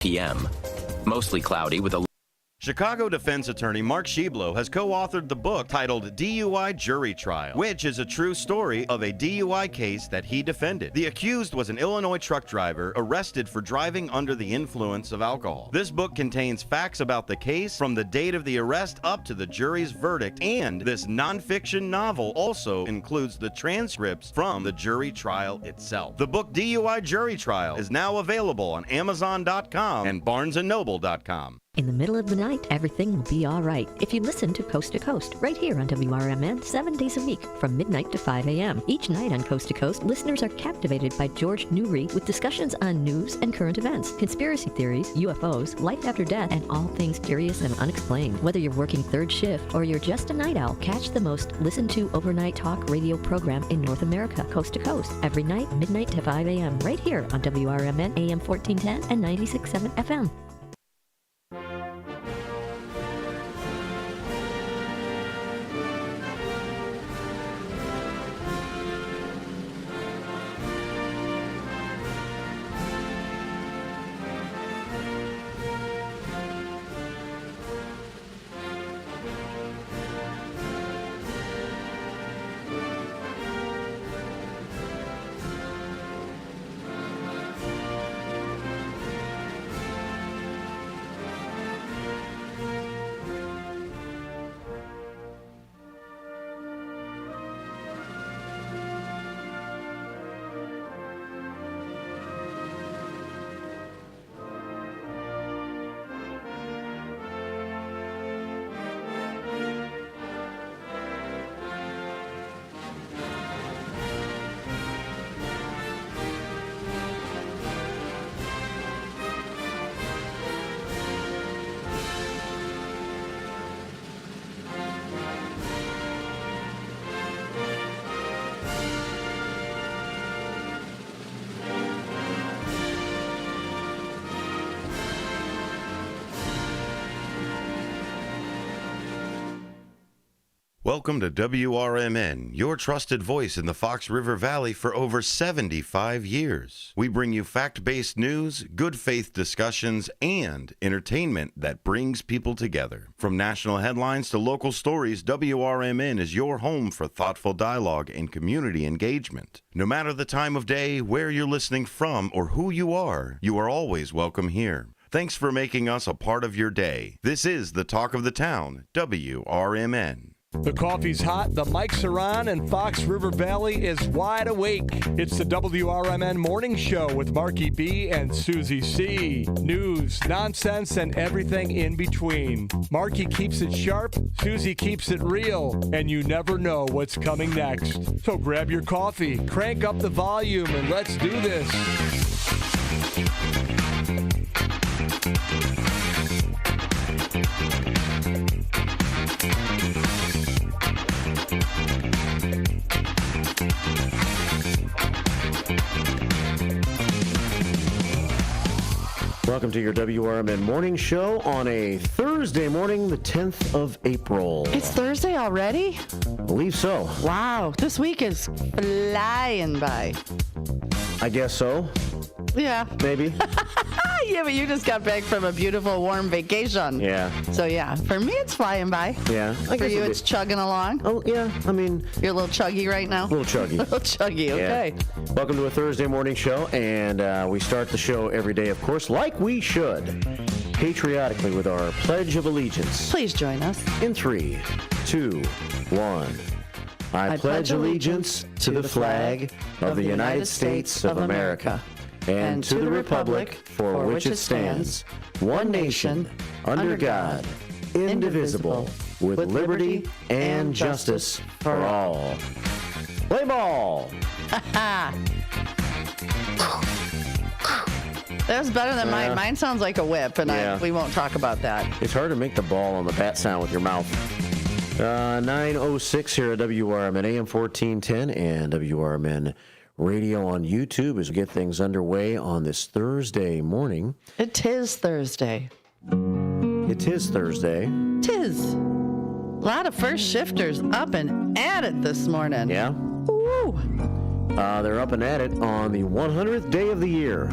p.m. Mostly cloudy with a Chicago defense attorney Mark Schieblo has co-authored the book titled DUI Jury Trial, which is a true story of a DUI case that he defended. The accused was an Illinois truck driver arrested for driving under the influence of alcohol. This book contains facts about the case from the date of the arrest up to the jury's verdict, and this nonfiction novel also includes the transcripts from the jury trial itself. The book DUI Jury Trial is now available on Amazon.com and BarnesandNoble.com. In the middle of the night, everything will be all right if you listen to Coast to Coast right here on WRMN 7 days a week from midnight to 5 a.m. Each night on Coast to Coast, listeners are captivated by George Newry with discussions on news and current events, conspiracy theories, UFOs, life after death, and all things curious and unexplained. Whether you're working third shift or you're just a night owl, catch the most listened to overnight talk radio program in North America, Coast to Coast, every night, midnight to 5 a.m. right here on WRMN AM 1410 and 96.7 FM. Welcome to WRMN, your trusted voice in the Fox River Valley for over 75 years. We bring you fact-based news, good faith discussions, and entertainment that brings people together. From national headlines to local stories, WRMN is your home for thoughtful dialogue and community engagement. No matter the time of day, where you're listening from, or who you are always welcome here. Thanks for making us a part of your day. This is the Talk of the Town, WRMN. The coffee's hot, the mics are on, and Fox River Valley is wide awake. It's the WRMN Morning Show with Marky B and Susie C. News, nonsense, and everything in between. Marky keeps it sharp, Susie keeps it real, and you never know what's coming next. So grab your coffee, crank up the volume, and let's do this. Welcome to your WRMN Morning Show on a Thursday morning, the 10th of April. It's Thursday already? I believe so. Wow, this week is flying by. I guess so. Yeah. Maybe. Yeah, but you just got back from a beautiful, warm vacation. Yeah. So, yeah, for me, it's flying by. Yeah. For you, it's chugging along. Oh, yeah. I mean... You're a little chuggy right now? A little chuggy. A little chuggy, okay. Yeah. Welcome to a Thursday morning show, and we start the show every day, of course, like we should, patriotically with our Pledge of Allegiance. Please join us. In 3, 2, 1. I pledge allegiance to the flag of the United States of America and to the republic for which it stands, one nation, under God, indivisible, with liberty and justice for all. Play ball! That was better than mine. Mine sounds like a whip, and we won't talk about that. It's hard to make the ball on the bat sound with your mouth. 9:06 here at WRMN AM 1410 and WRMN Radio on YouTube as we get things underway on this Thursday morning. It is Thursday. It is Thursday. Tis. A lot of first shifters up and at it this morning. Yeah. Woo. They're up and at it on the 100th day of the year.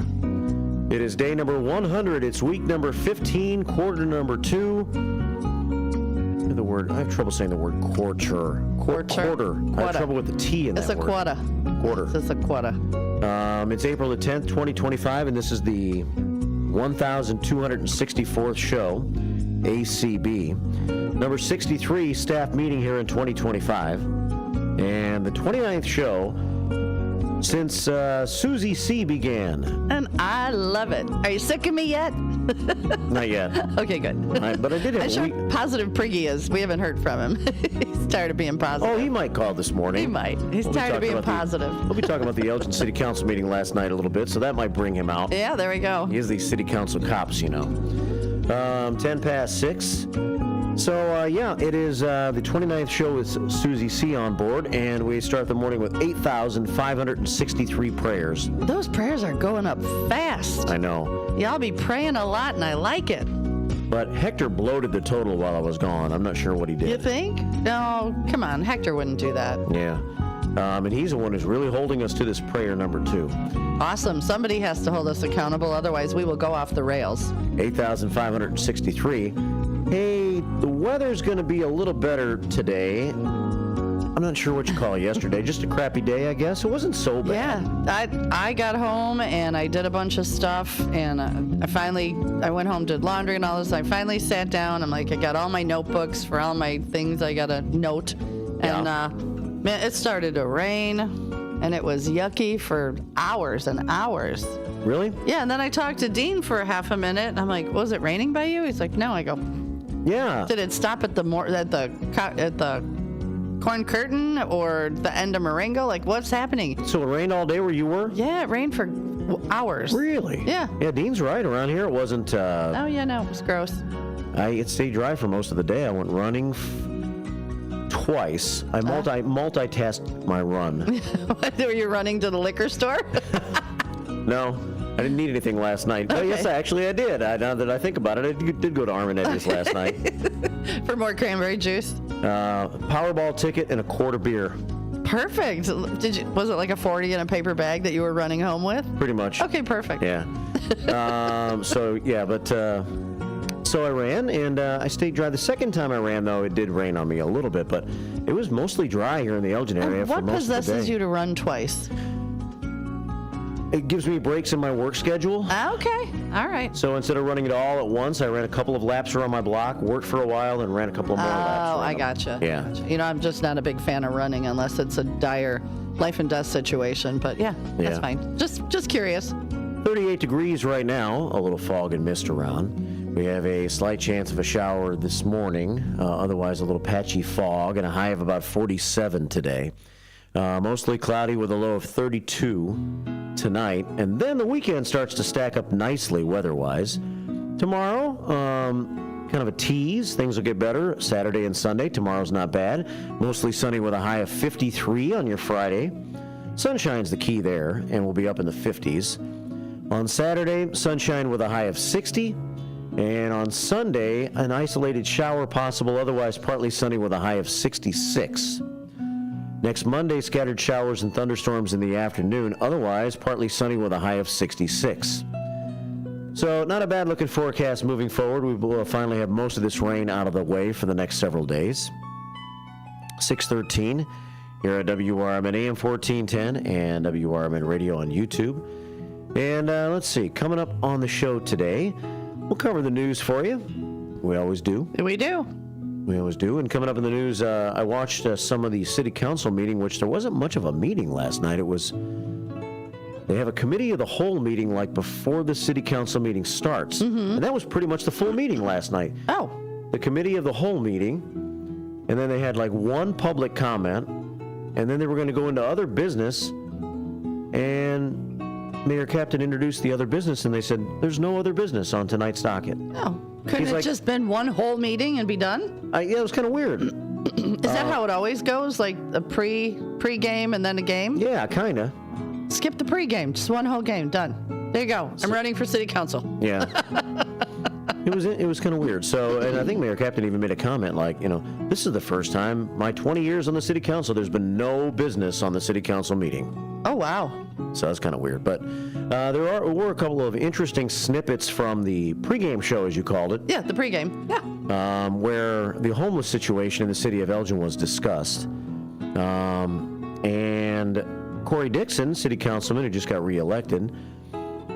It is day number 100. It's week number 15, quarter number 2. The word, I have trouble saying the word quarter. Quarter. I have trouble with the T in that word. It's a quarter. Quarter. It's a quarter. It's April the 10th, 2025, and this is the 1,264th show, ACB. Number 63 staff meeting here in 2025, and the 29th show since Susie C. began. And I love it. Are you sick of me yet? Not yet. Okay, good. But I did have How positive Priggy is. We haven't heard from him. He's tired of being positive. Oh, he might call this morning. He might. He's tired of being positive. We'll be talking about the Elgin City Council meeting last night a little bit, so that might bring him out. Yeah, there we go. He is these city council cops, 10 past 6. So, it is the 29th show with Susie C. on board, and we start the morning with 8,563 prayers. Those prayers are going up fast. I know. Y'all be praying a lot, and I like it. But Hector bloated the total while I was gone. I'm not sure what he did. You think? No, come on. Hector wouldn't do that. Yeah. And he's the one who's really holding us to this prayer number 2. Awesome. Somebody has to hold us accountable, otherwise we will go off the rails. 8,563. Hey, the weather's going to be a little better today. I'm not sure what you call it yesterday. Just a crappy day, I guess. It wasn't so bad. Yeah, I got home and I did a bunch of stuff, and I went home, did laundry and all this. I finally sat down. I'm like, I got all my notebooks for all my things I got to note. And man, it started to rain, and it was yucky for hours and hours. Really? Yeah, and then I talked to Dean for half a minute, and I'm like, was it raining by you? He's like, no. I go, yeah. Did it stop at the Corn Curtain or the end of Marengo? Like, what's happening? So it rained all day where you were? Yeah, it rained for hours. Really? Yeah. Yeah, Dean's right. Around here it wasn't... Oh, yeah, no, it was gross. It stayed dry for most of the day. I went running twice. I multitasked my run. Were you running to the liquor store? No, I didn't need anything last night. Okay. Oh, yes, actually I did. Now that I think about it, I did go to Arminetti's last night. For more cranberry juice? Powerball ticket and a quart of beer. Perfect. Was it like a 40 in a paper bag that you were running home with? Pretty much. Okay, perfect. Yeah. So I ran, and I stayed dry. The second time I ran, though, it did rain on me a little bit, but it was mostly dry here in the Elgin area for most of the day. What possesses you to run twice? It gives me breaks in my work schedule. Okay. All right. So instead of running it all at once, I ran a couple of laps around my block, worked for a while, and ran a couple of more laps. Oh, I gotcha. Yeah. I'm just not a big fan of running unless it's a dire life and death situation. But yeah, that's fine. Just curious. 38 degrees right now, a little fog and mist around. We have a slight chance of a shower this morning, otherwise a little patchy fog, and a high of about 47 today. Mostly cloudy with a low of 32 tonight, and then the weekend starts to stack up nicely weather-wise. Tomorrow, kind of a tease. Things will get better Saturday and Sunday. Tomorrow's not bad. Mostly sunny with a high of 53 on your Friday. Sunshine's the key there, and we'll be up in the 50s. On Saturday, sunshine with a high of 60. And on Sunday, an isolated shower possible, otherwise partly sunny with a high of 66. Next Monday, scattered showers and thunderstorms in the afternoon, otherwise partly sunny with a high of 66. So not a bad looking forecast moving forward. We will finally have most of this rain out of the way for the next several days. 6:13 here at WRMN AM 1410 and WRMN Radio on YouTube. And let's see, coming up on the show today, we'll cover the news for you. We always do. We do. We always do. And coming up in the news, I watched some of the city council meeting, which there wasn't much of a meeting last night. They have a committee of the whole meeting like before the city council meeting starts. Mm-hmm. And that was pretty much the full meeting last night. Oh. The committee of the whole meeting. And then they had like one public comment. And then they were going to go into other business. And Mayor Captain introduced the other business, and they said, there's no other business on tonight's docket. Oh. Couldn't it just been one whole meeting and be done? Yeah, it was kind of weird. Is that how it always goes? Like a pre-game and then a game? Yeah, kind of. Skip the pre-game. Just one whole game. Done. There you go. I'm running for city council. Yeah. It was kind of weird. So, and I think Mayor Captain even made a comment like, this is the first time my 20 years on the city council, there's been no business on the city council meeting. Oh, wow. So that's kind of weird. But there were a couple of interesting snippets from the pregame show, as you called it. Yeah, the pregame. Yeah. Where the homeless situation in the city of Elgin was discussed. And Corey Dixon, city councilman who just got reelected,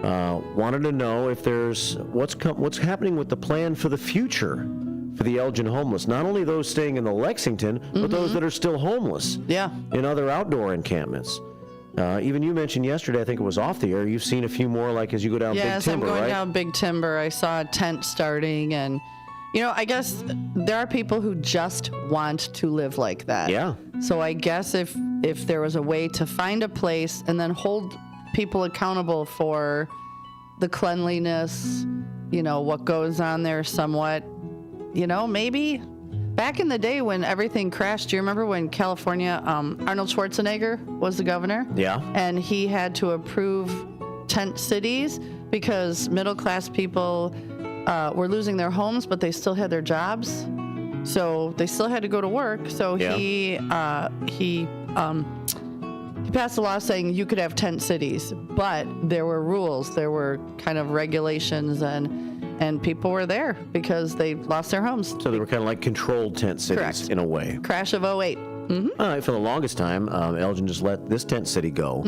wanted to know if there's what's happening with the plan for the future for the Elgin homeless. Not only those staying in the Lexington, but those that are still homeless. Yeah. In other outdoor encampments. Even you mentioned yesterday, I think it was off the air, you've seen a few more, like as you go down Big Timber, I'm going right? down Big Timber. I saw a tent starting, and, I guess there are people who just want to live like that. Yeah. So I guess if there was a way to find a place and then hold people accountable for the cleanliness, what goes on there somewhat, maybe back in the day when everything crashed, do you remember when California, Arnold Schwarzenegger was the governor? Yeah. And he had to approve tent cities because middle-class people were losing their homes, but they still had their jobs. So they still had to go to work. So he passed a law saying you could have tent cities, but there were rules, there were kind of regulations, and people were there because they lost their homes. So they were kind of like controlled tent cities. Correct. In a way. Crash of 08. For the longest time, Elgin just let this tent city go,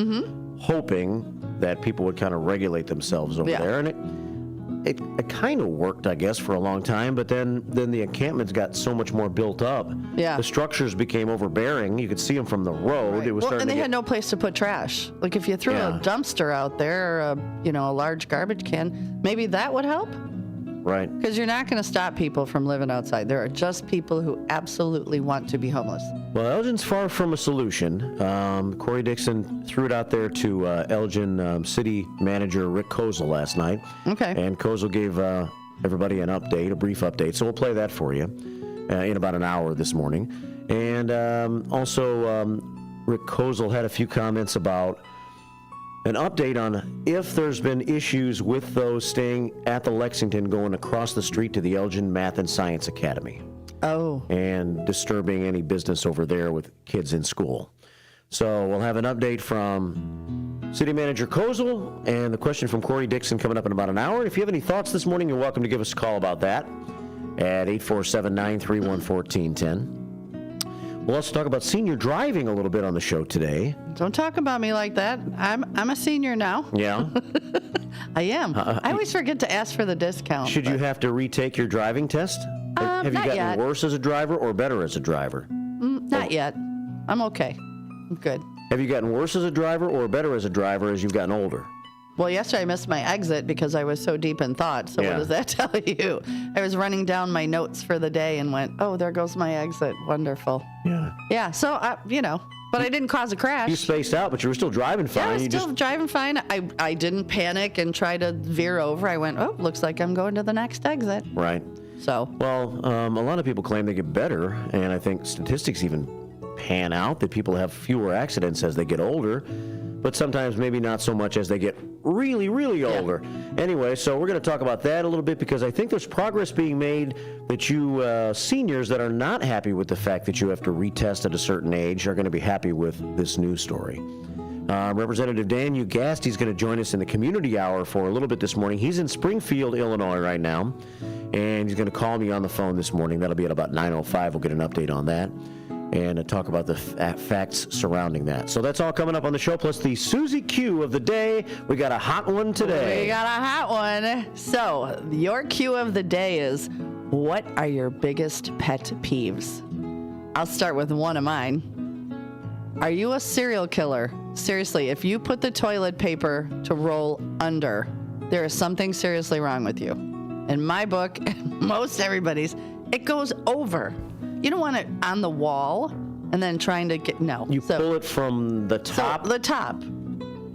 hoping that people would kind of regulate themselves over there. And it kind of worked, I guess, for a long time, but then the encampments got so much more built up. Yeah. The structures became overbearing. You could see them from the road. Right. It was and they had no place to put trash. Like if you threw a dumpster out there, or a large garbage can, maybe that would help. Right. Because you're not going to stop people from living outside. There are just people who absolutely want to be homeless. Well, Elgin's far from a solution. Corey Dixon threw it out there to Elgin City Manager Rick Kozel last night. Okay. And Kozel gave everybody an update, a brief update. So we'll play that for you in about an hour this morning. And also, Rick Kozel had a few comments about an update on if there's been issues with those staying at the Lexington going across the street to the Elgin Math and Science Academy. Oh. And disturbing any business over there with kids in school. So we'll have an update from City Manager Kozel and the question from Corey Dixon coming up in about an hour. If you have any thoughts this morning, you're welcome to give us a call about that at 847-931-1410. We'll also talk about senior driving a little bit on the show today. Don't talk about me like that. I'm a senior now. Yeah. I am. I always forget to ask for the discount. Should you have to retake your driving test? Have you not gotten yet. worse as a driver or better as a driver? Not yet. I'm okay. I'm good. Have you gotten worse as a driver or better as a driver as you've gotten older? Well, yesterday I missed my exit because I was so deep in thought. So what does that tell you? I was running down my notes for the day and went, oh, there goes my exit. Wonderful. Yeah. Yeah, so, but I didn't cause a crash. You spaced out, but you were still driving fine. Yeah, I was still driving fine. I didn't panic and try to veer over. I went, oh, looks like I'm going to the next exit. Right. So. Well, a lot of people claim they get better, and I think statistics even pan out that people have fewer accidents as they get older, but sometimes maybe not so much as they get really, really older. Anyway, so we're going to talk about that a little bit because I think there's progress being made that you seniors that are not happy with the fact that you have to retest at a certain age are going to be happy with this news story. Representative Dan Ugasti is going to join us in the community hour for a little bit this morning. He's in Springfield, Illinois right now, and he's going to call me on the phone this morning. That'll be at about 9:05. We'll get an update on that and talk about the facts surrounding that. So that's all coming up on the show, plus the Susie Q of the day. We got a hot one today. We got a hot one. So your Q of the day is, what are your biggest pet peeves? I'll start with one of mine. Are you a serial killer? Seriously, if you put the toilet paper to roll under, there is something seriously wrong with you. In my book, and most everybody's, it goes over. You don't want it on the wall and then trying to get, no. You pull it from the top? So the top.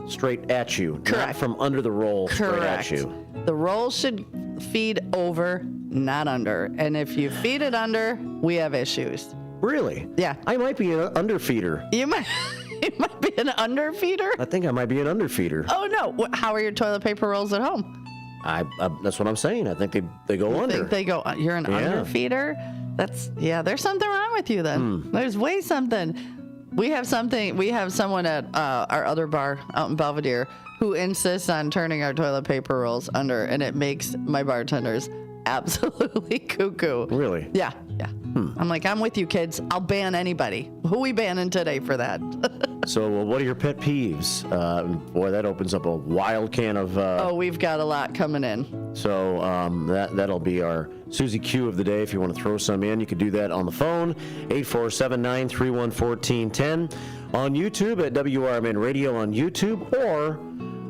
Straight at you. Correct. Not from under the roll, straight at you. The roll should feed over, not under. And if you feed it under, we have issues. Really? Yeah. I might be an underfeeder. You might be an underfeeder? I think I might be an underfeeder. Oh, no. How are your toilet paper rolls at home? That's what I'm saying. I think they go under. Think they go, you're an underfeeder? There's something wrong with you then. There's way something. We have someone at our other bar out in Belvedere who insists on turning our toilet paper rolls under, and it makes my bartenders absolutely cuckoo. Really? Yeah. I'm like, I'm with you, kids. I'll ban anybody. Who we banning today for that? So, what are your pet peeves? Boy, that opens up a wild can of... we've got a lot coming in. So that'll be our Susie Q of the day. If you want to throw some in, you can do that on the phone, 847-931-1410, on YouTube at WRMN Radio on YouTube, or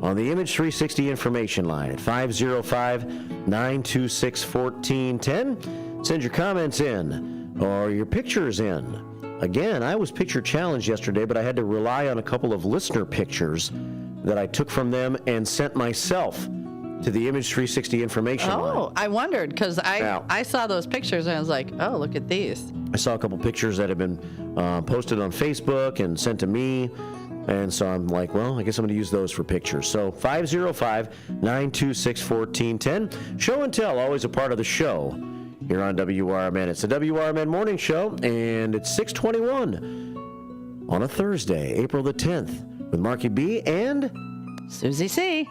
on the Image 360 information line at 505-926-1410. Send your comments in or your pictures in. Again, I was picture challenged yesterday, but I had to rely on a couple of listener pictures that I took from them and sent myself to the Image 360 information line. Oh, I wondered, because I saw those pictures and I was like, oh, look at these. I saw a couple pictures that have been posted on Facebook and sent to me, and so I'm like, well, I guess I'm going to use those for pictures. So 505-926-1410. Show and tell, always a part of the show here on WRMN. It's the WRMN Morning Show, and it's 6:21 on a Thursday, April the 10th, with Marky B and Susie C.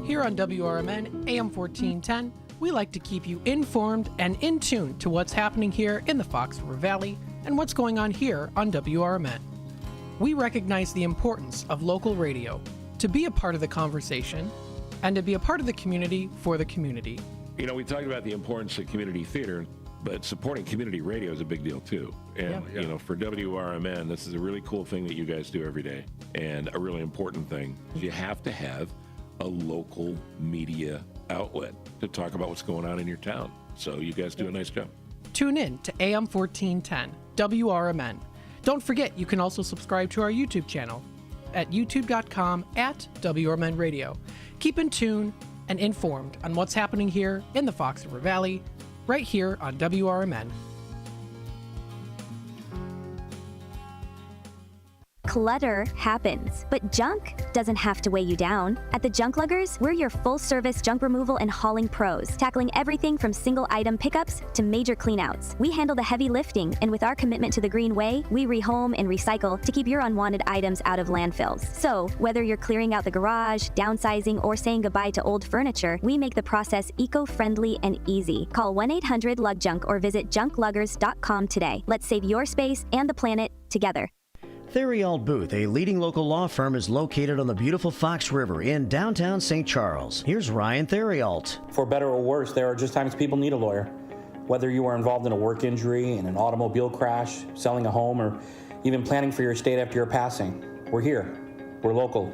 Here on WRMN AM 1410, we like to keep you informed and in tune to what's happening here in the Fox River Valley and what's going on here on WRMN. We recognize the importance of local radio to be a part of the conversation and to be a part of the community for the community. You know, we talked about the importance of community theater, but supporting community radio is a big deal too. And, you know, for WRMN, this is a really cool thing that you guys do every day, and a really important thing. You have to have a local media outlet to talk about what's going on in your town. So you guys do a nice job. Tune in to AM 1410, WRMN. Don't forget, you can also subscribe to our YouTube channel at youtube.com/WRMN Radio. Keep in tune and informed on what's happening here in the Fox River Valley, right here on WRMN. Clutter happens, but junk doesn't have to weigh you down. At the Junk Luggers, we're your full-service junk removal and hauling pros, tackling everything from single-item pickups to major cleanouts. We handle the heavy lifting, and with our commitment to the green way, we rehome and recycle to keep your unwanted items out of landfills. So, whether you're clearing out the garage, downsizing, or saying goodbye to old furniture, we make the process eco-friendly and easy. Call 1-800-LUG-JUNK or visit junkluggers.com today. Let's save your space and the planet together. Theriault Booth, a leading local law firm, is located on the beautiful Fox River in downtown St. Charles. Here's Ryan Theriault. For better or worse, there are just times people need a lawyer. Whether you are involved in a work injury, in an automobile crash, selling a home, or even planning for your estate after your passing, we're here. We're local.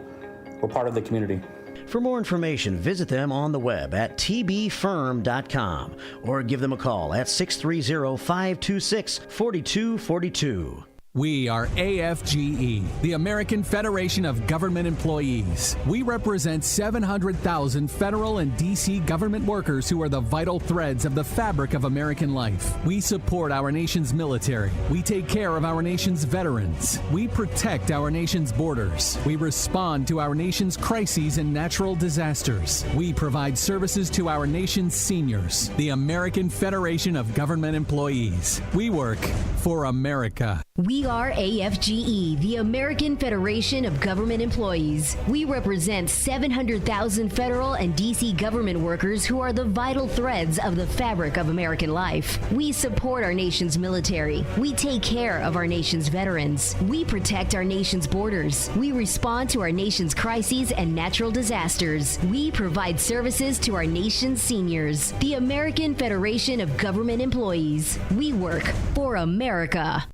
We're part of the community. For more information, visit them on the web at tbfirm.com or give them a call at 630-526-4242. We are AFGE, the American Federation of Government Employees. We represent 700,000 federal and D.C. government workers who are the vital threads of the fabric of American life. We support our nation's military. We take care of our nation's veterans. We protect our nation's borders. We respond to our nation's crises and natural disasters. We provide services to our nation's seniors. The American Federation of Government Employees. We work for America. We are AFGE, the American Federation of Government Employees. We represent 700,000 federal and D.C. government workers who are the vital threads of the fabric of American life. We support our nation's military. We take care of our nation's veterans. We protect our nation's borders. We respond to our nation's crises and natural disasters. We provide services to our nation's seniors. The American Federation of Government Employees. We work for America.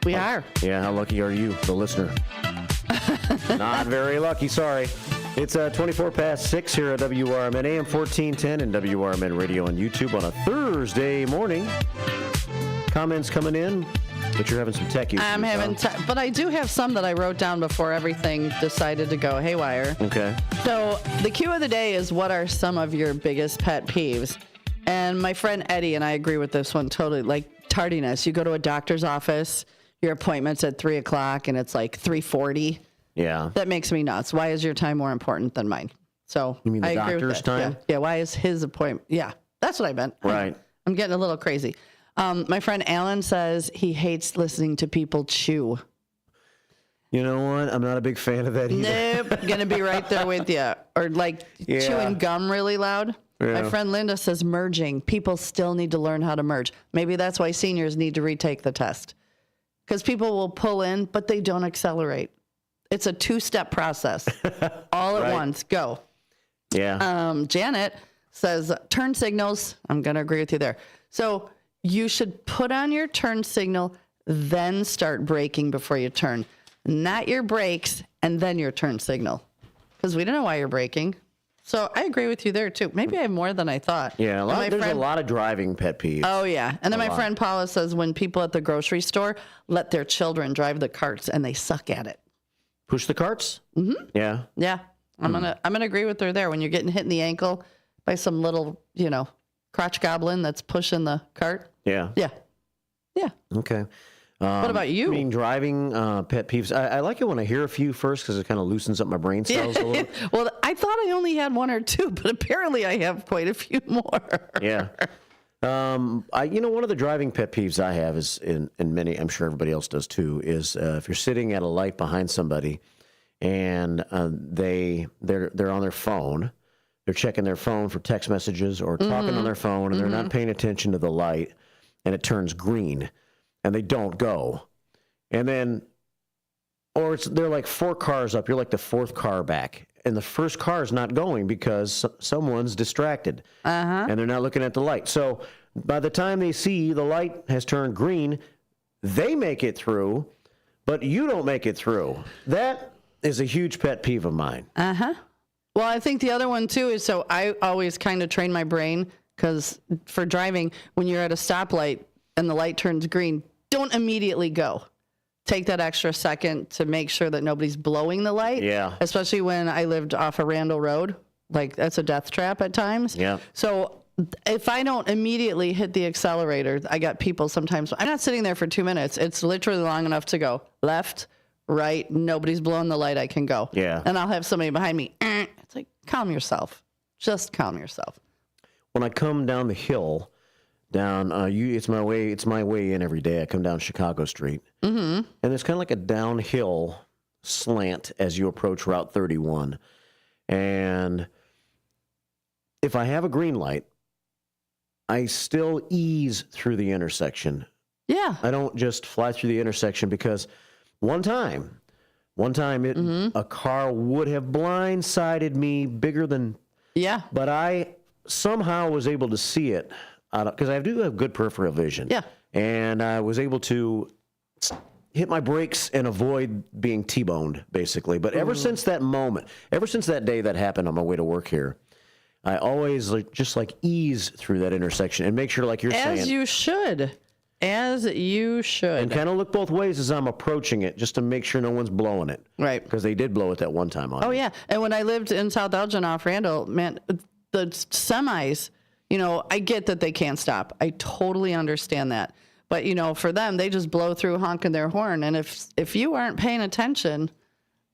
We are. Yeah, how lucky are you, the listener? Not very lucky, sorry. It's 24 past 6 here at WRMN, AM 1410 and WRMN Radio on YouTube on a Thursday morning. Comments coming in, but you're having some tech issues. I'm having but I do have some that I wrote down before everything decided to go haywire. Okay. So the cue of the day is, what are some of your biggest pet peeves? And my friend Eddie and I agree with this one totally. Like tardiness. You go to a doctor's office, your appointment's at 3 o'clock and it's like 3:40. Yeah. That makes me nuts. Why is your time more important than mine? So you mean the I agree doctor's with that. time? Yeah. Why is his appointment? Yeah, that's what I meant. Right. I'm getting a little crazy. My friend Alan says he hates listening to people chew. You know what? I'm not a big fan of that either. Nope. Gonna be right there with you. Or like chewing gum really loud. Yeah. My friend Linda says merging. People still need to learn how to merge. Maybe that's why seniors need to retake the test. Because people will pull in, but they don't accelerate. It's a 2-step process. All at once. Go. Yeah. Janet says turn signals. I'm going to agree with you there. So you should put on your turn signal, then start braking before you turn. Not your brakes and then your turn signal. Because we don't know why you're braking. So I agree with you there, too. Maybe I have more than I thought. Yeah, there's a lot of driving pet peeves. Oh, yeah. And then my friend Paula says when people at the grocery store let their children drive the carts and they suck at it. Push the carts? Mm-hmm. Yeah. Yeah. I'm gonna agree with her there. When you're getting hit in the ankle by some little, crotch goblin that's pushing the cart. Yeah. Yeah. Yeah. Okay. What about you? I mean, driving pet peeves. I like it when I hear a few first because it kind of loosens up my brain cells a little. Well, I thought I only had one or two, but apparently I have quite a few more. Yeah. One of the driving pet peeves I have is, in many, I'm sure everybody else does too, is if you're sitting at a light behind somebody and they're on their phone, they're checking their phone for text messages or talking on their phone, and they're not paying attention to the light, and it turns green, and they don't go. And then, or they're like 4 cars up, you're like the 4th car back, and the first car is not going because someone's distracted, and they're not looking at the light. So by the time they see the light has turned green, they make it through, but you don't make it through. That is a huge pet peeve of mine. Well, I think the other one, too, is so I always kind of train my brain because for driving, when you're at a stoplight and the light turns green, don't immediately go. Take that extra second to make sure that nobody's blowing the light. Yeah. Especially when I lived off of Randall Road. Like, that's a death trap at times. Yeah. So if I don't immediately hit the accelerator, I got people sometimes. I'm not sitting there for 2 minutes. It's literally long enough to go left, right. Nobody's blowing the light. I can go. Yeah. And I'll have somebody behind me. It's like, calm yourself. Just calm yourself. When I come down the hill, it's my way in every day. I come down Chicago Street, and it's kind of like a downhill slant as you approach Route 31. And if I have a green light, I still ease through the intersection. Yeah. I don't just fly through the intersection because one time a car would have blindsided me bigger than. Yeah. But I somehow was able to see it because I do have good peripheral vision. Yeah. And I was able to hit my brakes and avoid being T-boned, basically. But ever since that moment, ever since that day that happened on my way to work here, I always just ease through that intersection and make sure, like you're saying. As you should. As you should. And kind of look both ways as I'm approaching it just to make sure no one's blowing it. Right. Because they did blow it that one time on me. Oh, yeah. And when I lived in South Elgin off Randall, man, the semis, I get that they can't stop. I totally understand that. But, for them, they just blow through honking their horn. And if you aren't paying attention,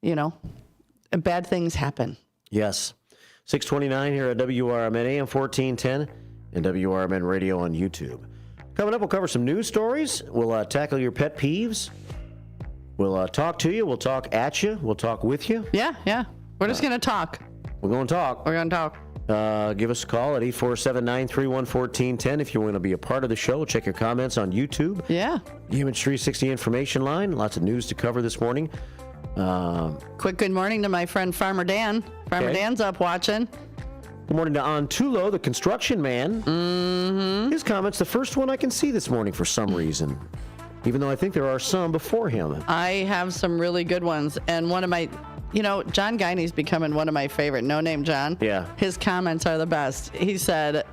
bad things happen. Yes. 629 here at WRMN, AM 1410, and WRMN Radio on YouTube. Coming up, we'll cover some news stories. We'll tackle your pet peeves. We'll talk to you. We'll talk at you. We'll talk with you. Yeah. We're just going to talk. We're going to talk. We're going to talk. Give us a call at 847-931-1410 if you want to be a part of the show. Check your comments on YouTube. Yeah. Image 360 information line. Lots of news to cover this morning. Quick good morning to my friend Farmer Dan. Farmer Dan's up watching. Good morning to Antulo, the construction man. His comments, the first one I can see this morning for some reason. even though I think there are some before him. I have some really good ones. And one of my, John Guiney's becoming one of my favorite. No Name John. Yeah. His comments are the best. He said,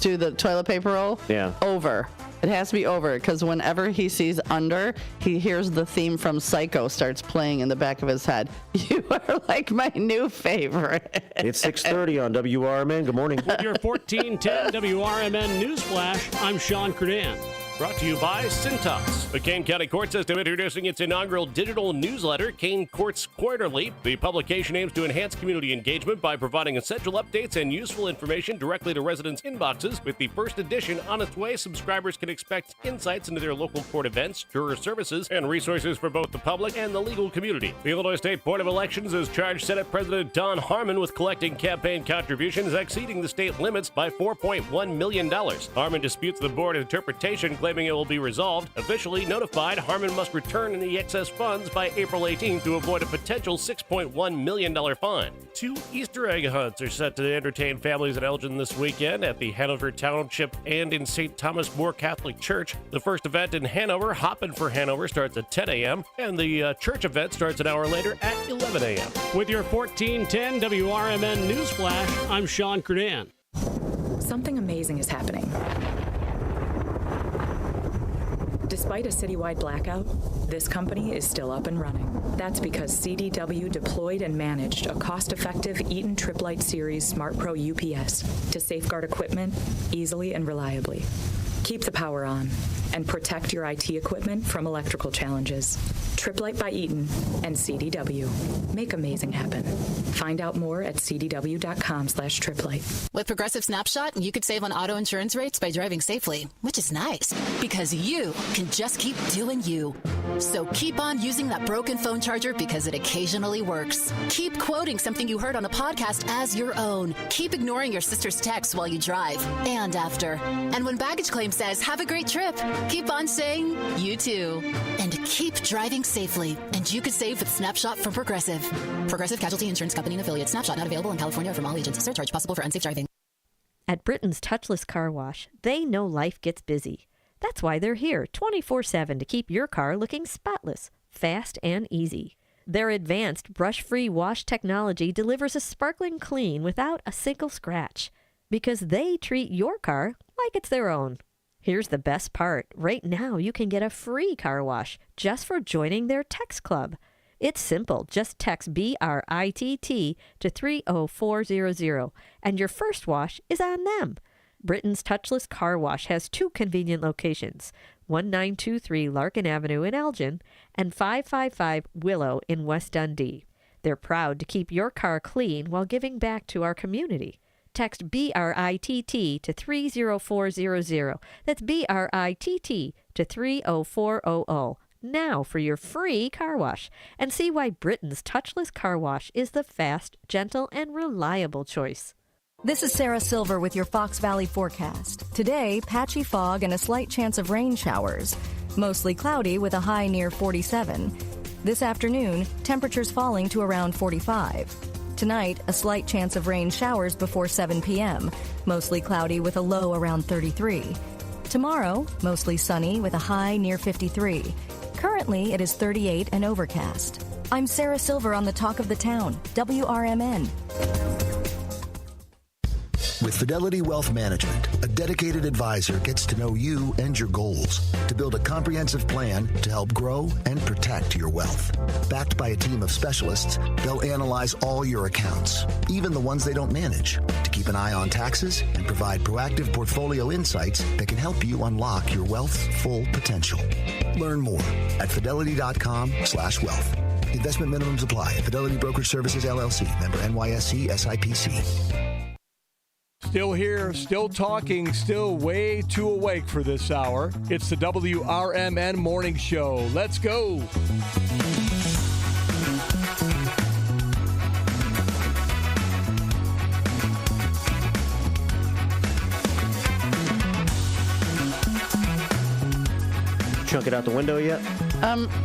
to the toilet paper roll, over. It has to be over, because whenever he sees under, he hears the theme from Psycho starts playing in the back of his head. You are like my new favorite. It's 6:30 on WRMN. Good morning. With your 1410 WRMN News Flash, I'm Sean Credan. Brought to you by Cintas. The Kane County Court System introducing its inaugural digital newsletter, Kane Courts Quarterly. The publication aims to enhance community engagement by providing essential updates and useful information directly to residents' inboxes. With the first edition on its way, subscribers can expect insights into their local court events, juror services, and resources for both the public and the legal community. The Illinois State Board of Elections has charged Senate President Don Harmon with collecting campaign contributions exceeding the state limits by $4.1 million. Harmon disputes the board interpretation, claiming it will be resolved. Officially notified, Harmon must return the excess funds by April 18th to avoid a potential $6.1 million fine. 2 Easter egg hunts are set to entertain families in Elgin this weekend at the Hanover Township and in St. Thomas More Catholic Church. The first event in Hanover, Hoppin' for Hanover, starts at 10 a.m., and the church event starts an hour later at 11 a.m. With your 1410 WRMN News Flash, I'm Sean Credan. Something amazing is happening. Despite a citywide blackout, this company is still up and running. That's because CDW deployed and managed a cost-effective Eaton Triplite Series Smart Pro UPS to safeguard equipment easily and reliably. Keep the power on and protect your IT equipment from electrical challenges. Triplite by Eaton and CDW. Make amazing happen. Find out more at cdw.com/triplite. With Progressive Snapshot, you could save on auto insurance rates by driving safely, which is nice because you can just keep doing you. So keep on using that broken phone charger because it occasionally works. Keep quoting something you heard on a podcast as your own. Keep ignoring your sister's texts while you drive and after. And when baggage claim says, have a great trip, keep on saying, you too. And keep driving safely. And you could save with Snapshot from Progressive. Progressive Casualty Insurance Company and Affiliates. Snapshot not available in California from all agents. Surcharge possible for unsafe driving. At Britain's Touchless Car Wash, they know life gets busy. That's why they're here 24/7 to keep your car looking spotless, fast, and easy. Their advanced brush-free wash technology delivers a sparkling clean without a single scratch because they treat your car like it's their own. Here's the best part. Right now, you can get a free car wash just for joining their text club. It's simple. Just text BRITT to 30400, and your first wash is on them. Britain's Touchless Car Wash has 2 convenient locations, 1923 Larkin Avenue in Elgin and 555 Willow in West Dundee. They're proud to keep your car clean while giving back to our community. Text BRITT to 30400. That's BRITT to 30400. Now for your free car wash and see why Britain's Touchless Car Wash is the fast, gentle, and reliable choice. This is Sarah Silver with your Fox Valley forecast. Today, patchy fog and a slight chance of rain showers. Mostly cloudy with a high near 47. This afternoon, temperatures falling to around 45. Tonight, a slight chance of rain showers before 7 p.m. Mostly cloudy with a low around 33. Tomorrow, mostly sunny with a high near 53. Currently, it is 38 and overcast. I'm Sarah Silver on the Talk of the Town, WRMN. With Fidelity Wealth Management, a dedicated advisor gets to know you and your goals to build a comprehensive plan to help grow and protect your wealth. Backed by a team of specialists, they'll analyze all your accounts, even the ones they don't manage, to keep an eye on taxes and provide proactive portfolio insights that can help you unlock your wealth's full potential. Learn more at fidelity.com/wealth. Investment minimums apply. Fidelity Brokerage Services, LLC. Member NYSE, SIPC. Still here, still talking, still way too awake for this hour. It's the WRMN Morning Show. Let's go. Chunk it out the window yet?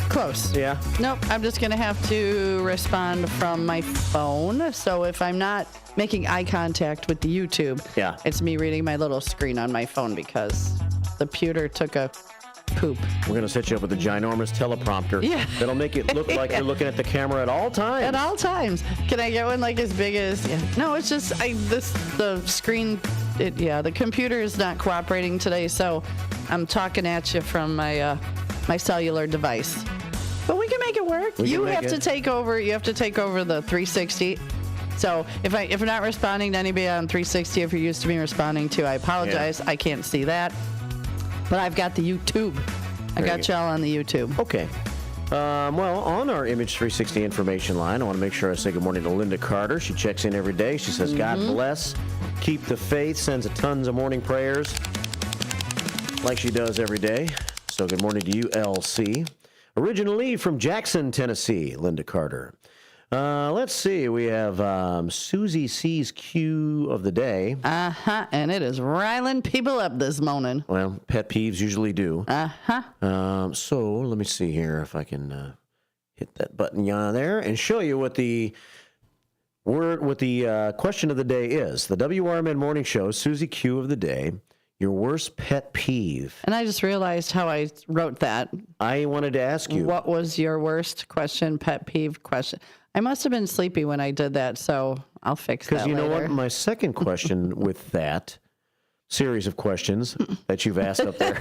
Close. Yeah? Nope, I'm just going to have to respond from my phone. So if I'm not making eye contact with the YouTube, it's me reading my little screen on my phone because the computer took a poop. We're going to set you up with a ginormous teleprompter. Yeah. That'll make it look like you're looking at the camera at all times. At all times. Can I get one like as big as? Yeah. No, it's just the screen. The computer is not cooperating today, so I'm talking at you from my my cellular device. But we can make it work. You have to take over the 360. So if you're not responding to anybody on 360, if you're used to me responding to, I apologize. Yeah. I can't see that. But I've got the YouTube. I got y'all on the YouTube. Okay. Well, on our Image 360 information line, I want to make sure I say good morning to Linda Carter. She checks in every day. She says, God bless, keep the faith, sends tons of morning prayers like she does every day. So good morning to you, LC. Originally from Jackson, Tennessee, Linda Carter. Let's see. We have Susie C's Q of the day. And it is riling people up this morning. Well, pet peeves usually do. So let me see here if I can hit that button there and show you what the question of the day is. The WRMN Morning Show, Susie Q of the day. Your worst pet peeve. And I just realized how I wrote that. I wanted to ask you. What was your worst pet peeve question? I must have been sleepy when I did that, so I'll fix that later. Because you know what? My second question with that series of questions that you've asked up there.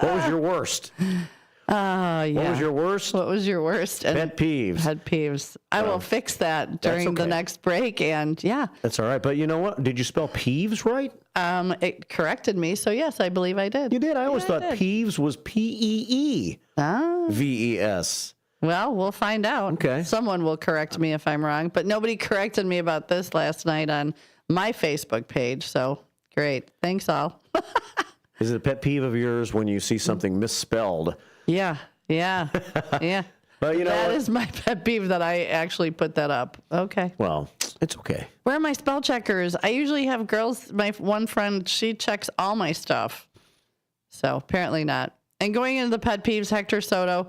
What was your worst? Yeah. What was your worst? What was your worst? Pet peeves. Pet peeves. I will fix that during the next break, and yeah. That's all right. But you know what? Did you spell peeves right? It corrected me, so yes, I believe I did. You did? I always thought peeves was P-E-E-V-E-S. Well, we'll find out. Okay. Someone will correct me if I'm wrong, but nobody corrected me about this last night on my Facebook page, so great. Thanks, all. Is it a pet peeve of yours when you see something misspelled? Yeah. But you know that is my pet peeve that I actually put that up. Okay. Well, it's okay. Where are my spell checkers? I usually have girls. My one friend, she checks all my stuff. So apparently not. And going into the pet peeves, Hector Soto.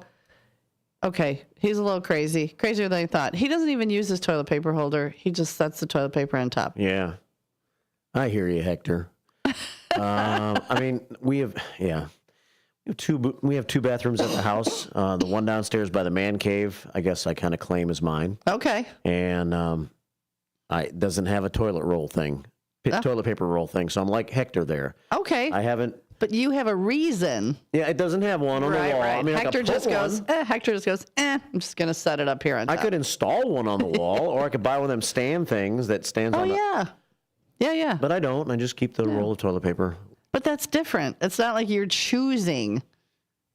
Okay, he's a little crazier than I thought. He doesn't even use his toilet paper holder. He just sets the toilet paper on top. Yeah. I hear you, Hector. I mean, we have two bathrooms at the house. The one downstairs by the man cave, I guess I kind of claim as mine. Okay. And it doesn't have a toilet roll thing, toilet paper roll thing. So I'm like Hector there. Okay. I haven't. But you have a reason. Yeah, it doesn't have one on the wall. Right. I mean, Hector just goes, I'm just going to set it up here on top. I could install one on the wall, or I could buy one of them stand things that stands on the... Yeah. But I don't. I just keep the roll of toilet paper. But that's different. It's not like you're choosing.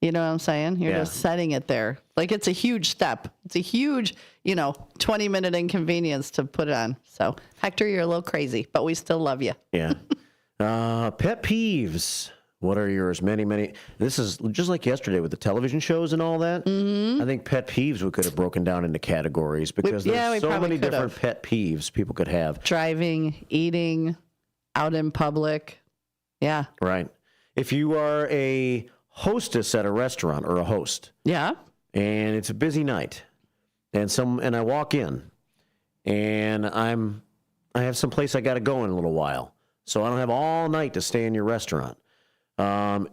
You know what I'm saying? You're just setting it there. Like it's a huge step. It's a huge, 20-minute inconvenience to put it on. So, Hector, you're a little crazy, but we still love you. Yeah. Pet peeves. What are yours? Many. This is just like yesterday with the television shows and all that. Mm-hmm. I think pet peeves we could have broken down into categories because there's so many different pet peeves people could have. Driving, eating, out in public. Yeah. Right. If you are a hostess at a restaurant or a host. Yeah. And it's a busy night. And I walk in and I have some place I got to go in a little while. So I don't have all night to stay in your restaurant. And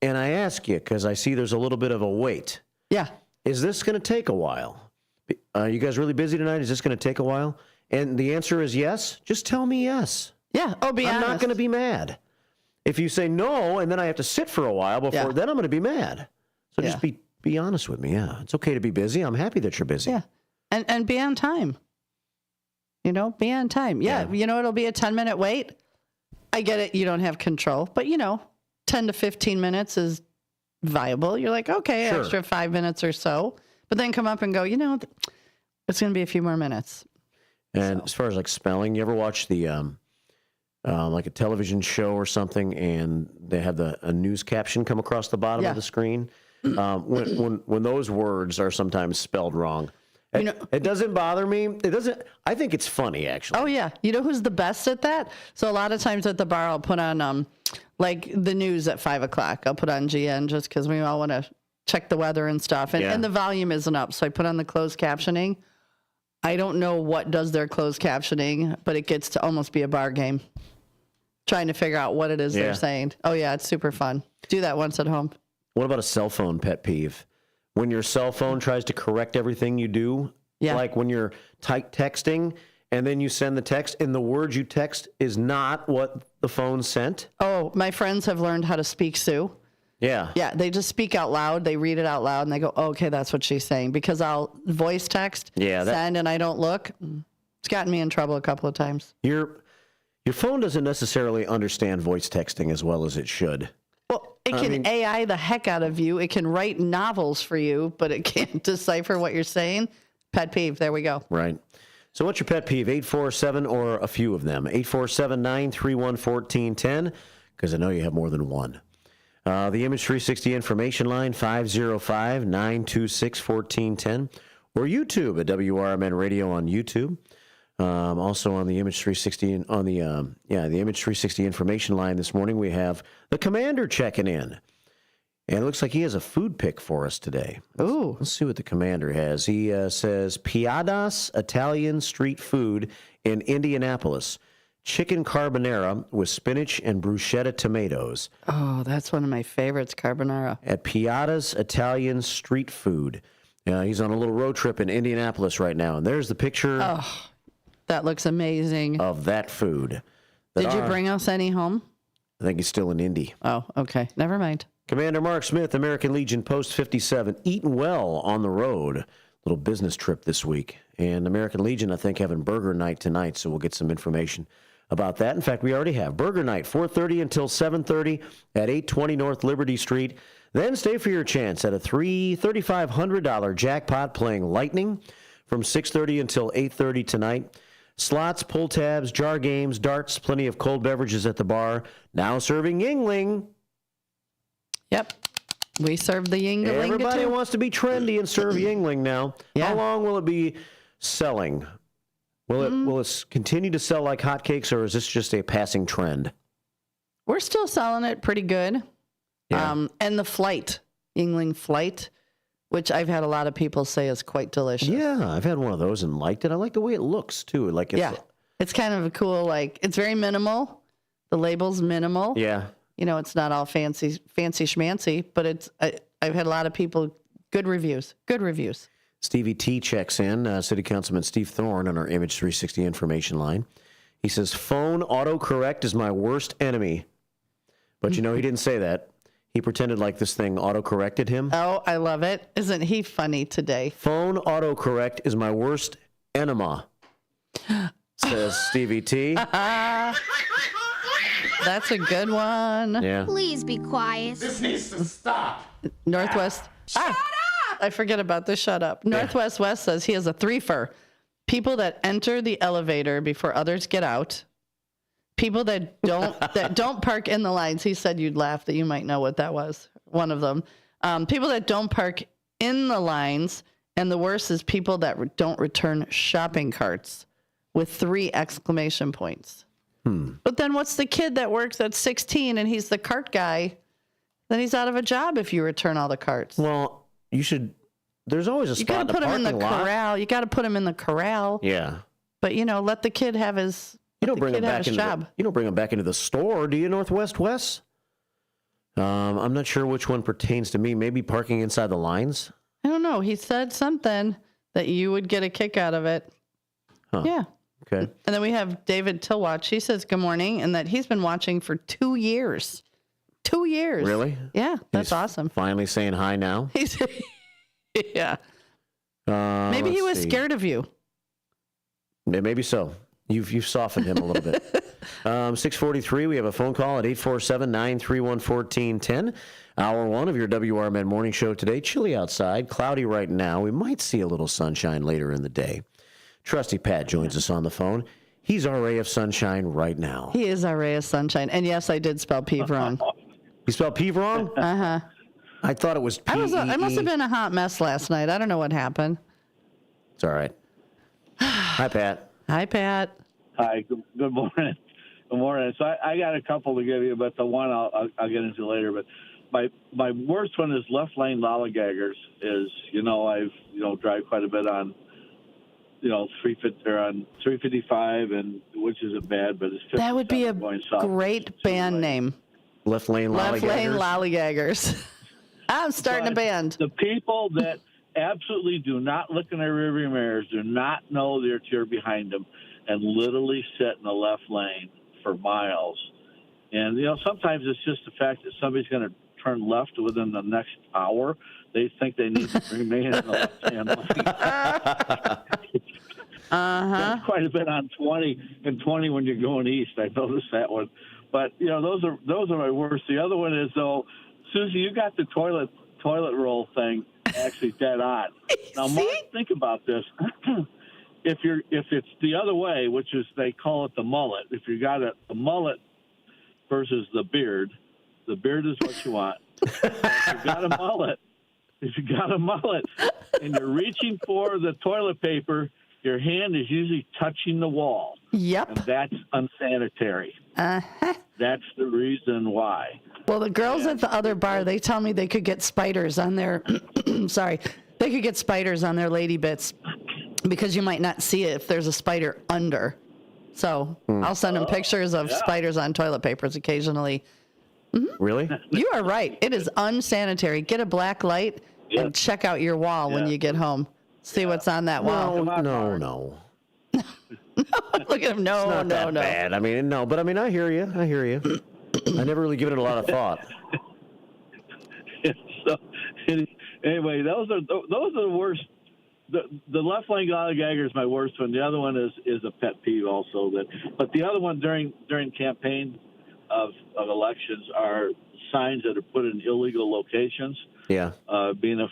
I ask you, because I see there's a little bit of a wait. Yeah. Is this going to take a while? You guys really busy tonight? Is this going to take a while? And the answer is yes. Just tell me yes. Yeah. Oh, be honest. I'm not going to be mad. If you say no, and then I have to sit for a while before, then I'm going to be mad. So just be honest with me. Yeah. It's okay to be busy. I'm happy that you're busy. Yeah. And be on time. Be on time. Yeah. It'll be a 10-minute wait. I get it. You don't have control, but 10 to 15 minutes is viable. You're like, okay, sure. Extra 5 minutes or so, but then come up and go, it's going to be a few more minutes. And as far as like spelling, you ever watch the, like a television show or something and they have a news caption come across the bottom of the screen? When those words are sometimes spelled wrong, it doesn't bother me. I think it's funny, actually. Oh, yeah. You know who's the best at that? So a lot of times at the bar, I'll put on, like the news at 5 o'clock. I'll put on GN just because we all want to check the weather and stuff. And the volume isn't up. So I put on the closed captioning. I don't know what does their closed captioning, but it gets to almost be a bar game. Trying to figure out what it is they're saying. Oh, yeah. It's super fun. Do that once at home. What about a cell phone pet peeve? When your cell phone tries to correct everything you do, like when you're texting and then you send the text and the word you text is not what the phone sent. Oh, my friends have learned how to speak Sioux. Yeah. Yeah, they just speak out loud. They read it out loud, and they go, oh, okay, that's what she's saying. Because I'll voice text, send, and I don't look. It's gotten me in trouble a couple of times. Your phone doesn't necessarily understand voice texting as well as it should. Well, it can AI the heck out of you. It can write novels for you, but it can't decipher what you're saying. Pet peeve. There we go. Right. So what's your pet peeve? 847 or a few of them? 847-931-1410, because I know you have more than one. The Image 360 information line, 505-926-1410, or YouTube at WRMN Radio on YouTube. Also on the Image 360 on the Image 360 information line this morning, we have the commander checking in. And it looks like he has a food pick for us today. Ooh. Let's see what the commander has. He says, Piadas Italian street food in Indianapolis. Chicken carbonara with spinach and bruschetta tomatoes. Oh, that's one of my favorites, carbonara. At Piadas Italian street food. He's on a little road trip in Indianapolis right now. And there's the picture. Oh, that looks amazing. Of that food. Did you bring us any home? I think he's still in Indy. Oh, okay. Never mind. Commander Mark Smith, American Legion Post 57, eating well on the road. Little business trip this week. And American Legion, I think, having burger night tonight, so we'll get some information about that. In fact, we already have burger night, 4:30 until 7:30 at 820 North Liberty Street. Then stay for your chance at a $3,500 jackpot playing Lightning from 6:30 until 8:30 tonight. Slots, pull tabs, jar games, darts, plenty of cold beverages at the bar. Now serving Yingling. Yep. We serve the Yingling. Everybody wants to be trendy and serve Yingling now. Yeah. How long will it be selling? Will it continue to sell like hotcakes, or is this just a passing trend? We're still selling it pretty good. Yeah. And the flight, Yingling Flight, which I've had a lot of people say is quite delicious. Yeah, I've had one of those and liked it. I like the way it looks, too. It's kind of a cool, it's very minimal. The label's minimal. Yeah. It's not all fancy schmancy, but I've had a lot of people, good reviews. Stevie T checks in, City Councilman Steve Thorne on our Image 360 information line. He says, phone autocorrect is my worst enemy. But he didn't say that. He pretended like this thing autocorrected him. Oh, I love it. Isn't he funny today? Phone autocorrect is my worst enema, says Stevie T. That's a good one. Yeah. Please be quiet. This needs to stop. Northwest. Shut up! I forget about this. Shut up. Northwest West says he has a threefer. People that enter the elevator before others get out. People that don't park in the lines. He said you'd laugh that you might know what that was. One of them. People that don't park in the lines. And the worst is people that don't return shopping carts with 3 exclamation points. But then what's the kid that works at 16 and he's the cart guy? Then he's out of a job if you return all the carts. Well, you should. There's always a spot in the parking lot. You got to put him in the corral. You got to put him in the corral. Yeah. But let the kid have his. You don't bring him back into you don't bring him back into the store, do you, Northwest West? I'm not sure which one pertains to me. Maybe parking inside the lines. I don't know. He said something that you would get a kick out of it. Huh. Yeah. Okay. And then we have David Tillwatch. He says good morning, and that he's been watching for 2 years. 2 years. Really? Yeah, that's awesome. Finally saying hi now. Yeah. Maybe he was scared of you. Maybe so. You've softened him a little bit. 6:43. We have a phone call at 847-931-1410. Hour 1 of your WRMN morning show today. Chilly outside, cloudy right now. We might see a little sunshine later in the day. Trusty Pat joins us on the phone. He's our ray of sunshine right now. He is our ray of sunshine. And yes, I did spell peeve wrong. You spelled peeve wrong? Uh-huh. I thought it was P-E-E. I must have been a hot mess last night. I don't know what happened. It's all right. Hi, Pat. Hi, Pat. Hi. Good morning. Good morning. So I got a couple to give you, but the one I'll get into later. But my worst one is left lane lollygaggers. I drive quite a bit on 355, and which isn't bad, but it's that would be a great band name. Left lane lollygaggers. Left lane lollygaggers. I'm starting a band. The people that absolutely do not look in their rearview mirrors, do not know that you're behind them, and literally sit in the left lane for miles. And, sometimes it's just the fact that somebody's going to turn left within the next hour. They think they need to remain in the left-hand lane. That's quite a bit on 20 and 20 when you're going east. I noticed that one. But, those are my worst. The other one is, though, Susie, you got the toilet roll thing actually dead on. Now, Mark, think about this. If it's the other way, which is they call it the mullet, if you got a mullet versus the beard is what you want. If you got a mullet and you're reaching for the toilet paper, your hand is usually touching the wall. Yep. And that's unsanitary. That's the reason why. Well, the girls at the other bar, they tell me they could get spiders on their, they could get spiders on their lady bits because you might not see it if there's a spider under. So I'll send them pictures of spiders on toilet papers occasionally. Mm-hmm. Really? You are right. It is unsanitary. Get a black light and check out your wall when you get home. See what's on that wall. No. Look at him. No. Bad. I mean, no, but I hear you. I never really given it a lot of thought. So, anyway, those are the worst. The left lane lollygagger is my worst one. The other one is a pet peeve also. But the other one during campaign of elections are signs that are put in illegal locations. Yeah. Being a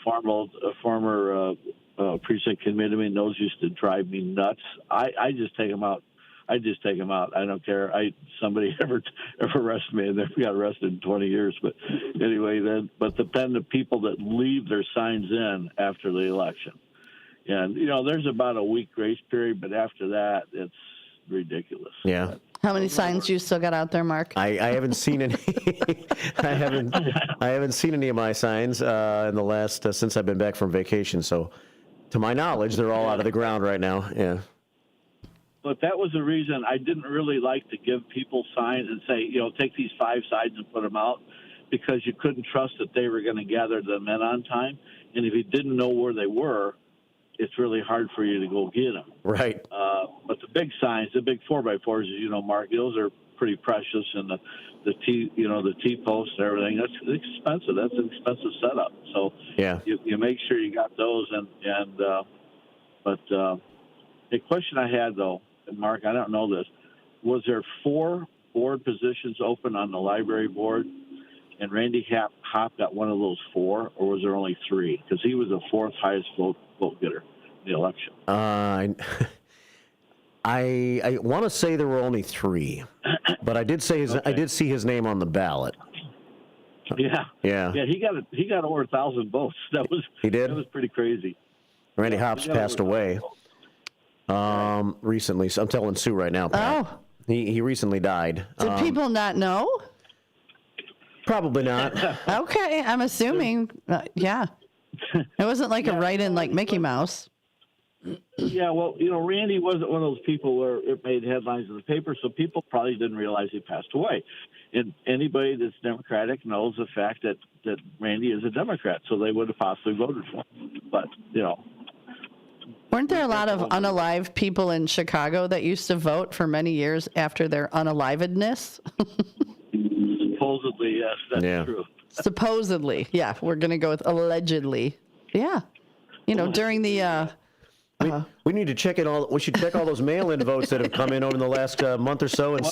former precinct committeeman, those used to drive me nuts. I just take them out. I don't care. Somebody ever arrested me, and they got arrested in 20 years. But anyway, then the people that leave their signs in after the election, and there's about a week grace period, but after that, it's ridiculous. Yeah. How many signs you still got out there, Mark? I haven't seen any. I haven't seen any of my signs in the last since I've been back from vacation. So, to my knowledge, they're all out of the ground right now. Yeah. But that was the reason I didn't really like to give people signs and say, take these 5 signs and put them out, because you couldn't trust that they were going to gather them in on time. And if you didn't know where they were, it's really hard for you to go get them. Right. But the big signs, the big 4x4s, as Mark, those are pretty precious, and the T-posts and everything, that's expensive. That's an expensive setup. So yeah, you make sure you got those. But the question I had, though, and Mark, I don't know this, was there 4 board positions open on the library board, and Randy Hopp got one of those 4, or was there only 3? Because he was the 4th highest vote getter in the election. I want to say there were only 3, but I did see his name on the ballot. Yeah. He got over 1,000 votes. He did. That was pretty crazy. Randy Hopp's passed away recently. So I'm telling Sue right now. Pat. Oh. He recently died. Did people not know? Probably not. Okay, I'm assuming. Yeah. It wasn't like a write-in like Mickey Mouse. Yeah, well, Randy wasn't one of those people where it made headlines in the paper, so people probably didn't realize he passed away. And anybody that's Democratic knows the fact that Randy is a Democrat, so they would have possibly voted for him. But, Weren't there a lot of unalive people in Chicago that used to vote for many years after their unalivedness? Supposedly, yes, that's true. Supposedly, yeah. We're going to go with allegedly. Yeah. During the... we need to check it all. We should check all those mail-in votes that have come in over the last month or so and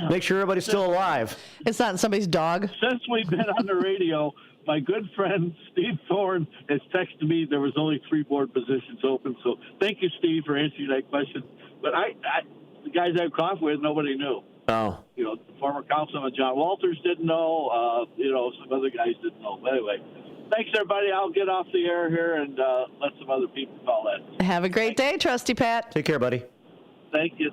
make sure everybody's still alive. It's not somebody's dog. Since we've been on the radio, my good friend Steve Thorne has texted me there was only 3 board positions open. So thank you, Steve, for answering that question. But the guys I have coffee with, nobody knew. Oh. Former Councilman John Walters didn't know. Some other guys didn't know. But anyway, thanks, everybody. I'll get off the air here and let some other people call in. Have a great day, Trusty Pat. Take care, buddy. Thank you,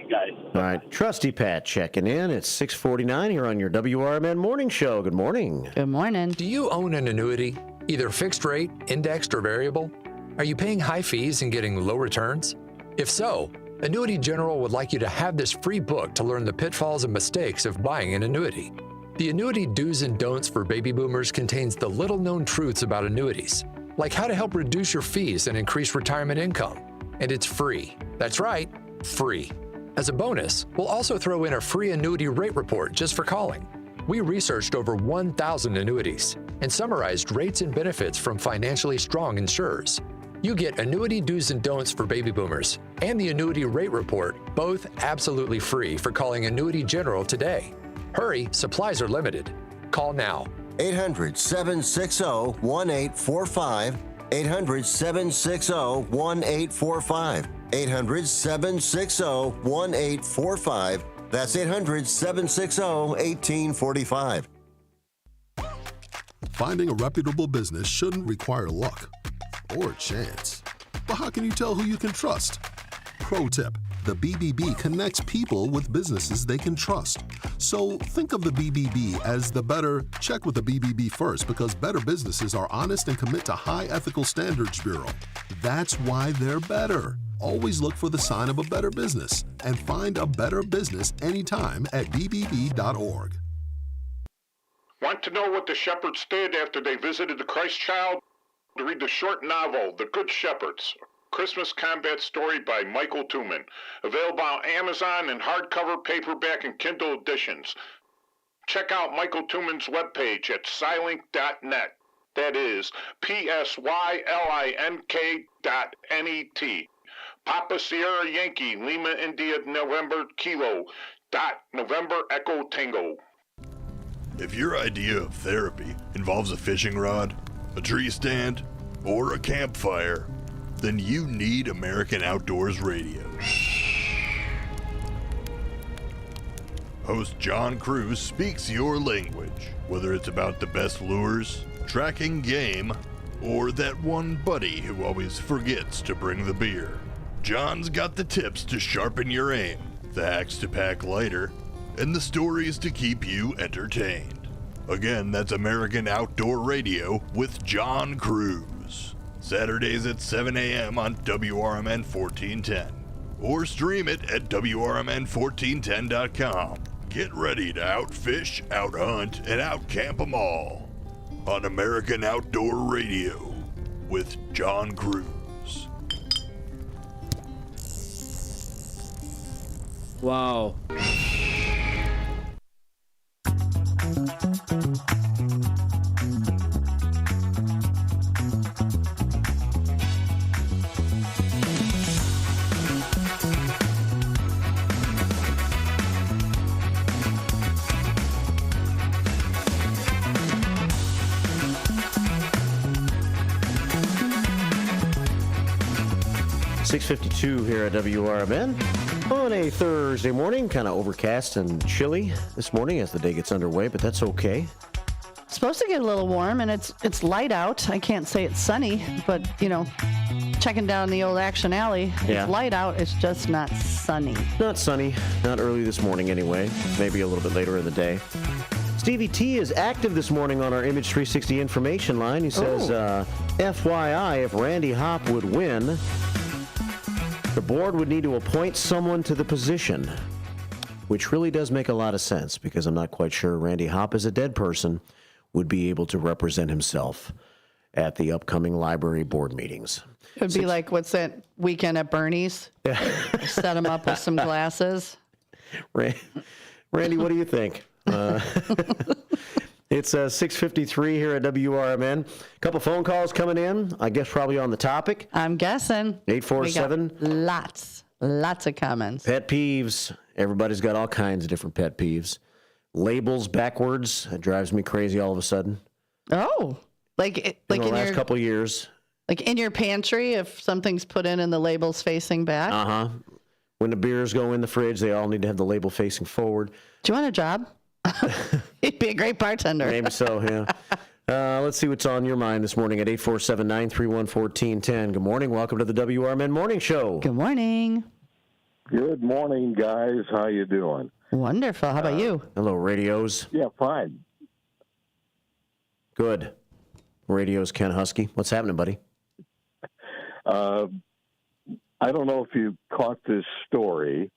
guys. All right, Trusty Pat checking in. It's 6:49 here on your WRMN Morning Show. Good morning. Good morning. Do you own an annuity, either fixed rate, indexed, or variable? Are you paying high fees and getting low returns? If so, Annuity General would like you to have this free book to learn the pitfalls and mistakes of buying an annuity. The annuity do's and don'ts for baby boomers contains the little-known truths about annuities, like how to help reduce your fees and increase retirement income. And it's free. That's right, free. As a bonus, we'll also throw in a free annuity rate report just for calling. We researched over 1,000 annuities and summarized rates and benefits from financially strong insurers. You get annuity do's and don'ts for baby boomers and the annuity rate report, both absolutely free for calling Annuity General today. Hurry, supplies are limited. Call now. 800-760-1845. 800-760-1845. 800-760-1845. That's 800-760-1845. Finding a reputable business shouldn't require luck or chance. But how can you tell who you can trust? Pro tip: the BBB connects people with businesses they can trust. So think of the BBB as the better. Check with the BBB first, because better businesses are honest and commit to high ethical standards bureau. That's why they're better. Always look for the sign of a better business and find a better business anytime at bbb.org. Want to know what the shepherds did after they visited the Christ child? To read the short novel, The Good Shepherds, Christmas combat story by Michael Tooman. Available on Amazon in hardcover, paperback, and Kindle editions. Check out Michael Tooman's webpage at Scilink.net. That is PSYLINK.net. Papa Sierra Yankee, Lima India November Kilo, November Echo Tango. If your idea of therapy involves a fishing rod, a tree stand, or a campfire, then you need American Outdoors Radio. Host John Cruz speaks your language, whether it's about the best lures, tracking game, or that one buddy who always forgets to bring the beer. John's got the tips to sharpen your aim, the hacks to pack lighter, and the stories to keep you entertained. Again, that's American Outdoor Radio with John Cruz. Saturdays at 7 a.m. on WRMN 1410. Or stream it at WRMN1410.com. Get ready to outfish, outhunt, and outcamp them all on American Outdoor Radio with John Cruz. Wow. 6:52 here at WRMN on a Thursday morning. Kind of overcast and chilly this morning as the day gets underway, but that's okay. It's supposed to get a little warm, and it's light out. I can't say it's sunny, but, you know, checking down the old Action Alley, Yeah. It's light out. It's just not sunny. Not sunny. Not early this morning anyway. Maybe a little bit later in the day. Stevie T is active this morning on our Image 360 information line. He says, FYI, if Randy Hopp would win, the board would need to appoint someone to the position, which really does make a lot of sense, because I'm not quite sure Randy Hopp, as a dead person, would be able to represent himself at the upcoming library board meetings. It would be like, what's that weekend at Bernie's? Set him up with some glasses. Randy, what do you think? It's 6:53 here at WRMN. A couple phone calls coming in, I guess probably on the topic. I'm guessing. 847. We got lots of comments. Pet peeves. Everybody's got all kinds of different pet peeves. Labels backwards. That drives me crazy all of a sudden. Oh, like in the last couple of years. Like in your pantry, if something's put in and the label's facing back. Uh-huh. When the beers go in the fridge, they all need to have the label facing forward. Do you want a job? He'd be a great bartender. Maybe so, yeah. Let's see what's on your mind this morning at 847-931-1410. Good morning. Welcome to the WRMN Morning Show. Good morning. Good morning, guys. How you doing? Wonderful. How about you? Hello, radios. Yeah, fine. Good. Radios, Ken Husky. What's happening, buddy? I don't know if you caught this story.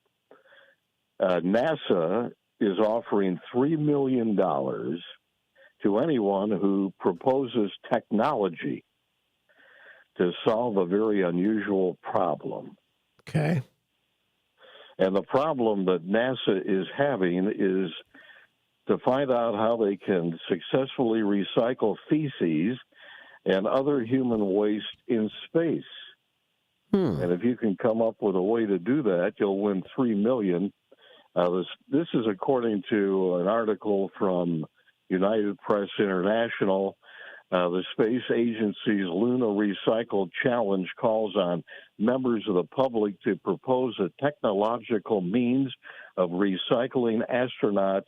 NASA is offering $3 million to anyone who proposes technology to solve a very unusual problem. Okay. And the problem that NASA is having is to find out how they can successfully recycle feces and other human waste in space. And if you can come up with a way to do that, you'll win $3 million. This is according to an article from United Press International. The Space Agency's Lunar Recycle Challenge calls on members of the public to propose a technological means of recycling astronauts'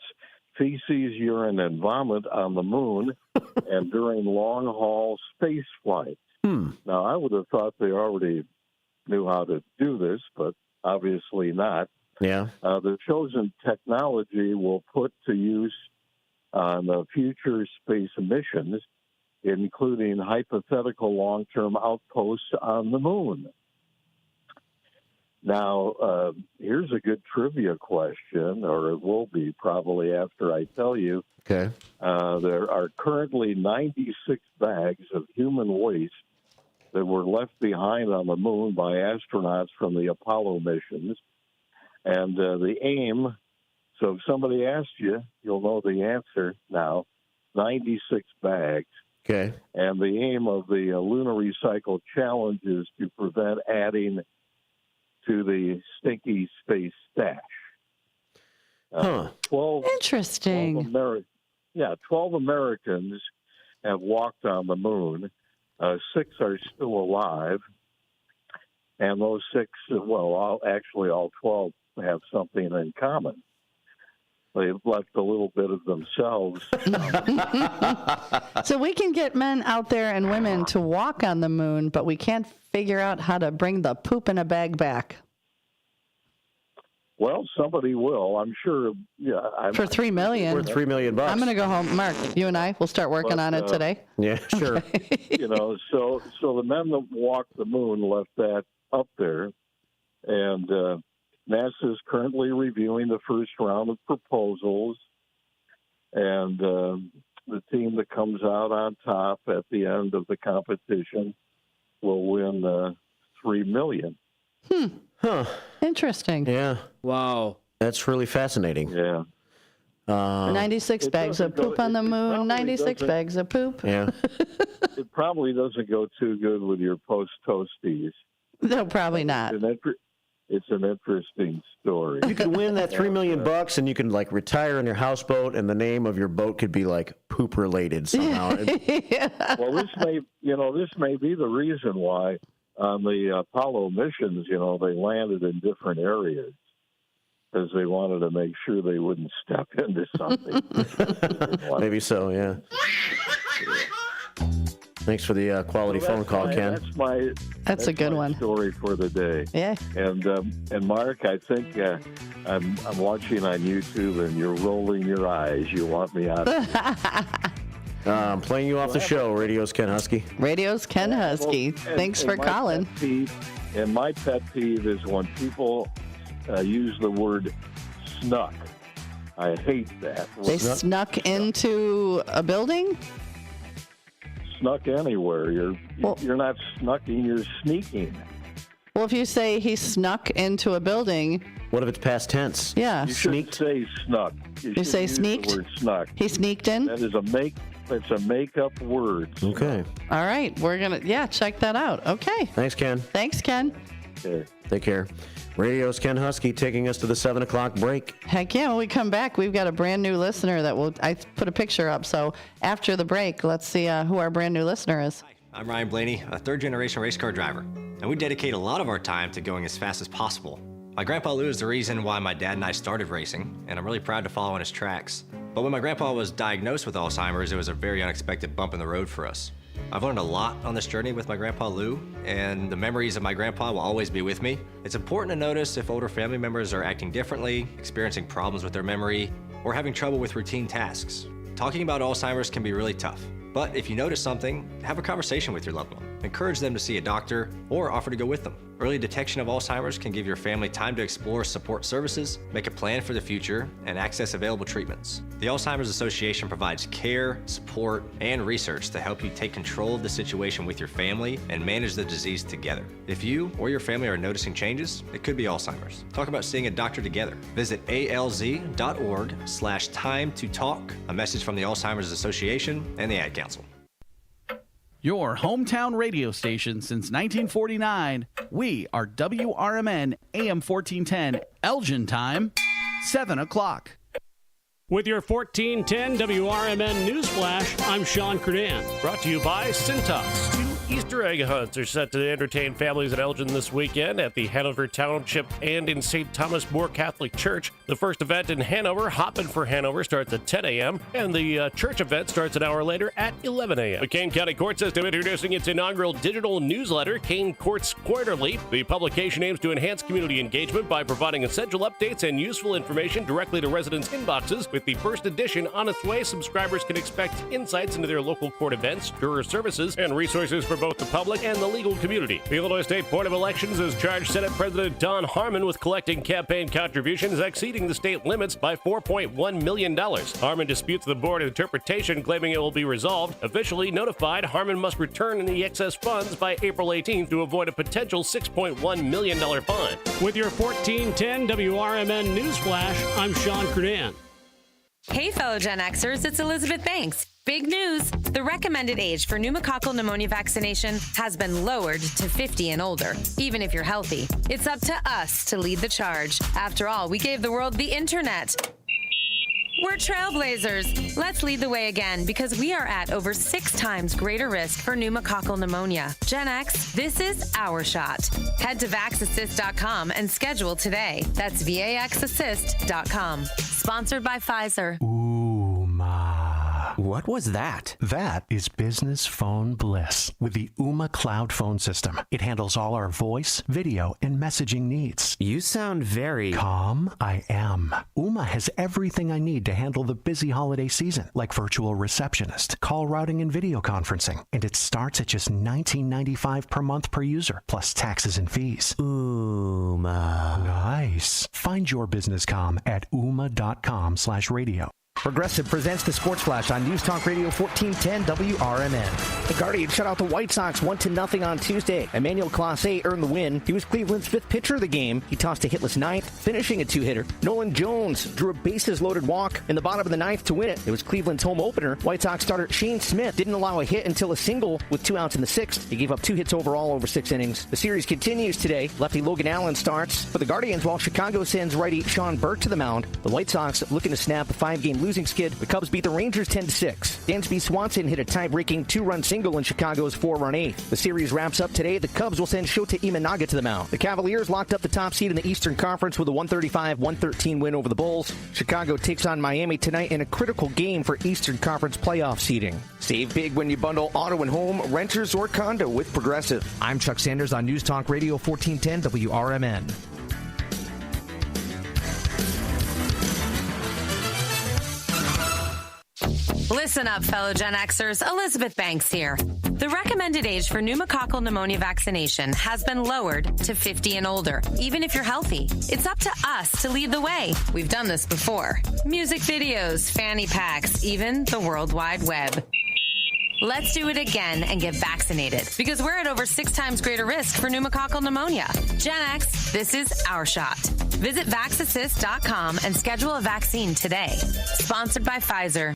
feces, urine, and vomit on the moon and during long-haul space flights. Now, I would have thought they already knew how to do this, but obviously not. Yeah. The chosen technology will put to use on future space missions, including hypothetical long-term outposts on the moon. Now, here's a good trivia question, or it will be probably after I tell you. Okay. There are currently 96 bags of human waste that were left behind on the moon by astronauts from the Apollo missions. And the aim, so if somebody asked you, you'll know the answer now, 96 bags. Okay. And the aim of the Lunar Recycle Challenge is to prevent adding to the stinky space stash. 12 Interesting. 12 Americans have walked on the moon. 6 are still alive. And those 6, all 12 have something in common. They've left a little bit of themselves. So we can get men out there and women to walk on the moon, but we can't figure out how to bring the poop in a bag back. Well, somebody will, I'm sure. Yeah, for $3 million. Worth $3 million. I'm going to go home. Mark, you and I will start working on it today. Yeah, sure. So the men that walked the moon left that up there, and NASA is currently reviewing the first round of proposals, and the team that comes out on top at the end of the competition will win $3 million. Interesting. Yeah. Wow. That's really fascinating. Yeah. 96 bags of poop on the moon, 96 bags of poop. Yeah. It probably doesn't go too good with your post-toasties. No, probably not. It's an interesting story. You could win that $3 million and you can retire in your houseboat, and the name of your boat could be poop related somehow. Well, this may be the reason why on the Apollo missions, they landed in different areas because they wanted to make sure they wouldn't step into something. Maybe so, yeah. Thanks for the quality phone call, Ken. That's a good one. Story for the day. Yeah. And Mark, I think I'm watching on YouTube, and you're rolling your eyes. You want me out. I'm playing you off the show. Radio's Ken Husky. Radio's Ken Husky. Thanks for calling. And my pet peeve is when people use the word snuck. I hate that. They snuck into a building? Snuck anywhere. You're not snucking, you're sneaking. Well, if you say he snuck into a building. What if it's past tense? Yeah. You should say snuck. You say sneaked? The word snuck. He sneaked in? That is it's a make-up word. Okay. All right. We're going to, check that out. Okay. Thanks, Ken. Thanks, Ken. Okay. Take care. Radio's Ken Husky taking us to the 7 o'clock break. Heck yeah. When we come back, we've got a brand new listener I put a picture up. So after the break, let's see who our brand new listener is. Hi, I'm Ryan Blaney, a third-generation race car driver, and we dedicate a lot of our time to going as fast as possible. My grandpa Lou is the reason why my dad and I started racing, and I'm really proud to follow in his tracks. But when my grandpa was diagnosed with Alzheimer's, it was a very unexpected bump in the road for us. I've learned a lot on this journey with my grandpa Lou, and the memories of my grandpa will always be with me. It's important to notice if older family members are acting differently, experiencing problems with their memory, or having trouble with routine tasks. Talking about Alzheimer's can be really tough, but if you notice something, have a conversation with your loved one. encourage them to see a doctor or offer to go with them. Early detection of Alzheimer's can give your family time to explore support services, make a plan for the future, and access available treatments. The Alzheimer's Association provides care, support, and research to help you take control of the situation with your family and manage the disease together. If you or your family are noticing changes, it could be Alzheimer's. Talk about seeing a doctor together. Visit alz.org/time to talk. A message from the Alzheimer's Association and the Ad Council. Your hometown radio station since 1949. We are WRMN AM 1410, Elgin time, 7 o'clock. With your 1410 WRMN News Flash, I'm Sean Credan. Brought to you by Cintas. Two Easter egg hunts are set to entertain families in Elgin this weekend at the Hanover Township and in St. Thomas More Catholic Church. The first event in Hanover, Hoppin' for Hanover, starts at 10 a.m., and the church event starts an hour later at 11 a.m. The Kane County Court System introducing its inaugural digital newsletter, Kane Courts Quarterly. The publication aims to enhance community engagement by providing essential updates and useful information directly to residents' inboxes. With the first edition on its way, subscribers can expect insights into their local court events, juror services, and resources for both the public and the legal community. The Illinois State Board of Elections has charged Senate President Don Harmon with collecting campaign contributions exceeding the state limits by $4.1 million. Harmon disputes the board interpretation, claiming it will be resolved. Officially notified, Harmon must return the excess funds by April 18th to avoid a potential $6.1 million fine. With your 1410 WRMN News Flash, I'm Sean Credan. Hey, fellow Gen Xers, it's Elizabeth Banks. Big news! The recommended age for pneumococcal pneumonia vaccination has been lowered to 50 and older, even if you're healthy. It's up to us to lead the charge. After all, we gave the world the internet. We're trailblazers. Let's lead the way again because we are at over 6 times greater risk for pneumococcal pneumonia. Gen X, this is our shot. Head to vaxassist.com and schedule today. That's vaxassist.com. Sponsored by Pfizer. What was that? That is business phone bliss with the Ooma Cloud Phone System. It handles all our voice, video, and messaging needs. You sound very... Calm. I am. Ooma has everything I need to handle the busy holiday season, like virtual receptionist, call routing, and video conferencing. And it starts at just $19.95 per month per user, plus taxes and fees. Ooma. Nice. Find your business comm at ooma.com/radio. Progressive presents the Sports Flash on News Talk Radio 1410 WRMN. The Guardians shut out the White Sox 1-0 on Tuesday. Emmanuel Clase earned the win. He was Cleveland's 5th pitcher of the game. He tossed a hitless 9th, finishing a 2-hitter. Nolan Jones drew a bases-loaded walk in the bottom of the 9th to win it. It was Cleveland's home opener. White Sox starter Shane Smith didn't allow a hit until a single with 2 outs in the 6th. He gave up 2 hits overall over 6 innings. The series continues today. Lefty Logan Allen starts for the Guardians while Chicago sends righty Sean Burke to the mound. The White Sox looking to snap a 5-game losing skid. The Cubs beat the Rangers 10-6. Dansby Swanson hit a tie-breaking 2-run single in Chicago's 4-run 8th. The series wraps up today. The Cubs will send Shota Imanaga to the mound. The Cavaliers locked up the top seed in the Eastern Conference with a 135-113 win over the Bulls. Chicago takes on Miami tonight in a critical game for Eastern Conference playoff seeding. Save big when you bundle auto and home, renters, or condo with Progressive. I'm Chuck Sanders on News Talk Radio 1410 WRMN. Listen up, fellow Gen Xers. Elizabeth Banks here. The recommended age for pneumococcal pneumonia vaccination has been lowered to 50 and older, even if you're healthy. It's up to us to lead the way. We've done this before. Music videos, fanny packs, even the World Wide Web. Let's do it again and get vaccinated because we're at over 6 times greater risk for pneumococcal pneumonia. Gen X, this is our shot. Visit vaxassist.com and schedule a vaccine today. Sponsored by Pfizer.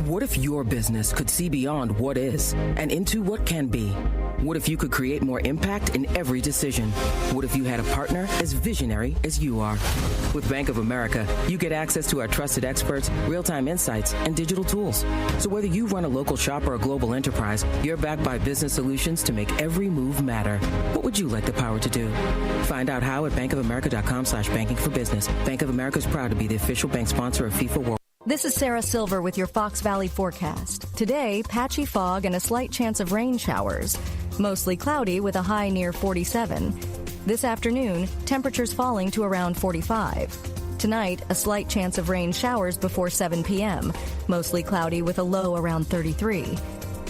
What if your business could see beyond what is and into what can be? What if you could create more impact in every decision? What if you had a partner as visionary as you are? With Bank of America, you get access to our trusted experts, real-time insights, and digital tools. So whether you run a local shop or a global enterprise, you're backed by business solutions to make every move matter. What would you like the power to do? Find out how at bankofamerica.com/banking for business. Bank of America is proud to be the official bank sponsor of FIFA World. This is Sarah Silver with your Fox Valley forecast. Today, patchy fog and a slight chance of rain showers. Mostly cloudy with a high near 47. This afternoon, temperatures falling to around 45. Tonight, a slight chance of rain showers before 7 p.m. Mostly cloudy with a low around 33.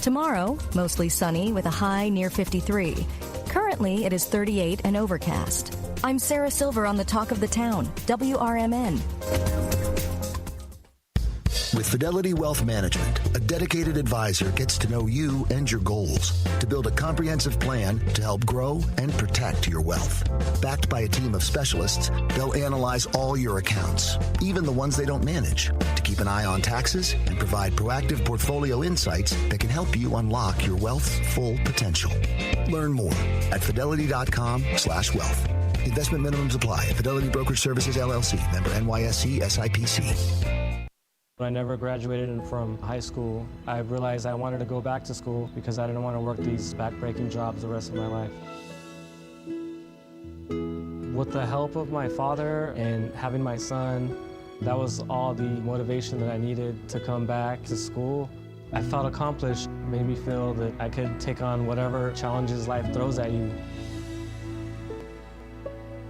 Tomorrow, mostly sunny with a high near 53. Currently, it is 38 and overcast. I'm Sarah Silver on the Talk of the Town, WRMN. With Fidelity Wealth Management, a dedicated advisor gets to know you and your goals to build a comprehensive plan to help grow and protect your wealth. Backed by a team of specialists, they'll analyze all your accounts, even the ones they don't manage, to keep an eye on taxes and provide proactive portfolio insights that can help you unlock your wealth's full potential. Learn more at fidelity.com/wealth. Investment minimums apply. Fidelity Brokerage Services, LLC. Member NYSE SIPC. When I never graduated from high school, I realized I wanted to go back to school because I didn't want to work these back-breaking jobs the rest of my life. With the help of my father and having my son, that was all the motivation that I needed to come back to school. I felt accomplished, made me feel that I could take on whatever challenges life throws at you.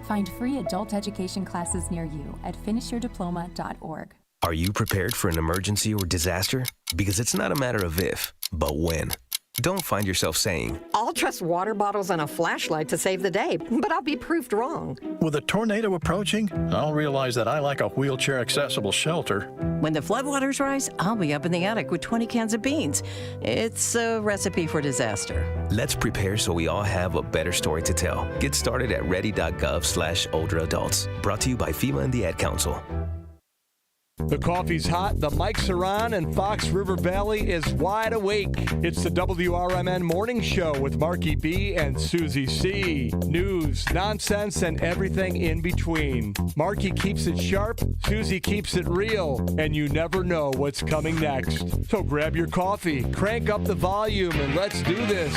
Find free adult education classes near you at finishyourdiploma.org. Are you prepared for an emergency or disaster? Because it's not a matter of if, but when. Don't find yourself saying, I'll trust water bottles and a flashlight to save the day, but I'll be proved wrong. With a tornado approaching, I'll realize that I like a wheelchair-accessible shelter. When the floodwaters rise, I'll be up in the attic with 20 cans of beans. It's a recipe for disaster. let's prepare so we all have a better story to tell. Get started at ready.gov/older adults. Brought to you by FEMA and the Ad Council. The coffee's hot, the mics are on, and Fox River Valley is wide awake. It's the WRMN Morning Show with Marky B and Susie C. News, nonsense, and everything in between. Marky keeps it sharp, Susie keeps it real, and you never know what's coming next. So grab your coffee, crank up the volume, and let's do this.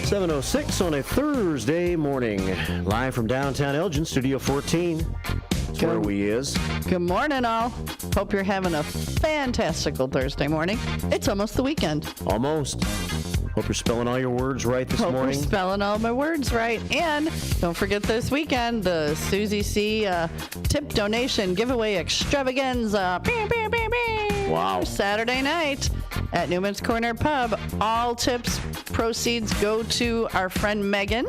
7:06 on a Thursday morning, live from downtown Elgin, Studio 14. That's where we is. Good morning, all. Hope you're having a fantastical Thursday morning. It's almost the weekend. Almost. Hope you're spelling all your words right this morning. Hope you're spelling all my words right. And don't forget this weekend, the Susie C. tip donation giveaway extravaganza. Wow. Saturday night at Newman's Corner Pub. All tips, proceeds go to our friend Megan,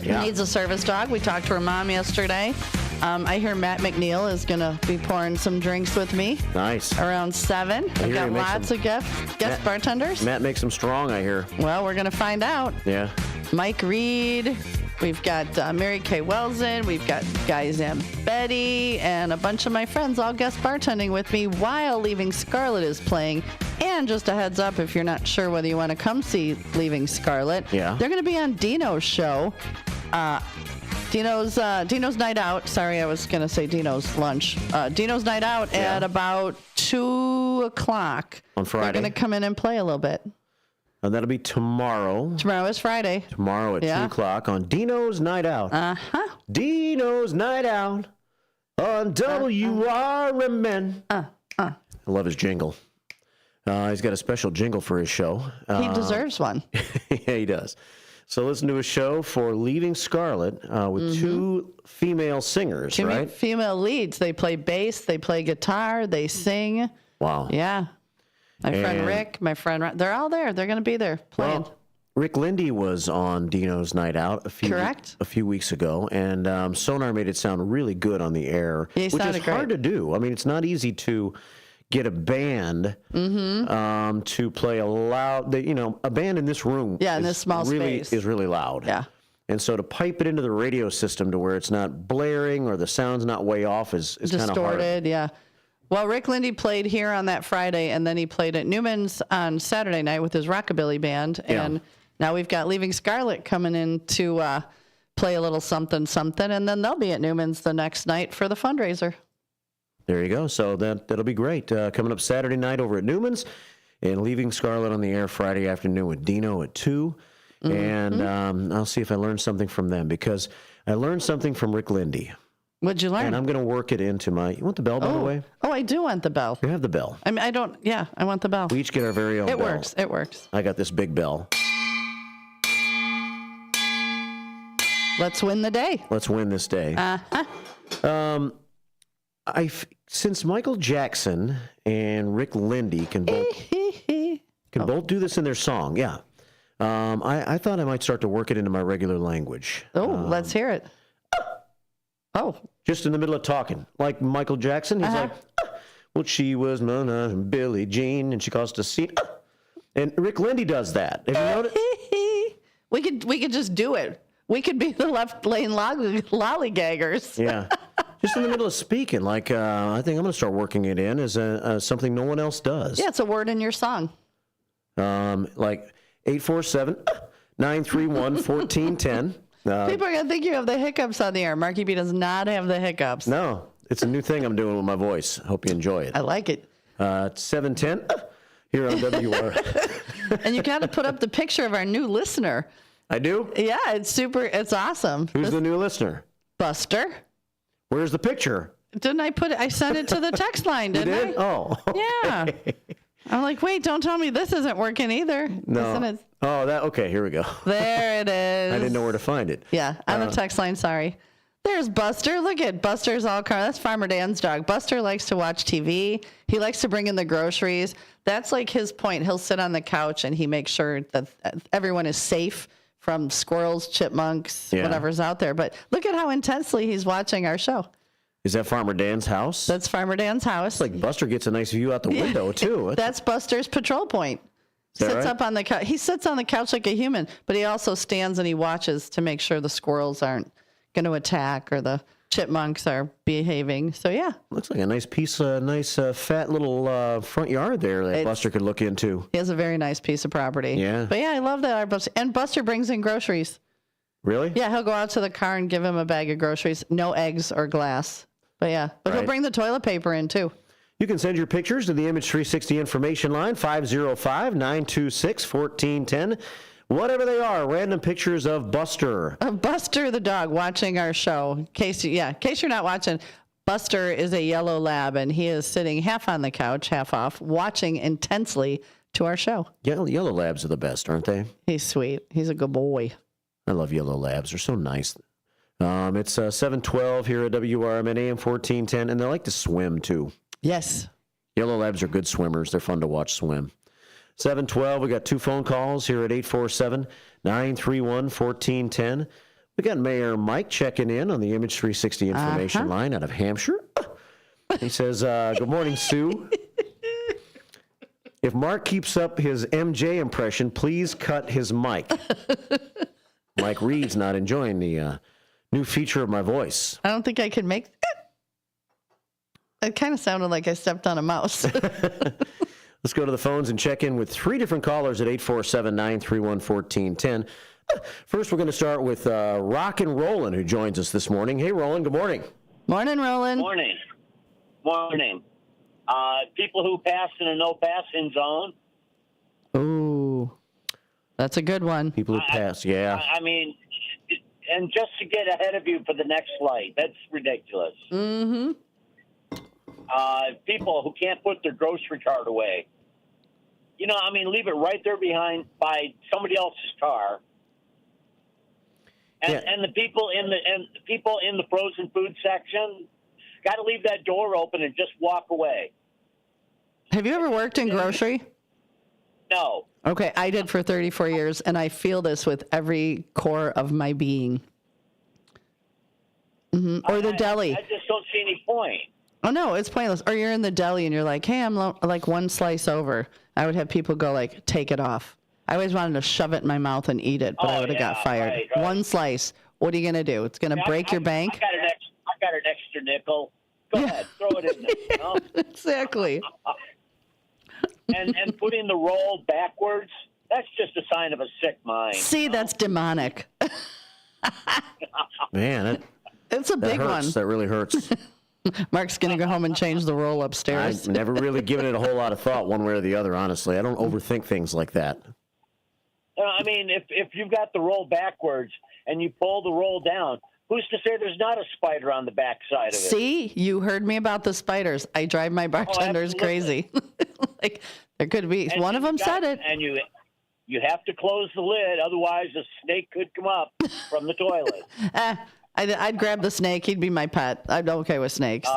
who needs a service dog. We talked to her mom yesterday. I hear Matt McNeil is going to be pouring some drinks with me. Nice. Around 7. I've got lots of guest bartenders. Matt makes them strong, I hear. Well, we're going to find out. Yeah. Mike Reed. We've got Mary Kay Welson. We've got Guy Zambetti and a bunch of my friends all guest bartending with me while Leaving Scarlet is playing. And just a heads up, if you're not sure whether you want to come see Leaving Scarlet, they're going to be on Dino's show. Dino's Night Out. Sorry, I was going to say Dino's Lunch. Dino's Night Out at about 2 o'clock. On Friday. They're going to come in and play a little bit. And that'll be tomorrow. Tomorrow is Friday. Tomorrow at 2 o'clock on Dino's Night Out. Uh-huh. Dino's Night Out on WRMN. I love his jingle. He's got a special jingle for his show. He deserves one. Yeah, he does. So listen to his show for Leaving Scarlet with two female singers, Two female leads. They play bass, they play guitar, they sing. Wow. Yeah. My friend Rick, my friend Ron, they're all there. They're going to be there playing. Well, Rick Lindy was on Dino's Night Out a few weeks ago, and Sonar made it sound really good on the air, which is hard to do. I mean, it's not easy to get a band to play a loud, a band in this room. Yeah, in this small space. Is really loud. Yeah. And so to pipe it into the radio system to where it's not blaring or the sound's not way off is kind of hard. Distorted, yeah. Well, Rick Lindy played here on that Friday, and then he played at Newman's on Saturday night with his rockabilly band. And now we've got Leaving Scarlet coming in to play a little something, and then they'll be at Newman's the next night for the fundraiser. There you go. So that'll be great. Coming up Saturday night over at Newman's, and Leaving Scarlet on the air Friday afternoon with Dino at 2. And I'll see if I learned something from them, because I learned something from Rick Lindy. What'd you learn? And I'm going to work it into my... You want the bell, by the way? Oh, I do want the bell. You have the bell. I mean, I don't... Yeah, I want the bell. We each get our very own It bell. works. It works. I got this big bell. Let's win the day. Let's win this day. Uh-huh. Since Michael Jackson and Rick Lindy can both do this in their song, yeah. I thought I might start to work it into my regular language. Let's hear it. Just in the middle of talking. Like Michael Jackson, he's like, well, she was Billie Jean, and she caused a scene. And Rick Lindy does that. Have you noticed? We could just do it. We could be the left lane lollygaggers. Yeah. Just in the middle of speaking. Like, I think I'm going to start working it in as something no one else does. Yeah, it's a word in your song. Like 847-931-1410. People are going to think you have the hiccups on the air. Marky B does not have the hiccups. No, it's a new thing I'm doing with my voice. Hope you enjoy it. I like it. It's 7:10 here on WR. And you got to put up the picture of our new listener. I do? Yeah, it's super. It's awesome. Who's the new listener? Buster. Where's the picture? Didn't I put it? I sent it to the text line, didn't you did? I? Oh. Yeah. I'm like, wait, don't tell me this isn't working either. No. Okay, here we go. There it is. I didn't know where to find it. Yeah, on the text line, sorry. There's Buster. Look at Buster's all car. That's Farmer Dan's dog. Buster likes to watch TV. He likes to bring in the groceries. That's like his point. He'll sit on the couch and he makes sure that everyone is safe from squirrels, chipmunks, whatever's out there. But look at how intensely he's watching our show. Is that Farmer Dan's house? That's Farmer Dan's house. It's like Buster gets a nice view out the window, too. That's Buster's patrol point. Sits up on the couch. He sits on the couch like a human, but he also stands and he watches to make sure the squirrels aren't going to attack or the chipmunks are behaving. So, yeah. Looks like a nice piece of fat little front yard there that Buster could look into. He has a very nice piece of property. Yeah. But, yeah, I love that. And Buster brings in groceries. Really? Yeah, he'll go out to the car and give him a bag of groceries. No eggs or glass. But, yeah. But he'll bring the toilet paper in, too. You can send your pictures to the Image 360 information line, 505-926-1410. Whatever they are, random pictures of Buster. Of Buster the dog watching our show. In case you're not watching, Buster is a yellow lab, and he is sitting half on the couch, half off, watching intensely to our show. Yellow labs are the best, aren't they? He's sweet. He's a good boy. I love yellow labs. They're so nice. It's 7:12 here at WRMN AM 1410, and they like to swim, too. Yes. Yellow labs are good swimmers. They're fun to watch swim. 7:12, we got 2 phone calls here at 847-931-1410. We got Mayor Mike checking in on the Image 360 information line out of Hampshire. He says, good morning, Sue. If Mark keeps up his MJ impression, please cut his mic. Mike Reed's not enjoying the new feature of my voice. I don't think I could make it. It kind of sounded like I stepped on a mouse. Let's go to the phones and check in with 3 different callers at 847-931-1410. First, we're going to start with Rockin' Roland, who joins us this morning. Hey, Roland, good morning. Morning, Roland. Morning. People who pass in a no-passing zone. Ooh, that's a good one. People who pass, yeah. I mean, and just to get ahead of you for the next light, that's ridiculous. Mm-hmm. People who can't put their grocery cart away. Leave it right there by somebody else's car. And the people in the frozen food section got to leave that door open and just walk away. Have you ever worked in grocery? No. Okay, I did for 34 years, and I feel this with every core of my being. Mm-hmm. Or the deli. I just don't see any point. Oh, no, it's pointless. Or you're in the deli and you're like, hey, I'm like one slice over. I would have people go like, take it off. I always wanted to shove it in my mouth and eat it, but I would have got fired. Right. One slice. What are you going to do? It's going to break your bank? I got an extra nickel. Go ahead, throw it in there. You know? Exactly. And putting the roll backwards, that's just a sign of a sick mind. See, that's demonic. Man, it's a big hurts. one. That really hurts. Mark's going to go home and change the roll upstairs. I've never really given it a whole lot of thought one way or the other, honestly. I don't overthink things like that. I mean, if you've got the roll backwards and you pull the roll down, who's to say there's not a spider on the backside of it? See, you heard me about the spiders. I drive my bartenders crazy. Like, there could be. And one of them said it. And you have to close the lid, otherwise a snake could come up from the toilet. I'd grab the snake. He'd be my pet. I'm okay with snakes.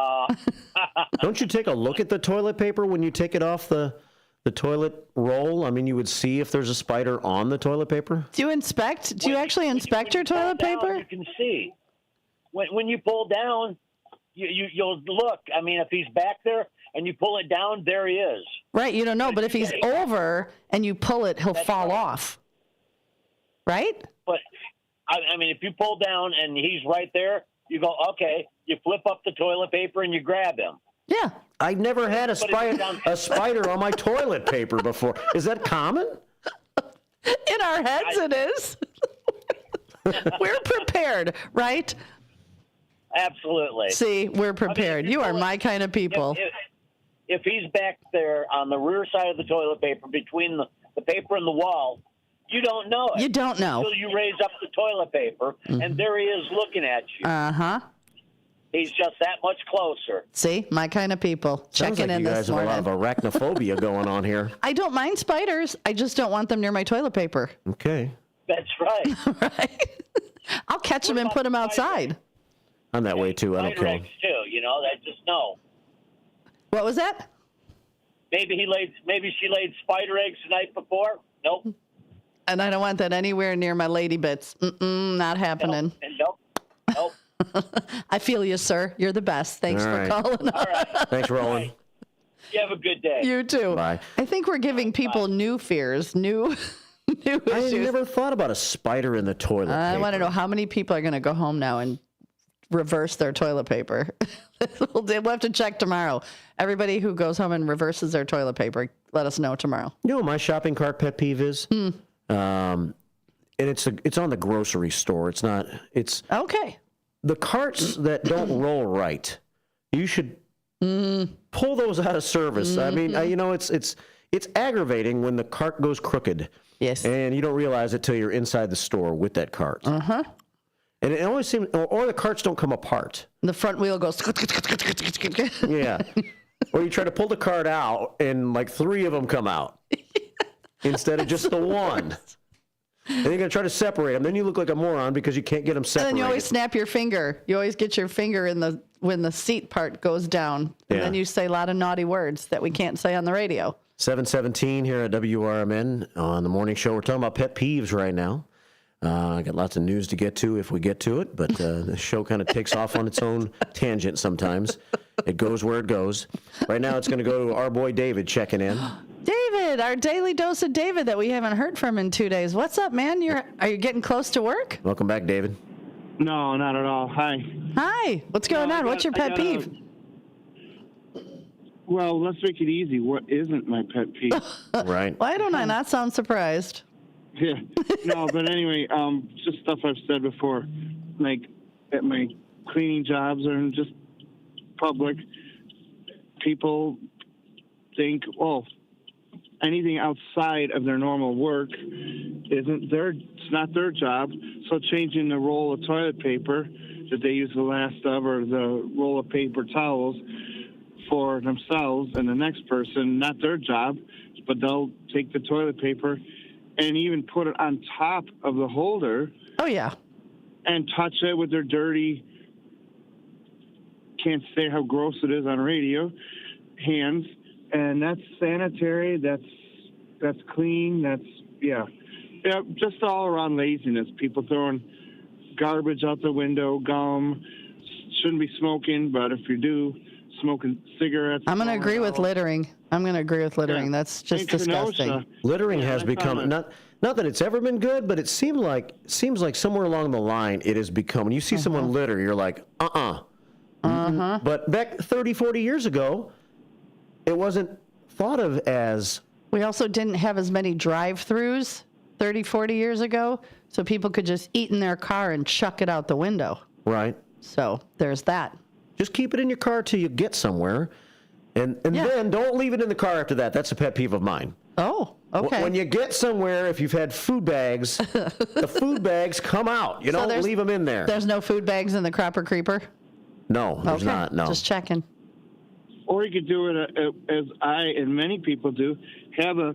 Don't you take a look at the toilet paper when you take it off the toilet roll? I mean, you would see if there's a spider on the toilet paper. Do you inspect? Do you actually inspect your toilet paper? You can see. When you pull down, you'll look. I mean, if he's back there and you pull it down, there he is. Right. You don't know, but if he's over and you pull it, he'll fall off. Right? But I mean, if you pull down and he's right there, you go, okay. You flip up the toilet paper and you grab him. Yeah. I never had a spider on my toilet paper before. Is that common? In our heads, it is. We're prepared, right? Absolutely. See, we're prepared. You are my kind of people. If he's back there on the rear side of the toilet paper between the paper and the wall, you don't know it. You don't know. Until you raise up the toilet paper, and there he is looking at you. Uh-huh. He's just that much closer. See, my kind of people. Sounds Checking like in you this guys have a lot of morning. arachnophobia going on here. I don't mind spiders. I just don't want them near my toilet paper. Okay. That's right. Right. I'll catch them and put them outside. I'm that way too. I don't Spider care. eggs too. You know, I just know. What was that? Maybe she laid spider eggs the night before. Nope. And I don't want that anywhere near my lady bits. Not happening. Nope. I feel you, sir. You're the best. Thanks All for right. calling. All right. Thanks, Roland. You have a good day. You too. Bye. I think we're giving people new fears, new I issues. never thought about a spider in the toilet I paper. want to know how many people are going to go home now and reverse their toilet paper. We'll have to check tomorrow. Everybody who goes home and reverses their toilet paper, let us know tomorrow. You know what my shopping cart pet peeve is? And it's on the grocery store. It's okay. The carts that don't roll right. You should pull those out of service. I mean, it's aggravating when the cart goes crooked. Yes. And you don't realize it till you're inside the store with that cart. Uh-huh. And it always seems, or the carts don't come apart. The front wheel goes. Yeah. Or you try to pull the cart out and like 3 of them come out instead of just the one. And you're going to try to separate them. Then you look like a moron because you can't get them separated. And then you always snap your finger. You always get your finger when the seat part goes down. And Yeah. then you say a lot of naughty words that we can't say on the radio. 7:17 here at WRMN on the morning show. We're talking about pet peeves right now. I got lots of news to get to if we get to it, but the show kind of takes off on its own tangent sometimes. It goes where it goes. Right now it's going to go to our boy David checking in. David, our daily dose of David that we haven't heard from in 2 days. What's up, man? Are you getting close to work? Welcome back, David. No, not at all. Hi. Hi. What's going on? What's your pet peeve? Well, let's make it easy. What isn't my pet peeve? Right. Why don't I not sound surprised? Yeah. No, but anyway, just stuff I've said before, like at my cleaning jobs or just public, people think, oh, anything outside of their normal work it's not their job. So changing the roll of toilet paper that they use the last of or the roll of paper towels for themselves and the next person, not their job, but they'll take the toilet paper and even put it on top of the holder. Oh, yeah. And touch it with their dirty, can't say how gross it is on radio, hands. And that's sanitary, that's clean, yeah, just all around laziness. People throwing garbage out the window, gum, shouldn't be smoking, but if you do, smoking cigarettes. I'm going to agree with littering. Yeah. That's just disgusting. Littering has become not that it's ever been good, but it seems like somewhere along the line it has become. When you see someone litter, you're like, But back 30, 40 years ago, it wasn't thought of as. We also didn't have as many drive-throughs 30, 40 years ago, so people could just eat in their car and chuck it out the window. Right. So there's that. Just keep it in your car till you get somewhere. And then don't leave it in the car after that. That's a pet peeve of mine. Oh, okay. When you get somewhere, if you've had food bags, the food bags come out. You don't leave them in there. There's no food bags in the Cropper Creeper? No, there's not. No. Just checking. Or you could do it as I and many people do, have a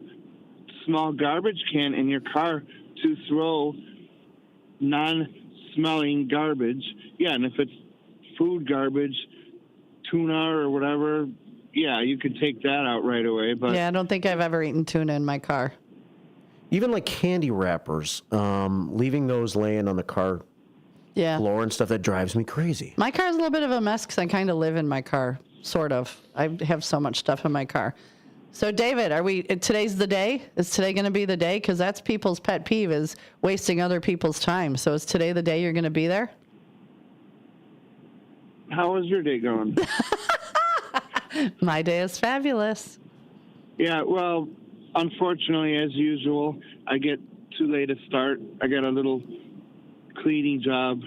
small garbage can in your car to throw non-smelling garbage. Yeah, and if it's food garbage, tuna or whatever, yeah, you could take that out right away. But yeah, I don't think I've ever eaten tuna in my car. Even like candy wrappers, leaving those laying on the car floor and stuff, that drives me crazy. My car's a little bit of a mess because I kind of live in my car, sort of. I have so much stuff in my car. So, David, today's the day? Is today going to be the day? Because that's people's pet peeve, is wasting other people's time. So is today the day you're going to be there? How is your day going? My day is fabulous. Yeah, well, unfortunately, as usual, I get too late to start. I got a little cleaning job.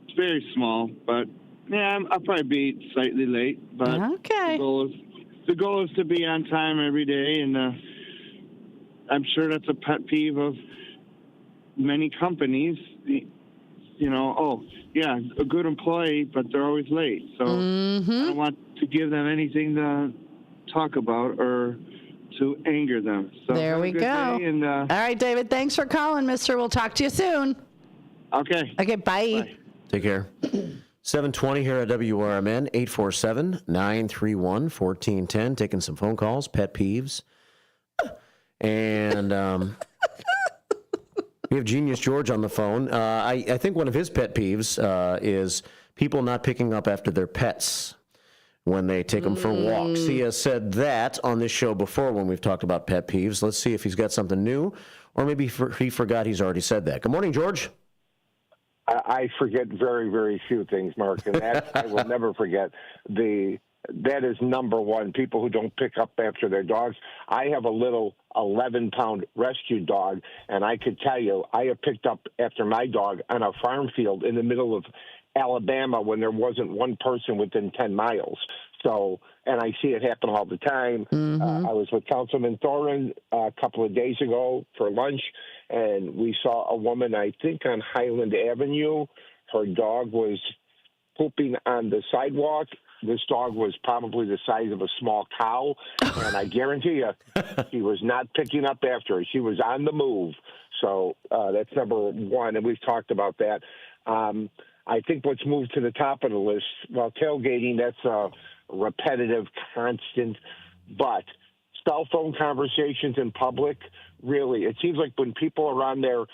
It's very small, but yeah, I'll probably be slightly late. But okay. The goal is to be on time every day, and I'm sure that's a pet peeve of many companies. You know, oh, yeah, a good employee, but they're always late. So I don't want to give them anything to talk about or to anger them. So there we go. And, all right, David, thanks for calling, mister. We'll talk to you soon. Okay. Okay, bye. Take care. 7:20 here at WRMN, 847-931-1410. Taking some phone calls, pet peeves. And we have Genius George on the phone. I think one of his pet peeves is people not picking up after their pets when they take them for walks. He has said that on this show before when we've talked about pet peeves. Let's see if he's got something new, or maybe he forgot he's already said that. Good morning, George. I forget very, very few things, Mark, and that I will never forget. That is number one, people who don't pick up after their dogs. I have a little 11-pound rescue dog, and I could tell you, I have picked up after my dog on a farm field in the middle of Alabama when there wasn't one person within 10 miles. So, and I see it happen all the time. I was with Councilman Thorin a couple of days ago for lunch, and we saw a woman, I think on Highland Avenue. Her dog was pooping on the sidewalk. This dog was probably the size of a small cow, and I guarantee you, she was not picking up after her. She was on the move. So that's number one, and we've talked about that. I think what's moved to the top of the list, well, tailgating, that's a repetitive, constant, but cell phone conversations in public, really, it seems like when people are on their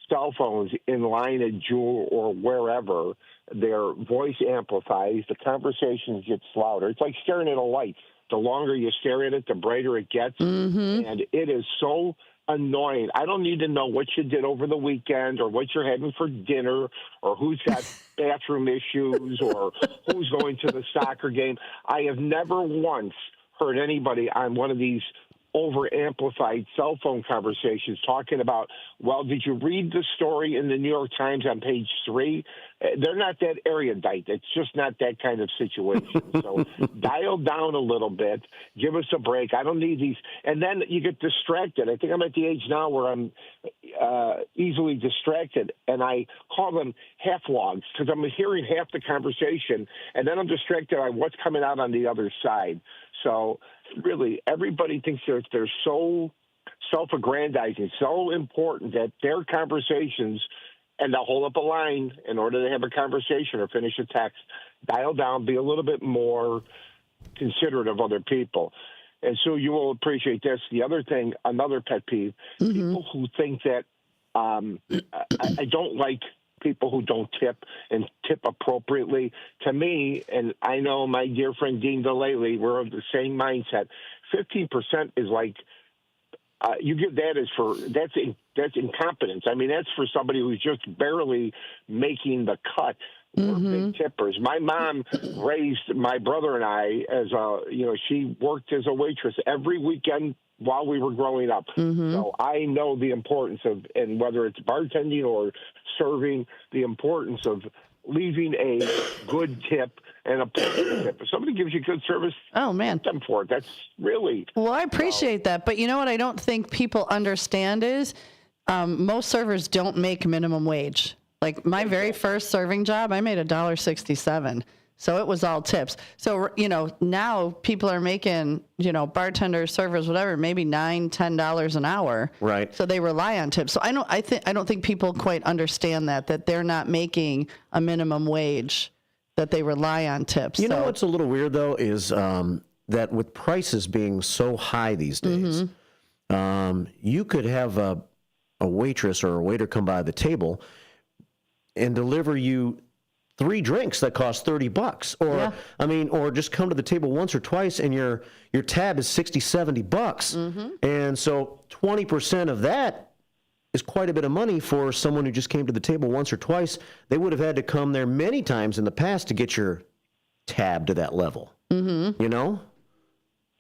cell phones in line at Jewel or wherever, their voice amplifies, the conversations gets louder. It's like staring at a light. The longer you stare at it, the brighter it gets, and it is so annoying. I don't need to know what you did over the weekend or what you're having for dinner or who's got bathroom issues or who's going to the soccer game. I have never once heard anybody on one of these over-amplified cell phone conversations talking about, well, did you read the story in the New York Times on page 3? They're not that erudite. It's just not that kind of situation. So dial down a little bit. Give us a break. I don't need these. And then you get distracted. I think I'm at the age now where I'm easily distracted, and I call them half logs because I'm hearing half the conversation, and then I'm distracted by what's coming out on the other side. So really, everybody thinks they're so self-aggrandizing, so important that their conversations, and they'll hold up a line in order to have a conversation or finish a text, dial down, be a little bit more considerate of other people. And so you will appreciate this. The other thing, another pet peeve, people who think that I don't like people who don't tip and tip appropriately. To me, and I know my dear friend Dean DeLaley, we're of the same mindset. 15% is like you give that as for that's incompetence. I mean, that's for somebody who's just barely making the cut. We're big tippers. My mom raised my brother and I as she worked as a waitress every weekend while we were growing up. So I know the importance of, and whether it's bartending or serving, the importance of leaving a good tip and a portion tip. If somebody gives you good service, oh man, tip them for it. That's really well. I appreciate that, but you know what? I don't think people understand is most servers don't make minimum wage. Like my very first serving job, I made $1.67. So it was all tips. So, now people are making, bartenders, servers, whatever, maybe $9, $10 an hour. Right. So they rely on tips. So I don't think people quite understand that they're not making a minimum wage, that they rely on tips. You know what's a little weird though is that with prices being so high these days, you could have a waitress or a waiter come by the table and deliver you 3 drinks that cost $30, or just come to the table once or twice and your tab is $60-$70, and so 20% of that is quite a bit of money for someone who just came to the table once or twice. They would have had to come there many times in the past to get your tab to that level. You know?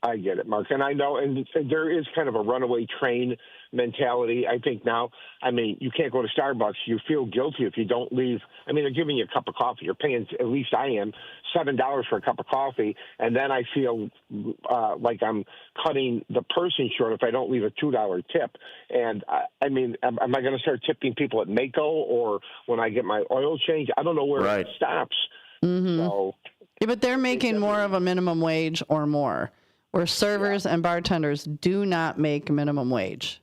I get it, Mark. And I know, and there is kind of a runaway train mentality. I think now, you can't go to Starbucks. You feel guilty if you don't leave. They're giving you a cup of coffee. You're paying, at least I am, $7 for a cup of coffee. And then I feel like I'm cutting the person short if I don't leave a $2 tip. And am I going to start tipping people at Mako or when I get my oil change? I don't know where it stops. So, yeah, but they're making more of a minimum wage or more. Where servers and bartenders do not make minimum wage.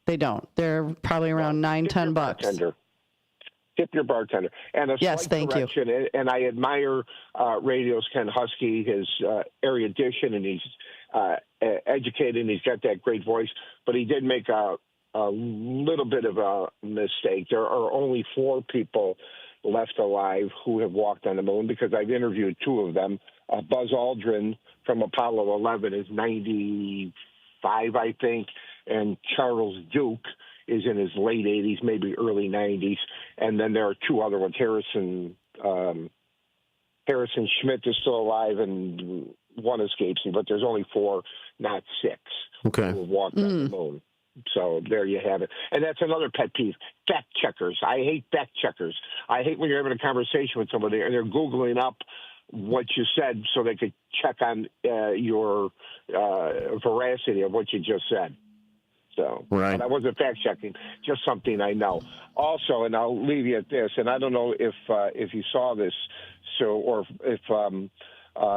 They don't. They're probably around $9-10. Tip your bartender. And yes, thank you. And I admire Radio's Ken Husky, his erudition, and he's educated, and he's got that great voice. But he did make a little bit of a mistake. There are only 4 people left alive who have walked on the moon, because I've interviewed 2 of them. Buzz Aldrin from Apollo 11 is 95, I think, and Charles Duke is in his late 80s, maybe early 90s. And then there are 2 other ones. Harrison Schmidt is still alive, and one escapes me, but there's only 4, not 6, who have walked on the moon. So there you have it. And that's another pet peeve, fact checkers. I hate fact checkers. I hate when you're having a conversation with somebody and they're Googling up what you said so they could check on your veracity of what you just said. So, but I wasn't fact checking, just something I know. Also, and I'll leave you at this, and I don't know if you saw this, or if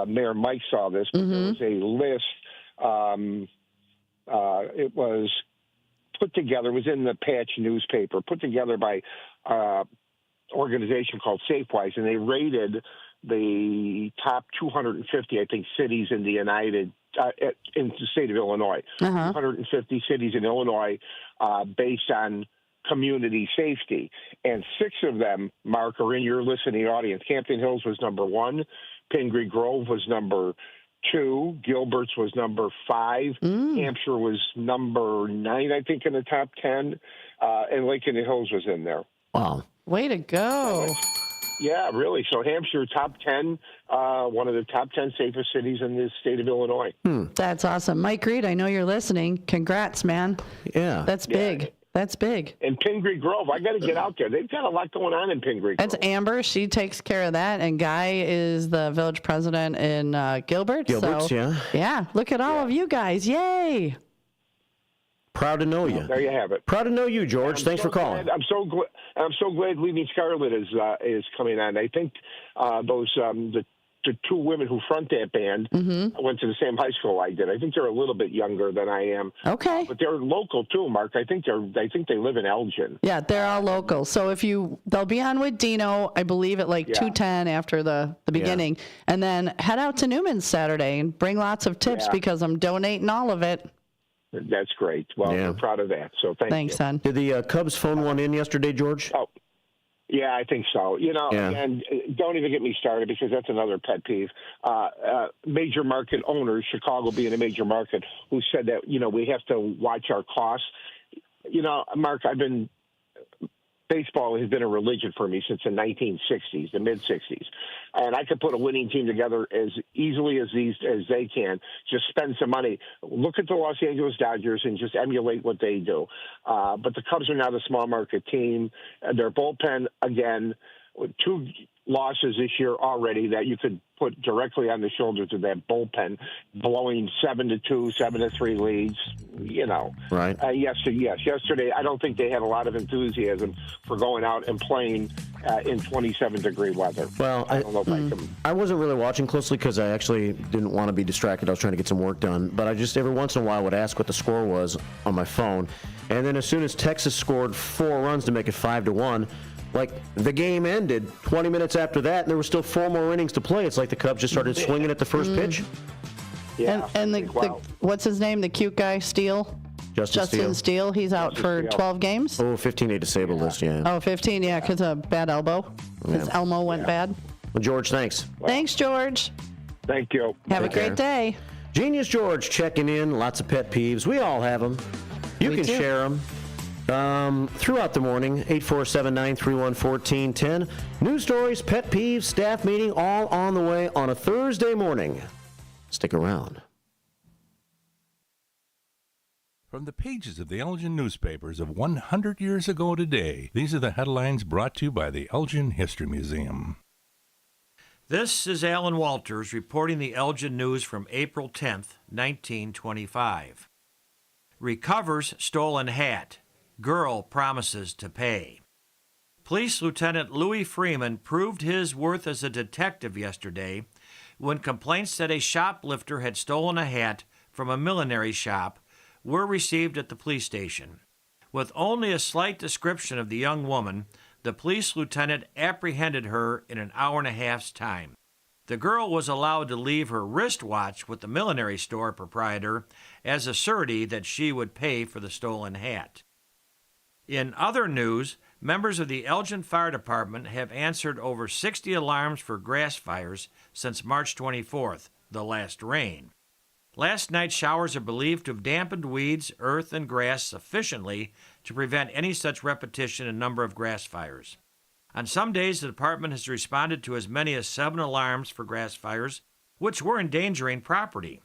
Mayor Mike saw this, but there was a list. It was put together, it was in the Patch newspaper, put together by an organization called Safewise, and they rated the top 250, I think, cities in the in the state of Illinois. 250 cities in Illinois based on community safety. And 6 of them, Mark, are in your listening audience. Hampton Hills was number 1. Pingree Grove was number 2. Gilbert's was number 5. Hampshire was number 9, I think, in the top 10. And Lincoln Hills was in there. Wow. Way to go. Yeah, really. So Hampshire, top 10, one of the top 10 safest cities in the state of Illinois. That's awesome. Mike Reed, I know you're listening. Congrats, man. Yeah. That's big. Yeah. That's big. And Pingree Grove, I got to get out there. They've got a lot going on in Pingree Grove. That's Amber. She takes care of that. And Guy is the village president in Gilbert. Gilbert's, so, yeah. Look at all of you guys. Yay. Proud to know you. There you have it. Proud to know you, George. Thanks for calling. I'm so glad Leaving Scarlet is coming on. I think the 2 women who front that band went to the same high school I did. I think they're a little bit younger than I am. Okay. But they're local too, Mark. I think they live in Elgin. Yeah, they're all local. So they'll be on with Dino, I believe at 2:10 after the beginning, and then head out to Newman's Saturday and bring lots of tips because I'm donating all of it. That's great. Well, we're proud of that. So thanks, son. Did the Cubs phone one in yesterday, George? Oh, yeah, I think so. And don't even get me started because that's another pet peeve. Major market owners, Chicago being a major market, who said that, we have to watch our costs. Mark, baseball has been a religion for me since the 1960s, the mid-60s. And I could put a winning team together as easily as they can. Just spend some money. Look at the Los Angeles Dodgers and just emulate what they do. But the Cubs are now the small market team. Their bullpen, again, 2 losses this year already that you could put directly on the shoulders of that bullpen, blowing 7-2, 7-3 leads. Right? Yesterday, I don't think they had a lot of enthusiasm for going out and playing in 27-degree weather. Well, I don't know if I wasn't really watching closely because I actually didn't want to be distracted. I was trying to get some work done. But I just every once in a while would ask what the score was on my phone. And then as soon as Texas scored 4 runs to make it 5-1, like the game ended 20 minutes after that, and there were still 4 more innings to play. It's like the Cubs just started swinging at the first pitch. Yeah. And the what's his name? The cute guy, Steele? Justin Steele. He's out for 12 games? Oh, 15-day disabled list, yeah. Oh, 15, yeah, because of bad elbow. His Elmo went bad. Well, George, thanks. Thanks, George. Thank you. Have a great day. Genius George checking in. Lots of pet peeves. We all have them. You can share them. Throughout the morning, 847-931-1410. News stories, pet peeves, staff meeting, all on the way on a Thursday morning. Stick around. From the pages of the Elgin newspapers of 100 years ago today, these are the headlines brought to you by the Elgin History Museum. This is Alan Walters reporting the Elgin News from April 10th, 1925. Recovers stolen hat. Girl promises to pay. Police Lieutenant Louis Freeman proved his worth as a detective yesterday when complaints that a shoplifter had stolen a hat from a millinery shop were received at the police station. With only a slight description of the young woman, the police lieutenant apprehended her in an hour and a half's time. The girl was allowed to leave her wristwatch with the millinery store proprietor as a surety that she would pay for the stolen hat. In other news, members of the Elgin Fire Department have answered over 60 alarms for grass fires since March 24th, the last rain. Last night's showers are believed to have dampened weeds, earth, and grass sufficiently to prevent any such repetition in number of grass fires. On some days, the department has responded to as many as 7 alarms for grass fires, which were endangering property.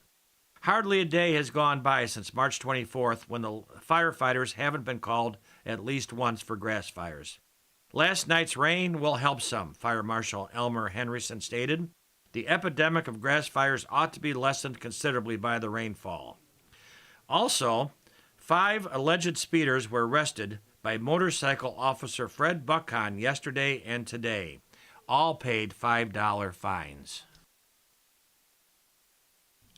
Hardly a day has gone by since March 24th when the firefighters haven't been called at least once for grass fires. Last night's rain will help some, Fire Marshal Elmer Henryson stated. The epidemic of grass fires ought to be lessened considerably by the rainfall. Also, 5 alleged speeders were arrested by motorcycle officer Fred Buckhahn yesterday and today. All paid $5 fines.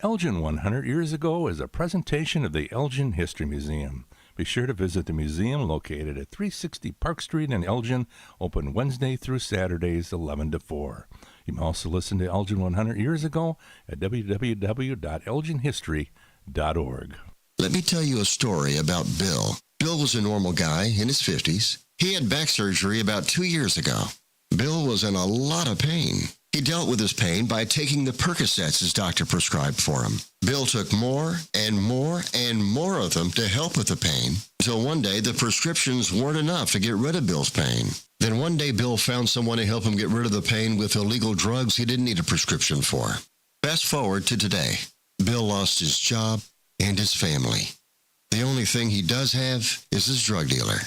Elgin 100 Years Ago is a presentation of the Elgin History Museum. Be sure to visit the museum located at 360 Park Street in Elgin, open Wednesday through Saturdays 11 to 4. You can also listen to Elgin 100 Years Ago at www.elginhistory.org. Let me tell you a story about Bill. Bill was a normal guy in his 50s. He had back surgery about 2 years ago. Bill was in a lot of pain. He dealt with his pain by taking the Percocets his doctor prescribed for him. Bill took more and more and more of them to help with the pain, until one day the prescriptions weren't enough to get rid of Bill's pain. Then one day Bill found someone to help him get rid of the pain with illegal drugs he didn't need a prescription for. Fast forward to today. Bill lost his job and his family. The only thing he does have is his drug dealer.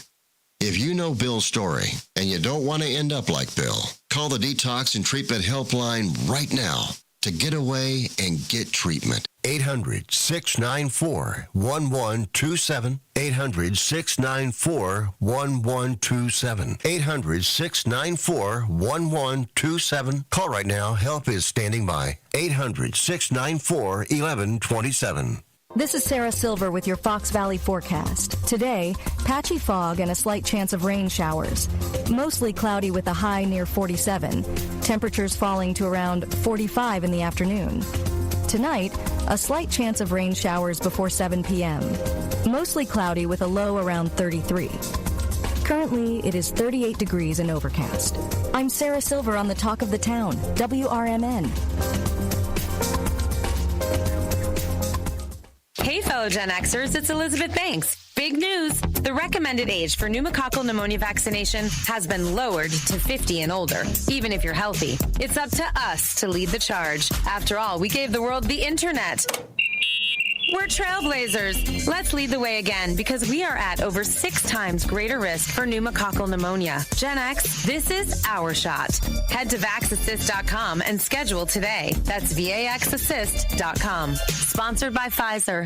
If you know Bill's story and you don't want to end up like Bill, call the Detox and Treatment Helpline right now to get away and get treatment. 800-694-1127. 800-694-1127. 800-694-1127. Call right now. Help is standing by. 800-694-1127. This is Sarah Silver with your Fox Valley forecast. Today, patchy fog and a slight chance of rain showers. Mostly cloudy with a high near 47. Temperatures falling to around 45 in the afternoon. Tonight, a slight chance of rain showers before 7 p.m. Mostly cloudy with a low around 33. Currently, it is 38 degrees and overcast. I'm Sarah Silver on the Talk of the Town, WRMN. Hey, fellow Gen Xers, it's Elizabeth Banks. Big news. The recommended age for pneumococcal pneumonia vaccination has been lowered to 50 and older, even if you're healthy. It's up to us to lead the charge. After all, we gave the world the internet. We're trailblazers. Let's lead the way again because we are at over 6 times greater risk for pneumococcal pneumonia. Gen X, this is our shot. Head to vaxassist.com and schedule today. That's vaxassist.com. Sponsored by Pfizer.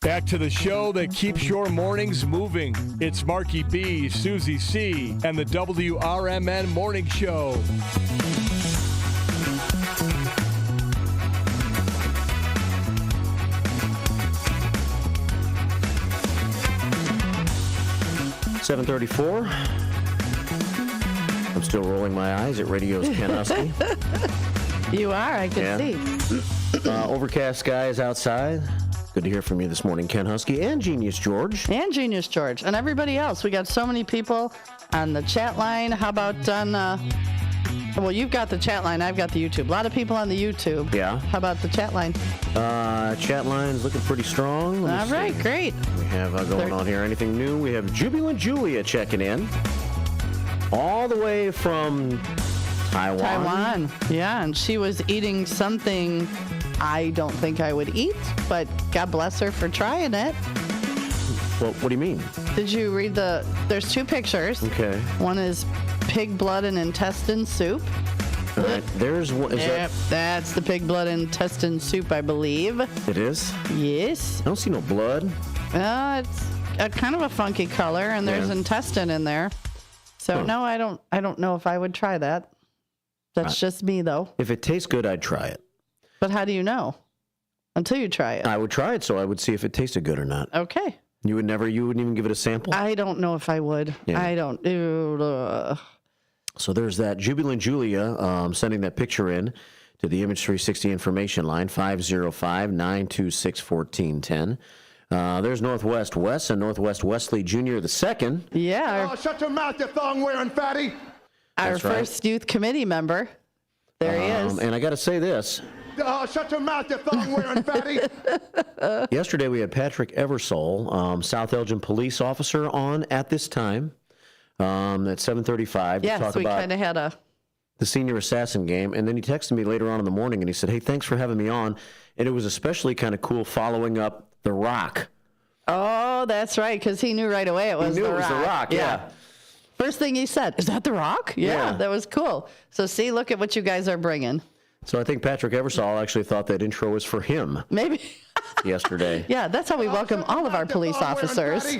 Back to the show that keeps your mornings moving. It's Marky B, Susie C, and the WRMN Morning Show. $7:34. I'm still rolling my eyes at radio's Ken Husky. You are, I can see. Overcast skies outside. Good to hear from you this morning, Ken Husky, and Genius George. And Genius George, and everybody else. We got so many people on the chat line. How about on, well, you've got the chat line, I've got the YouTube. A lot of people on the YouTube. Yeah. How about the chat line? Chat line's looking pretty strong. All right, great. We have going on here. Anything new? We have Jubilant Julia checking in. All the way from Taiwan. Yeah, and she was eating something I don't think I would eat, but God bless her for trying it. Well, what do you mean? Did you read there's 2 pictures. Okay. One is pig blood and intestine soup. All right, there's one. That's the pig blood and intestine soup, I believe. It is? Yes. I don't see no blood. It's a kind of a funky color, and there's intestine in there. So no, I don't know if I would try that. That's just me, though. If it tastes good, I'd try it. But how do you know? Until you try it. I would try it so I would see if it tasted good or not. Okay. You wouldn't even give it a sample? I don't know if I would. Yeah. I don't. So there's that. Jubilant Julia sending that picture in to the Image 360 information line, 505-926-1410. There's Northwest Wes and Northwest Wesley Jr. II. Yeah. Shut your mouth, you thong-wearing fatty. Our first youth committee member. There he is. And I got to say this. Shut your mouth, you thong-wearing fatty. Yesterday we had Patrick Eversole, South Elgin police officer, on at this time at 7:35 Yes, to talk we about kind of had the senior assassin game. And then he texted me later on in the morning and he said, hey, thanks for having me on. And it was especially kind of cool following up The Rock. Oh, that's right, because he knew right away it was The Rock. It was The Rock, yeah. First thing he said, is that The Rock? Yeah, that was cool. So see, look at what you guys are bringing. So I think Patrick Eversole actually thought that intro was for him. Maybe. Yesterday. Yeah, that's how we welcome all of our police officers.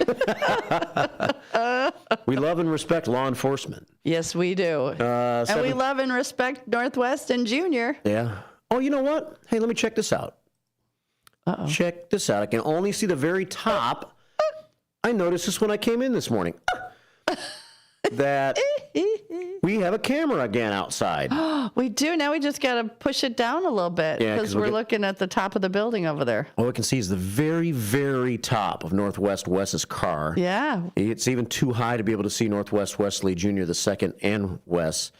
We love and respect law enforcement. Yes, we do. And we love and respect Northwest and Junior. Yeah. Oh, you know what? Hey, let me check this out. Uh-oh. Check this out. I can only see the very top. I noticed this when I came in this morning. That we have a camera again outside. We do. Now we just got to push it down a little bit because we're looking at the top of the building over there. All we can see is the very, very top of Northwest Wes's car. Yeah. It's even too high to be able to see Northwest Wesley Jr. II and Wes.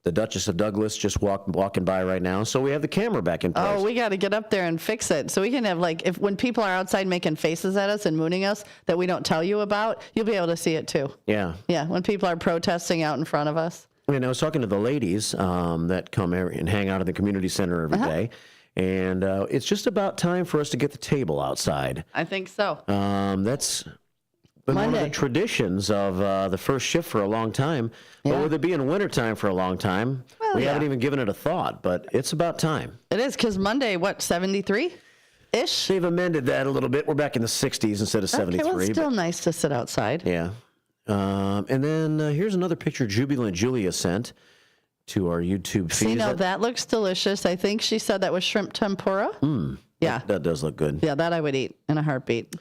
The Duchess of Douglas just walking by right now. So we have the camera back in place. Oh, we got to get up there and fix it. So we can have, like, when people are outside making faces at us and mooning us that we don't tell you about, you'll be able to see it too. Yeah. Yeah, when people are protesting out in front of us. And I was talking to the ladies that come and hang out at the community center every day. And it's just about time for us to get the table outside. I think so. That's been one of the traditions of the first shift for a long time. Yeah. But with it being wintertime for a long time, we haven't even given it a thought. But it's about time. It is, because Monday, 73-ish? They've amended that a little bit. We're back in the 60s instead of 73. Okay, well, it's still nice to sit outside. Yeah. And then here's another picture Jubilant Julia sent to our YouTube feed. See, now that looks delicious. I think she said that was shrimp tempura. Yeah. That does look good. Yeah, that I would eat in a heartbeat.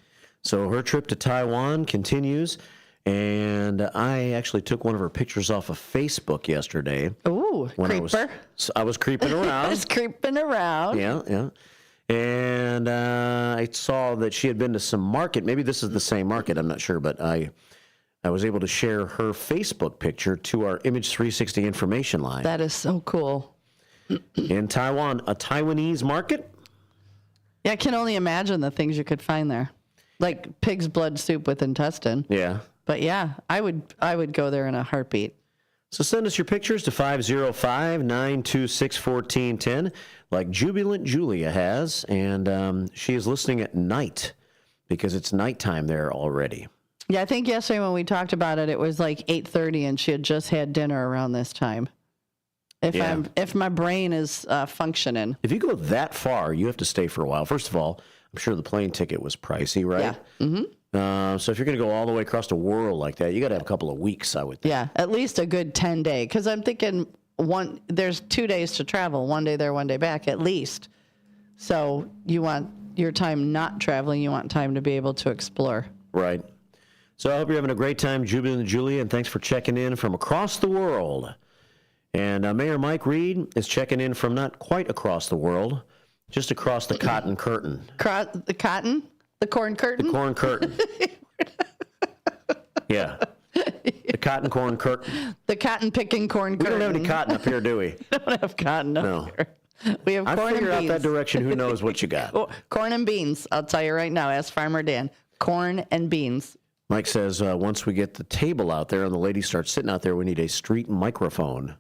So her trip to Taiwan continues, and I actually took one of her pictures off of Facebook yesterday. Ooh, creeper. I was creeping around. I was creeping around. Yeah. And I saw that she had been to some market. Maybe this is the same market. I'm not sure, but I was able to share her Facebook picture to our Image 360 information line. That is so cool. In Taiwan, a Taiwanese market? Yeah, I can only imagine the things you could find there. Like pig's blood soup with intestine. Yeah. But yeah, I would go there in a heartbeat. So send us your pictures to 505-926-1410, like Jubilant Julia has, and she is listening at night because it's nighttime there already. Yeah, I think yesterday when we talked about it, it was like 8:30, and she had just had dinner around this time. If my brain is functioning. If you go that far, you have to stay for a while. First of all, I'm sure the plane ticket was pricey, right? Yeah. Mm-hmm. So if you're going to go all the way across the world like that, you got to have a couple of weeks, I would think. Yeah, at least a good 10 day. Because I'm thinking there's 2 days to travel, 1 day there, 1 day back, at least. So you want your time not traveling, you want time to be able to explore. Right. So I hope you're having a great time, Jubilant and Julia, and thanks for checking in from across the world. And Mayor Mike Reed is checking in from not quite across the world, just across the cotton curtain. The cotton? The corn curtain? The corn curtain. Yeah. The cotton corn curtain. The cotton picking corn curtain. We don't have any cotton up here, do we? We don't have cotton up here. We have corn and beans. I figure out that direction. Who knows what you got? Corn and beans. I'll tell you right now. Ask Farmer Dan. Corn and beans. Mike says once we get the table out there and the ladies start sitting out there, we need a street microphone.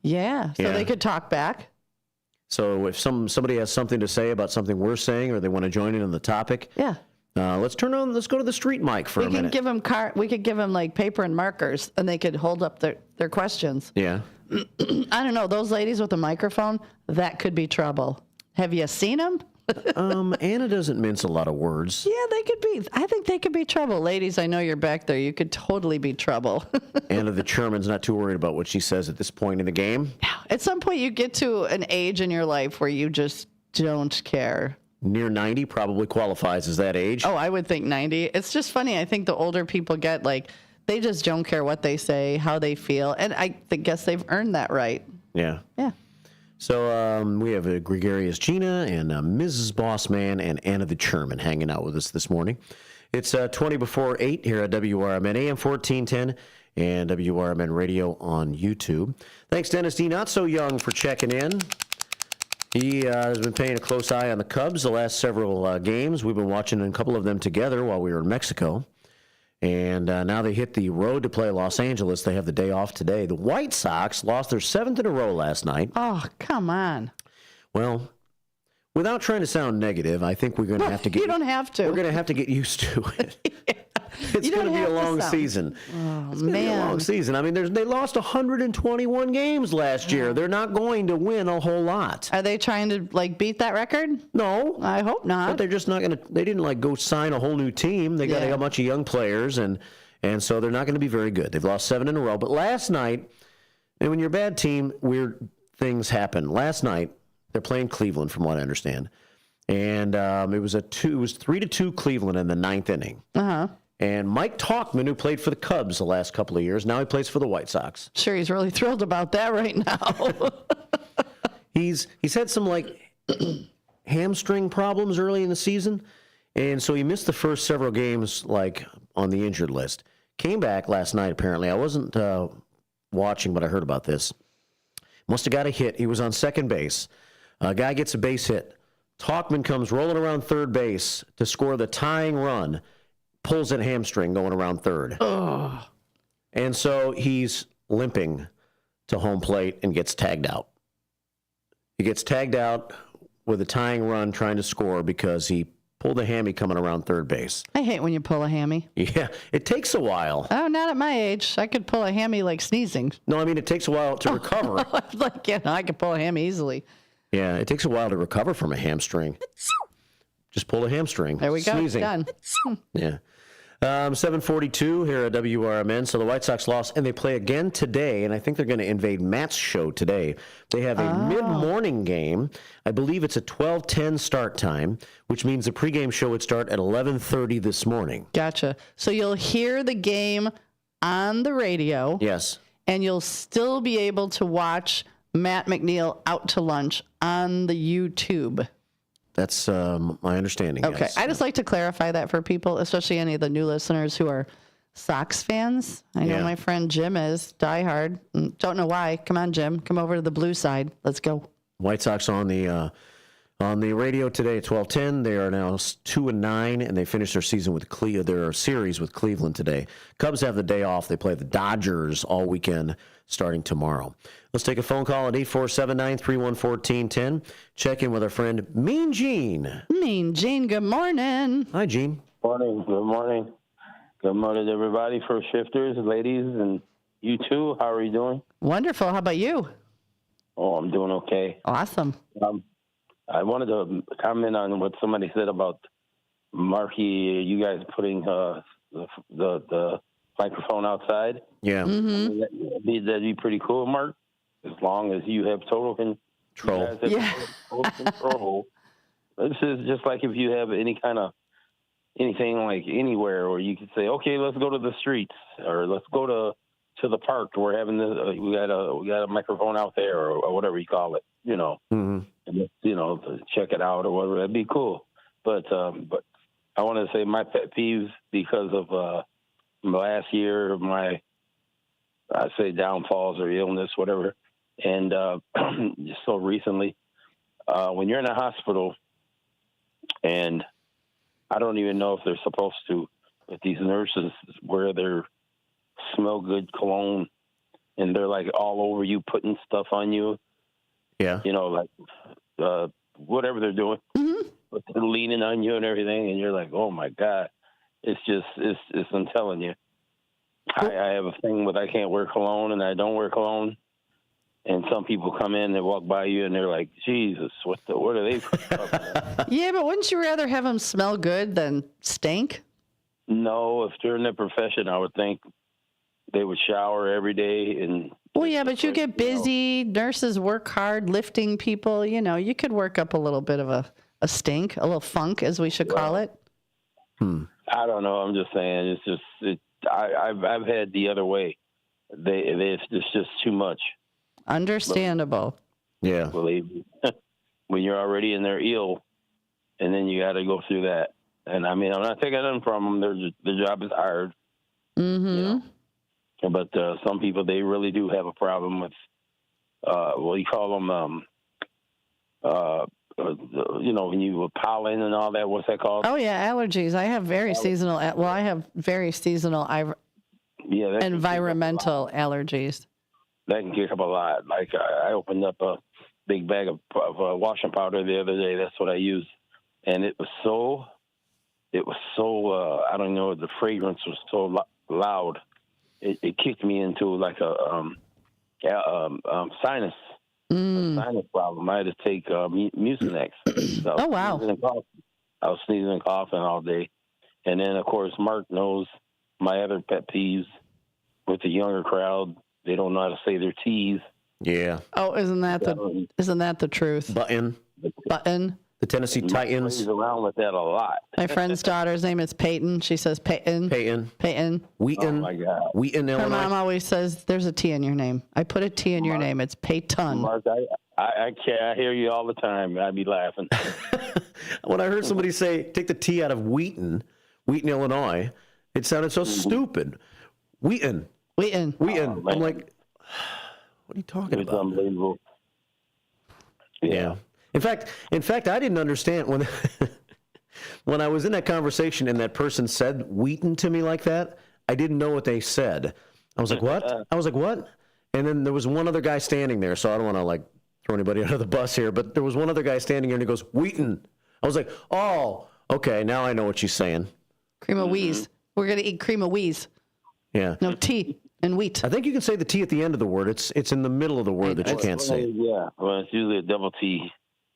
Yeah. So they could talk back. So if somebody has something to say about something we're saying, or they want to join in on the topic, let's go to the street mic for a minute. We could give them like paper and markers, and they could hold up their questions. Yeah. I don't know. Those ladies with the microphone, that could be trouble. Have you seen them? Anna doesn't mince a lot of words. Yeah, they could be. I think they could be trouble. Ladies, I know you're back there. You could totally be trouble. Anna, the chairman's not too worried about what she says at this point in the game. At some point, you get to an age in your life where you just don't care. Near 90 probably qualifies as that age. Oh, I would think 90. It's just funny. I think the older people get, like, they just don't care what they say, how they feel. And I guess they've earned that right. Yeah. Yeah. So we have Gregarious Gina and Mrs. Bossman and Anna the Chairman hanging out with us this morning. It's 20 before 8 here at WRMN AM 1410 and WRMN Radio on YouTube. Thanks, Dennis D. Not So Young, for checking in. He has been paying a close eye on the Cubs the last several games. We've been watching a couple of them together while we were in Mexico. And now they hit the road to play Los Angeles. They have the day off today. The White Sox lost their 7th in a row last night. Oh, come on. Well, without trying to sound negative, I think we're going to have to get... You don't have to. We're going to have to get used to it. It's going to be a long season. Oh, it's going to be a long season. I mean, they lost 121 games last year. They're not going to win a whole lot. Are they trying to, like, beat that record? No. I hope not. But they're just not going to... They didn't, like, go sign a whole new team. They got a bunch of young players, and so they're not going to be very good. They've lost 7 in a row. But last night, and when you're a bad team, weird things happen. Last night, they're playing Cleveland, from what I understand. And it was 3-2 Cleveland in the 9th inning. Uh-huh. And Mike Tauchman, who played for the Cubs the last couple of years, now he plays for the White Sox. Sure, he's really thrilled about that right now. He's had some, like, hamstring problems early in the season, and so he missed the first several games, like, on the injured list. Came back last night, apparently. I wasn't watching, but I heard about this. Must have got a hit. He was on second base. A guy gets a base hit. Tauchman comes rolling around third base to score the tying run. Pulls that hamstring going around third. Oh. And so he's limping to home plate and gets tagged out. He gets tagged out with a tying run trying to score because he pulled a hammy coming around third base. I hate when you pull a hammy. Yeah, it takes a while. Oh, not at my age. I could pull a hammy like sneezing. No, I mean, it takes a while to recover. Like, I could pull a hammy easily. Yeah, it takes a while to recover from a hamstring. Just pull a hamstring. There we go. Sneezing. Done. Yeah. 7:42 here at WRMN. So the White Sox lost, and they play again today, and I think they're going to invade Matt's show today. They have a mid-morning game. I believe it's a 12:10 start time, which means the pregame show would start at 11:30 this morning. Gotcha. So you'll hear the game on the radio. Yes. And you'll still be able to watch Matt McNeil out to lunch on the YouTube. That's my understanding. Okay. Yes. I just like to clarify that for people, especially any of the new listeners who are Sox fans. I know my friend Jim is diehard. Don't know why. Come on, Jim. Come over to the blue side. Let's go. White Sox on the On the radio today at 12:10, they are now 2-9, and they finished their season with their series with Cleveland today. Cubs have the day off. They play the Dodgers all weekend starting tomorrow. Let's take a phone call at 847-931-1410. Check in with our friend Mean Gene. Mean Gene, good morning. Hi, Gene. Morning. Good morning. Good morning, everybody. First shifters, ladies, and you too. How are you doing? Wonderful. How about you? Oh, I'm doing okay. Awesome. I wanted to comment on what somebody said about Marky, you guys putting the microphone outside. Yeah. Mm-hmm. That'd be pretty cool, Mark, as long as you have total control. Total control. This is just like if you have anything like anywhere, or you could say, okay, let's go to the streets, or let's go to the park. We're having we got a microphone out there, or whatever you call it, Mm-hmm. and to check it out or whatever. That'd be cool. But I want to say my pet peeves, because of last year, I say downfalls or illness, whatever, and just so recently, when you're in a hospital, and I don't even know if they're supposed to, but these nurses wear their smell good cologne, and they're like all over you, putting stuff on you. Yeah. Like whatever they're doing, but they're leaning on you and everything, and you're like, oh my God, it's I'm telling you, I have a thing with I can't wear cologne, and I don't wear cologne. And some people come in, they walk by you, and they're like, Jesus, what are they talking about? Yeah, but wouldn't you rather have them smell good than stink? No, if they're in their profession, I would think they would shower every day. Well, yeah, but you get busy. Nurses work hard lifting people. You could work up a little bit of a stink, a little funk, as we should call it. I don't know. I'm just saying. It's just I've had the other way. It's just too much. Understandable. Yeah. Believe me. When you're already in there ill, and then you got to go through that. And I mean, I'm not taking them from them. Their job is hard. Mm-hmm. But some people, they really do have a problem with, what do you call them? When you pollen and all that. What's that called? Oh yeah, allergies. I have very seasonal. Well, I have very seasonal environmental allergies. That can kick up a lot. Like I opened up a big bag of washing powder the other day. That's what I used, and it was so. I don't know. The fragrance was so loud. It kicked me into like a sinus problem. I had to take Mucinex. Oh wow! I was sneezing and coughing all day, and then of course Mark knows my other pet peeves with the younger crowd. They don't know how to say their T's. Yeah. Oh, isn't that the truth? Button. The Tennessee Titans. Plays around with that a lot. My friend's daughter's name is Peyton. She says Peyton. Wheaton. Oh my God. Wheaton, Illinois. Her mom always says there's a T in your name. I put a T in your name. It's Peyton. Mark, I hear you all the time. I'd be laughing. When I heard somebody say, take the T out of Wheaton, Illinois, it sounded so stupid. Wheaton. Oh, I'm like, what are you talking about? Unbelievable. Yeah. In fact, I didn't understand when I was in that conversation and that person said Wheaton to me like that. I didn't know what they said. I was like, what? And then there was one other guy standing there, so I don't want to throw anybody under the bus here, but there was one other guy standing here and he goes, Wheaton. I was like, oh, okay, now I know what she's saying. Cream of wheeze. We're going to eat cream of wheeze. Yeah. No tea and wheat. I think you can say the T at the end of the word. It's in the middle of the word that you can't say. Yeah, well, it's usually a double T.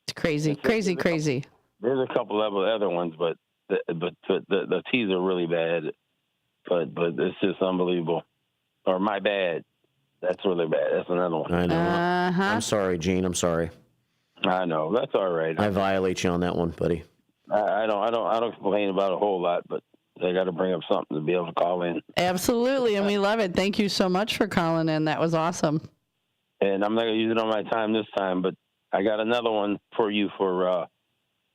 It's crazy. There's a couple of other ones, but the T's are really bad. But it's just unbelievable. Or my bad. That's really bad. That's another one. I know. Uh-huh. I'm sorry, Gene. I'm sorry. I know. That's all right. I violate you on that one, buddy. I don't complain about a whole lot, but I got to bring up something to be able to call in. Absolutely, and we love it. Thank you so much for calling in. That was awesome. And I'm not going to use it on my time this time, but I got another one for you for,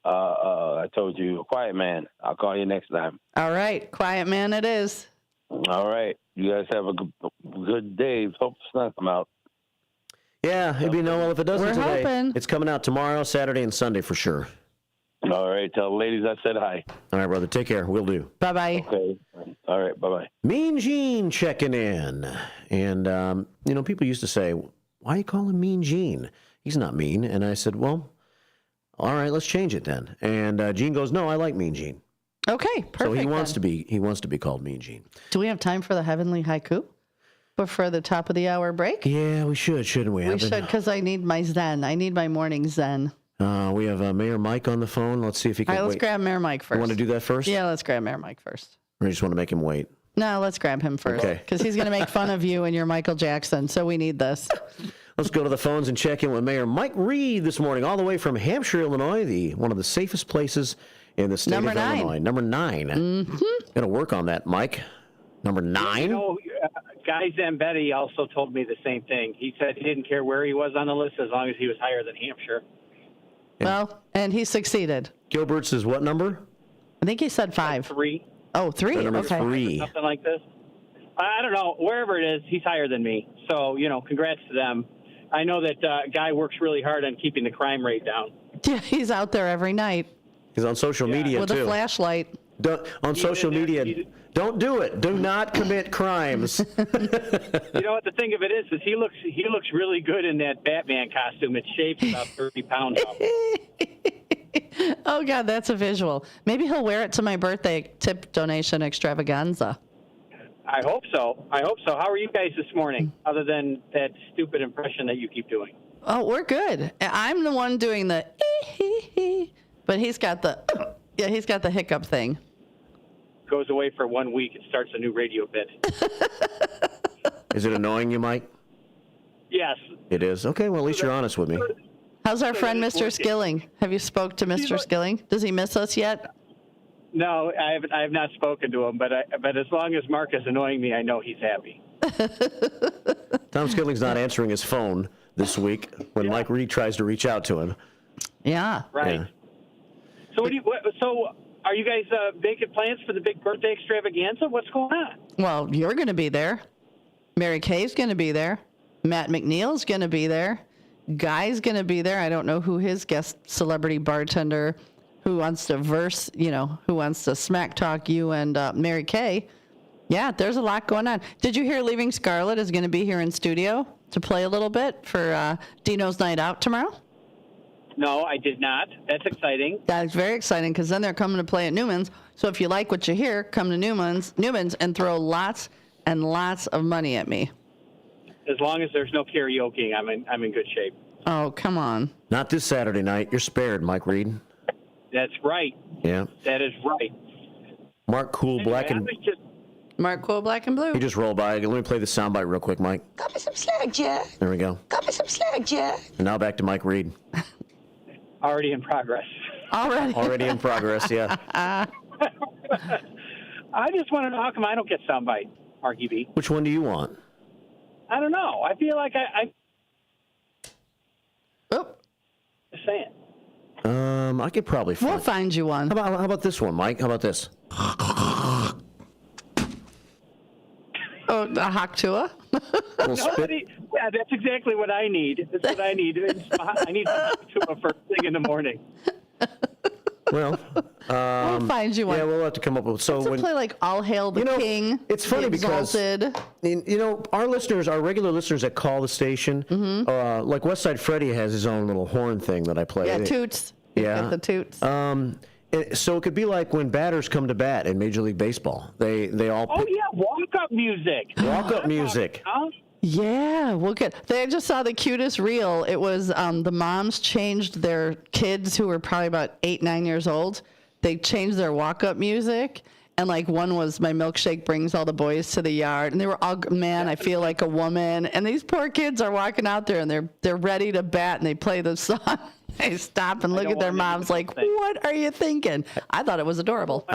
I told you, Quiet Man. I'll call you next time. All right. Quiet Man it is. All right. You guys have a good day. Hope the sun come out. Yeah, it'd be well if it doesn't We're today. hoping. It's coming out tomorrow, Saturday, and Sunday for sure. All right. Tell the ladies I said hi. All right, brother. Take care. We'll do. Bye-bye. Okay. All right. Bye-bye. Mean Gene checking in. And, people used to say, why you call him Mean Gene? He's not mean. And I said, well, all right, let's change it then. And Gene goes, no, I like Mean Gene. Okay, perfect. So he wants to be called Mean Gene. Do we have time for the heavenly haiku before the top of the hour break? Yeah, we should, shouldn't we? We should, because I need my zen. I need my morning zen. We have Mayor Mike on the phone. Let's see if he can All right, let's wait. grab Mayor Mike first. You want to do that first? Yeah, let's grab Mayor Mike first. Or you just want to make him wait? No, let's grab him first. Okay. Because he's going to make fun of you and your Michael Jackson, so we need this. Let's go to the phones and check in with Mayor Mike Reed this morning, all the way from Hampshire, Illinois, one of the safest places in the state of Illinois. Number 9. Mm-hmm. Got to work on that, Mike. Number 9? Guy Zambetti also told me the same thing. He said he didn't care where he was on the list as long as he was higher than Hampshire. Well, and he succeeded. Gilbert's is what number? I think he said 5. 3. Oh, 3. Number Okay. 3. Something like this. I don't know. Wherever it is, he's higher than me. So, congrats to them. I know that Guy works really hard on keeping the crime rate down. Yeah, he's out there every night. He's on social media, with too. A flashlight. On social media, don't do it. Do not commit crimes. You know what the thing of it is he looks really good in that Batman costume. It's shaved about 30 pounds off. Oh, God, that's a visual. Maybe he'll wear it to my birthday tip donation extravaganza. I hope so. How are you guys this morning, other than that stupid impression that you keep doing? Oh, we're good. I'm the one doing the but he's got the hiccup thing. Goes away for 1 week and starts a new radio bit. Is it annoying you, Mike? Yes. It is? Okay, well, at least you're honest with me. How's our friend Mr. Skilling? Have you spoke to Mr. Skilling? Does he miss us yet? No, I have not spoken to him, but as long as Mark is annoying me, I know he's happy. Tom Skilling's not answering his phone this week when Mike Reed tries to reach out to him. Yeah. Right. Yeah. So so are you guys making plans for the big birthday extravaganza? What's going on? Well, you're going to be there. Mary Kay's going to be there. Matt McNeil's going to be there. Guy's going to be there. I don't know who his guest celebrity bartender who wants to who wants to smack talk you and Mary Kay. Yeah, there's a lot going on. Did you hear Leaving Scarlet is going to be here in studio to play a little bit for Dino's Night Out tomorrow? No, I did not. That's exciting. That's very exciting because then they're coming to play at Newman's. So if you like what you hear, come to Newman's and throw lots and lots of money at me. As long as there's no karaoke, I'm in good shape. Oh, come on. Not this Saturday night. You're spared, Mike Reed. That's right. Yeah. That is right. Mark Cool, Black and... Mark Cool, Black and Blue. He just rolled by. Let me play the soundbite real quick, Mike. Got me some slack, Jack. There we go. Got me some slack, Jack. And now back to Mike Reed. Already in progress. Already in progress, yeah. I just want to know how come I don't get soundbite, Marky B. Which one do you want? I don't know. I feel like I just saying. I could probably We'll find you one. How about this one, Mike? How about this? Oh, a Haktua? Yeah, that's exactly what I need. That's what I need. I need to first thing in the morning. Well, we'll find you one. Yeah, we'll have to come up with. So Let's when play like All Hail the King. it's funny the Exalted. because our regular listeners that call the station, like Westside Freddie has his own little horn thing that I play. Yeah, toots. Yeah, Got the toots. So it could be like when batters come to bat in Major League Baseball. They all. Oh yeah, walk-up music. Walk-up music. Huh? Yeah, we'll get. They just saw the cutest reel. It was the moms changed their kids who were probably about 8-9 years old. They changed their walk-up music, and like one was "My Milkshake Brings All the Boys to the Yard," and they were all, "Man, I Feel Like a Woman." And these poor kids are walking out there, and they're ready to bat, and they play the song. They stop and look at their moms like, "What are you thinking?" I thought it was adorable.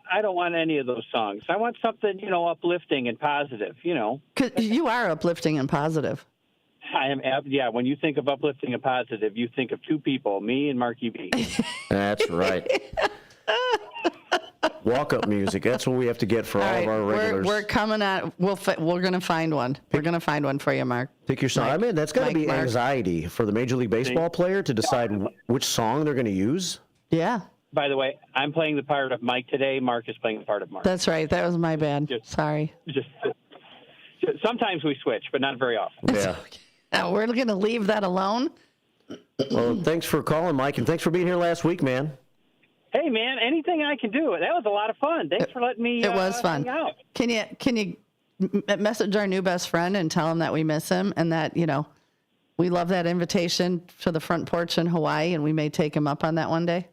I don't want any of those songs. I want something, uplifting and positive, 'Cause you are uplifting and positive. I am, yeah, when you think of uplifting and positive, you think of two people, me and Marky B. That's right. Walk-up music. That's what we have to get for all of our regulars. We're coming at. We're going to find one. We're going to find one for you, Mark. Pick your song. I mean, that's got to be anxiety for the Major League Baseball player to decide which song they're going to use. Yeah. By the way, I'm playing the part of Mike today. Mark is playing the part of Mark. That's right. That was my bad. Sorry. Just sometimes we switch, but not very often. Yeah. We're going to leave that alone. Well, thanks for calling, Mike, and thanks for being here last week, man. Hey, man, anything I can do. That was a lot of fun. Thanks for letting me It was fun. hang out. Can you message our new best friend and tell him that we miss him and that, we love that invitation to the front porch in Hawaii, and we may take him up on that one day?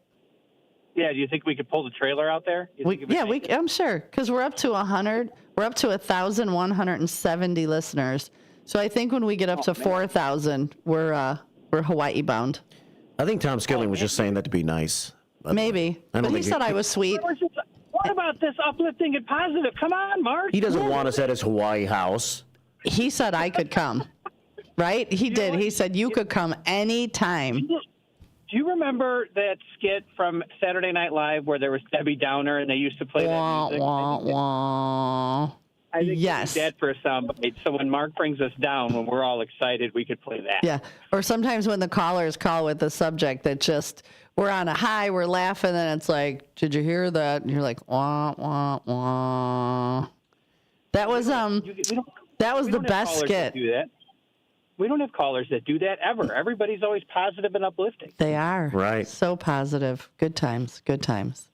Yeah, do you think we could pull the trailer out there? I'm sure, because we're up to 100. We're up to 1,170 listeners. So I think when we get up to 4,000, we're Hawaii bound. I think Tom Skilling was just saying that to be nice. Maybe, but he said I was sweet. What about this uplifting and positive? Come on, Mark. He doesn't want us at his Hawaii house. He said I could come, right? He did. He said you could come anytime. Do you remember that skit from Saturday Night Live where there was Debbie Downer and they used to play that music? I think yes. we need that for a soundbite. So when Mark brings us down, when we're all excited, we could play that. Yeah. Or sometimes when the callers call with the subject that just, we're on a high, we're laughing, and it's like, did you hear that? And you're like, wah, wah, wah. That was the best skit. Do that. We don't have callers that do that ever. Everybody's always positive and uplifting. They are. Right. So positive. Good times. Good times.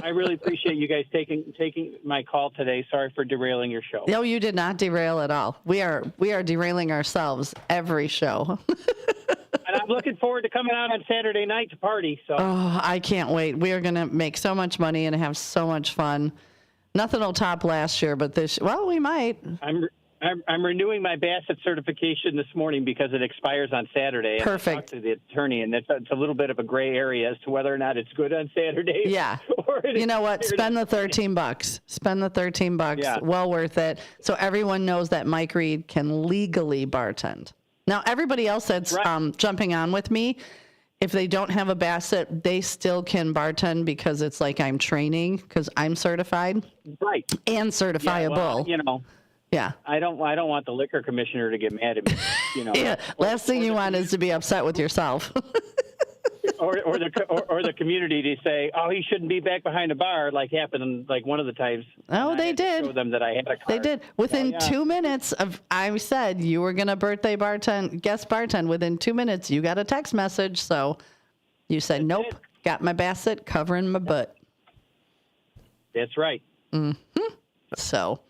I really appreciate you guys taking my call today. Sorry for derailing your show. No, you did not derail at all. We are derailing ourselves every show. And I'm looking forward to coming out on Saturday night to party. So. Oh, I can't wait. We are going to make so much money and have so much fun. Nothing will top last year, but we might. I'm renewing my Bassett certification this morning because it expires on Saturday. Perfect. And I talked to the attorney, and it's a little bit of a gray area as to whether or not it's good on Saturday. Yeah. You know what? Spend the $13. Spend the $13. Yeah. Well worth it. So everyone knows that Mike Reed can legally bartend. Now, everybody else that's jumping on with me, if they don't have a Bassett, they still can bartend because it's like I'm training because I'm certified. Right. And certifiable. Yeah, well, Yeah. I don't want the liquor commissioner to get mad at me. Yeah. Last thing you want is to be upset with yourself. or the community to say, oh, he shouldn't be back behind a bar, like happened like one of the times. Oh, they did. Show them that I had a card. They did. Within 2 minutes of I said you were gonna birthday guest bartend. Within 2 minutes, you got a text message. So you said, nope, got my Bassett covering my butt. That's right. Mm-hmm. So.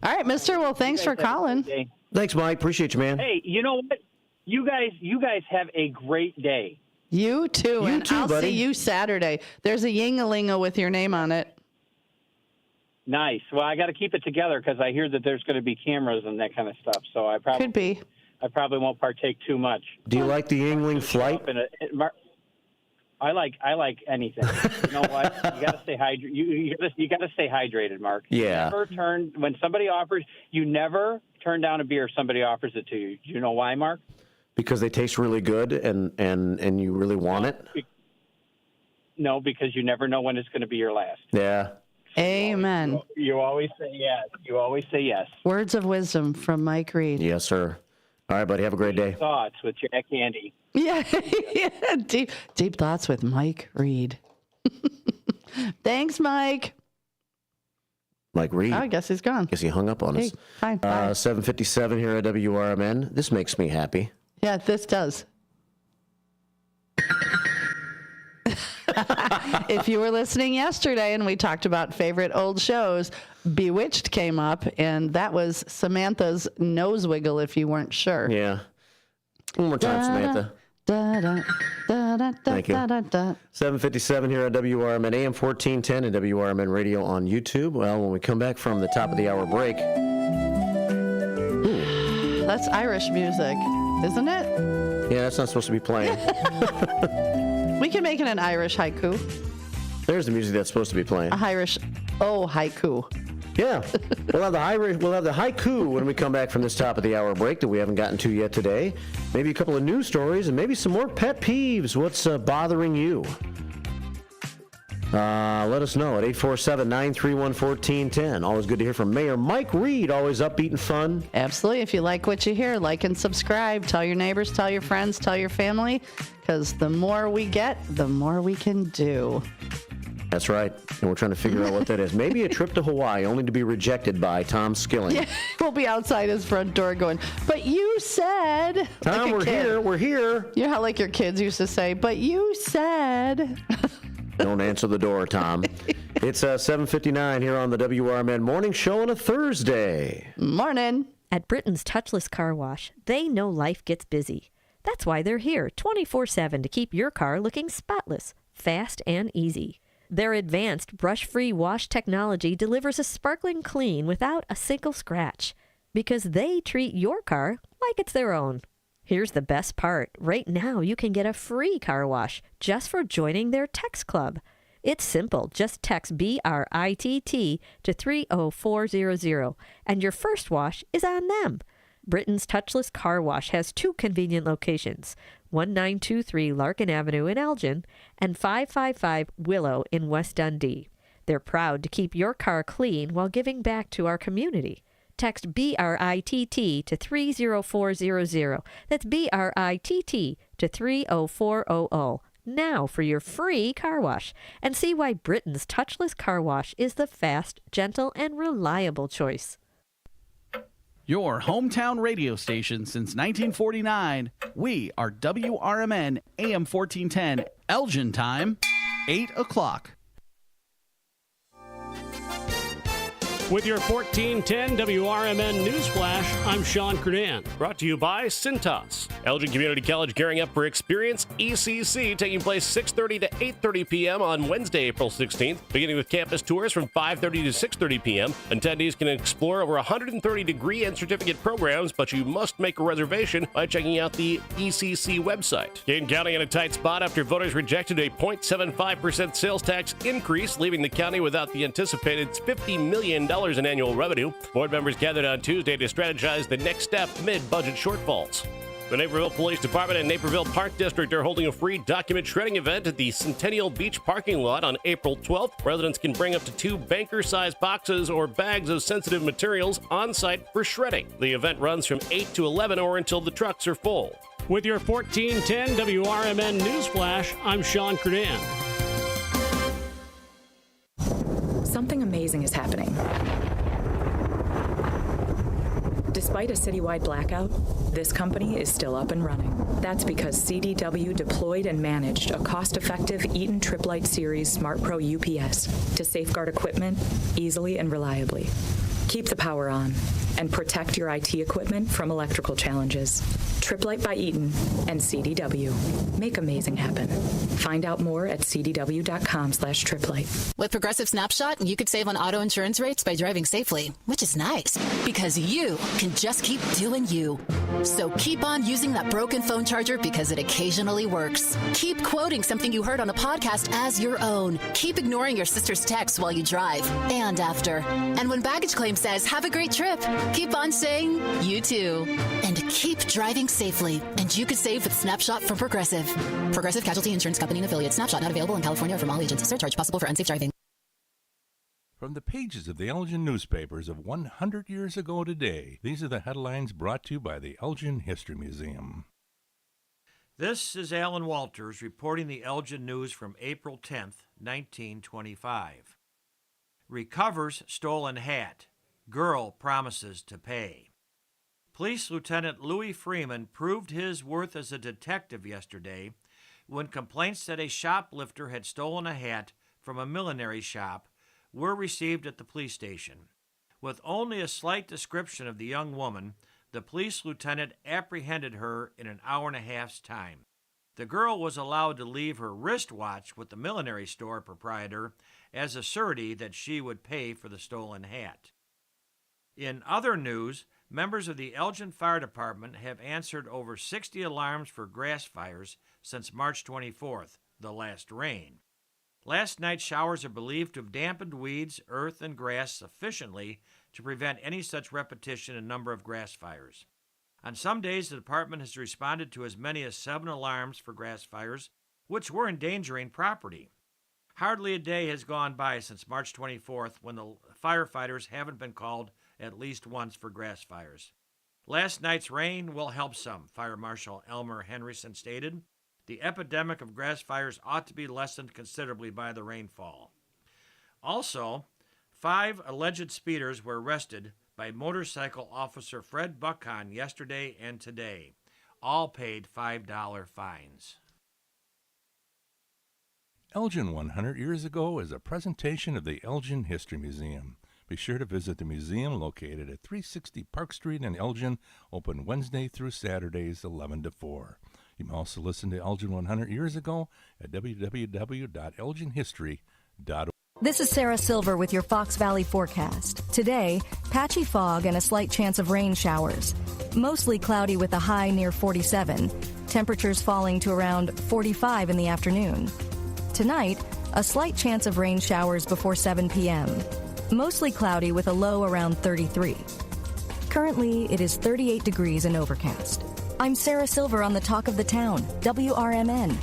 All right, mister. Well, thanks for calling. Thanks, Mike. Appreciate you, man. Hey, you know what? You guys have a great day. You too. You too, I'll buddy. see you Saturday. There's a ying-a-linga with your name on it. Nice. Well, I got to keep it together because I hear that there's going to be cameras and that kind of stuff. So I probably won't partake too much. Do you like the Yingling flight? I like anything. You know what? You got to stay hydrated. You got to stay hydrated, Mark. Yeah. When somebody offers, you never turn down a beer if somebody offers it to you. Do you know why, Mark? Because they taste really good and you really want it? No, because you never know when it's going to be your last. Yeah. Amen. You always say yes. You always say yes. Words of wisdom from Mike Reed. Yes, sir. All right, buddy. Have a great day. Thoughts with Jack Andy. Yeah. Deep thoughts with Mike Reed. Thanks, Mike. Mike Reed. I guess he's gone. Guess he hung up on us. Fine. 7:57 here at WRMN. This makes me happy. Yeah, this does. If you were listening yesterday and we talked about favorite old shows, Bewitched came up, and that was Samantha's nose wiggle, if you weren't sure. Yeah. One more time, Samantha. Thank you. 7:57 here at WRMN, AM 1410 and WRMN Radio on YouTube. Well, when we come back from the top of the hour break. That's Irish music, isn't it? Yeah, that's not supposed to be playing. We can make it an Irish haiku. There's the music that's supposed to be playing. A Irish haiku. Yeah. We'll have the haiku when we come back from this top of the hour break that we haven't gotten to yet today. Maybe a couple of news stories and maybe some more pet peeves. What's bothering you? Let us know at 847-931-1410. Always good to hear from Mayor Mike Reed, always upbeat and fun. Absolutely. If you like what you hear, like and subscribe. Tell your neighbors, tell your friends, tell your family, because the more we get, the more we can do. That's right. And we're trying to figure out what that is. Maybe a trip to Hawaii, only to be rejected by Tom Skilling. Yeah, we'll be outside his front door going, but you said. Tom, like we're here. You know how like your kids used to say, but you said. Don't answer the door, Tom. It's 7:59 here on the WRMN Morning Show on a Thursday. Morning. At Britain's Touchless Car Wash, they know life gets busy. That's why they're here 24/7 to keep your car looking spotless, fast, and easy. Their advanced brush-free wash technology delivers a sparkling clean without a single scratch, because they treat your car like it's their own. Here's the best part. Right now, you can get a free car wash just for joining their text club. It's simple. Just text BRITT to 30400, and your first wash is on them. Britain's Touchless Car Wash has 2 convenient locations, 1923 Larkin Avenue in Elgin and 555 Willow in West Dundee. They're proud to keep your car clean while giving back to our community. Text BRITT to 30400. That's BRITT to 30400. Now for your free car wash, and see why Britain's Touchless Car Wash is the fast, gentle, and reliable choice. Your hometown radio station since 1949. We are WRMN AM 1410, Elgin time, 8 o'clock. With your 1410 WRMN Newsflash, I'm Sean Kernan. Brought to you by Cintas. Elgin Community College gearing up for Experience ECC, taking place 6:30 to 8:30 p.m. on Wednesday, April 16th, beginning with campus tours from 5:30 to 6:30 p.m. Attendees can explore over 130 degree and certificate programs, but you must make a reservation by checking out the ECC website. Kane County in a tight spot after voters rejected a 0.75% sales tax increase, leaving the county without the anticipated $50 million in annual revenue. Board members gathered on Tuesday to strategize the next step mid-budget shortfalls. The Naperville Police Department and Naperville Park District are holding a free document shredding event at the Centennial Beach parking lot on April 12th. Residents can bring up to 2 banker-sized boxes or bags of sensitive materials on site for shredding. The event runs from 8 to 11 or until the trucks are full. With your 1410 WRMN Newsflash, I'm Sean Kernan. Something amazing is happening. Despite a citywide blackout, this company is still up and running. That's because CDW deployed and managed a cost-effective Eaton Trip Light Series Smart Pro UPS to safeguard equipment easily and reliably. Keep the power on and protect your IT equipment from electrical challenges. Trip Light by Eaton and CDW. Make amazing happen. Find out more at cdw.com/triplight. With Progressive Snapshot, you could save on auto insurance rates by driving safely, which is nice because you can just keep doing you. So keep on using that broken phone charger because it occasionally works. Keep quoting something you heard on a podcast as your own. Keep ignoring your sister's texts while you drive and after. And when baggage claim says, have a great trip, keep on saying, you too. And keep driving safely. And you could save with Snapshot from Progressive. Progressive Casualty Insurance Company and Affiliates. Snapshot not available in California or from all agents. Surcharge possible for unsafe driving. From the pages of the Elgin newspapers of 100 years ago today, these are the headlines brought to you by the Elgin History Museum. This is Alan Walters reporting the Elgin news from April 10th, 1925. Recovers stolen hat. Girl promises to pay. Police Lieutenant Louis Freeman proved his worth as a detective yesterday when complaints that a shoplifter had stolen a hat from a millinery shop were received at the police station. With only a slight description of the young woman, the police lieutenant apprehended her in an hour and a half's time. The girl was allowed to leave her wristwatch with the millinery store proprietor as a surety that she would pay for the stolen hat. In other news, members of the Elgin Fire Department have answered over 60 alarms for grass fires since March 24th, the last rain. Last night's showers are believed to have dampened weeds, earth, and grass sufficiently to prevent any such repetition in number of grass fires. On some days, the department has responded to as many as 7 alarms for grass fires, which were endangering property. Hardly a day has gone by since March 24th when the firefighters haven't been called at least once for grass fires. Last night's rain will help some, Fire Marshal Elmer Henryson stated. The epidemic of grass fires ought to be lessened considerably by the rainfall. Also, 5 alleged speeders were arrested by motorcycle officer Fred Buckhahn yesterday and today. All paid $5 fines. Elgin 100 Years Ago is a presentation of the Elgin History Museum. Be sure to visit the museum located at 360 Park Street in Elgin, open Wednesday through Saturdays 11 to 4. You can also listen to Elgin 100 Years Ago at www.elginhistory.org. This is Sarah Silver with your Fox Valley forecast. Today, patchy fog and a slight chance of rain showers. Mostly cloudy with a high near 47. Temperatures falling to around 45 in the afternoon. Tonight, a slight chance of rain showers before 7 p.m. Mostly cloudy with a low around 33. Currently, it is 38 degrees and overcast. I'm Sarah Silver on the Talk of the Town, WRMN.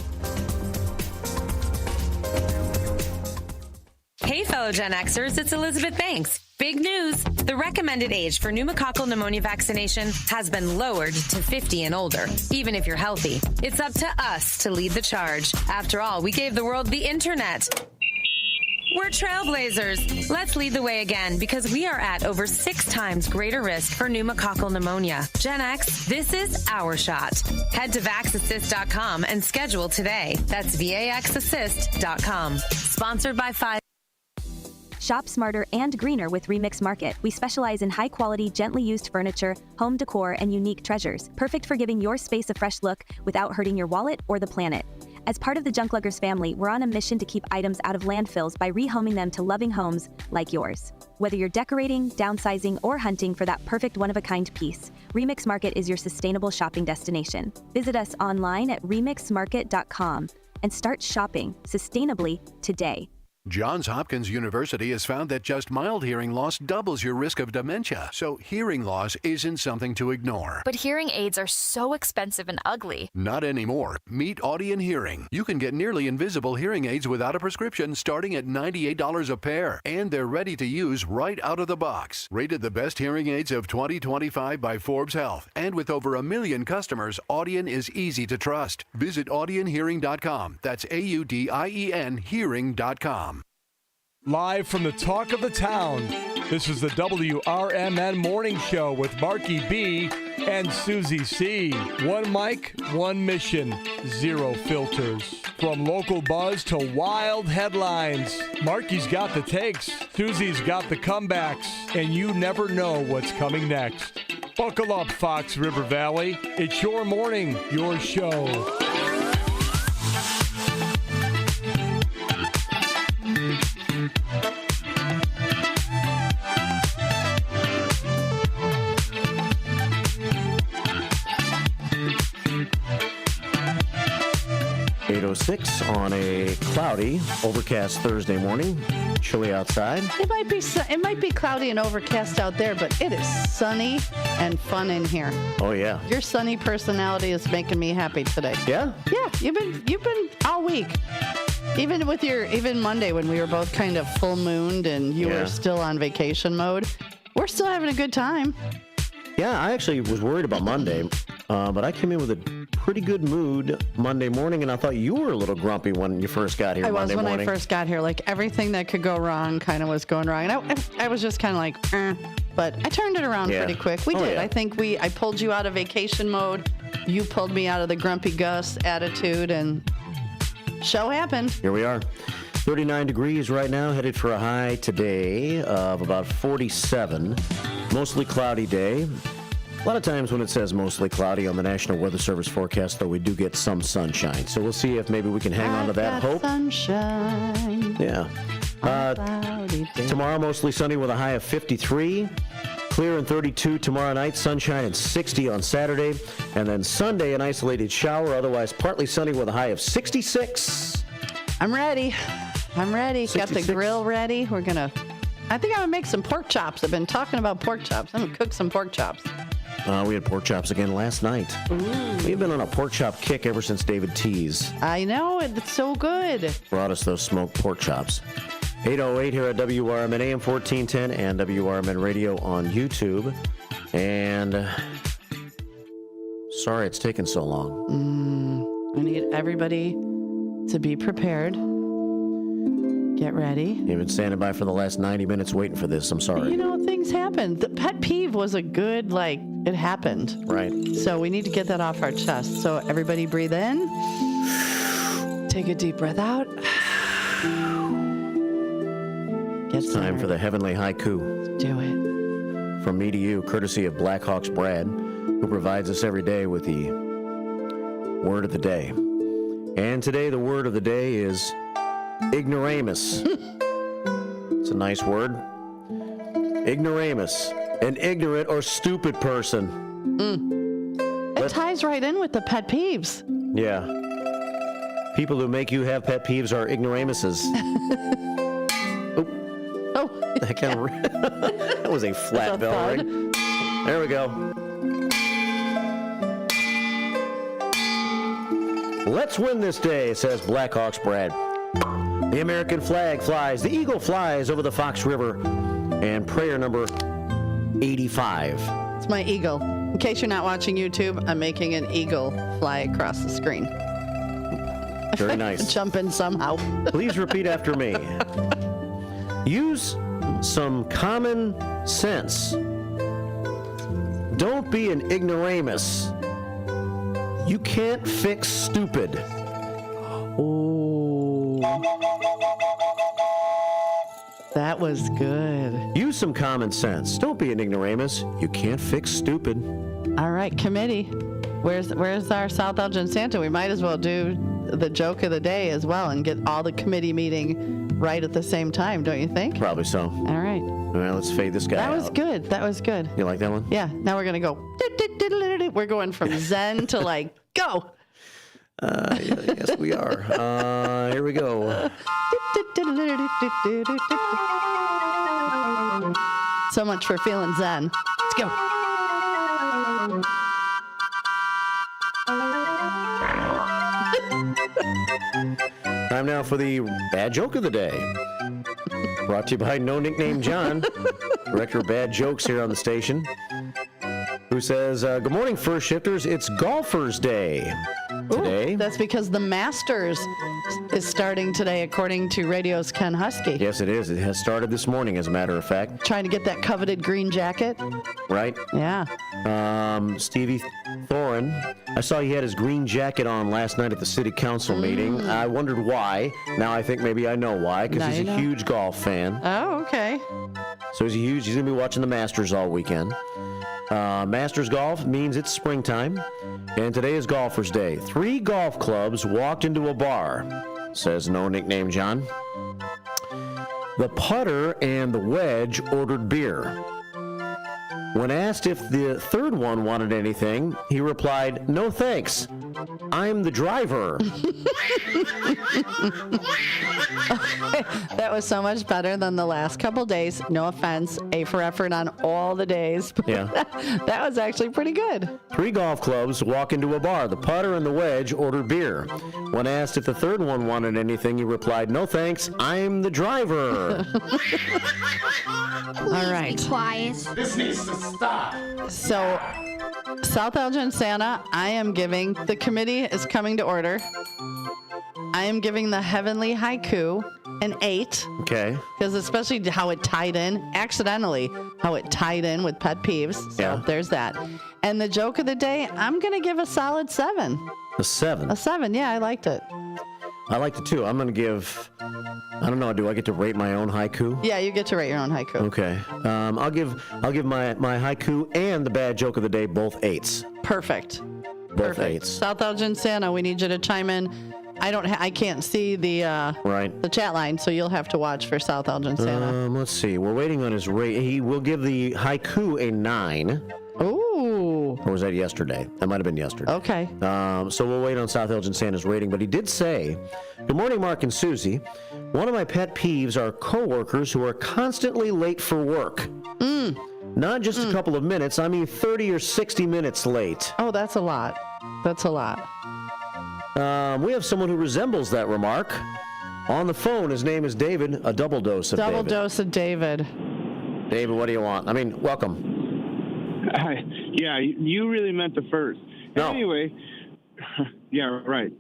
Hey, fellow Gen Xers, it's Elizabeth Banks. Big news. The recommended age for pneumococcal pneumonia vaccination has been lowered to 50 and older, even if you're healthy. It's up to us to lead the charge. After all, we gave the world the internet. We're trailblazers. Let's lead the way again because we are at over 6 times greater risk for pneumococcal pneumonia. Gen X, this is our shot. Head to vaxassist.com and schedule today. That's vaxassist.com. Sponsored by 5. Shop smarter and greener with Remix Market. We specialize in high-quality, gently used furniture, home decor, and unique treasures. Perfect for giving your space a fresh look without hurting your wallet or the planet. As part of the Junk Luggers family, we're on a mission to keep items out of landfills by rehoming them to loving homes like yours. Whether you're decorating, downsizing, or hunting for that perfect one-of-a-kind piece, Remix Market is your sustainable shopping destination. Visit us online at remixmarket.com and start shopping sustainably today. Johns Hopkins University has found that just mild hearing loss doubles your risk of dementia, so hearing loss isn't something to ignore. But hearing aids are so expensive and ugly. Not anymore. Meet Audion Hearing. You can get nearly invisible hearing aids without a prescription starting at $98 a pair, and they're ready to use right out of the box. Rated the best hearing aids of 2025 by Forbes Health, and with over 1 million customers, Audion is easy to trust. Visit audionhearing.com. That's AUDIEN hearing.com. Live from the Talk of the Town, this is the WRMN Morning Show with Marky B and Susie C. One mic, one mission, zero filters. From local buzz to wild headlines, Marky's got the takes, Susie's got the comebacks, and you never know what's coming next. Buckle up, Fox River Valley. It's your morning, your show. On a cloudy, overcast Thursday morning, chilly outside. It might be cloudy and overcast out there, but it is sunny and fun in here. Oh yeah. Your sunny personality is making me happy today. Yeah? Yeah, you've been all week. Even Monday when we were both kind of full mooned and you were still on vacation mode, we're still having a good time. Yeah, I actually was worried about Monday, but I came in with a pretty good mood Monday morning, and I thought you were a little grumpy when you first got here Monday morning. I first got here. Like, everything that could go wrong kind of was going wrong. And I was just kind of like, but I turned it around pretty quick. We did. Yeah. I think I pulled you out of vacation mode. You pulled me out of the grumpy Gus attitude, and show happened. Here we are. 39 degrees right now, headed for a high today of about 47. Mostly cloudy day. A lot of times when it says mostly cloudy on the National Weather Service forecast, though, we do get some sunshine. So we'll see if maybe we can hang on to that hope. Sunshine. Yeah. Tomorrow, mostly sunny with a high of 53. Clear and 32 tomorrow night, sunshine and 60 on Saturday. And then Sunday, an isolated shower, otherwise partly sunny with a high of 66. I'm ready. 66. Got the grill ready. I think I'm going to make some pork chops. I've been talking about pork chops. I'm going to cook some pork chops. We had pork chops again last night. We've been on a pork chop kick ever since David Tees I know, it's so good. brought us those smoked pork chops. 8:08 here at WRMN AM 1410 and WRMN Radio on YouTube. And sorry it's taken so long. I need everybody to be prepared. Get ready. You've been standing by for the last 90 minutes waiting for this. I'm sorry. You know, things happen. The pet peeve was a good, it happened. Right. So we need to get that off our chest. So everybody breathe in. Take a deep breath out. It's time for the heavenly haiku. Do it. From me to you, courtesy of Blackhawks Brad, who provides us every day with the word of the day. And today the word of the day is ignoramus. It's a nice word. Ignoramus. An ignorant or stupid person. It ties right in with the pet peeves. Yeah. People who make you have pet peeves are ignoramuses. Oh. That was a flat bell ring. There we go. Let's win this day, says Blackhawks Brad. The American flag flies, the eagle flies over the Fox River, and prayer number 85. It's my eagle. In case you're not watching YouTube, I'm making an eagle fly across the screen. Very nice. Jump in somehow. Please repeat after me. Use some common sense. Don't be an ignoramus. You can't fix stupid. Oh. That was good. Use some common sense. Don't be an ignoramus. You can't fix stupid. All right, committee. Where's our South Elgin Santa? We might as well do the joke of the day as well and get all the committee meeting right at the same time, don't you think? Probably so. All right. All right, let's fade this guy That was out. good. That was good. You like that one? Yeah. Now we're going to go. We're going from zen to go. Yes, we are. Here we go. So much for feeling zen. Let's go. Time now for the bad joke of the day. Brought to you by No Nickname John, director of bad jokes here on the station, who says, good morning, first shifters. It's Golfers Day today. Ooh, that's because the Masters is starting today, according to Radio's Ken Husky. Yes, it is. It has started this morning, as a matter of fact. Trying to get that coveted green jacket. Right? Yeah. Stevie Thorin, I saw he had his green jacket on last night at the city council meeting. I wondered why. Now I think maybe I know why, because he's a huge golf fan. Oh, okay. So he's going to be watching the Masters all weekend. Masters golf means it's springtime, and today is Golfers Day. 3 golf clubs walked into a bar, says No Nickname John. The putter and the wedge ordered beer. When asked if the third one wanted anything, he replied, "No thanks. I'm the driver." That was so much better than the last couple days. No offense, A for effort on all the days. Yeah. That was actually pretty good. 3 golf clubs walk into a bar. The putter and the wedge ordered beer. When asked if the third one wanted anything, he replied, "No thanks. I'm the driver." All right. Be quiet. This needs to stop. So, South Elgin Santa, I am giving, the committee is coming to order. I am giving the Heavenly Haiku an 8. Okay. Because especially how it tied in, accidentally, how it tied in with pet peeves. So there's that. And the joke of the day, I'm going to give a solid 7. A 7? A 7, yeah, I liked it. I liked it too. I'm going to give, I don't know, do I get to rate my own haiku? Yeah, you get to rate your own haiku. Okay. I'll give my haiku and the bad joke of the day both 8s. Perfect. Both 8s. South Elgin Santa, we need you to chime in. I can't see the the chat line, so you'll have to watch for South Elgin Santa. Let's see. We're waiting on his rate. He will give the haiku a 9. Ooh. Or was that yesterday? That might have been yesterday. Okay. So we'll wait on South Elgin Santa's rating. But he did say, "Good morning, Mark and Susie. One of my pet peeves are coworkers who are constantly late for work. Not just a couple of minutes, I mean 30 or 60 minutes late. Oh, that's a lot. That's a lot. We have someone who resembles that remark. On the phone, his name is David, a double dose of David. Double dose of David. David, what do you want? I mean, welcome. Yeah, you really meant the first. No. Anyway, yeah, right.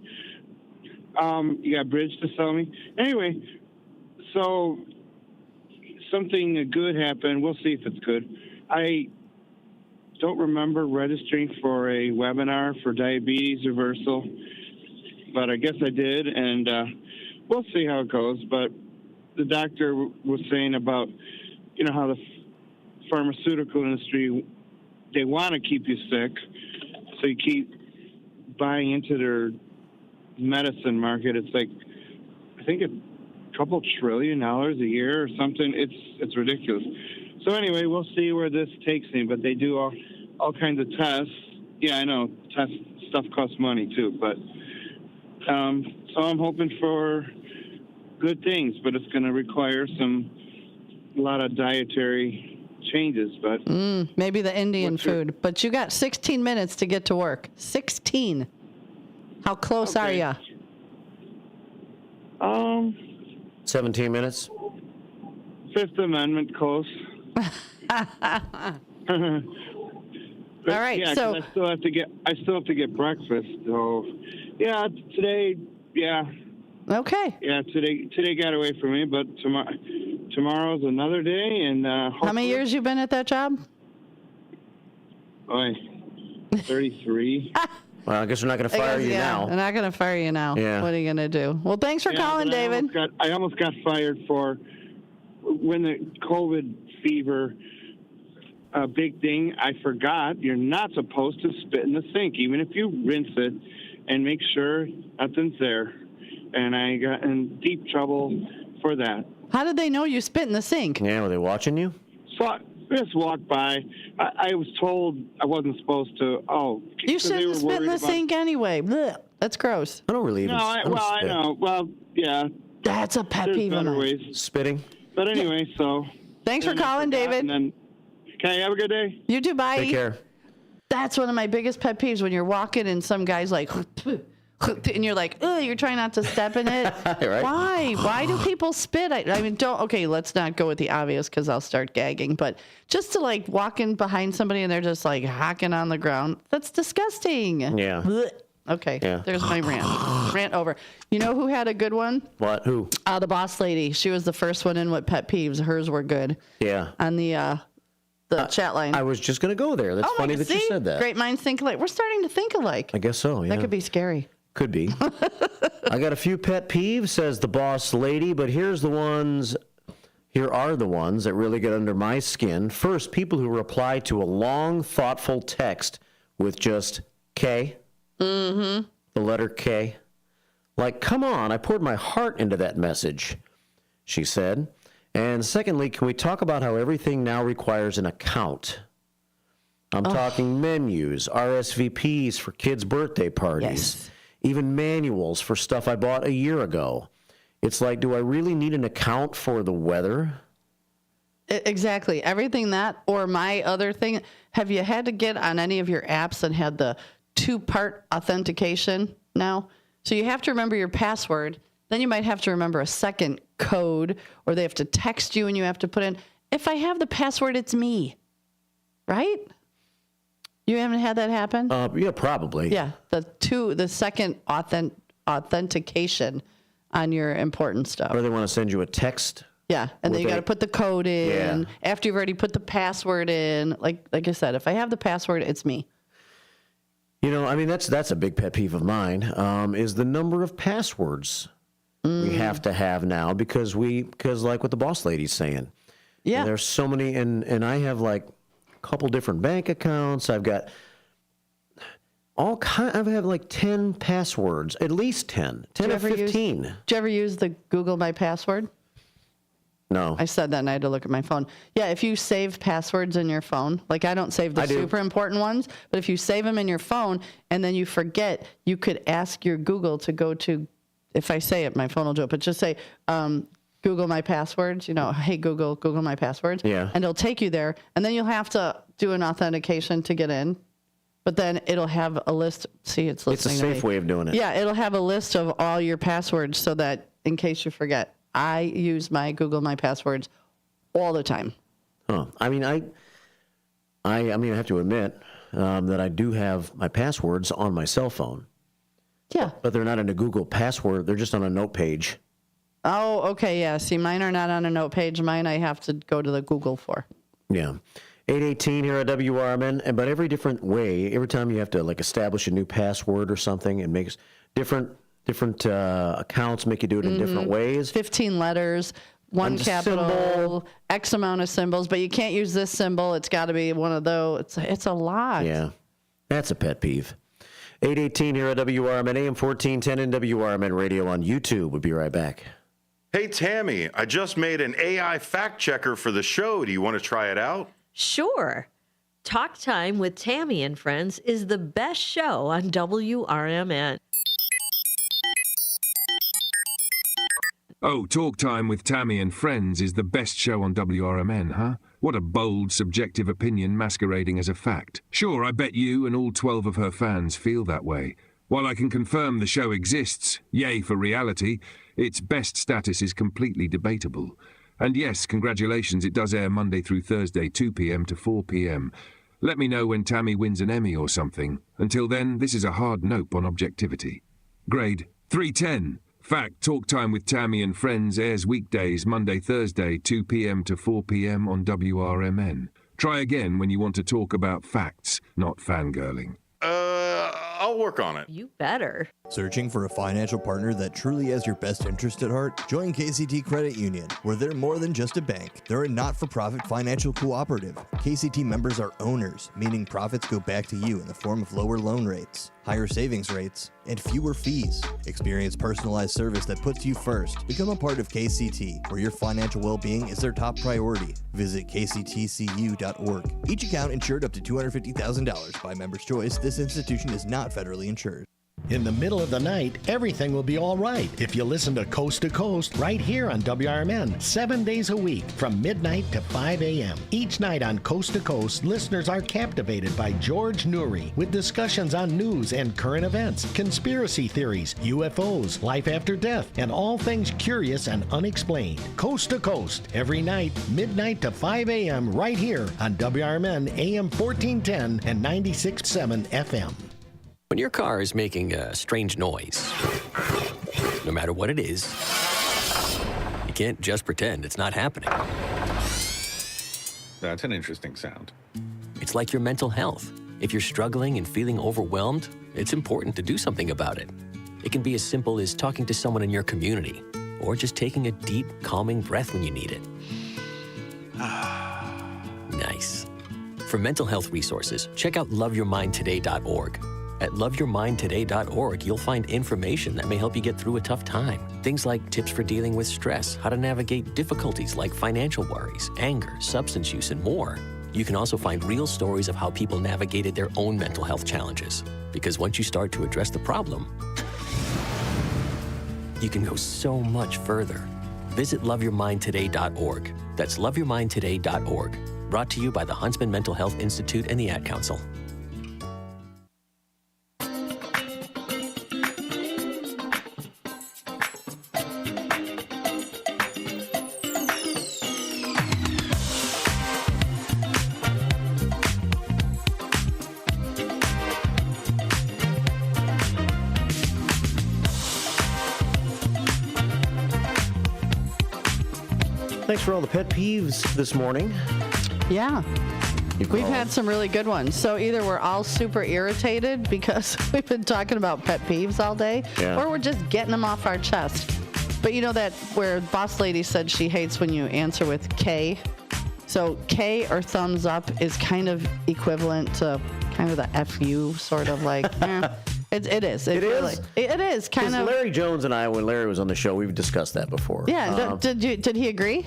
You got a bridge to sell me? Anyway, so something good happened. We'll see if it's good. I don't remember registering for a webinar for diabetes reversal, but I guess I did, and we'll see how it goes. But the doctor was saying about, how the pharmaceutical industry, they want to keep you sick, so you keep buying into their medicine market. It's like, I think a couple $1 trillion a year or something. It's ridiculous. So anyway, we'll see where this takes me, but they do all kinds of tests. Yeah, I know, test stuff costs money too, but so I'm hoping for good things, but it's going to require a lot of dietary changes. But maybe the Indian food. But you got 16 minutes to get to work. 16. How close are you? 17 minutes. Fifth Amendment close. All right, yeah, so I still have to get breakfast. So, yeah, today, yeah. Okay. Yeah, today got away from me, but tomorrow's another day, and how many years you been at that job? 33. Well, I guess we're not going to fire you now. They're not going to fire you now. Yeah. What are you going to do? Well, thanks for calling, David. I almost got fired for when the COVID fever. A big thing I forgot, you're not supposed to spit in the sink, even if you rinse it and make sure nothing's there. And I got in deep trouble for that. How did they know you spit in the sink? Yeah, were they watching you? So I just walked by. I was told I wasn't supposed to. Oh, you shouldn't spit in the sink anyway. Blech. That's gross. I don't really even. I know. Well, yeah. That's a pet peeve. There's better ways. Spitting. But anyway, so. Thanks for calling, David. Okay, have a good day. You too, bye. Take care. That's one of my biggest pet peeves, when you're walking and some guy's like, and you're like, ugh, you're trying not to step in it. Right. Why? Why do people spit? I mean, let's not go with the obvious because I'll start gagging. But just to like walk in behind somebody and they're just like hacking on the ground, that's disgusting. Yeah. Blech. Okay, yeah. There's my rant. Rant over. You know who had a good one? What? Who? The boss lady. She was the first one in with pet peeves. Hers were good. Yeah. On the chat line. I was just going to go there. That's funny that you said that. Great minds think alike. We're starting to think alike. I guess so, yeah. That could be scary. Could be. I got a few pet peeves, says the boss lady, but here are the ones that really get under my skin. First, people who reply to a long, thoughtful text with just K. Mm-hmm. The letter K. Like, come on, I poured my heart into that message, she said. And secondly, can we talk about how everything now requires an account? I'm talking menus, RSVPs for kids' birthday parties, even manuals for stuff I bought a year ago. It's like, do I really need an account for the weather? Exactly. Everything that, or my other thing, have you had to get on any of your apps and had the 2-part authentication now? So you have to remember your password. Then you might have to remember a second code, or they have to text you and you have to put in, if I have the password, it's me. Right? You haven't had that happen? Yeah, probably. Yeah. The second authentication on your important stuff. Or they want to send you a text. Yeah. And then you got to put the code in after you've already put the password in. Like I said, if I have the password, it's me. You know, I mean, that's a big pet peeve of mine, is the number of passwords we have to have now because like what the boss lady's saying. Yeah. There's so many, and I have like a couple different bank accounts. I've got I've had like 10 passwords, at least 10 or 15. Did you ever use the Google My Password? No. I said that and I had to look at my phone. Yeah, if you save passwords in your phone, like I don't save the super important ones, but if you save them in your phone and then you forget, you could ask your Google to go to, if I say it, my phone will do it, but just say, Google my passwords, hey, Google my passwords. Yeah. And it'll take you there. And then you'll have to do an authentication to get in. But then it'll have a list. See, it's listening It's a safe way of doing it. Yeah, it'll have a list of all your passwords so that in case you forget, I use my Google my passwords all the time. Huh. I mean, I have to admit that I do have my passwords on my cell phone. Yeah. But they're not in a Google password. They're just on a note page. Oh, okay, yeah. See, mine are not on a note page. Mine I have to go to the Google for. Yeah. 8:18 here at WRMN. But every different way, every time you have to establish a new password or something, it makes different accounts make you do it in different ways. 15 letters, one capital, symbol. X amount of symbols, but you can't use this symbol. It's got to be one of those. It's a lot. Yeah, that's a pet peeve. 8:18 here at WRMN, AM 1410 and WRMN Radio on YouTube. We'll be right back. Hey, Tammy, I just made an AI fact checker for the show. Do you want to try it out? Sure. Talk Time with Tammy and Friends is the best show on WRMN. Oh, Talk Time with Tammy and Friends is the best show on WRMN, huh? What a bold, subjective opinion masquerading as a fact. Sure, I bet you and all 12 of her fans feel that way. While I can confirm the show exists, yay for reality, its best status is completely debatable. And yes, congratulations, it does air Monday through Thursday, 2 p.m. to 4 p.m. Let me know when Tammy wins an Emmy or something. Until then, this is a hard nope on objectivity. Grade 310. Fact, Talk Time with Tammy and Friends airs weekdays, Monday, Thursday, 2 p.m. to 4 p.m. on WRMN. Try again when you want to talk about facts, not fangirling. I'll work on it. You better. Searching for a financial partner that truly has your best interest at heart? Join KCT Credit Union, where they're more than just a bank. They're a not-for-profit financial cooperative. KCT members are owners, meaning profits go back to you in the form of lower loan rates, higher savings rates, and fewer fees. Experience personalized service that puts you first. Become a part of KCT, where your financial well-being is their top priority. Visit kctcu.org. Each account insured up to $250,000 by member's choice. This institution is not federally insured. In the middle of the night, everything will be all right if you listen to Coast right here on WRMN, 7 days a week from midnight to 5 a.m. Each night on Coast to Coast, listeners are captivated by George Noory with discussions on news and current events, conspiracy theories, UFOs, life after death, and all things curious and unexplained. Coast to Coast, every night, midnight to 5 a.m. right here on WRMN AM 1410 and 96.7 FM. When your car is making a strange noise, no matter what it is, you can't just pretend it's not happening. That's an interesting sound. It's like your mental health. If you're struggling and feeling overwhelmed, it's important to do something about it. It can be as simple as talking to someone in your community, or just taking a deep, calming breath when you need it. Nice. For mental health resources, check out loveyourmindtoday.org. At loveyourmindtoday.org, you'll find information that may help you get through a tough time. Things like tips for dealing with stress, how to navigate difficulties like financial worries, anger, substance use, and more. You can also find real stories of how people navigated their own mental health challenges. Because once you start to address the problem, you can go so much further. Visit loveyourmindtoday.org. That's loveyourmindtoday.org. Brought to you by the Huntsman Mental Health Institute and the Ad Council. Thanks for all the pet peeves this morning. Yeah. We've had some really good ones. So either we're all super irritated because we've been talking about pet peeves all day, or we're just getting them off our chest. But you know that where Boss Lady said she hates when you answer with K? So K or thumbs up is kind of equivalent to kind of the FU sort of like, It is. It is kind of. Larry Jones and I, when Larry was on the show, we've discussed that before. Yeah. Did he agree?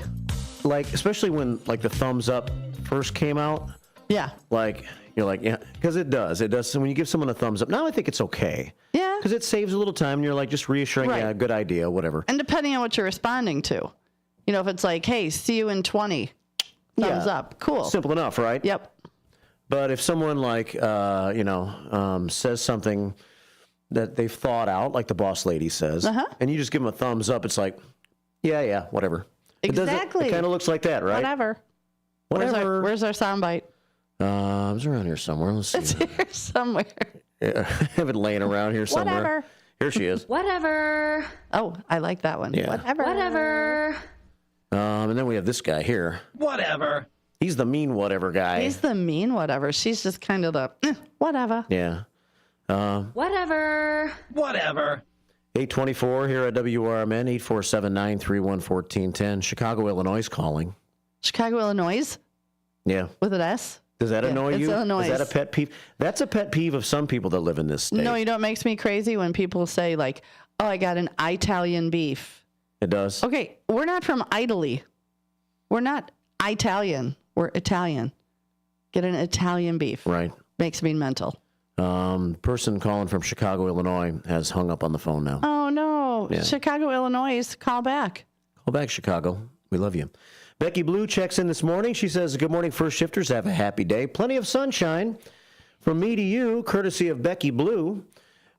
Like, especially when like the thumbs up first came out. Yeah. Like you're like, yeah, because it does. It does. So when you give someone a thumbs up, now I think it's okay. Yeah. Because it saves a little time. And you're like just reassuring, yeah, good idea, whatever. And depending on what you're responding to. If it's like, hey, see you in 20, thumbs up. Cool. Simple enough, right? Yep. But if someone says something that they've thought out, like the boss lady says, and you just give them a thumbs up, it's like, yeah, whatever. Exactly. It kind of looks like that, right? Whatever. Where's our soundbite? It's around here somewhere. Let's see. It's here somewhere. Yeah, I have it laying around here somewhere. Whatever. Here she is. Whatever. Oh, I like that one. Yeah. Whatever. And then we have this guy here. Whatever. He's the mean whatever guy. He's the mean whatever. She's just kind of the whatever. Yeah. Whatever. Whatever. 824 here at WRMN, 847-931-1410. Chicago, Illinois calling. Chicago, Illinois? Yeah. With an S? Does that annoy you? Illinois. Is that a pet peeve? That's a pet peeve of some people that live in this state. No, you know what makes me crazy? When people say, like, oh, I got an Italian beef. It does? Okay, we're not from Italy. We're not Italian. We're Italian. Get an Italian beef. Right. Makes me mental. Person calling from Chicago, Illinois has hung up on the phone now. Oh, no. Yeah. Chicago, Illinois, call back. Call back, Chicago. We love you. Becky Blue checks in this morning. She says, good morning, first shifters. Have a happy day. Plenty of sunshine from me to you, courtesy of Becky Blue.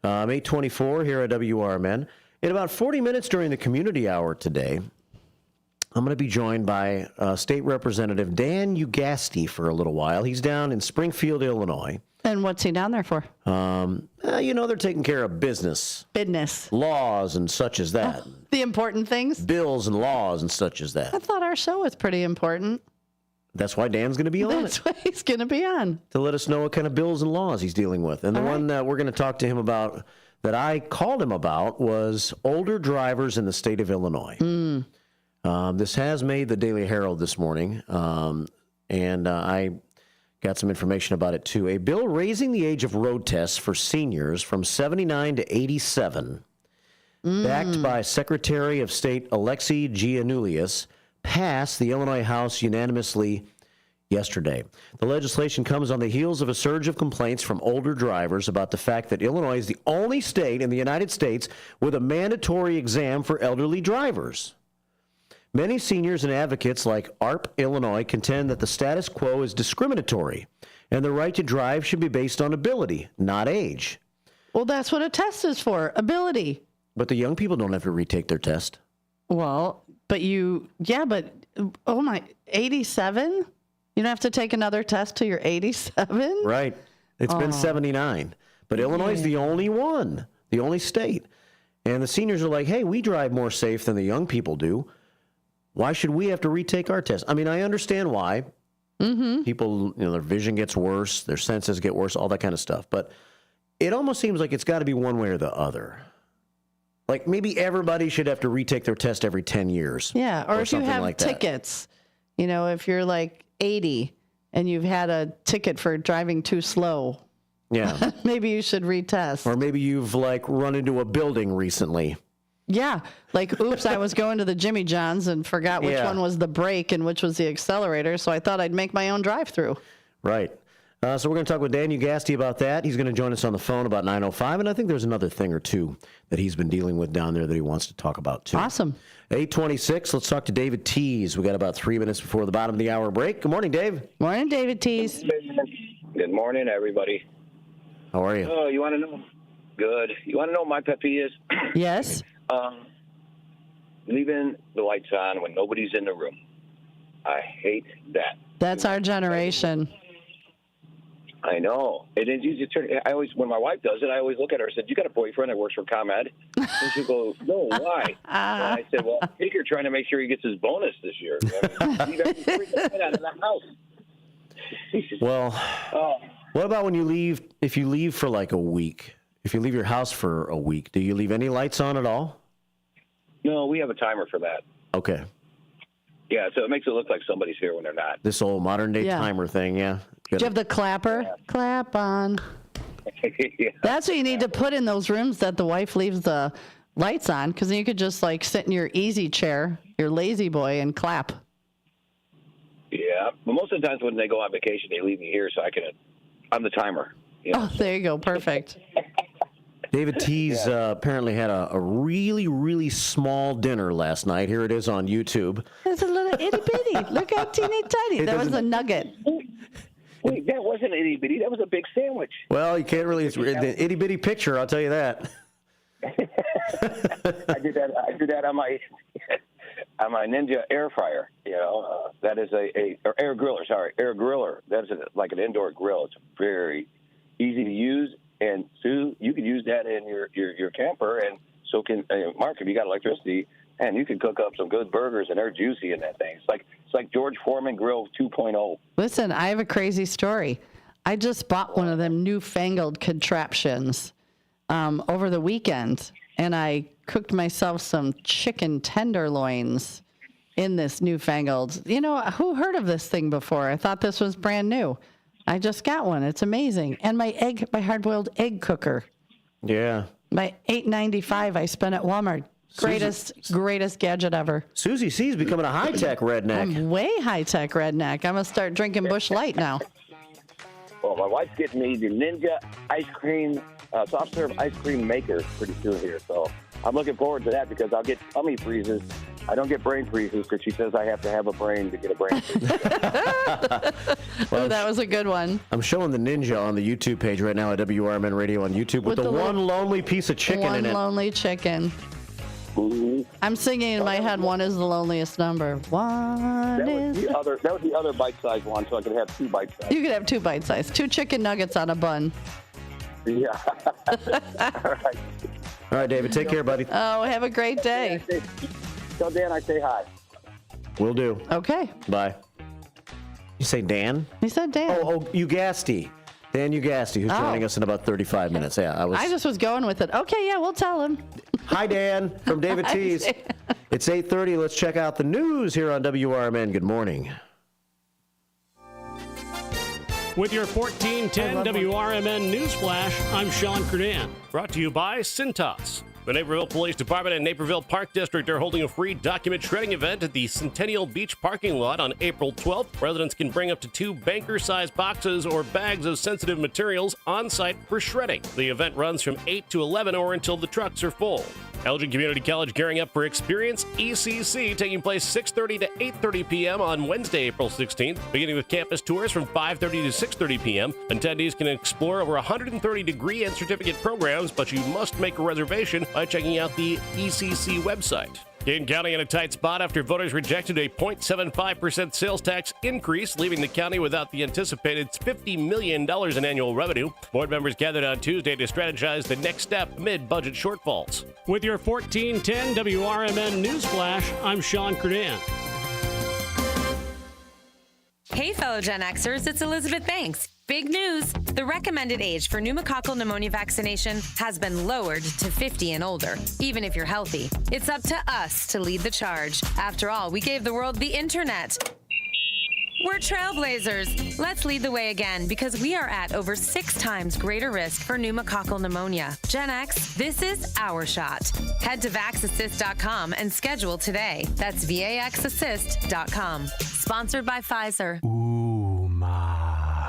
824 here at WRMN. In about 40 minutes during the community hour today, I'm going to be joined by State Representative Dan Ugasti for a little while. He's down in Springfield, Illinois. And what's he down there for? They're taking care of business. Laws and such as that. The important things? Bills and laws and such as that. I thought our show was pretty important. That's why Dan's going to be on That's why he's going to be on. To let us know what kind of bills and laws he's dealing with. And the one that we're going to talk to him about, that I called him about, was older drivers in the state of Illinois. This has made the Daily Herald this morning, and I got some information about it, too. A bill raising the age of road tests for seniors from 79 to 87, backed by Secretary of State Alexei Giannoulias, passed the Illinois House unanimously yesterday. The legislation comes on the heels of a surge of complaints from older drivers about the fact that Illinois is the only state in the United States with a mandatory exam for elderly drivers. Many seniors and advocates like ARP Illinois contend that the status quo is discriminatory and the right to drive should be based on ability, not age. Well, that's what a test is for, ability. But the young people don't have to retake their test. Well, oh my, 87? You don't have to take another test till you're 87? Right. It's been 79. But Illinois is the only one, the only state. And the seniors are like, hey, we drive more safe than the young people do. Why should we have to retake our test? I mean, I understand why. People, their vision gets worse, their senses get worse, all that kind of stuff. But it almost seems like it's got to be one way or the other. Like maybe everybody should have to retake their test every 10 years. Yeah, or if you have like tickets, if you're like 80 and you've had a ticket for driving too slow. Yeah. Maybe you should retest. Or maybe you've run into a building recently. Yeah, oops, I was going to the Jimmy John's and forgot which one was the brake and which was the accelerator, so I thought I'd make my own drive-through. Right. So we're going to talk with Dan Ugasti about that. He's going to join us on the phone about 9:05, and I think there's another thing or two that he's been dealing with down there that he wants to talk about, too. Awesome. 8:26, let's talk to David Tees. We got about 3 minutes before the bottom of the hour break. Good morning, Dave. Morning, David Tees. Good morning, everybody. How are you? Oh, you want to know? Good. You want to know what my pet peeve is? Yes. Leaving the lights on when nobody's in the room. I hate that. That's our generation. I know. It is easy to turn. When my wife does it, I always look at her and said, "You got a boyfriend that works for ComEd?" And she goes, "No, why?" And I said, "Well, I think you're trying to make sure he gets his bonus this year. Leave every freaking light on in the house." Well, what about when you leave? If you leave for a week, if you leave your house for a week, do you leave any lights on at all? No, we have a timer for that. Okay. Yeah, so it makes it look like somebody's here when they're not. This old modern day timer thing, yeah. Do you have the clapper? Yeah. Clap on. Yeah. That's what you need to put in those rooms that the wife leaves the lights on, because then you could just sit in your easy chair, your lazy boy, and clap. Yeah, but most of the times when they go on vacation, they leave me here so I'm the timer. Oh, there you go. Perfect. David Tees apparently had a really, really small dinner last night. Here it is on YouTube. It's a little itty bitty. Look how teeny tiny. That was a nugget. Wait, that wasn't itty bitty. That was a big sandwich. Well, you can't really the itty bitty picture. I'll tell you that. I did that on my Ninja air fryer. That is or air griller. Sorry, air griller. That's like an indoor grill. It's very easy to use, and Sue, you can use that in your camper, and so can Mark. If you got electricity, and you can cook up some good burgers, and they're juicy in that thing. It's like George Foreman Grill 2.0. Listen, I have a crazy story. I just bought one of them newfangled contraptions over the weekend, and I cooked myself some chicken tenderloins in this newfangled. Who heard of this thing before? I thought this was brand new. I just got one. It's amazing. And my hard-boiled egg cooker. Yeah. My $8.95 I spent at Walmart. Greatest gadget ever. Susie C's becoming a high-tech redneck. I'm way high-tech redneck. I'm going to start drinking Busch Light now. Well, my wife's getting me the Ninja ice cream, soft serve ice cream maker pretty soon here. So I'm looking forward to that because I'll get tummy freezes. I don't get brain freezes because she says I have to have a brain to get a brain freeze. Well, that was a good one. I'm showing the Ninja on the YouTube page right now at WRMN Radio on YouTube with the one lonely piece of chicken in it. One lonely chicken. Mm-hmm. I'm singing in my head, one is the loneliest number. That was the other bite-sized one, so I could have two bite-sized. You could have two bite-sized. 2 chicken nuggets on a bun. Yeah. All right, David, take care, buddy. Oh, have a great day. Tell Dan I say hi. Will do. Okay. Bye. You say Dan? He said Dan. Oh, Ugasti. Dan Ugasti, who's joining us in about 35 minutes. Yeah, I just was going with it. Okay, yeah, we'll tell him. Hi, Dan, from David Tees. It's 8:30. Let's check out the news here on WRMN. Good morning. With your 1410 WRMN News Flash, I'm Sean Curdan. Brought to you by Cintas. The Naperville Police Department and Naperville Park District are holding a free document shredding event at the Centennial Beach parking lot on April 12th. Residents can bring up to 2 banker-sized boxes or bags of sensitive materials on site for shredding. The event runs from 8 to 11 or until the trucks are full. Elgin Community College gearing up for Experience ECC, taking place 6:30 to 8:30 p.m. on Wednesday, April 16th, beginning with campus tours from 5:30 to 6:30 p.m. Attendees can explore over 130 degree and certificate programs, but you must make a reservation by checking out the ECC website. King County in a tight spot after voters rejected a 0.75% sales tax increase, leaving the county without the anticipated $50 million in annual revenue. Board members gathered on Tuesday to strategize the next step amid budget shortfalls. With your 1410 WRMN News Flash, I'm Sean Curdan. Hey, fellow Gen Xers, it's Elizabeth Banks. Big news! The recommended age for pneumococcal pneumonia vaccination has been lowered to 50 and older, even if you're healthy. It's up to us to lead the charge. After all, we gave the world the internet. We're trailblazers. Let's lead the way again because we are at over 6 times greater risk for pneumococcal pneumonia. Gen X, this is our shot. Head to vaxassist.com and schedule today. That's vaxassist.com. Sponsored by Pfizer.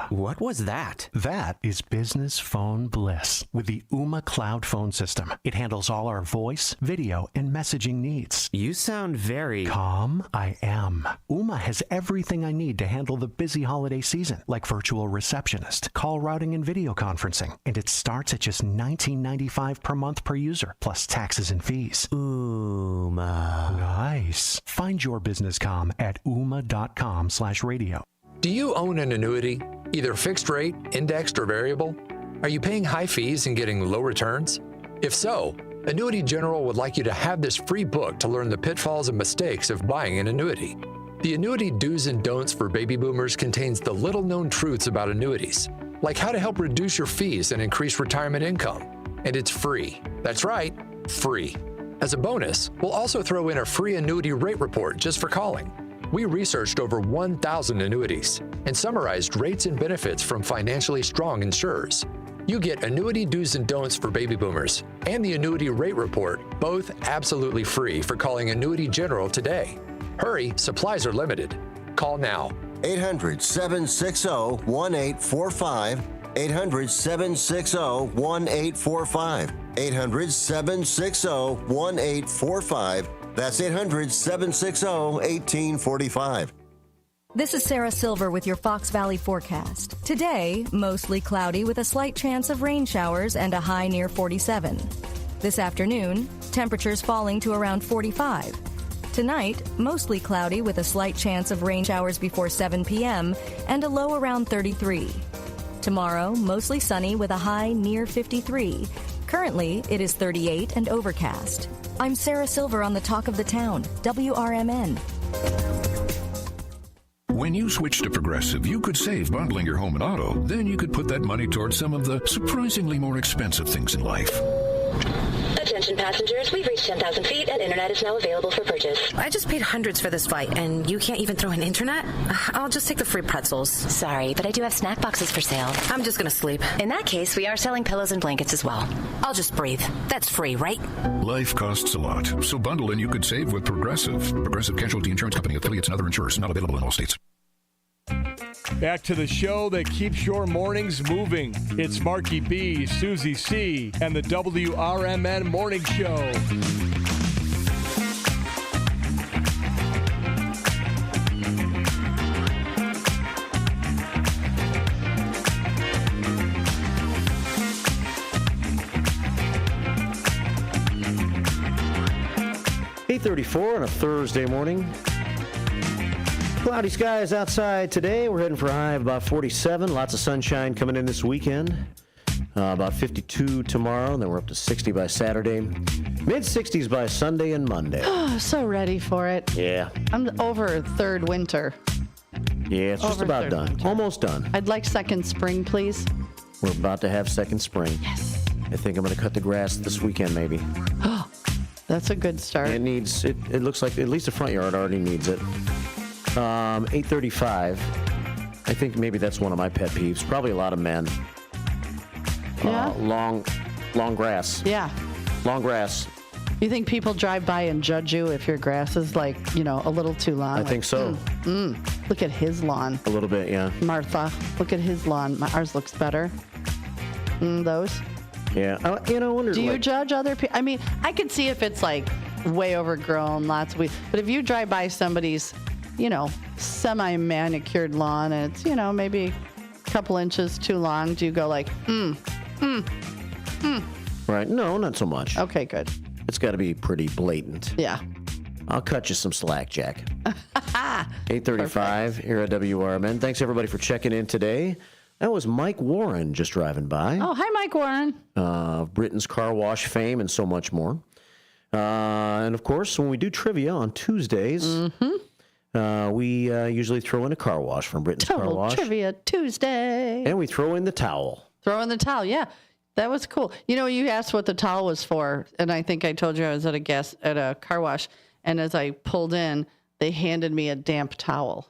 What was that? That is business phone bliss with the Ooma Cloud Phone System. It handles all our voice, video, and messaging needs. You sound very calm. I am. Ooma has everything I need to handle the busy holiday season, like virtual receptionist, call routing, and video conferencing. And it starts at just $19.95 per month per user, plus taxes and fees. Ooma. Nice. Find your business comm at ooma.com/radio. Do you own an annuity, either fixed rate, indexed, or variable? Are you paying high fees and getting low returns? If so, Annuity General would like you to have this free book to learn the pitfalls and mistakes of buying an annuity. The Annuity Do's and Don'ts for Baby Boomers contains the little-known truths about annuities, like how to help reduce your fees and increase retirement income. And it's free. That's right, free. As a bonus, we'll also throw in a free annuity rate report just for calling. We researched over 1,000 annuities and summarized rates and benefits from financially strong insurers. You get Annuity Do's and Don'ts for Baby Boomers and the Annuity Rate Report, both absolutely free for calling Annuity General today. Hurry, supplies are limited. Call now. 800-760-1845. 800-760-1845. 800-760-1845. That's 800-760-1845. This is Sarah Silver with your Fox Valley forecast. Today, mostly cloudy with a slight chance of rain showers and a high near 47. This afternoon, temperatures falling to around 45. Tonight, mostly cloudy with a slight chance of rain showers before 7 p.m. and a low around 33. Tomorrow, mostly sunny with a high near 53. Currently, it is 38 and overcast. I'm Sarah Silver on the Talk of the Town, WRMN. When you switch to Progressive, you could save bundling your home and auto. Then you could put that money towards some of the surprisingly more expensive things in life. Attention passengers, we've reached 10,000 feet and internet is now available for purchase. I just paid hundreds for this flight, and you can't even throw in internet? I'll just take the free pretzels. Sorry, but I do have snack boxes for sale. I'm just gonna sleep. In that case, we are selling pillows and blankets as well. I'll just breathe. That's free, right? Life costs a lot, so bundle and you could save with Progressive. Progressive Casualty Insurance Company, affiliates, and other insurers. Not available in all states. Back to the show that keeps your mornings moving. It's Marky B, Susie C, and the WRMN Morning Show. .34 on a Thursday morning. Cloudy skies outside today. We're heading for a high of about 47. Lots of sunshine coming in this weekend. About 52 tomorrow, and then we're up to 60 by Saturday. Mid-60s by Sunday and Monday. Oh, so ready for it. Yeah. I'm over third winter. Yeah, it's just about done. Winter. Almost done. I'd like second spring, please. We're about to have second spring. Yes. I think I'm going to cut the grass this weekend, maybe. Oh, that's a good start. It needs, it looks like at least the front yard already needs it. 8:35. I think maybe that's one of my pet peeves. Probably a lot of men. Yeah. Long grass. Yeah. Long grass. You think people drive by and judge you if your grass is a little too long? I think so. Look at his lawn. A little bit, yeah. Martha, look at his lawn. Ours looks better. Those. Yeah. I wonder. Do you judge other people? I mean, I could see if it's way overgrown, lots of weeds. But if you drive by somebody's semi-manicured lawn and it's, maybe a couple inches too long, do you go Right. No, not so much. Okay, good. It's got to be pretty blatant. Yeah. I'll cut you some slack, Jack. 8:35 here at WRMN. Thanks, everybody, for checking in today. That was Mike Warren just driving by. Oh, hi, Mike Warren. Britain's car wash fame and so much more. And, of course, when we do trivia on Tuesdays, we usually throw in a car wash from Britain's Car Wash. Trivia Tuesday. And we throw in the towel. Throw in the towel, yeah. That was cool. You asked what the towel was for, and I think I told you I was at a car wash, and as I pulled in, they handed me a damp towel.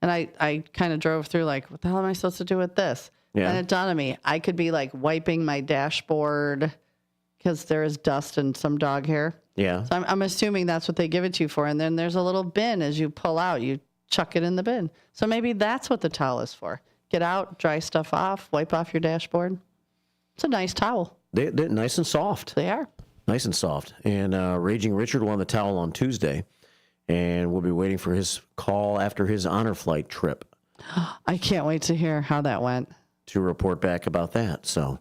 And I kind of drove through what the hell am I supposed to do with this? Yeah. And it dawned on me, I could be wiping my dashboard because there is dust and some dog hair. Yeah. So I'm assuming that's what they give it to you for. And then there's a little bin as you pull out. You chuck it in the bin. So maybe that's what the towel is for. Get out, dry stuff off, wipe off your dashboard. It's a nice towel. They're nice and soft. They are. Nice and soft. And Raging Richard won the towel on Tuesday. And we'll be waiting for his call after his honor flight trip. I can't wait to hear how that went. To report back about that. So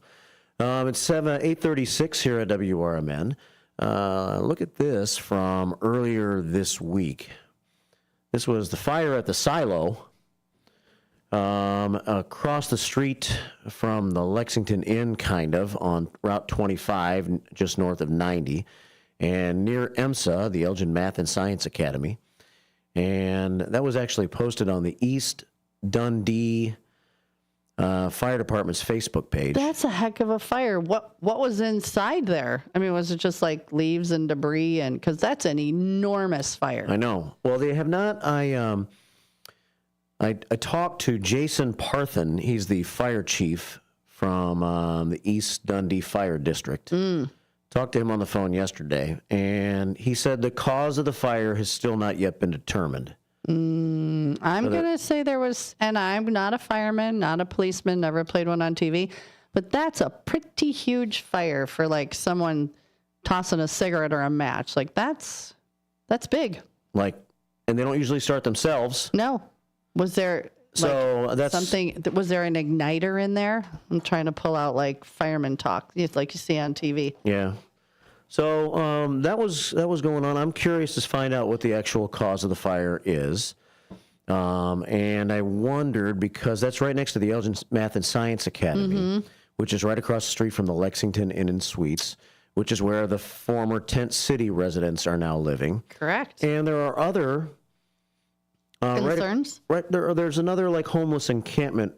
it's 8:36 here at WRMN. Look at this from earlier this week. This was the fire at the silo across the street from the Lexington Inn, on Route 25, just north of 90, and near EMSA, the Elgin Math and Science Academy. And that was actually posted on the East Dundee Fire Department's Facebook page. That's a heck of a fire. What was inside there? I mean, was it just leaves and debris? And because that's an enormous fire. I know. Well, they have not. I talked to Jason Parthen. He's the fire chief from the East Dundee Fire District. Talked to him on the phone yesterday, and he said the cause of the fire has still not yet been determined. I'm going to say there was, and I'm not a fireman, not a policeman, never played one on TV, But that's a pretty huge fire for like someone tossing a cigarette or a match. Like that's big. Like, and they don't usually start themselves. No. Was there something? Was there an igniter in there? I'm trying to pull out like fireman talk, like you see on TV. Yeah. So that was going on. I'm curious to find out what the actual cause of the fire is. And I wondered, because that's right next to the Elgin Math and Science Academy, which is right across the street from the Lexington Inn and Suites, which is where the former Tent City residents are now living. Correct. And there are other concerns. There's another like homeless encampment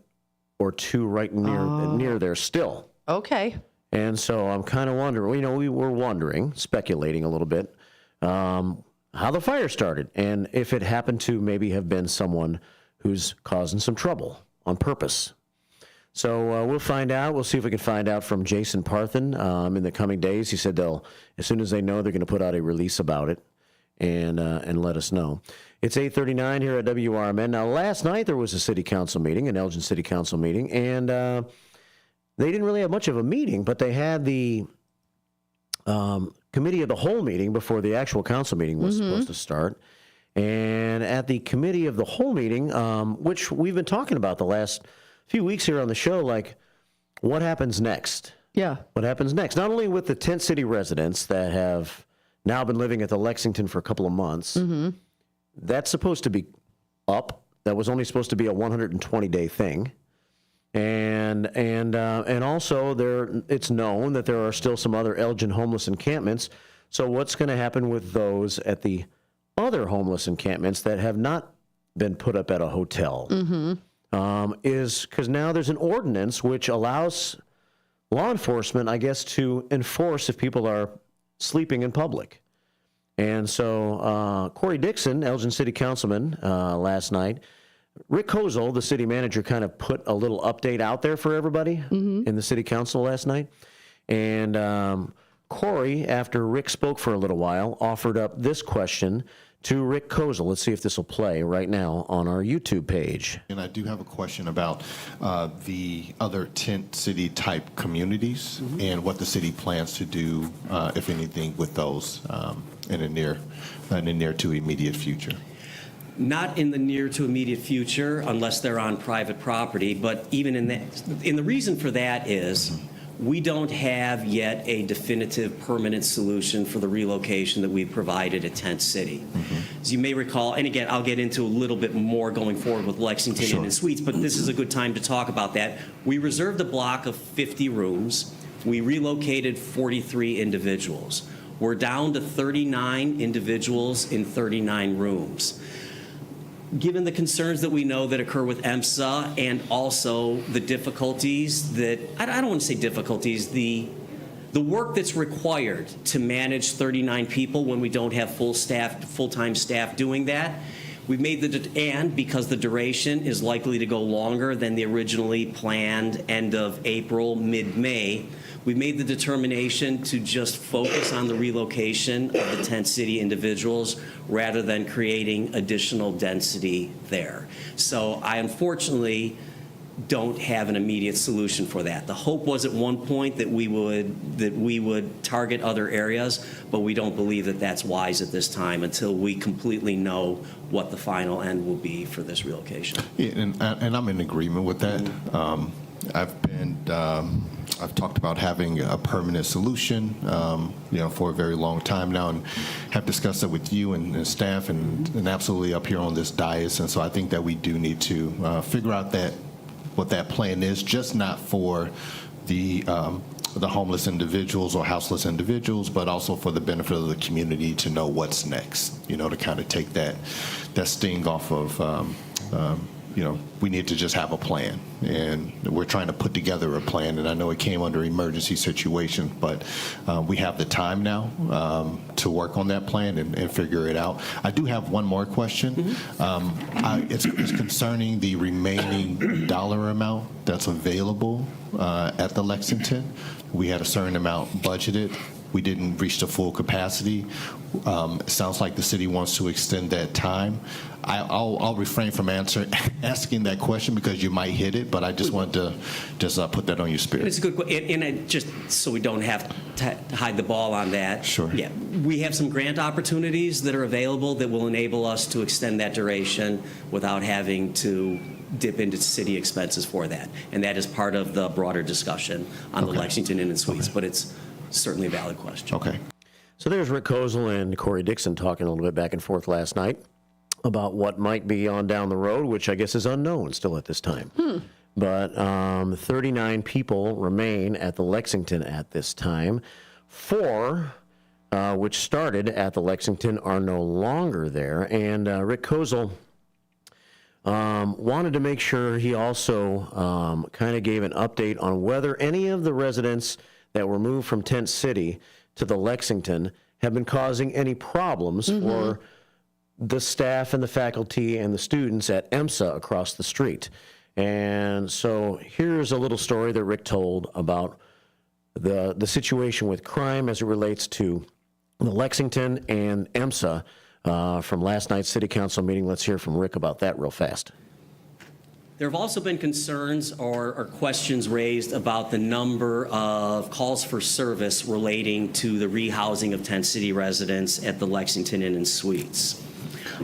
or two right near there still. Okay. And so I'm kind of wondering, we were wondering, speculating a little bit, how the fire started, and if it happened to maybe have been someone who's causing some trouble on purpose. So we'll find out. We'll see if we can find out from Jason Parthen in the coming days. He said as soon as they know, they're going to put out a release about it and let us know. It's 8:39 here at WRMN. Now, last night there was a city council meeting, an Elgin City Council meeting, and they didn't really have much of a meeting, but they had the committee of the whole meeting before the actual council meeting was supposed to start. And at the committee of the whole meeting, which we've been talking about the last few weeks here on the show, like what happens next? Yeah. What happens next? Not only with the Tent City residents that have now been living at the Lexington for a couple of months, that's supposed to be up. That was only supposed to be a 120-day thing. And also it's known that there are still some other Elgin homeless encampments. So what's going to happen with those at the other homeless encampments that have not been put up at a hotel? Is because now there's an ordinance which allows law enforcement, I guess, to enforce if people are sleeping in public. And so Corey Dixon, Elgin City Councilman, last night, Rick Kozel, the city manager, kind of put a little update out there for everybody in the city council last night. And Corey, after Rick spoke for a little while, offered up this question to Rick Kozel. Let's see if this will play right now on our YouTube page. And I do have a question about the other tent city type communities and what the city plans to do, if anything, with those in the near to immediate future. Not in the near to immediate future, unless they're on private property. But even in that, and the reason for that is we don't have yet a definitive permanent solution for the relocation that we've provided at Tent City. As you may recall, and again, I'll get into a little bit more going forward with Lexington Inn and Suites, but this is a good time to talk about that. We reserved a block of 50 rooms. We relocated 43 individuals. We're down to 39 individuals in 39 rooms. Given the concerns that we know that occur with EMSA and also the difficulties that, I don't want to say difficulties, the work that's required to manage 39 people when we don't have full-time staff doing that, we've made and because the duration is likely to go longer than the originally planned end of April, mid-May, we've made the determination to just focus on the relocation of the Tent City individuals rather than creating additional density there. So I unfortunately don't have an immediate solution for that. The hope was at one point that we would target other areas, but we don't believe that that's wise at this time until we completely know what the final end will be for this relocation. Yeah, and I'm in agreement with that. I've talked about having a permanent solution, for a very long time now, and have discussed that with you and staff, and absolutely up here on this dais. And so I think that we do need to figure out what that plan is, just not for the homeless individuals or houseless individuals, but also for the benefit of the community to know what's next. To kind of take that sting off of. We need to just have a plan, and we're trying to put together a plan. And I know it came under emergency situation, but we have the time now to work on that plan and figure it out. I do have one more question. It's concerning the remaining dollar amount that's available at the Lexington. We had a certain amount budgeted we didn't reach the full capacity. It sounds like the city wants to extend that time. I'll refrain from asking that question because you might hit it, but I just wanted to just put that on your spirit. It's a good question, and just so we don't have to hide the ball on that. Sure. Yeah, we have some grant opportunities that are available that will enable us to extend that duration without having to dip into city expenses for that, and that is part of the broader discussion on the Lexington Inn and Suites. But it's certainly a valid question. Okay. So there's Rick Kozel and Corey Dixon talking a little bit back and forth last night about what might be on down the road, which I guess is unknown still at this time. But 39 people remain at the Lexington at this time. 4, which started at the Lexington, are no longer there. And Rick Kozel wanted to make sure he also kind of gave an update on whether any of the residents that were moved from Tent City to the Lexington have been causing any problems for the staff and the faculty and the students at EMSA across the street. And so here's a little story that Rick told about the situation with crime as it relates to the Lexington and EMSA from last night's city council meeting. Let's hear from Rick about that real fast. There have also been concerns or questions raised about the number of calls for service relating to the rehousing of Tent City residents at the Lexington Inn and Suites.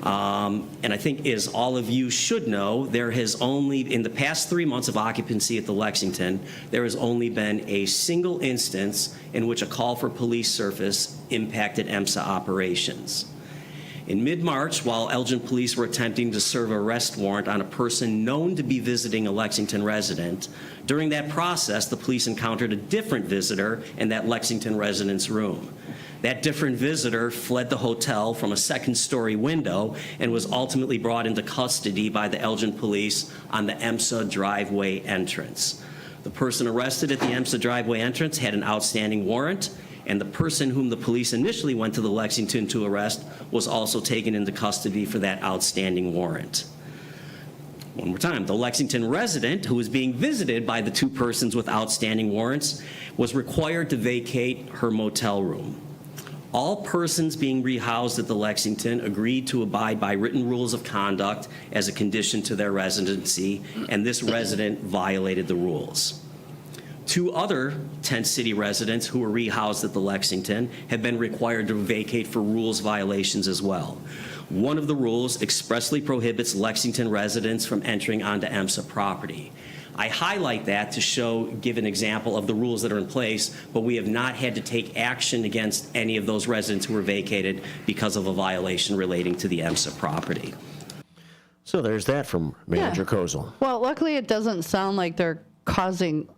And I think, as all of you should know, there has only, in the past 3 months of occupancy at the Lexington, there has only been a single instance in which a call for police service impacted EMSA operations. In mid-March, while Elgin police were attempting to serve an arrest warrant on a person known to be visiting a Lexington resident, during that process, the police encountered a different visitor in that Lexington resident's room. That different visitor fled the hotel from a second-story window and was ultimately brought into custody by the Elgin police on the EMSA driveway entrance. The person arrested at the EMSA driveway entrance had an outstanding warrant, and the person whom the police initially went to the Lexington to arrest was also taken into custody for that outstanding warrant. One more time, the Lexington resident who was being visited by the 2 persons with outstanding warrants was required to vacate her motel room. All persons being rehoused at the Lexington agreed to abide by written rules of conduct as a condition to their residency, and this resident violated the rules. 2 other Tent City residents who were rehoused at the Lexington have been required to vacate for rules violations as well. One of the rules expressly prohibits Lexington residents from entering onto EMSA property. I highlight that to give an example of the rules that are in place, but we have not had to take action against any of those residents who were vacated because of a violation relating to the EMSA property. So there's that from Manager Kozel. Well, luckily it doesn't sound like they're causing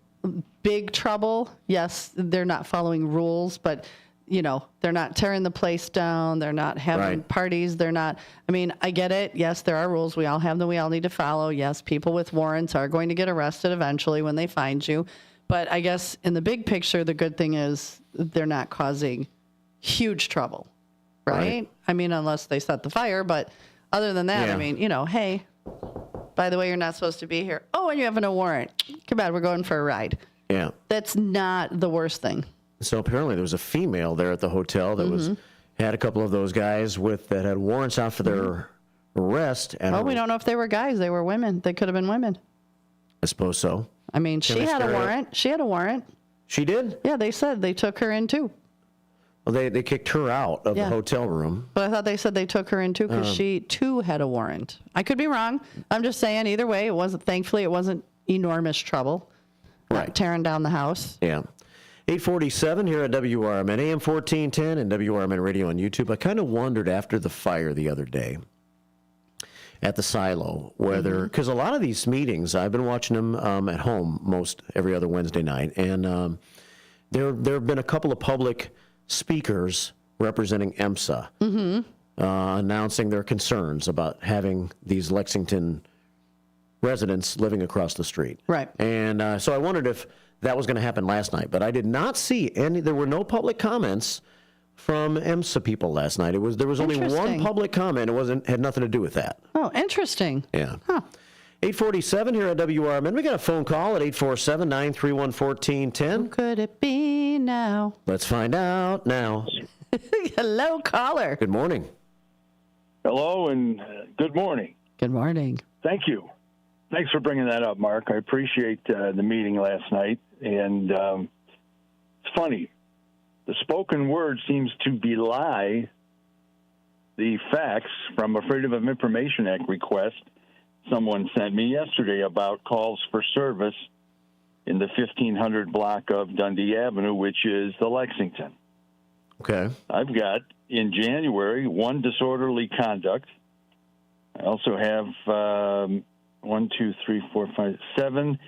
big trouble. Yes, they're not following rules, but they're not tearing the place down. They're not having parties. They're not, I get it. Yes, there are rules. We all have them. We all need to follow. Yes, people with warrants are going to get arrested eventually when they find you. But I guess in the big picture, the good thing is they're not causing huge trouble, right? Unless they set the fire. But other than that, hey, by the way, you're not supposed to be here. Oh, and you have no warrant. Too bad, we're going for a ride. Yeah. That's not the worst thing. So apparently there was a female there at the hotel that had a couple of those guys that had warrants out for their arrest. And we don't know if they were guys. They were women. They could have been women. I suppose so. She had a warrant. She had a warrant. She did? Yeah, they said they took her in too. Well, they kicked her out of the hotel room. But I thought they said they took her in too because she too had a warrant. I could be wrong. I'm just saying either way, thankfully it wasn't enormous trouble. Not tearing down the house. Yeah. 847 here at WRMN, AM 1410 and WRMN Radio on YouTube. I kind of wondered after the fire the other day at the silo whether, because a lot of these meetings, I've been watching them at home every other Wednesday night, and there have been a couple of public speakers representing EMSA announcing their concerns about having these Lexington residents living across the street. Right. And so I wondered if that was going to happen last night, but I did not see any. There were no public comments from EMSA people last night. There was only one public comment. It had nothing to do with that. Oh, interesting. Yeah. 847 here at WRMN. We got a phone call at 847-931-1410. Who could it be? me now. Let's find out now. Hello, caller. Good morning. Hello, and good morning. Good morning. Thank you. Thanks for bringing that up, Mark. I appreciate the meeting last night. And it's funny. The spoken word seems to belie the facts from a Freedom of Information Act request someone sent me yesterday about calls for service in the 1500 block of Dundee Avenue, which is the Lexington. Okay. I've got, in January, 1 disorderly conduct. I also have 7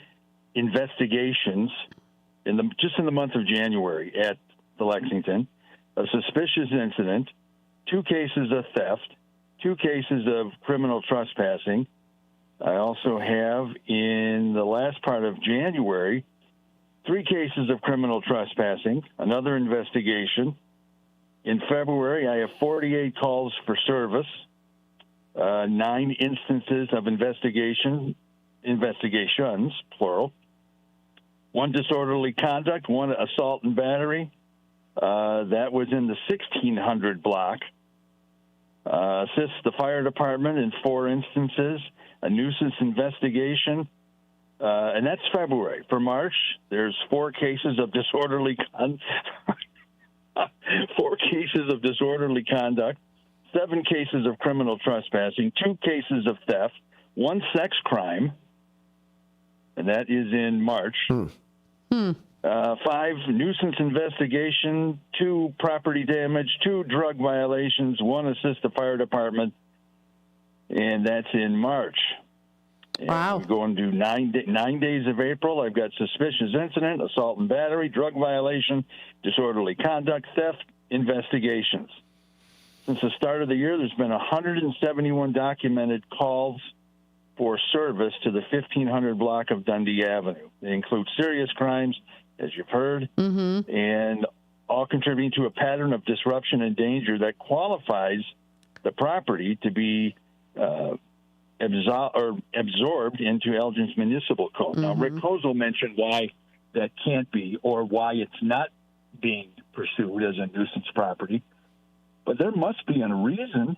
investigations just in the month of January at the Lexington, a suspicious incident, 2 cases of theft, 2 cases of criminal trespassing. I also have, in the last part of January, 3 cases of criminal trespassing, another investigation. In February, I have 48 calls for service, 9 instances of investigations, plural, 1 disorderly conduct, 1 assault and battery. That was in the 1600 block. Assists the fire department in 4 instances, a nuisance investigation, and that's February. For March, there's 4 cases of disorderly 4 cases of disorderly conduct, 7 cases of criminal trespassing, 2 cases of theft, 1 sex crime, and that is in March. 5 nuisance investigation, 2 property damage, 2 drug violations, 1 assist the fire department, and that's in March. Wow. We're going to 9 days of April. I've got suspicious incident, assault and battery, drug violation, disorderly conduct, theft, investigations. Since the start of the year, there's been 171 documented calls for service to the 1500 block of Dundee Avenue. They include serious crimes, as you've heard, and all contributing to a pattern of disruption and danger that qualifies the property to be absorbed into Elgin's municipal code. Now, Rick Kozel mentioned why that can't be, or why it's not being pursued as a nuisance property. But there must be a reason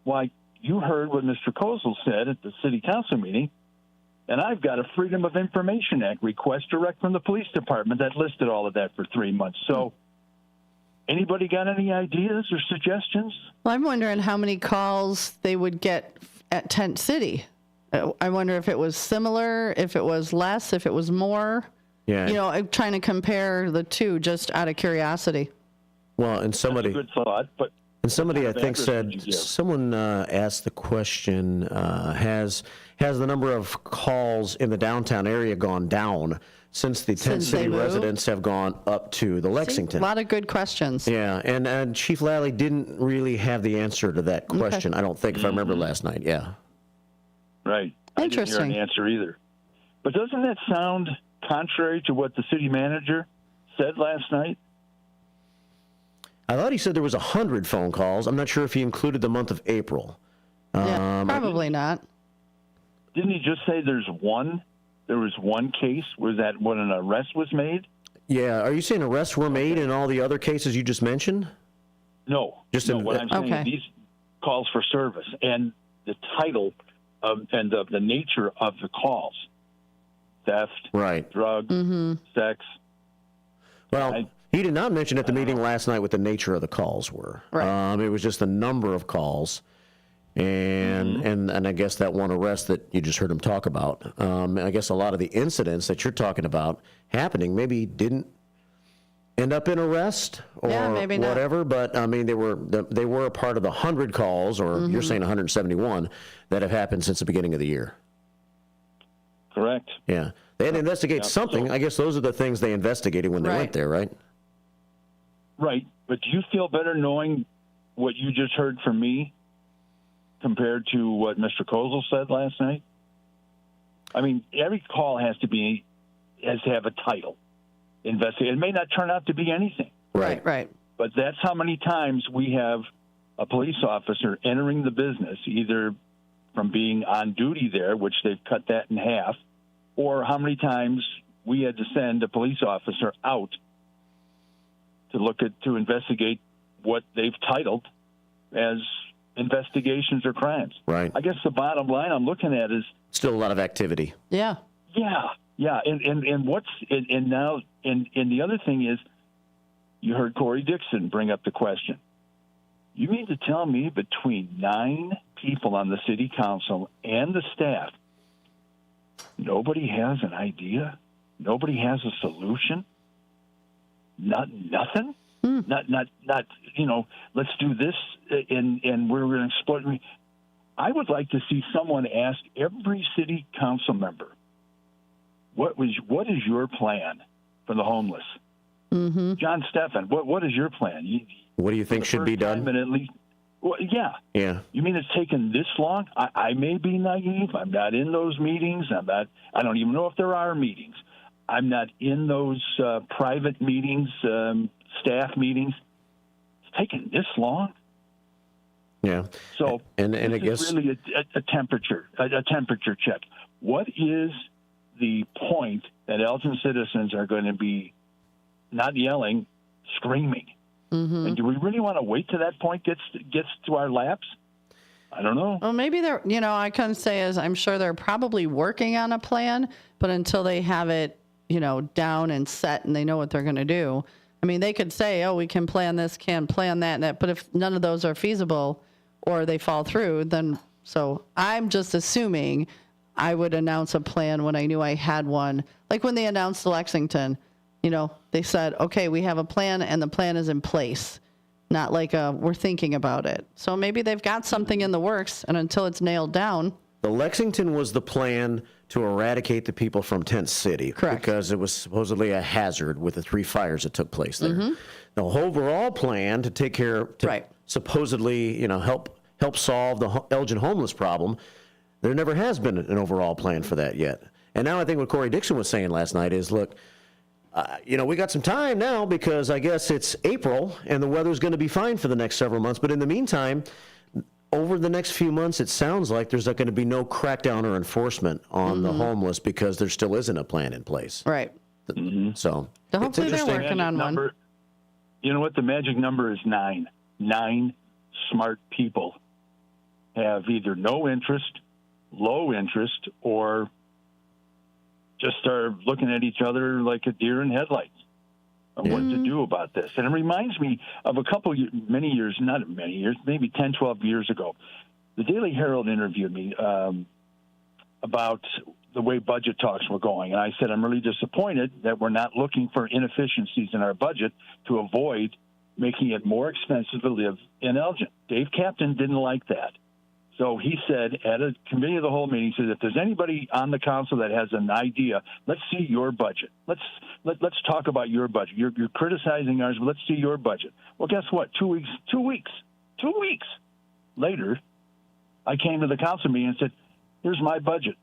why. You heard what Mr. Kozel said at the city council meeting, and I've got a Freedom of Information Act request direct from the police department that listed all of that for 3 months. So anybody got any ideas or suggestions? Well, I'm wondering how many calls they would get at Tent City. I wonder if it was similar, if it was less, if it was more. Yeah. You know, I'm trying to compare the two just out of curiosity. Well, and somebody... That's a good thought, but... And somebody, I think, said, someone asked the question, has the number of calls in the downtown area gone down since the Tent City residents have gone up to the Lexington? A lot of good questions. Yeah, and Chief Lally didn't really have the answer to that question, I don't think, if I remember last night, yeah. Right. Interesting. I didn't hear an answer either. But doesn't that sound contrary to what the city manager said last night? I thought he said there was 100 phone calls. I'm not sure if he included the month of April. Yeah, probably not. Didn't he just say there's one? There was 1 case? Was that when an arrest was made? Yeah. Are you saying arrests were made in all the other cases you just mentioned? No. What I'm saying is these calls for service and the title and the nature of the calls. Theft, right? Drugs, sex. Well, he did not mention at the meeting last night what the nature of the calls were. Right. It was just the number of calls, and I guess that 1 arrest that you just heard him talk about. And I guess a lot of the incidents that you're talking about happening maybe didn't end up in arrest or maybe whatever. Not. But I mean, they were a part of the 100 calls, or you're saying 171 that have happened since the beginning of the year. Correct. Yeah, they had to investigate something. I guess those are the things they investigated when they went there, right? Right, but do you feel better knowing what you just heard from me compared to what Mr. Kozel said last night? I mean, every call has to have a title. Investigate. It may not turn out to be anything. Right. But that's how many times we have a police officer entering the business, either from being on duty there, which they've cut that in half, or how many times we had to send a police officer out to investigate what they've titled as investigations or crimes. Right. I guess the bottom line I'm looking at is still a lot of activity. Yeah. Yeah. And the other thing is, you heard Corey Dixon bring up the question. You mean to tell me between 9 people on the city council and the staff, nobody has an idea? Nobody has a solution? Nothing? Not. Let's do this, and we're going to exploit. I would like to see someone ask every city council member, what is your plan for the homeless? Mm-hmm. John Steffen, what is your plan? What do you think should be done? At least, yeah. You mean it's taken this long? I may be naive. I'm not in those meetings. I don't even know if there are meetings. I'm not in those private meetings, staff meetings. It's taken this long. Yeah. So and I this is guess really a temperature check. What is the point that Elgin citizens are going to be not yelling, screaming? Mm-hmm. And do we really want to wait till that point gets to our laps? I don't know. Well, maybe they're, I can say is I'm sure they're probably working on a plan, but until they have it, down and set and they know what they're going to do. I mean, they could say, oh, we can plan this, can plan that, and that. But if none of those are feasible or they fall through, then so I'm just assuming I would announce a plan when I knew I had one. Like when they announced Lexington, they said, okay, we have a plan and the plan is in place. Not like we're thinking about it. So maybe they've got something in the works, and until it's nailed down. The Lexington was the plan to eradicate the people from Tent City. Correct. Because it was supposedly a hazard with the 3 fires that took place there. Mm-hmm. The overall plan to take care, supposedly, help solve the Elgin homeless problem, there never has been an overall plan for that yet. And now I think what Corey Dixon was saying last night is, look, we got some time now because I guess it's April and the weather's going to be fine for the next several months. But in the meantime, over the next few months, it sounds like there's not going to be no crackdown or enforcement on the homeless because there still isn't a plan in place. Right. So hopefully they're working on one. You know what? The magic number is 9. 9 smart people have either no interest, low interest, or just start looking at each other like a deer in headlights on what to do about this. And it reminds me of maybe 10, 12 years ago. The Daily Herald interviewed me about the way budget talks were going. And I said, I'm really disappointed that we're not looking for inefficiencies in our budget to avoid making it more expensive to live in Elgin. Dave Captain didn't like that. So he said at a committee of the whole meeting, he said, if there's anybody on the council that has an idea, let's see your budget. Let's talk about your budget. You're criticizing ours, but let's see your budget. Well, guess what? 2 weeks later, I came to the council meeting and said, here's my budget.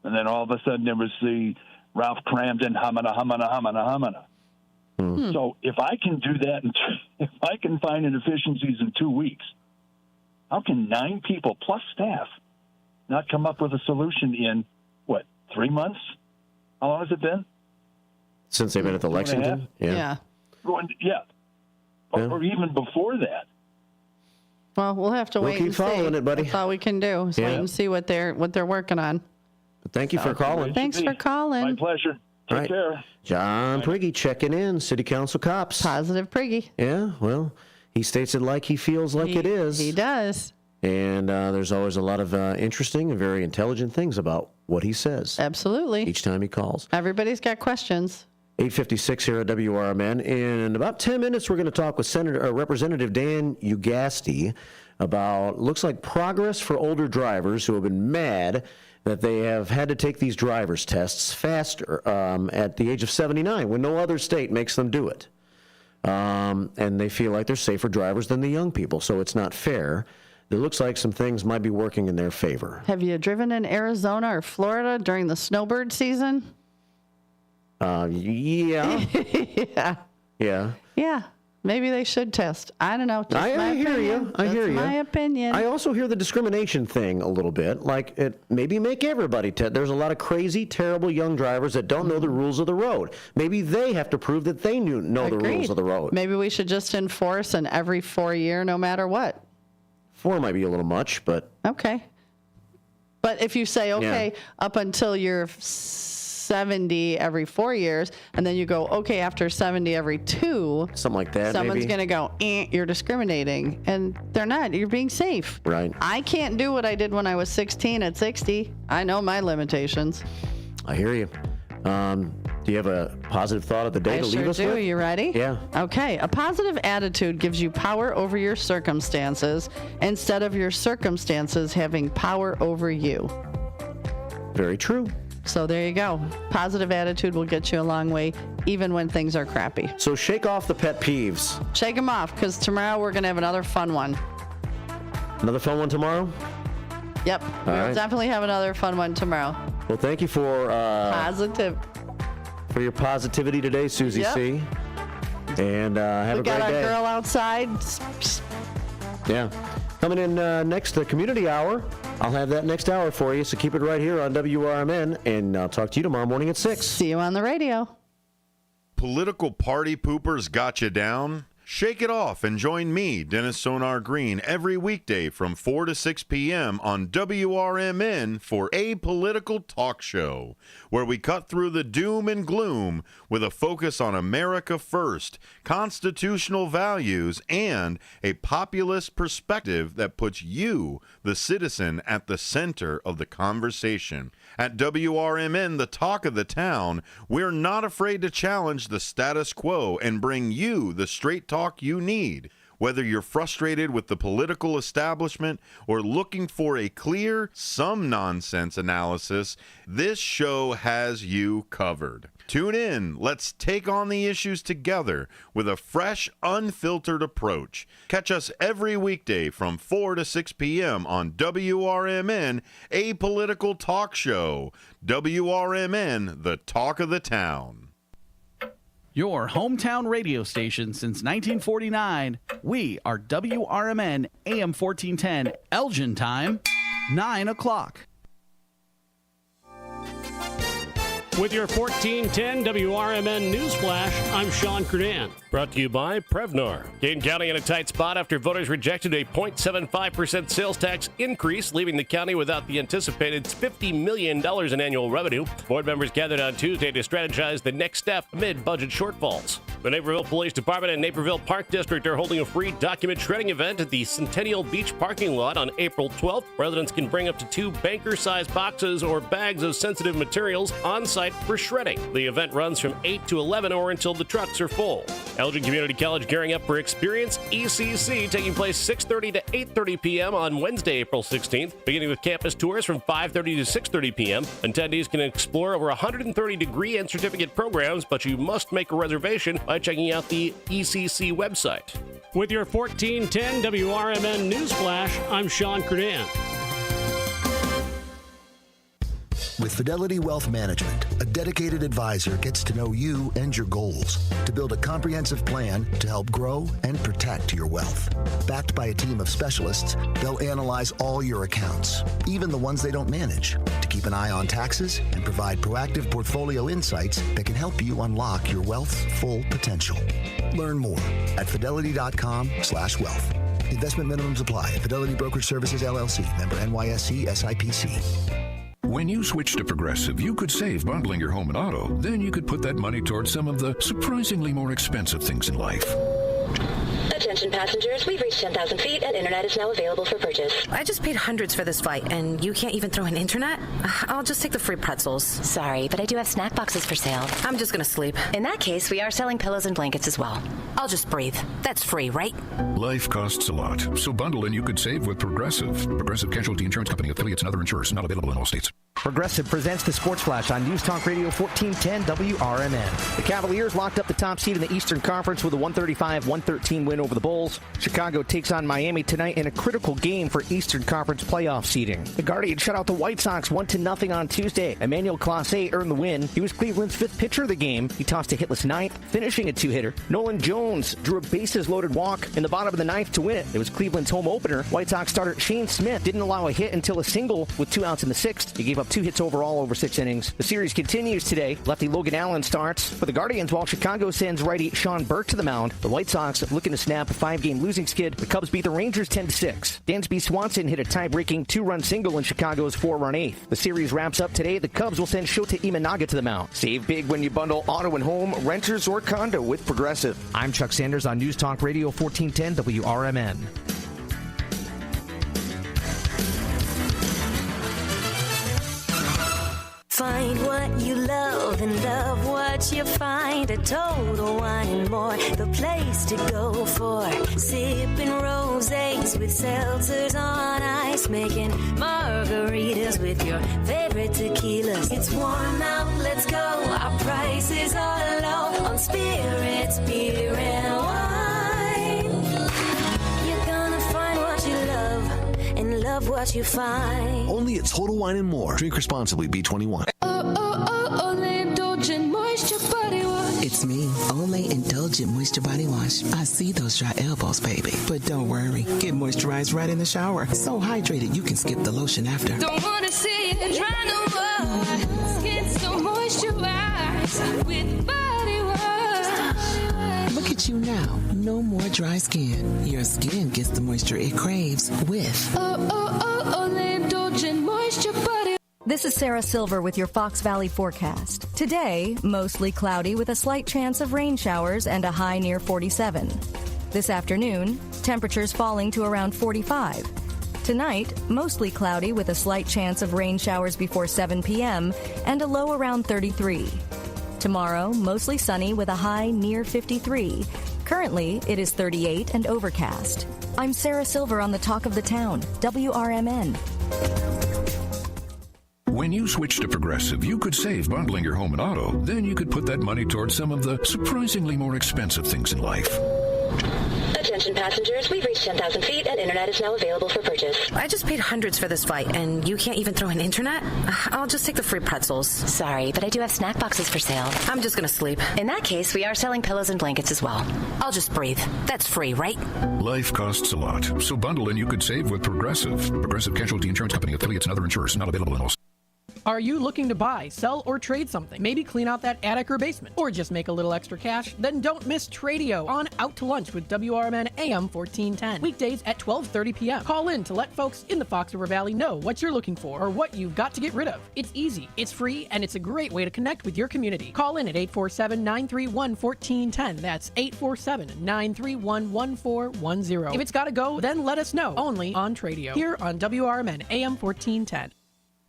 And then all of a sudden there was the Ralph Cramden hamana. So if I can do that, if I can find inefficiencies in 2 weeks, how can 9 people plus staff not come up with a solution in, 3 months? How long has it been? Since they've been at the Lexington? Yeah. Or even before that. Well, we'll have to wait and see. We'll keep following it, buddy. That's all we can do is wait and see what they're working on. But thank you for calling. Thanks for calling. My pleasure. Take care. John Priggy checking in, City Council Cops. Positive Priggy. Yeah, well, he states it like he feels like it is. He does. And there's always a lot of interesting and very intelligent things about what he says. Absolutely. Each time he calls. Everybody's got questions. 8:56 here at WRMN. In about 10 minutes, we're going to talk with Representative Dan Ugasti about, looks like, progress for older drivers who have been mad that they have had to take these driver's tests faster at the age of 79 when no other state makes them do it. And they feel like they're safer drivers than the young people, so it's not fair. It looks like some things might be working in their favor. Have you driven in Arizona or Florida during the snowbird season? Yeah. Yeah. Yeah. Yeah. maybe they should test. I don't know. I hear you. I hear you. That's my opinion. I also hear the discrimination thing a little bit. Like, it maybe make everybody test. There's a lot of crazy, terrible young drivers that don't know the rules of the road. Maybe they have to prove that they know the rules of the road. Maybe we should just enforce an every 4 year, no matter what. 4 might be a little much, but... Okay. But if you say, up until you're 70 every 4 years, and then you go, okay, after 70 every 2, something like that, someone's going to go, you're discriminating. And they're not. You're being safe. Right. I can't do what I did when I was 16 at 60. I know my limitations. I hear you. Do you have a positive thought of the day to leave us with? I sure do. You ready? Yeah. Okay. A positive attitude gives you power over your circumstances instead of your circumstances having power over you. Very true. So there you go. Positive attitude will get you a long way, even when things are crappy. So shake off the pet peeves. Shake them off, because tomorrow we're going to have another fun one. Another fun one tomorrow? Yep. We'll definitely have another fun one tomorrow. Well, thank you for your positivity today, Susie C. And have a great day. We got our girl outside. Yeah. Coming in next, the community hour. I'll have that next hour for you, so keep it right here on WRMN, and I'll talk to you tomorrow morning at 6. See you on the radio. Political party poopers got you down? Shake it off and join me, Dennis Sonar Green, every weekday from 4 to 6 p.m. on WRMN for A Political Talk Show, where we cut through the doom and gloom with a focus on America first, constitutional values, and a populist perspective that puts you, the citizen, at the center of the conversation. At WRMN, the talk of the town, we're not afraid to challenge the status quo and bring you the straight talk you need. Whether you're frustrated with the political establishment or looking for a clear, some nonsense analysis, this show has you covered. Tune in. Let's take on the issues together with a fresh, unfiltered approach. Catch us every weekday from 4 to 6 p.m. on WRMN, A Political Talk Show. WRMN, the talk of the town. Your hometown radio station since 1949. We are WRMN AM 1410, Elgin time, 9 o'clock. With your 1410 WRMN News Flash, I'm Sean Curdan. Brought to you by Prevnar. Dane County in a tight spot after voters rejected a 0.75% sales tax increase, leaving the county without the anticipated $50 million in annual revenue. Board members gathered on Tuesday to strategize the next step amid budget shortfalls. The Naperville Police Department and Naperville Park District are holding a free document shredding event at the Centennial Beach parking lot on April 12th. Residents can bring up to 2 banker-sized boxes or bags of sensitive materials on site for shredding. The event runs from 8 to 11 or until the trucks are full. Elgin Community College gearing up for Experience ECC, taking place 6:30 to 8:30 p.m. on Wednesday, April 16th, beginning with campus tours from 5:30 to 6:30 p.m. Attendees can explore over 130 degree and certificate programs, but you must make a reservation by checking out the ECC website. With your 1410 WRMN News Flash, I'm Sean Curdan. With Fidelity Wealth Management, a dedicated advisor gets to know you and your goals to build a comprehensive plan to help grow and protect your wealth. Backed by a team of specialists, they'll analyze all your accounts, even the ones they don't manage, to keep an eye on taxes and provide proactive portfolio insights that can help you unlock your wealth's full potential. Learn more at fidelity.com/wealth. Investment minimums apply. Fidelity Brokerage Services, LLC. Member NYSE SIPC. When you switch to Progressive, you could save bundling your home and auto. Then you could put that money towards some of the surprisingly more expensive things in life. Attention passengers, we've reached 10,000 feet and internet is now available for purchase. I just paid hundreds for this flight and you can't even throw an internet? I'll just take the free pretzels. Sorry, but I do have snack boxes for sale. I'm just gonna sleep. In that case, we are selling pillows and blankets as well. I'll just breathe. That's free, right? Life costs a lot, so bundle and you could save with Progressive. Progressive Casualty Insurance Company, affiliates, and other insurers. Not available in all states. Progressive presents the Sports Flash on News Talk Radio 1410 WRMN. The Cavaliers locked up the top seed in the Eastern Conference with a 135-113 win over the Bulls. Chicago takes on Miami tonight in a critical game for Eastern Conference playoff seeding. The Guardians shut out the White Sox 1-0 on Tuesday. Emmanuel Clase earned the win. He was Cleveland's fifth pitcher of the game. He tossed a hitless ninth, finishing a two-hitter. Nolan Jones drew a bases-loaded walk in the bottom of the ninth to win it. It was Cleveland's home opener. White Sox starter Shane Smith didn't allow a hit until a single with 2 outs in the sixth. He gave up 2 hits overall over 6 innings. The series continues today. Lefty Logan Allen starts for the Guardians while Chicago sends righty Sean Burke to the mound. The White Sox looking to snap a 5-game losing skid. The Cubs beat the Rangers 10-6. Dansby Swanson hit a tie-breaking 2-run single in Chicago's 4-run eighth. The series wraps up today. The Cubs will send Shota Imanaga to the mound. Save big when you bundle auto and home, renters, or condo with Progressive. I'm Chuck Sanders on News Talk Radio 1410 WRMN. Find what you love and love what you find. A Total Wine and More, the place to go for sipping rosés with seltzers on ice, making margaritas with your favorite tequilas. It's warm out, let's go. Our prices are low on spirits, beer, and wine. You're gonna find what you love and love what you find. Only at Total Wine and More. Drink responsibly. B21. Only Indulgent Moisture Body Wash. It's me, Olay Indulgent Moisture Body Wash. I see those dry elbows, baby. But don't worry, get moisturized right in the shower. So hydrated you can skip the lotion after. Don't wanna see it dry no more. Skin so moisturized with body wash. Look at you now. No more dry skin. Your skin gets the moisture it craves with Only Indulgent Moisture Body. This is Sarah Silver with your Fox Valley forecast. Today, mostly cloudy with a slight chance of rain showers and a high near 47. This afternoon, temperatures falling to around 45. Tonight, mostly cloudy with a slight chance of rain showers before 7 p.m. and a low around 33. Tomorrow, mostly sunny with a high near 53. Currently, it is 38 and overcast. I'm Sarah Silver on the Talk of the Town, WRMN. When you switch to Progressive, you could save bundling your home and auto. Then you could put that money towards some of the surprisingly more expensive things in life. Attention passengers, we've reached 10,000 feet and internet is now available for purchase. I just paid hundreds for this flight, and you can't even throw in internet? I'll just take the free pretzels. Sorry, but I do have snack boxes for sale. I'm just gonna sleep. In that case, we are selling pillows and blankets as well. I'll just breathe. That's free, right? Life costs a lot, so bundle and you could save with Progressive. Progressive Casualty Insurance Company, affiliates, and other insurers. Not available in all. Are you looking to buy, sell, or trade something? Maybe clean out that attic or basement, or just make a little extra cash? Then don't miss Tradio on Out to Lunch with WRMN AM 1410. Weekdays at 12:30 p.m. Call in to let folks in the Fox River Valley know what you're looking for or what you've got to get rid of. It's easy, it's free, and it's a great way to connect with your community. Call in at 847-931-1410. That's 847-931-1410. If it's got to go, then let us know. Only on Tradio. Here on WRMN AM 1410.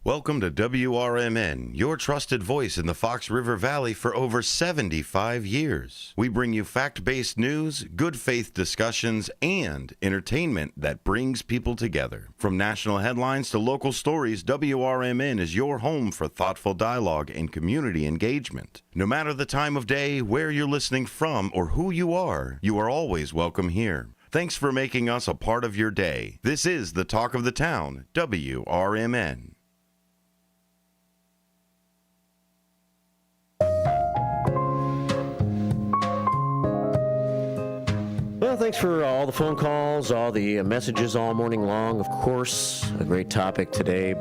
Welcome to WRMN, your trusted voice in the Fox River Valley for over 75 years. We bring you fact-based news, good faith discussions, and entertainment that brings people together. From national headlines to local stories, WRMN is your home for thoughtful dialogue and community engagement. No matter the time of day, where you're listening from, or who you are always welcome here. Thanks for making us a part of your day. This is the Talk of the Town, WRMN. Well, thanks for all the phone calls, all the messages all morning long. Of course, a great topic today.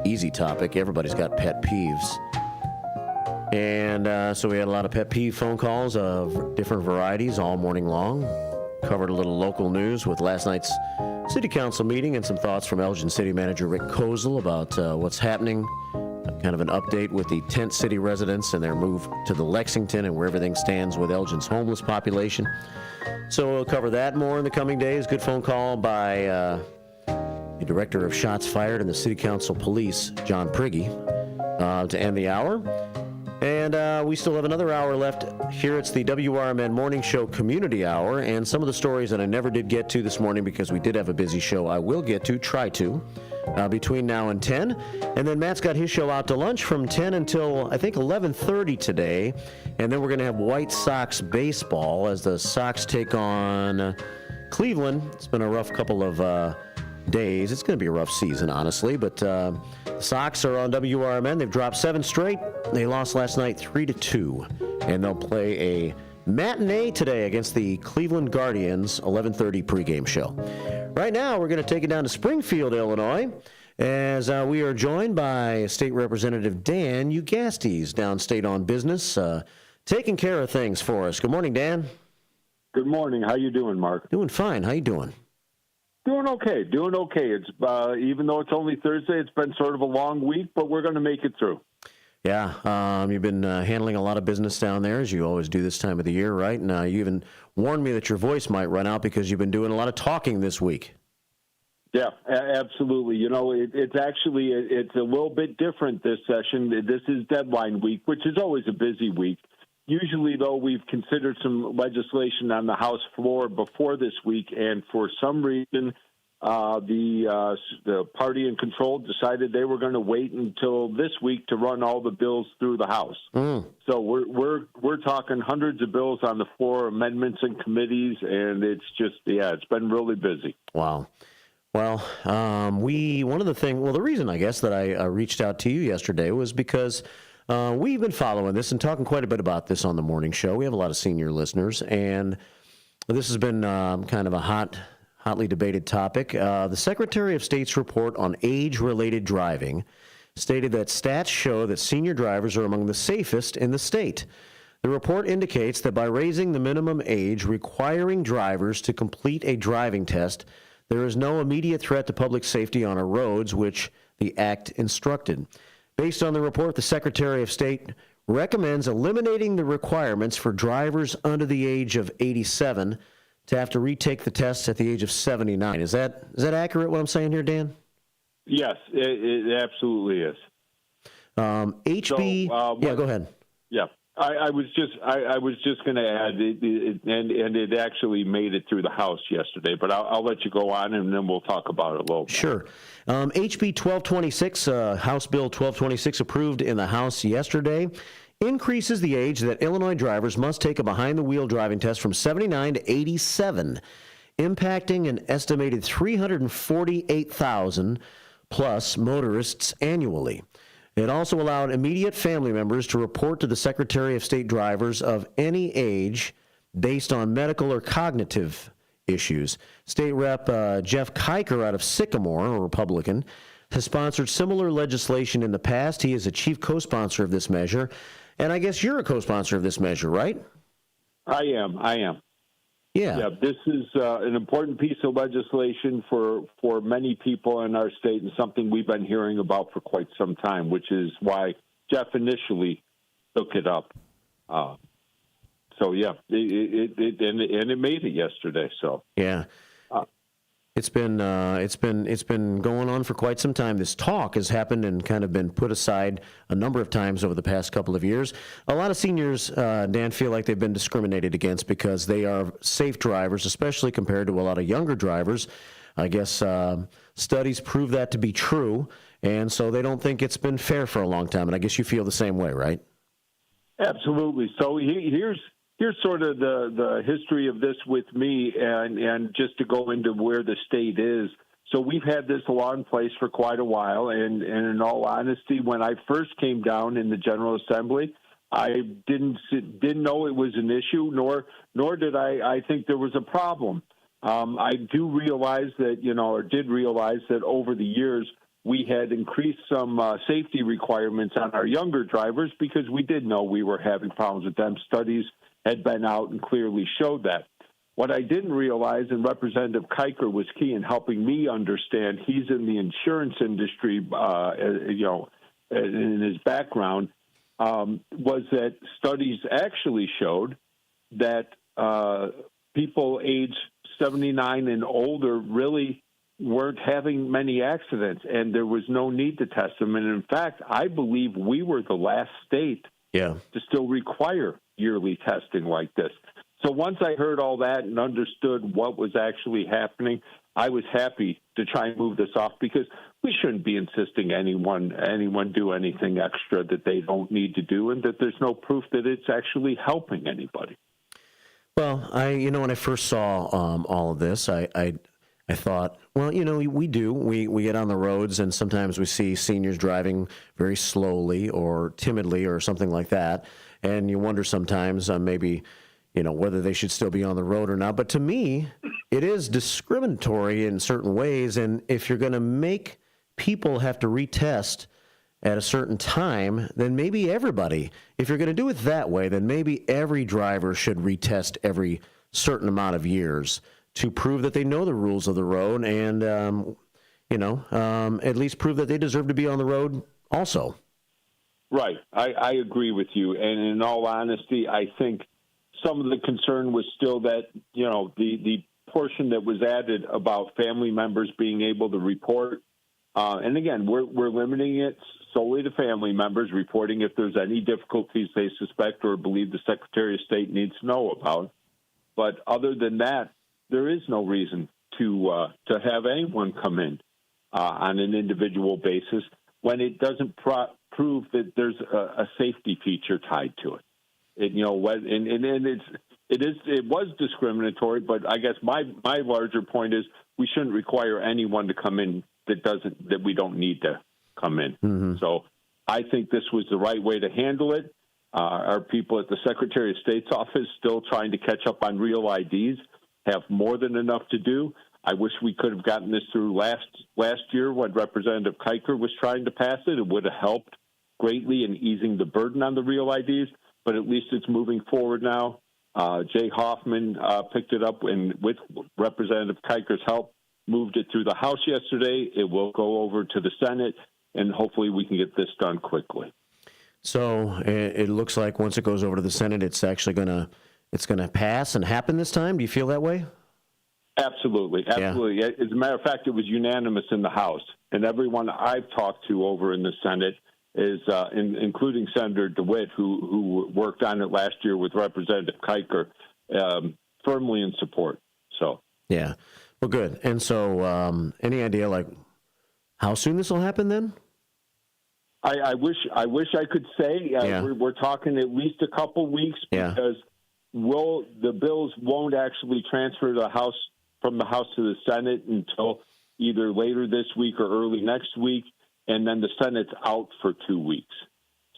Easy topic. Everybody's got pet peeves. And so we had a lot of pet peeve phone calls of different varieties all morning long. Covered a little local news with last night's city council meeting and some thoughts from Elgin City Manager Rick Kozel about what's happening. Kind of an update with the Tent City residents and their move to the Lexington and where everything stands with Elgin's homeless population. So we'll cover that more in the coming days. Good phone call by the Director of Shots Fired and the City Council Police, John Prigge, to end the hour. And we still have another hour left. Here it's the WRMN Morning Show Community Hour, and some of the stories that I never did get to this morning because we did have a busy show, I will get to, try to. between now and 10. And then Matt's got his show Out to Lunch from 10 until, I think, 11:30 today. And then we're going to have White Sox baseball as the Sox take on Cleveland. It's been a rough couple of days. It's going to be a rough season, honestly. But the Sox are on WRMN. They've dropped 7 straight. They lost last night 3-2. And they'll play a matinee today against the Cleveland Guardians, 11:30 pregame show. Right now, we're going to take it down to Springfield, Illinois, as we are joined by State Representative Dan Ugastes, downstate on business, taking care of things for us. Good morning, Dan. Good morning. How you doing, Mark? Doing fine. How you doing? Doing okay. It's even though it's only Thursday, it's been sort of a long week, but we're going to make it through. Yeah, you've been handling a lot of business down there, as you always do this time of the year, right? And you even warned me that your voice might run out because you've been doing a lot of talking this week. Yeah, absolutely. You know, it's actually a little bit different this session. This is deadline week, which is always a busy week. Usually, though, we've considered some legislation on the House floor before this week, and for some reason, the party in control decided they were going to wait until this week to run all the bills through the House. So we're talking hundreds of bills on the floor, amendments and committees, and it's just it's been really busy. Wow. Well, the reason I guess that I reached out to you yesterday was because we've been following this and talking quite a bit about this on the morning show. We have a lot of senior listeners, and this has been kind of a hotly debated topic. The Secretary of State's report on age-related driving stated that stats show that senior drivers are among the safest in the state. The report indicates that by raising the minimum age requiring drivers to complete a driving test, there is no immediate threat to public safety on our roads, which the Act instructed. Based on the report, the Secretary of State recommends eliminating the requirements for drivers under the age of 87 to have to retake the test at the age of 79. Is that accurate, what I'm saying here, Dan? Yes, it absolutely is. Go ahead. Yeah, I was just going to add, and it actually made it through the House yesterday, but I'll let you go on, and then we'll talk about it a little bit. Sure. HB 1226, House Bill 1226, approved in the House yesterday, increases the age that Illinois drivers must take a behind-the-wheel driving test from 79 to 87, impacting an estimated 348,000 plus motorists annually. It also allowed immediate family members to report to the Secretary of State drivers of any age based on medical or cognitive issues. State Rep Jeff Kiker out of Sycamore, a Republican, has sponsored similar legislation in the past. He is a chief co-sponsor of this measure. And I guess you're a co-sponsor of this measure, right? I am. Yeah. This is an important piece of legislation for many people in our state and something we've been hearing about for quite some time, which is why Jeff initially took it up. It made it yesterday. So yeah. It's been going on for quite some time. This talk has happened and kind of been put aside a number of times over the past couple of years. A lot of seniors, Dan, feel like they've been discriminated against because they are safe drivers, especially compared to a lot of younger drivers. I guess studies prove that to be true, and so they don't think it's been fair for a long time. And I guess you feel the same way, right? Absolutely. So here's sort of the history of this with me, and just to go into where the state is. So we've had this law in place for quite a while, and in all honesty, when I first came down in the General Assembly, I didn't know it was an issue, nor did I think there was a problem. I do realize that, did realize that over the years we had increased some safety requirements on our younger drivers because we did know we were having problems with them. Studies had been out and clearly showed that. What I didn't realize, and Representative Kiker was key in helping me understand, he's in the insurance industry, in his background, was that studies actually showed that people age 79 and older really weren't having many accidents, and there was no need to test them. And in fact, I believe we were the last state to still require yearly testing like this. So once I heard all that and understood what was actually happening, I was happy to try and move this off because we shouldn't be insisting anyone do anything extra that they don't need to do, and that there's no proof that it's actually helping anybody. Well, when I first saw all of this, I thought, well, we get on the roads, and sometimes we see seniors driving very slowly or timidly or something like that, and you wonder sometimes maybe, whether they should still be on the road or not. But to me, it is discriminatory in certain ways, and if you're going to make people have to retest at a certain time, then maybe everybody, if you're going to do it that way, then maybe every driver should retest every certain amount of years to prove that they know the rules of the road and, at least prove that they deserve to be on the road also. Right. I agree with you. And in all honesty, I think some of the concern was still that, the portion that was added about family members being able to report. And again, we're limiting it solely to family members reporting if there's any difficulties they suspect or believe the Secretary of State needs to know about. But other than that, there is no reason to have anyone come in on an individual basis when it doesn't prove that there's a safety feature tied to it. It was discriminatory, but I guess my larger point is we shouldn't require anyone to come in that we don't need to come in. Mm-hmm. So I think this was the right way to handle it. Our people at the Secretary of State's office still trying to catch up on real IDs, have more than enough to do. I wish we could have gotten this through last year when Representative Kiker was trying to pass it. It would have helped greatly in easing the burden on the real IDs, but at least it's moving forward now. Jay Hoffman picked it up and with Representative Kiker's help, moved it through the House yesterday. It will go over to the Senate, and hopefully we can get this done quickly. So it looks like once it goes over to the Senate, it's actually going to pass and happen this time. Do you feel that way? Absolutely. Yeah. As a matter of fact, it was unanimous in the House, and everyone I've talked to over in the Senate is, including Senator DeWitt, who worked on it last year with Representative Kiker, firmly in support. So yeah, well, good. And so, any idea like how soon this will happen then? I wish I could say. We're talking at least a couple weeks because the bills won't actually transfer to the House from the House to the Senate until either later this week or early next week, and then the Senate's out for 2 weeks.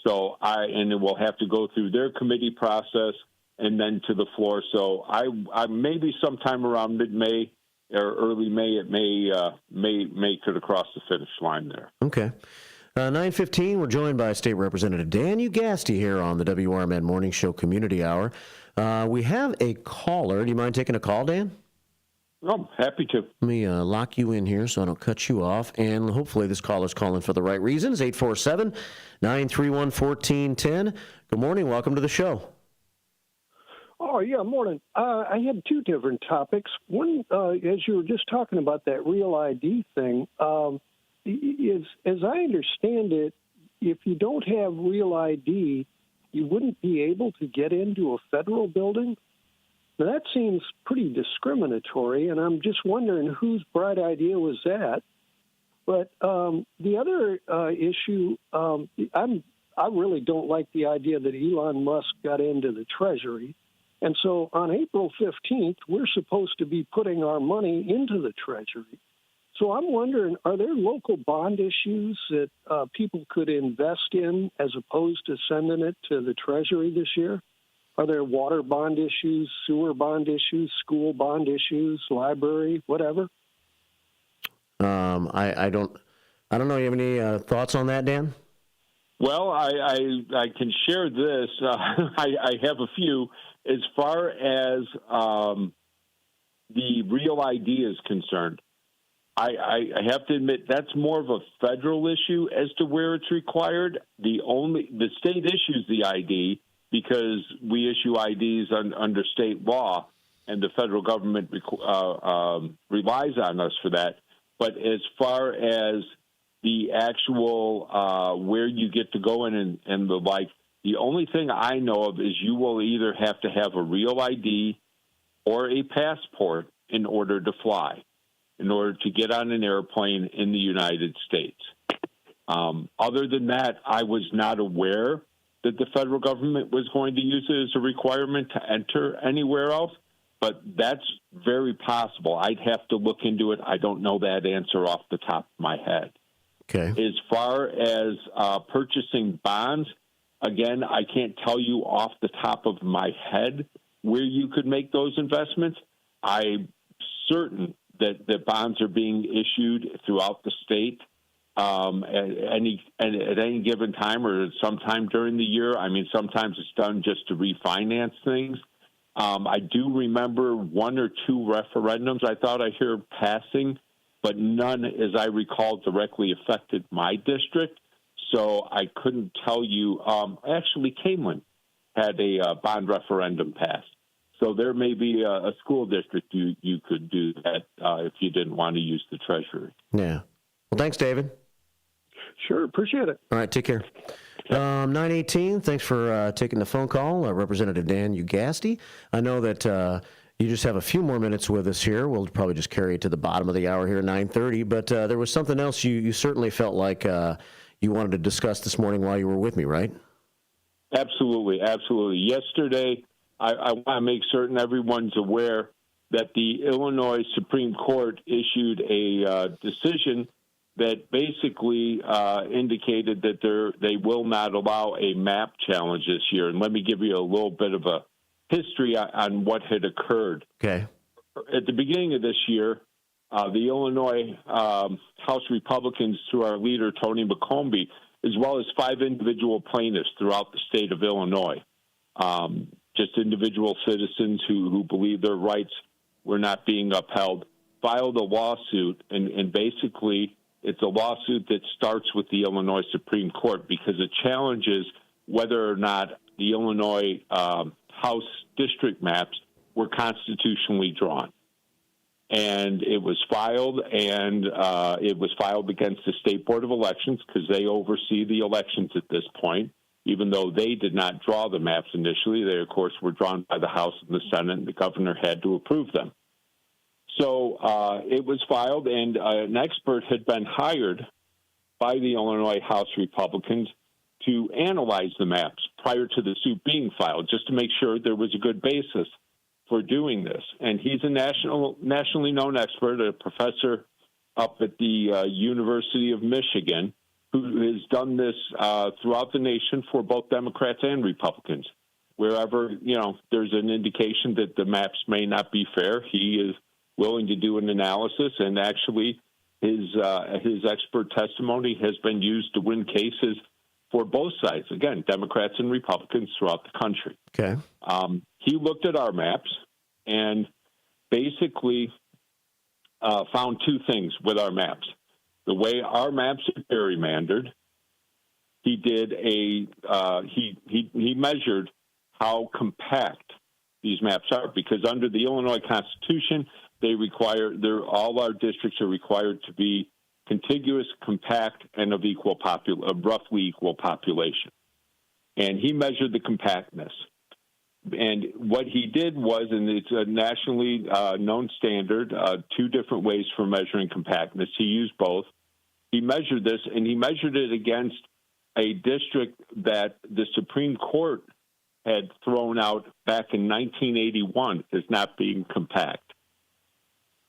So and it will have to go through their committee process and then to the floor. So I maybe sometime around mid-May or early May it may make it across the finish line there. Okay. 9:15, we're joined by State Representative Dan Ugasti here on the WRMN Morning Show Community Hour. We have a caller. Do you mind taking a call, Dan? I'm happy to. Let me lock you in here so I don't cut you off. And hopefully this caller's calling for the right reasons. 847-931-1410. Good morning. Welcome to the show. Oh, yeah, morning. I had two different topics. One, as you were just talking about that real ID thing, as I understand it, if you don't have real ID, you wouldn't be able to get into a federal building. Now, that seems pretty discriminatory, and I'm just wondering whose bright idea was that. But the other issue, I really don't like the idea that Elon Musk got into the Treasury. And so on April 15th, we're supposed to be putting our money into the Treasury. So I'm wondering, are there local bond issues that people could invest in as opposed to sending it to the Treasury this year? Are there water bond issues, sewer bond issues, school bond issues, library, whatever? I don't know. You have any thoughts on that, Dan? Well, I can share this. I have a few. As far as the real ID is concerned, I have to admit that's more of a federal issue as to where it's required. The state issues the ID because we issue IDs under state law, and the federal government relies on us for that. But as far as the actual where you get to go in and the like, the only thing I know of is you will either have to have a real ID or a passport in order to fly. in order to get on an airplane in the United States. Other than that, I was not aware that the federal government was going to use it as a requirement to enter anywhere else, but that's very possible. I'd have to look into it. I don't know that answer off the top of my head. Okay. As far as purchasing bonds, again, I can't tell you off the top of my head where you could make those investments. I'm certain that bonds are being issued throughout the state at any given time or sometime during the year. I mean, sometimes it's done just to refinance things. I do remember one or two referendums I thought I heard passing, but none, as I recall, directly affected my district. So I couldn't tell you. Actually, Camelin had a bond referendum passed. So there may be a school district you could do that if you didn't want to use the Treasury. Yeah. Well, thanks, David. Sure, appreciate it. All right, take care. 918, thanks for taking the phone call. Representative Dan Ugasti. I know that you just have a few more minutes with us here. We'll probably just carry it to the bottom of the hour here at 9:30. But there was something else you certainly felt like you wanted to discuss this morning while you were with me, right? Absolutely, absolutely. Yesterday, I want to make certain everyone's aware that the Illinois Supreme Court issued a decision that basically indicated that they will not allow a map challenge this year. And let me give you a little bit of a history on what had occurred. Okay. At the beginning of this year, the Illinois House Republicans, through our leader, Tony McCombie, as well as 5 individual plaintiffs throughout the state of Illinois, just individual citizens who believe their rights were not being upheld, filed a lawsuit, and basically it's a lawsuit that starts with the Illinois Supreme Court because it challenges whether or not the Illinois House district maps were constitutionally drawn. And it was filed, and it was filed against the State Board of Elections because they oversee the elections at this point, even though they did not draw the maps initially. They, of course, were drawn by the House and the Senate, and the governor had to approve them. So it was filed, and an expert had been hired by the Illinois House Republicans to analyze the maps prior to the suit being filed, just to make sure there was a good basis for doing this. And he's a nationally known expert, a professor up at the University of Michigan, who has done this throughout the nation for both Democrats and Republicans. Wherever, there's an indication that the maps may not be fair, he is willing to do an analysis, and actually his expert testimony has been used to win cases for both sides, again, Democrats and Republicans throughout the country. Okay. He looked at our maps and basically found two things with our maps. The way our maps are gerrymandered, he did he measured how compact these maps are, because under the Illinois Constitution, all our districts are required to be contiguous, compact, and of roughly equal population. And he measured the compactness. And what he did was, and it's a nationally known standard, 2 different ways for measuring compactness. He used both. He measured this, and he measured it against a district that the Supreme Court had thrown out back in 1981 as not being compact,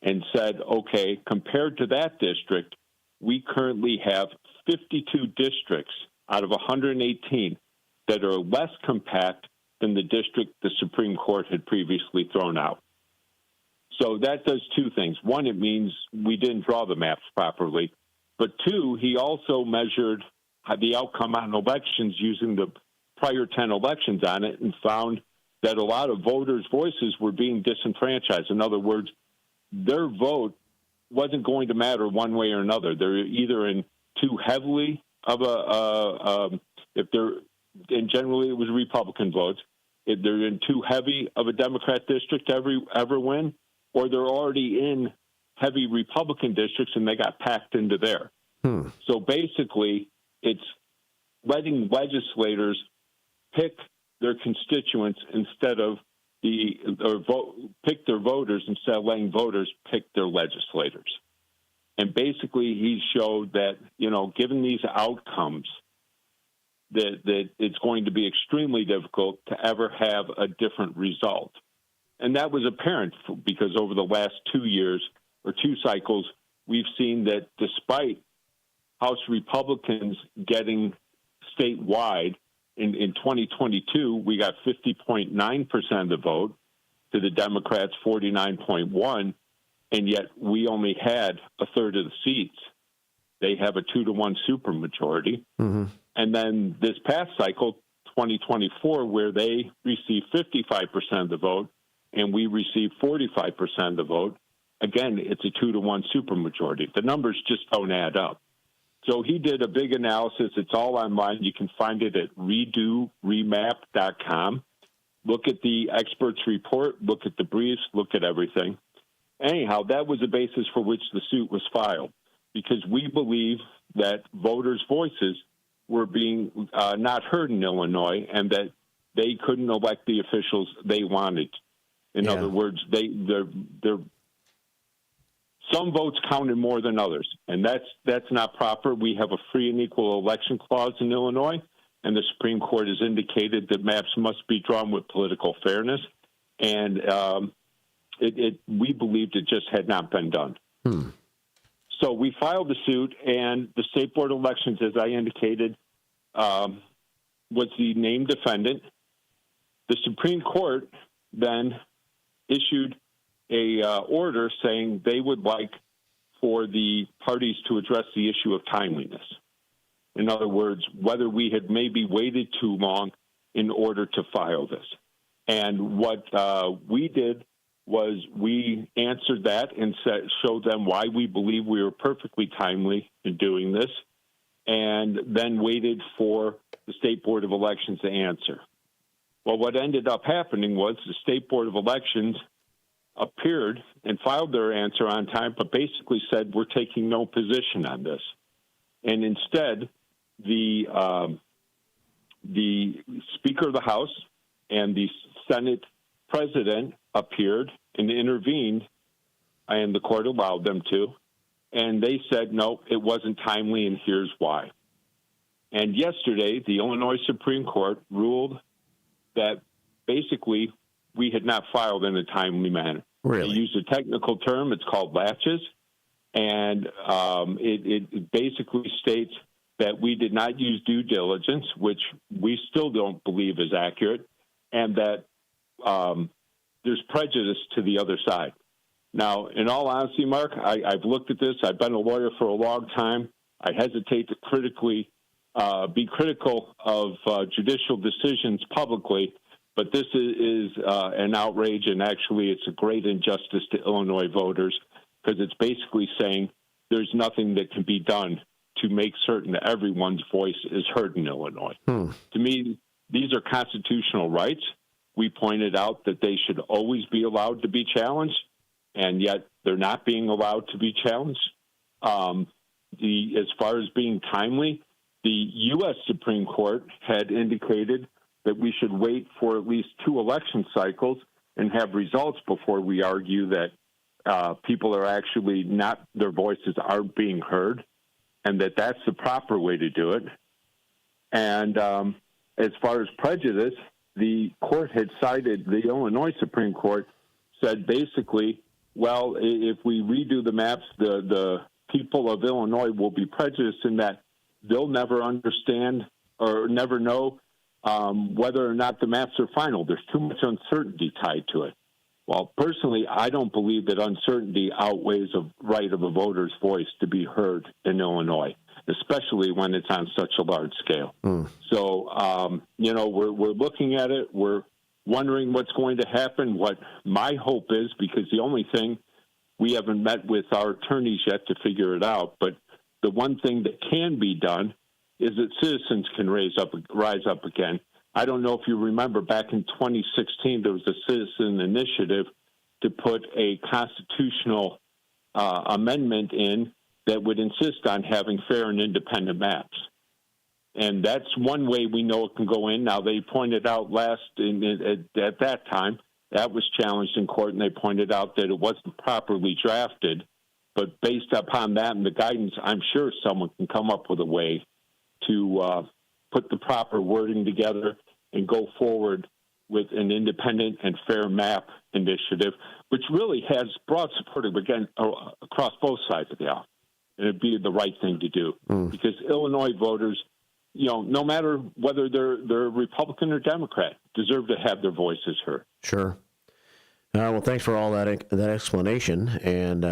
and said, okay, compared to that district, we currently have 52 districts out of 118 that are less compact than the district the Supreme Court had previously thrown out. So that does 2 things. One, it means we didn't draw the maps properly. But 2, he also measured the outcome on elections using the prior 10 elections on it, and found that a lot of voters' voices were being disenfranchised. In other words, their vote wasn't going to matter one way or another. They're either in too heavily of and generally it was Republican votes, if they're in too heavy of a Democrat district to ever win, or they're already in heavy Republican districts and they got packed into there. So basically, it's letting legislators pick their constituents instead of pick their voters instead of letting voters pick their legislators. And basically, he showed that, given these outcomes, that it's going to be extremely difficult to ever have a different result. And that was apparent because over the last 2 years or 2 cycles, we've seen that despite House Republicans getting statewide, in 2022, we got 50.9% of the vote to the Democrats' 49.1%, and yet we only had a third of the seats. They have a 2-to-1 supermajority. Mm-hmm. And then this past cycle, 2024, where they received 55% of the vote and we received 45% of the vote, again, it's a 2-to-1 supermajority. The numbers just don't add up. So he did a big analysis. It's all online. You can find it at remap.com. Look at the experts' report, look at the briefs, look at everything. Anyhow, that was the basis for which the suit was filed, because we believe that voters' voices were being not heard in Illinois and that they couldn't elect the officials they wanted. In other words, some votes counted more than others, and that's not proper. We have a free and equal election clause in Illinois, and the Supreme Court has indicated that maps must be drawn with political fairness, and we believed it just had not been done. So we filed the suit, and the State Board of Elections, as I indicated, was the named defendant. The Supreme Court then issued a order saying they would like for the parties to address the issue of timeliness. In other words, whether we had maybe waited too long in order to file this. And what we did was we answered that and showed them why we believe we were perfectly timely in doing this, and then waited for the State Board of Elections to answer. Well, what ended up happening was the State Board of Elections appeared and filed their answer on time, but basically said, we're taking no position on this. And instead, the Speaker of the House and the Senate President appeared and intervened, and the court allowed them to, and they said, no, it wasn't timely, and here's why. And yesterday, the Illinois Supreme Court ruled that basically we had not filed in a timely manner. Really? They used a technical term. It's called latches. And it basically states that we did not use due diligence, which we still don't believe is accurate, and that there's prejudice to the other side. Now, in all honesty, Mark, I've looked at this. I've been a lawyer for a long time. I hesitate to be critical of judicial decisions publicly, but this is an outrage, and actually it's a great injustice to Illinois voters, because it's basically saying there's nothing that can be done to make certain that everyone's voice is heard in Illinois. To me, these are constitutional rights. We pointed out that they should always be allowed to be challenged, and yet they're not being allowed to be challenged. As far as being timely, the U.S. Supreme Court had indicated that we should wait for at least 2 election cycles and have results before we argue that people are actually not, their voices aren't being heard, and that that's the proper way to do it. And as far as prejudice, the court had cited, the Illinois Supreme Court said basically, well, if we redo the maps, the people of Illinois will be prejudiced in that they'll never understand or never know whether or not the maps are final. There's too much uncertainty tied to it. Well, personally, I don't believe that uncertainty outweighs the right of a voter's voice to be heard in Illinois, especially when it's on such a large scale. So, we're looking at it. We're wondering what's going to happen. What my hope is, because the only thing, we haven't met with our attorneys yet to figure it out, but the one thing that can be done is that citizens can rise up again. I don't know if you remember, back in 2016, there was a citizen initiative to put a constitutional amendment in that would insist on having fair and independent maps. And that's one way we know it can go in. Now, they pointed out at that time, That was challenged in court, and they pointed out that it wasn't properly drafted. But based upon that and the guidance, I'm sure someone can come up with a way to put the proper wording together and go forward with an independent and fair map initiative, which really has broad support, again, across both sides of the aisle. And it'd be the right thing to do because Illinois voters, no matter whether they're Republican or Democrat, deserve to have their voices heard. Sure. Well, thanks for all that explanation. And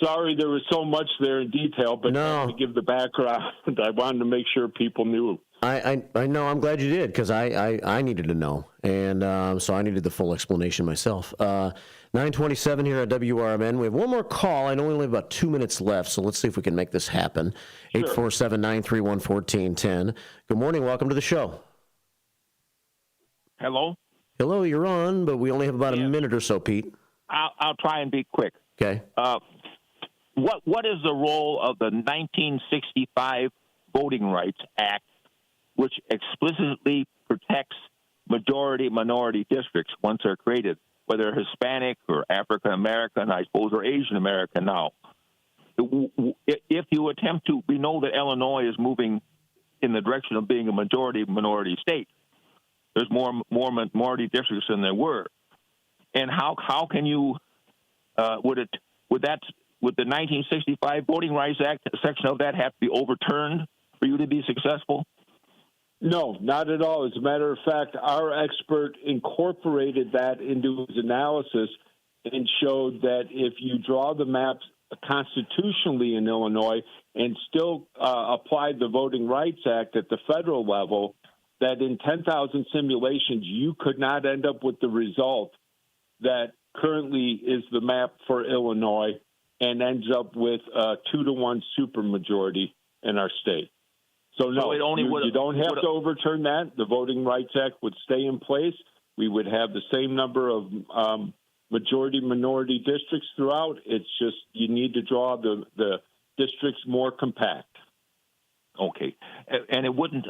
sorry there was so much there in detail, but to give the background, I wanted to make sure people knew. I know. I'm glad you did because I needed to know, and so I needed the full explanation myself. 9:27 here at WRMN. We have one more call. I know we only have about 2 minutes left, so let's see if we can make this happen. 847-931-1410. Good morning. Welcome to the show. Hello? Hello, you're on, but we only have about a minute or so, Pete. I'll try and be quick. Okay. What is the role of the 1965 Voting Rights Act, which explicitly protects majority-minority districts once they're created, whether Hispanic or African-American, I suppose, or Asian-American now? If you attempt to, we know that Illinois is moving in the direction of being a majority-minority state. There's more minority districts than there were. And how can you, would the 1965 Voting Rights Act, a section of that have to be overturned for you to be successful? No, not at all. As a matter of fact, our expert incorporated that into his analysis and showed that if you draw the maps constitutionally in Illinois and still applied the Voting Rights Act at the federal level, that in 10,000 simulations, you could not end up with the result that currently is the map for Illinois and ends up with a 2-to-1 supermajority in our state. So, no, you don't have to overturn that. The Voting Rights Act would stay in place. We would have the same number of majority-minority districts throughout. It's just you need to draw the districts more compact. Okay. And it wouldn't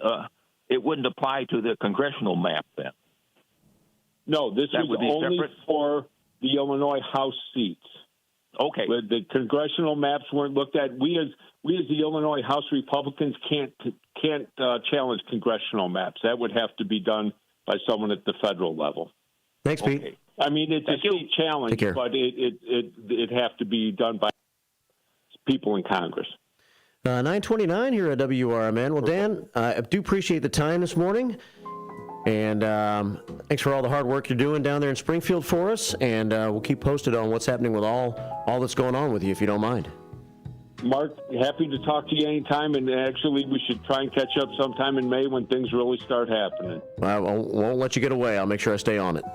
apply to the congressional map then? No, this is only separate for the Illinois House seats. Okay. The congressional maps weren't looked at. We as the Illinois House Republicans can't challenge congressional maps. That would have to be done by someone at the federal level. Thanks, Pete. I mean, it's a state challenge, but it'd have to be done by people in Congress. 9:29 here at WRMN. Well, Dan, I do appreciate the time this morning. And thanks for all the hard work you're doing down there in Springfield for us. And we'll keep posted on what's happening with all that's going on with you, if you don't mind. Mark, happy to talk to you anytime. And actually, we should try and catch up sometime in May when things really start happening. I won't let you get away. I'll make sure I stay on it.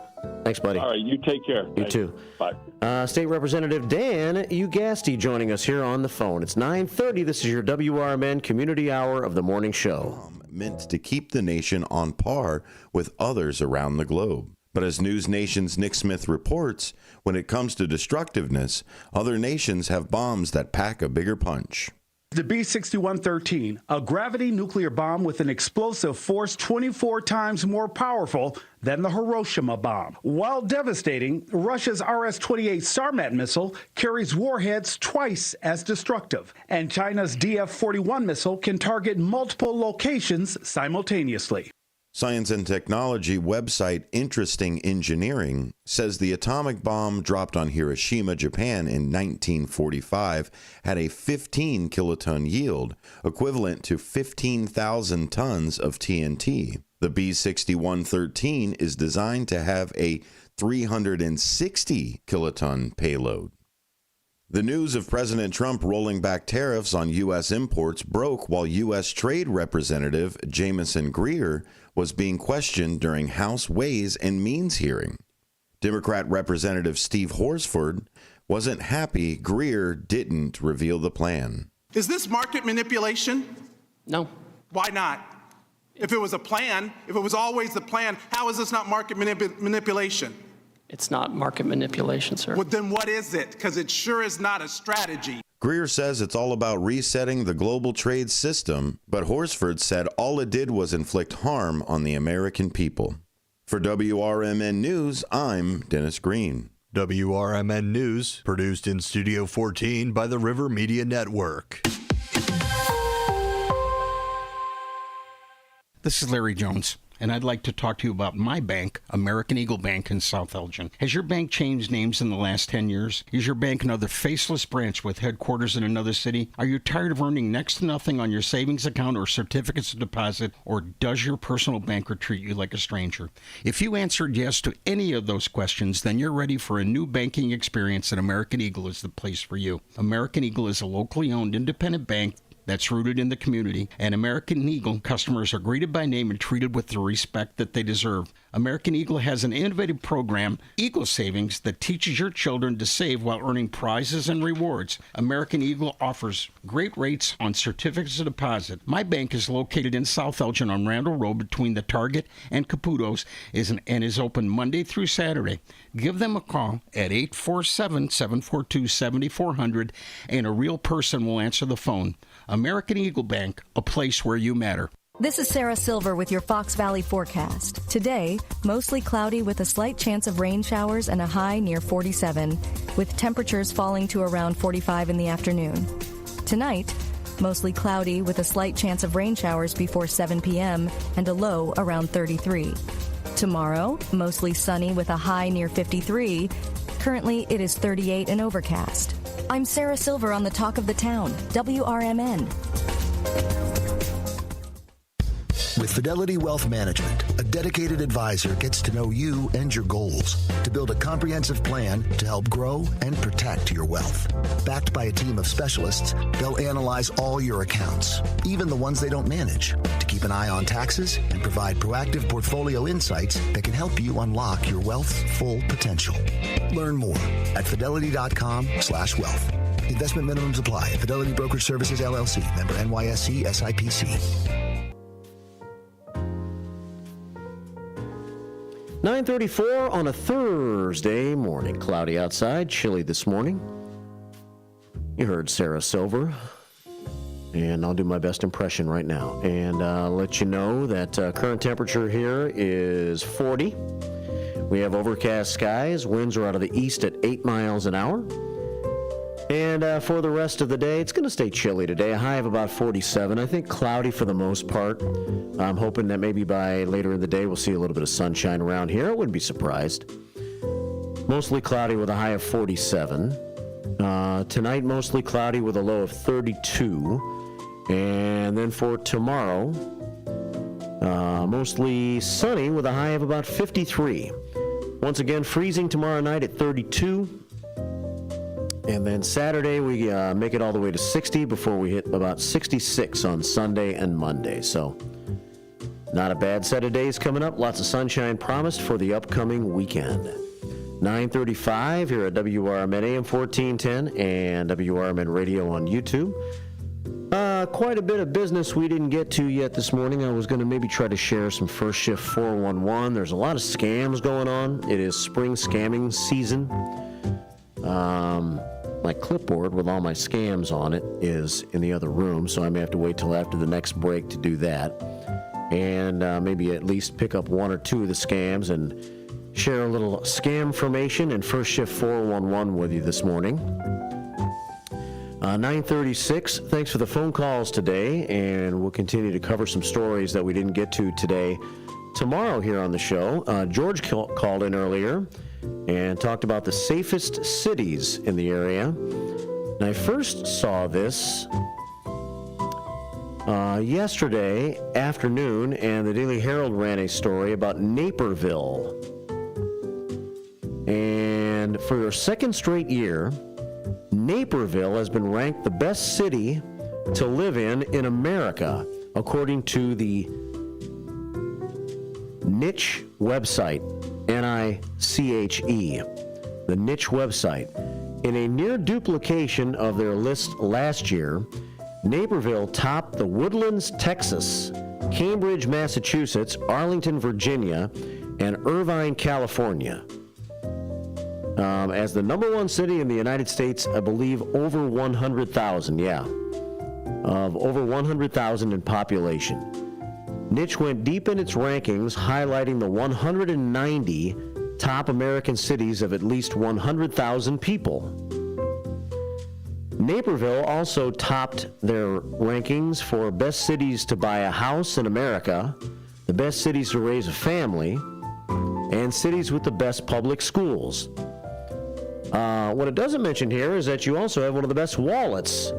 Thanks, buddy. All right, you take care. You too. Bye. State Representative Dan Ugasti joining us here on the phone. It's 9:30. This is your WRMN Community Hour of the Morning Show. Meant to keep the nation on par with others around the globe. But as News Nation's Nick Smith reports, when it comes to destructiveness, other nations have bombs that pack a bigger punch. The B-6113, a gravity nuclear bomb with an explosive force 24 times more powerful than the Hiroshima bomb. While devastating, Russia's RS-28 Sarmat missile carries warheads twice as destructive, and China's DF-41 missile can target multiple locations simultaneously. Science and technology website Interesting Engineering says the atomic bomb dropped on Hiroshima, Japan in 1945 had a 15 kiloton yield, equivalent to 15,000 tons of TNT. The B-6113 is designed to have a 360 kiloton payload. The news of President Trump rolling back tariffs on U.S. imports broke while U.S. Trade Representative Jamison Greer was being questioned during House Ways and Means hearing. Democrat Representative Steve Horsford wasn't happy Greer didn't reveal the plan. Is this market manipulation? No. Why not? If it was a plan, if it was always the plan, how is this not market manipulation? It's not market manipulation, sir. Well, then what is it? Because it sure is not a strategy. Greer says it's all about resetting the global trade system, but Horsford said all it did was inflict harm on the American people. For WRMN News, I'm Dennis Green. WRMN News, produced in Studio 14 by the River Media Network. This is Larry Jones, and I'd like to talk to you about my bank, American Eagle Bank in South Elgin. Has your bank changed names in the last 10 years? Is your bank another faceless branch with headquarters in another city? Are you tired of earning next to nothing on your savings account or certificates of deposit, or does your personal banker treat you like a stranger? If you answered yes to any of those questions, then you're ready for a new banking experience, and American Eagle is the place for you. American Eagle is a locally owned independent bank that's rooted in the community, and American Eagle customers are greeted by name and treated with the respect that they deserve. American Eagle has an innovative program, Eagle Savings, that teaches your children to save while earning prizes and rewards. American Eagle offers great rates on certificates of deposit. My bank is located in South Elgin on Randall Road between the Target and Caputo's and is open Monday through Saturday. Give them a call at 847-742-7400 and a real person will answer the phone. American Eagle Bank, a place where you matter. This is Sarah Silver with your Fox Valley forecast. Today, mostly cloudy with a slight chance of rain showers and a high near 47, with temperatures falling to around 45 in the afternoon. Tonight, mostly cloudy with a slight chance of rain showers before 7 p.m. and a low around 33. Tomorrow, mostly sunny with a high near 53. Currently, it is 38 and overcast. I'm Sarah Silver on the Talk of the Town, WRMN. With Fidelity Wealth Management, a dedicated advisor gets to know you and your goals to build a comprehensive plan to help grow and protect your wealth. Backed by a team of specialists, they'll analyze all your accounts, even the ones they don't manage, to keep an eye on taxes and provide proactive portfolio insights that can help you unlock your wealth's full potential. Learn more at fidelity.com/wealth. Investment minimums apply. Fidelity Brokerage Services, LLC. Member NYSE SIPC. 9:34 on a Thursday morning. Cloudy outside, chilly this morning. You heard Sarah Silver, and I'll do my best impression right now. And let you know that current temperature here is 40. We have overcast skies. Winds are out of the east at 8 miles an hour. And for the rest of the day, it's going to stay chilly today. A high of about 47. I think cloudy for the most part. I'm hoping that maybe by later in the day we'll see a little bit of sunshine around here. I wouldn't be surprised. Mostly cloudy with a high of 47. Tonight, mostly cloudy with a low of 32. And then for tomorrow, mostly sunny with a high of about 53. Once again, freezing tomorrow night at 32. And then Saturday, we make it all the way to 60 before we hit about 66 on Sunday and Monday. So not a bad set of days coming up. Lots of sunshine promised for the upcoming weekend. 9:35 here at WRMN AM 1410 and WRMN Radio on YouTube. Quite a bit of business we didn't get to yet this morning. I was going to maybe try to share some First Shift 411. There's a lot of scams going on. It is spring scamming season. My clipboard with all my scams on it is in the other room, so I may have to wait till after the next break to do that. And maybe at least pick up one or two of the scams and share a little scam information and First Shift 411 with you this morning. 9:36. Thanks for the phone calls today, and we'll continue to cover some stories that we didn't get to today. Tomorrow here on the show, George called in earlier and talked about the safest cities in the area. And I first saw this yesterday afternoon, and the Daily Herald ran a story about Naperville. And for a second straight year, Naperville has been ranked the best city to live in America, according to the Niche website, N-I-C-H-E, the Niche website. In a near duplication of their list last year, Naperville topped the Woodlands, Texas, Cambridge, Massachusetts, Arlington, Virginia, and Irvine, California, as the number one city in the United States, I believe over 100,000, of over 100,000 in population. Niche went deep in its rankings, highlighting the 190 top American cities of at least 100,000 people. Naperville also topped their rankings for best cities to buy a house in America, the best cities to raise a family, and cities with the best public schools. What it doesn't mention here is that you also have one of the best wallets.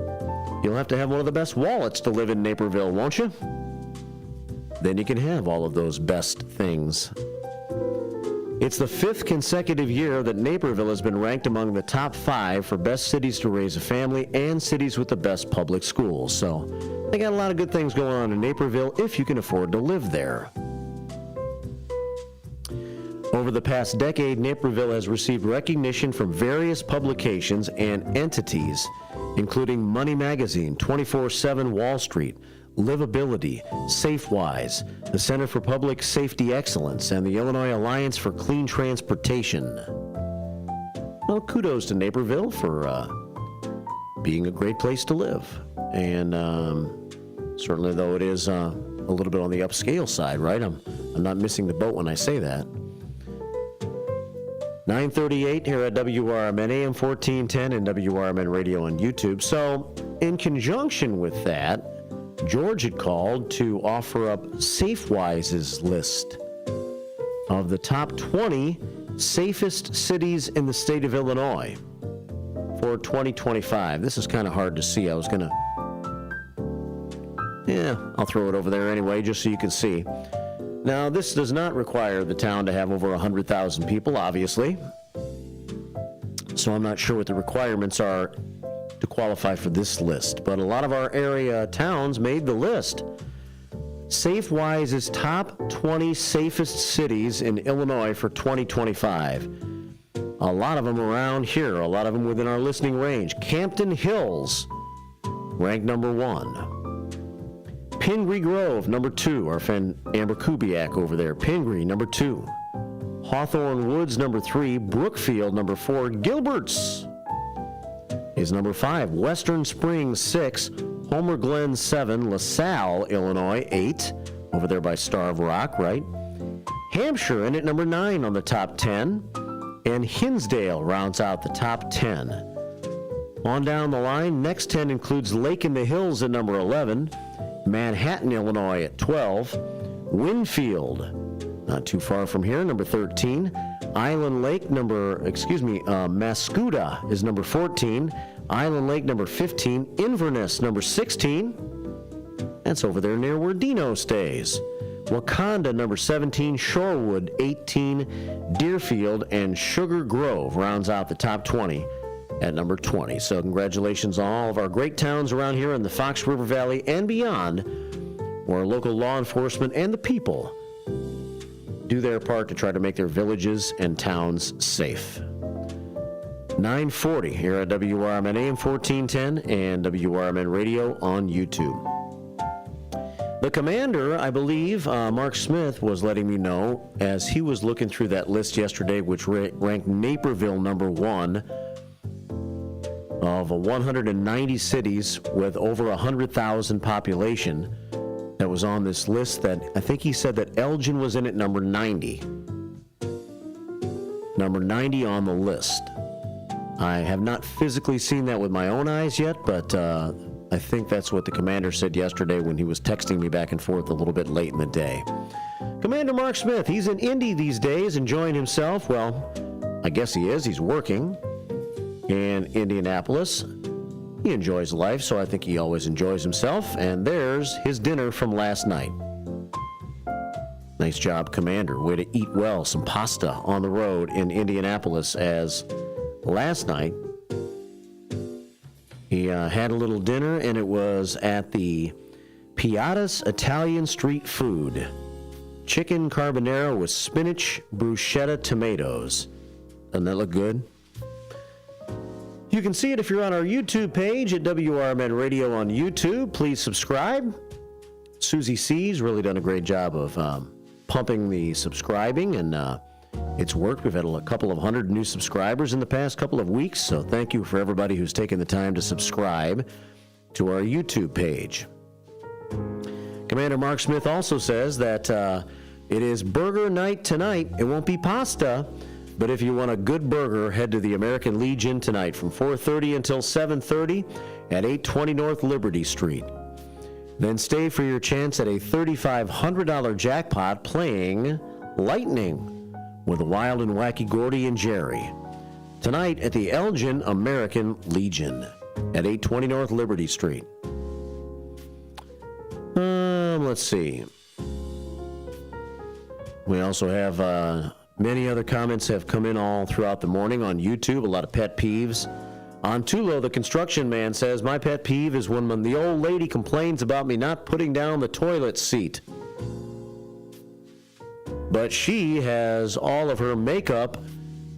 You'll have to have one of the best wallets to live in Naperville, won't you? Then you can have all of those best things. It's the 5th consecutive year that Naperville has been ranked among the top 5 for best cities to raise a family and cities with the best public schools. So they got a lot of good things going on in Naperville if you can afford to live there. Over the past decade, Naperville has received recognition from various publications and entities, including Money Magazine, 24/7 Wall Street, Livability, SafeWise, the Center for Public Safety Excellence, and the Illinois Alliance for Clean Transportation. Well, kudos to Naperville for being a great place to live. And certainly, though it is a little bit on the upscale side, right? I'm not missing the boat when I say that. 9:38 here at WRMN AM 1410 and WRMN Radio on YouTube. So, in conjunction with that, George had called to offer up SafeWise's list of the top 20 safest cities in the state of Illinois for 2025. This is kind of hard to see. I was going to... I'll throw it over there anyway, just so you can see. Now, this does not require the town to have over 100,000 people, obviously. So I'm not sure what the requirements are to qualify for this list. But a lot of our area towns made the list. SafeWise's top 20 safest cities in Illinois for 2025. A lot of them around here, a lot of them within our listening range. Campton Hills, ranked number 1. Pingree Grove, number 2. Our friend Amber Kubiak over there. Pingree, number 2. Hawthorne Woods, number 3. Brookfield, number 4. Gilbert's is number 5. Western Springs, 6. Homer Glen, 7. LaSalle, Illinois, 8. Over there by Starved Rock, right? Hampshire in at number 9 on the top 10. And Hinsdale rounds out the top 10. On down the line, next 10 includes Lake in the Hills at number 11. Manhattan, Illinois at 12. Winfield, not too far from here, number 13. Island Lake, Mascoutah is number 14. Island Lake, number 15. Inverness, number 16. That's over there near where Dino stays. Wakanda, number 17. Shorewood, 18. Deerfield and Sugar Grove rounds out the top 20 at number 20. So congratulations on all of our great towns around here in the Fox River Valley and beyond, where local law enforcement and the people do their part to try to make their villages and towns safe. 9:40 here at WRMN AM 1410 and WRMN Radio on YouTube. The commander, I believe, Mark Smith, was letting me know as he was looking through that list yesterday, which ranked Naperville number 1 of 190 cities with over 100,000 population that was on this list. That I think he said that Elgin was in at number 90. Number 90 on the list. I have not physically seen that with my own eyes yet, but I think that's what the commander said yesterday when he was texting me back and forth a little bit late in the day. Commander Mark Smith, he's in Indy these days enjoying himself. Well, I guess he is. He's working in Indianapolis. He enjoys life, so I think he always enjoys himself. And there's his dinner from last night. Nice job, Commander. Way to eat well. Some pasta on the road in Indianapolis, as last night he had a little dinner, and it was at the Piatta's Italian Street Food. Chicken carbonara with spinach, bruschetta, tomatoes. Doesn't that look good? You can see it if you're on our YouTube page at WRMN Radio on YouTube. Please subscribe. Susie C's really done a great job of pumping the subscribing, and it's worked. We've had a couple of hundred new subscribers in the past couple of weeks, so thank you for everybody who's taken the time to subscribe to our YouTube page. Commander Mark Smith also says that it is burger night tonight. It won't be pasta, but if you want a good burger, head to the American Legion tonight from 4:30 until 7:30 at 820 North Liberty Street. Then stay for your chance at a $3,500 jackpot playing Lightning with the Wild and Wacky Gordy and Jerry. Tonight at the Elgin American Legion at 820 North Liberty Street. Let's see. We also have many other comments have come in all throughout the morning on YouTube, a lot of pet peeves. On Tulo, the construction man says, my pet peeve is when the old lady complains about me not putting down the toilet seat. But she has all of her makeup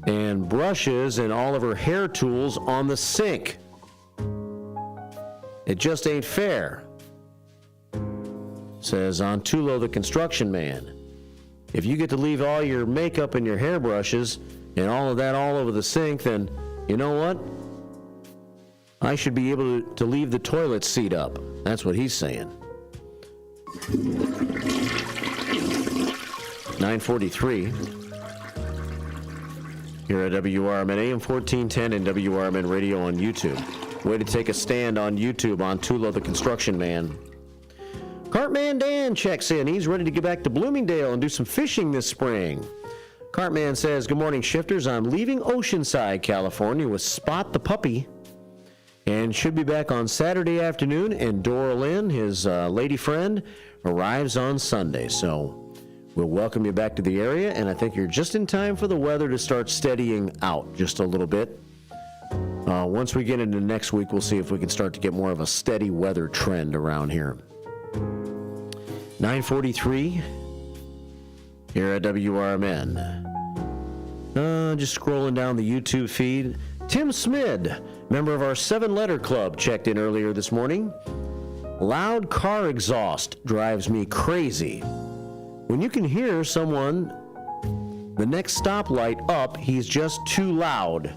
and brushes and all of her hair tools on the sink. It just ain't fair. Says on Tulo, the construction man. If you get to leave all your makeup and your hairbrushes and all of that all over the sink, then you know what? I should be able to leave the toilet seat up. That's what he's saying. 9:43 here at WRMN AM 1410 and WRMN Radio on YouTube. Way to take a stand on YouTube on Tulo the Construction Man. Cartman Dan checks in. He's ready to get back to Bloomingdale and do some fishing this spring. Cartman says, good morning, shifters. I'm leaving Oceanside, California with Spot the puppy and should be back on Saturday afternoon, and Dora Lynn, his lady friend, arrives on Sunday. So we'll welcome you back to the area, and I think you're just in time for the weather to start steadying out just a little bit. Once we get into next week, we'll see if we can start to get more of a steady weather trend around here. 9:43 here at WRMN. Just scrolling down the YouTube feed. Tim Smid, member of our 7-letter club, checked in earlier this morning. Loud car exhaust drives me crazy. When you can hear someone the next stoplight up, he's just too loud.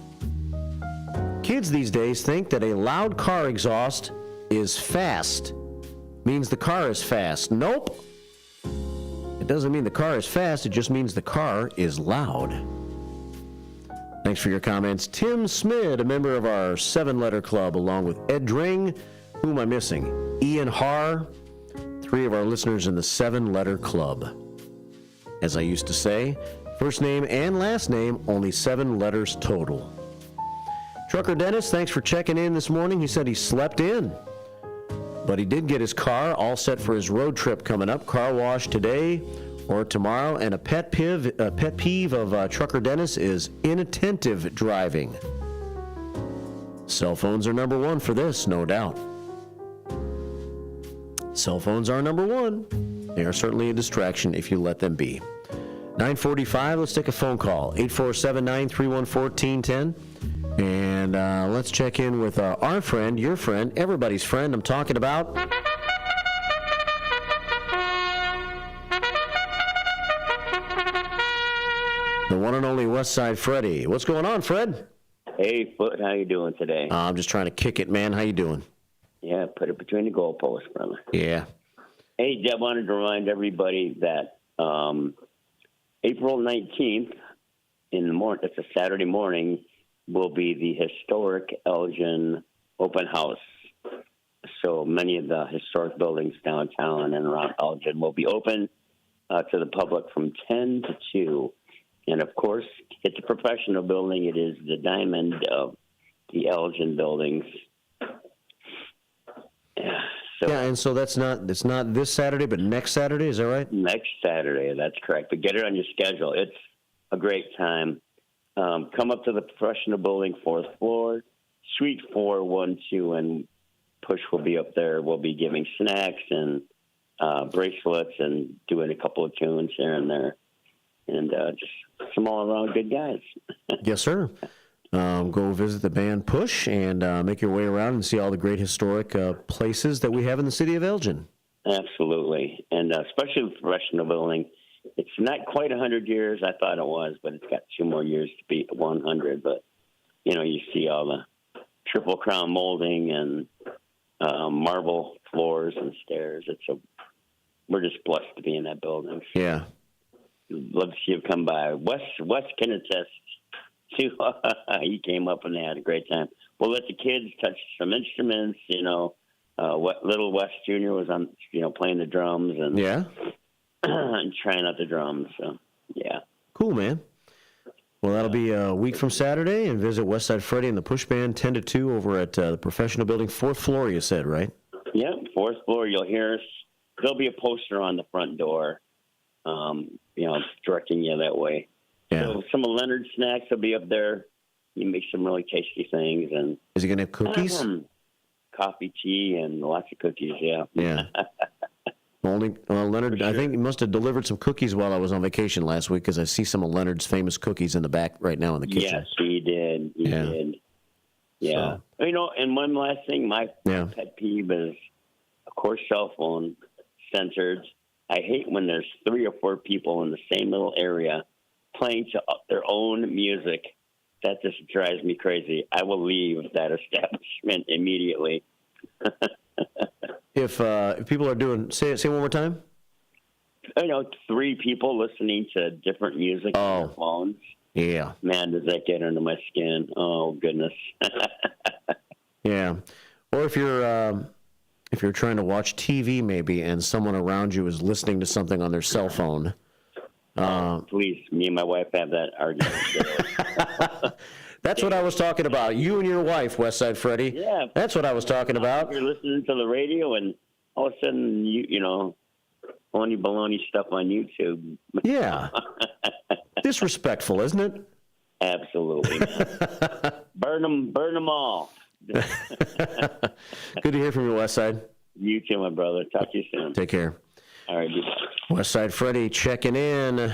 Kids these days think that a loud car exhaust is fast. Means the car is fast. Nope. It doesn't mean the car is fast. It just means the car is loud. Thanks for your comments. Tim Smid, a member of our 7-letter club, along with Ed Dring. Who am I missing? Ian Haar. 3 of our listeners in the 7-letter club. As I used to say, first name and last name, only 7 letters total. Trucker Dennis, thanks for checking in this morning. He said he slept in, but he did get his car all set for his road trip coming up. Car wash today or tomorrow. And a pet peeve of Trucker Dennis is inattentive driving. Cell phones are number 1 for this, no doubt. Cell phones are number 1. They are certainly a distraction if you let them be. 9:45, let's take a phone call. 847-931-1410. And let's check in with our friend, your friend, everybody's friend. I'm talking about... the one and only West Side Freddie. What's going on, Fred? Hey, Foot, how you doing today? I'm just trying to kick it, man. How you doing? Yeah, put it between the goalposts, brother. Yeah. Hey, I wanted to remind everybody that April 19th in the morning, it's a Saturday morning, will be the historic Elgin open house. So many of the historic buildings downtown and around Elgin will be open to the public from 10 to 2. And, of course, it's a professional building. It is the diamond of the Elgin buildings. Yeah, and so it's not this Saturday, but next Saturday, is that right? Next Saturday, that's correct. But get it on your schedule. It's a great time. Come up to the professional building, 4th floor, Suite 412, and Push will be up there. We'll be giving snacks and bracelets and doing a couple of tunes here and there. And just some all-around good guys. Yes, sir. Go visit the band Push and make your way around and see all the great historic places that we have in the city of Elgin. Absolutely. And especially the professional building. It's not quite 100 years. I thought it was, but it's got 2 more years to be 100. But, you see all the Triple Crown molding and marble floors and stairs. It's we're just blessed to be in that building. Yeah. Love to see him come by. Wes can attest to. He came up and they had a great time. We'll let the kids touch some instruments. Little Wes Jr. was on, playing the drums and and trying out the drums. So yeah, cool, man. Well, that'll be a week from Saturday, and visit Westside Freddy and the Push Band 10 to 2 over at the Professional Building, 4th floor. You said, right? Yeah, 4th floor. You'll hear us. There'll be a poster on the front door, directing you that way. Yeah. So some of Leonard's snacks will be up there. You make some really tasty things. And is he going to have cookies? Coffee, tea, and lots of cookies, yeah. Yeah. Leonard, I think he must have delivered some cookies while I was on vacation last week, because I see some of Leonard's famous cookies in the back right now in the kitchen. Yes, he did. He did. Yeah. So. And one last thing, my pet peeve is, of course, cell phone censored. I hate when there's 3 or 4 people in the same little area playing to their own music. That just drives me crazy. I will leave that establishment immediately. If people are doing, say one more time. 3 people listening to different music on their phones. Yeah. Man, does that get under my skin? Oh goodness. Yeah. Or if you're trying to watch TV maybe, and someone around you is listening to something on their cell phone. Please, me and my wife have that argument. That's what I was talking about. You and your wife, Westside Freddy. Yeah. That's what I was talking about. You're listening to the radio, and all of a sudden, phony baloney stuff on YouTube. Yeah. Disrespectful, isn't it? Absolutely. Burn them all. Good to hear from you, Westside. You too, my brother. Talk to you soon. Take care. All right. Westside Freddy checking in.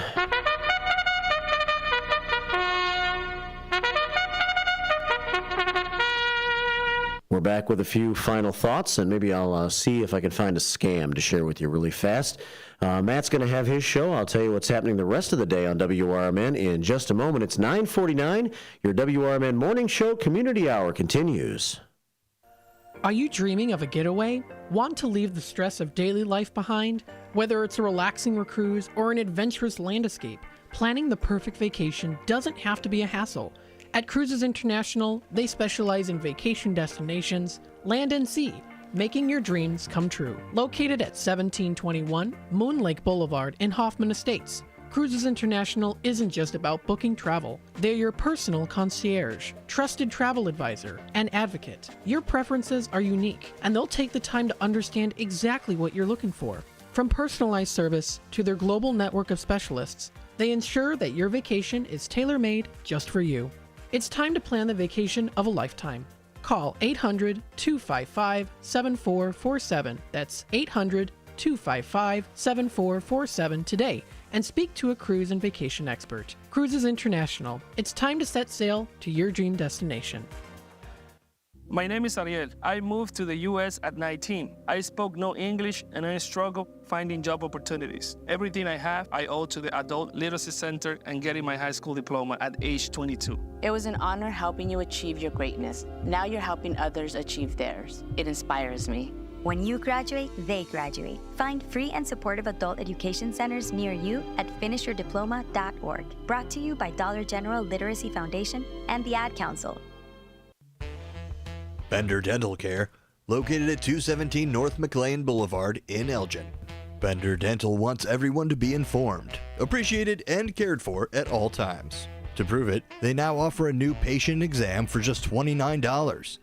We're back with a few final thoughts, and maybe I'll see if I can find a scam to share with you really fast. Matt's going to have his show. I'll tell you what's happening the rest of the day on WRMN in just a moment. It's 9:49. Your WRMN Morning Show Community Hour continues. Are you dreaming of a getaway? Want to leave the stress of daily life behind? Whether it's a relaxing cruise or an adventurous land escape, planning the perfect vacation doesn't have to be a hassle. At Cruises International, they specialize in vacation destinations, land and sea, making your dreams come true. Located at 1721 Moon Lake Boulevard in Hoffman Estates, Cruises International isn't just about booking travel. They're your personal concierge, trusted travel advisor, and advocate. Your preferences are unique, and they'll take the time to understand exactly what you're looking for. From personalized service to their global network of specialists, they ensure that your vacation is tailor-made just for you. It's time to plan the vacation of a lifetime. Call 800-255-7447. That's 800-255-7447 today and speak to a cruise and vacation expert. Cruises International. It's time to set sail to your dream destination. My name is Ariel. I moved to the U.S. at 19. I spoke no English and I struggled finding job opportunities. Everything I have, I owe to the Adult Literacy Center and getting my high school diploma at age 22. It was an honor helping you achieve your greatness. Now you're helping others achieve theirs. It inspires me. When you graduate, they graduate. Find free and supportive adult education centers near you at finishyourdiploma.org. Brought to you by Dollar General Literacy Foundation and the Ad Council. Bender Dental Care, located at 217 North McLean Boulevard in Elgin. Bender Dental wants everyone to be informed, appreciated, and cared for at all times. To prove it, they now offer a new patient exam for just $29.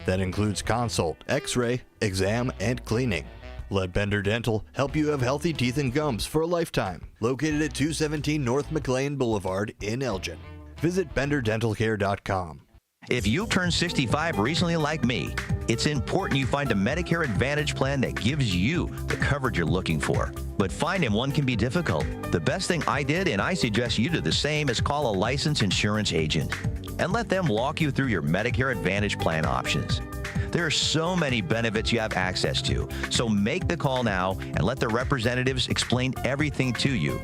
That includes consult, x-ray, exam, and cleaning. Let Bender Dental help you have healthy teeth and gums for a lifetime. Located at 217 North McLean Boulevard in Elgin. Visit benderdentalcare.com. If you turned 65 recently like me, it's important you find a Medicare Advantage plan that gives you the coverage you're looking for. But finding one can be difficult. The best thing I did, and I suggest you do the same, is call a licensed insurance agent and let them walk you through your Medicare Advantage plan options. There are so many benefits you have access to, so make the call now and let the representatives explain everything to you.